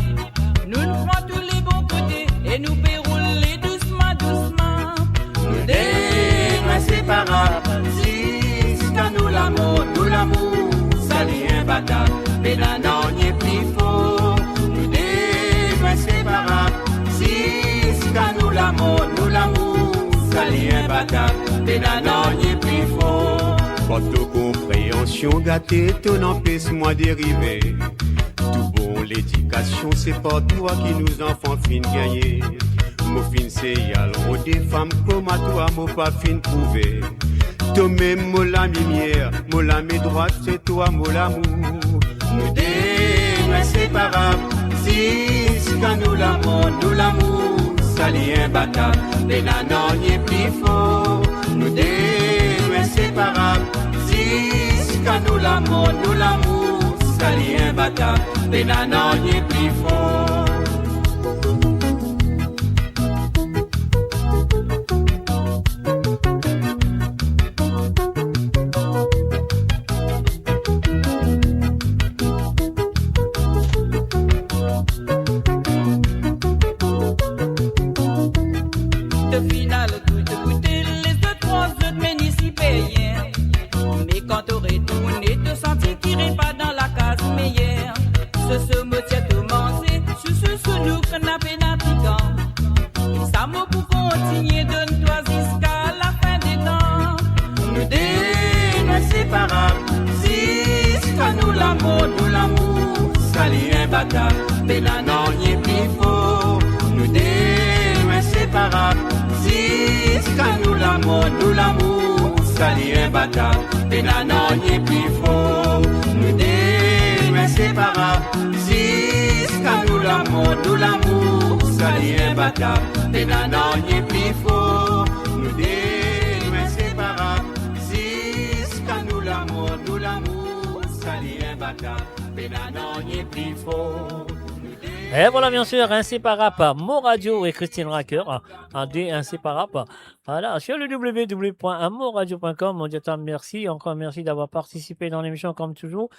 Nous nous prenons tous les bons côtés et nous déroulons doucement, doucement. Nous des inséparables, si c'est nous l'amour, ça l'est imbattable, mais là non, n'y est plus faux. Nous des inséparables, si c'est nous l'amour, ça l'est imbattable, mais là non, n'y est plus faux. Votre compréhension gâtée, ton empêche-moi dériver. Tout bon, l'éducation, c'est pas toi qui nous enfants fin gagner. Mon fin c'est yal, des femmes comme à toi, mon pas fin prouvé. Toi-même, mon la lumière, mon la mes droite, c'est toi, mon l'amour. Nous des inséparables, si c'est quand nous l'amour, ça l'est imbattable, mais là non, n'y est plus faux. Nous des inséparables, si c'est quand nous l'amour, ça l'est imbattable, mais là non, n'y est plus faux. De finale, tout les deux, trois autres municipaliens. Mais quand t'aurais tourné, te sentis tiré pas dans la case meilleure. Ce me tient commencé, sous nous canapé n'appliquant. Ça m'a pour continuer, donne-toi jusqu'à la fin des temps. Nous des inséparables, si c'est quand nous l'amour, ça l'est imbattable, mais là non, n'y est plus faux. Nous des inséparables, si c'est quand nous l'amour, ça l'est imbattable, mais là non, n'y est plus faux. Nous des inséparables, si c'est quand nous l'amour, ça l'est imbattable, mais là non, n'y est plus faux. Nous des inséparables, si c'est quand nous l'amour, ça l'est imbattable, mais là non, n'y est plus faux. Et voilà, bien sûr, inséparable, Mo Radio et Christine Riker, un des inséparables. Voilà, sur le www.amoradio.com, on dit merci, encore merci d'avoir participé dans l'émission comme toujours.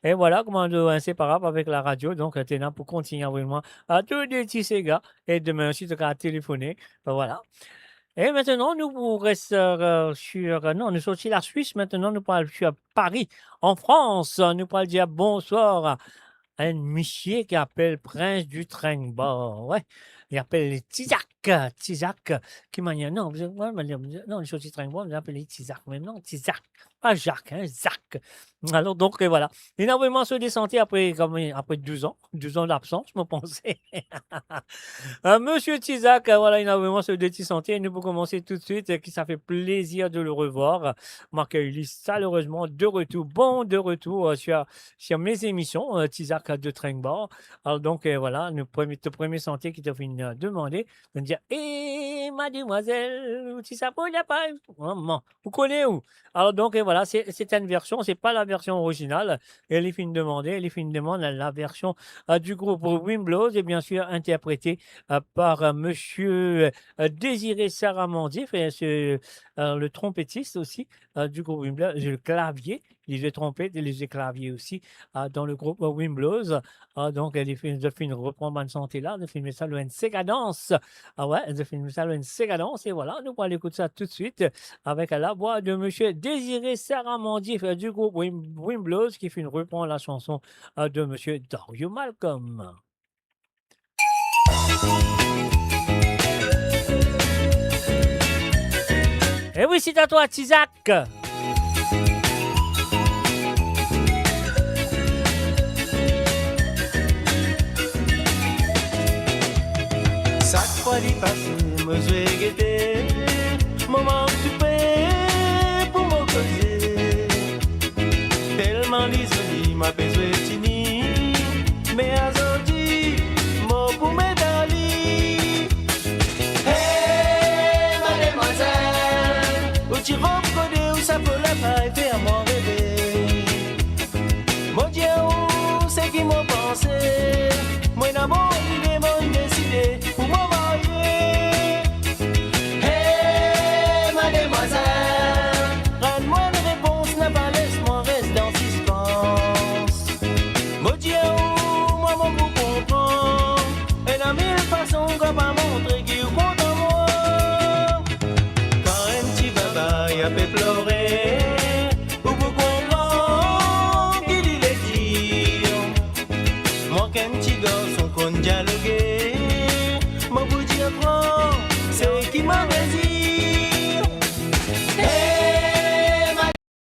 Et voilà, comment de inséparable avec la radio, donc t'es là pour continuer avec moi à tous les petits gars. Et demain aussi, tu as téléphoné. Voilà. Et maintenant, nous restons non, nous sommes sur la Suisse, maintenant nous parlons sur Paris, en France. Nous parlons dire bonsoir un monsieur qui appelle Prince du Train. Bon, ouais, il appelle Tizak. Tizak, qui m'a dit non, non, je suis très bon, vous appelez Tizak, mais non, Tizak, pas Jacques, hein, Zach. Alors donc voilà, énormément se désentait après 12 ans d'absence, je me pensais. Monsieur Tizak, voilà, énormément se désentait. Nous pouvons commencer tout de suite, qui ça fait plaisir de le revoir. Marc Ulysse, chaleureusement de retour, de retour sur mes émissions, Tizak de Trengbar. Alors donc voilà, le premier sentier qui t'a fait demander, de me dire, mademoiselle, tu sais pas, il n'y a pas, vous connaissez où? Alors donc voilà, c'est une version, c'est pas la version originale. Elle est fin demander, la version du groupe Wimblows, et bien sûr interprétée par monsieur Désiré Saramandier, le trompettiste aussi du groupe Wimblows, le clavier, les trompettes et les claviers aussi dans le groupe Wimblows. Donc elle fait une reprendre bonne santé là, de filmer ça le NC Cadence. De filmer ça le NC Cadence, et voilà, nous allons écouter ça tout de suite avec la voix de monsieur Désiré Saramandier du groupe Wimblows, qui fait une reprendre la chanson de monsieur Dario Malcolm. Et oui, c'est à toi, Tizak. Chaque fois d'y passer, me jouer guetter, moment tu payes pour me causer. Tellement l'isolie m'a besoin de tini, mais à zodi, mon pour me dali. Hey, mademoiselle, où tu reconnais où ça peut la faire à mon rêver. Mon Dieu, où c'est qui m'a pensé, moi d'amour, il est mon décidé. Dialoguer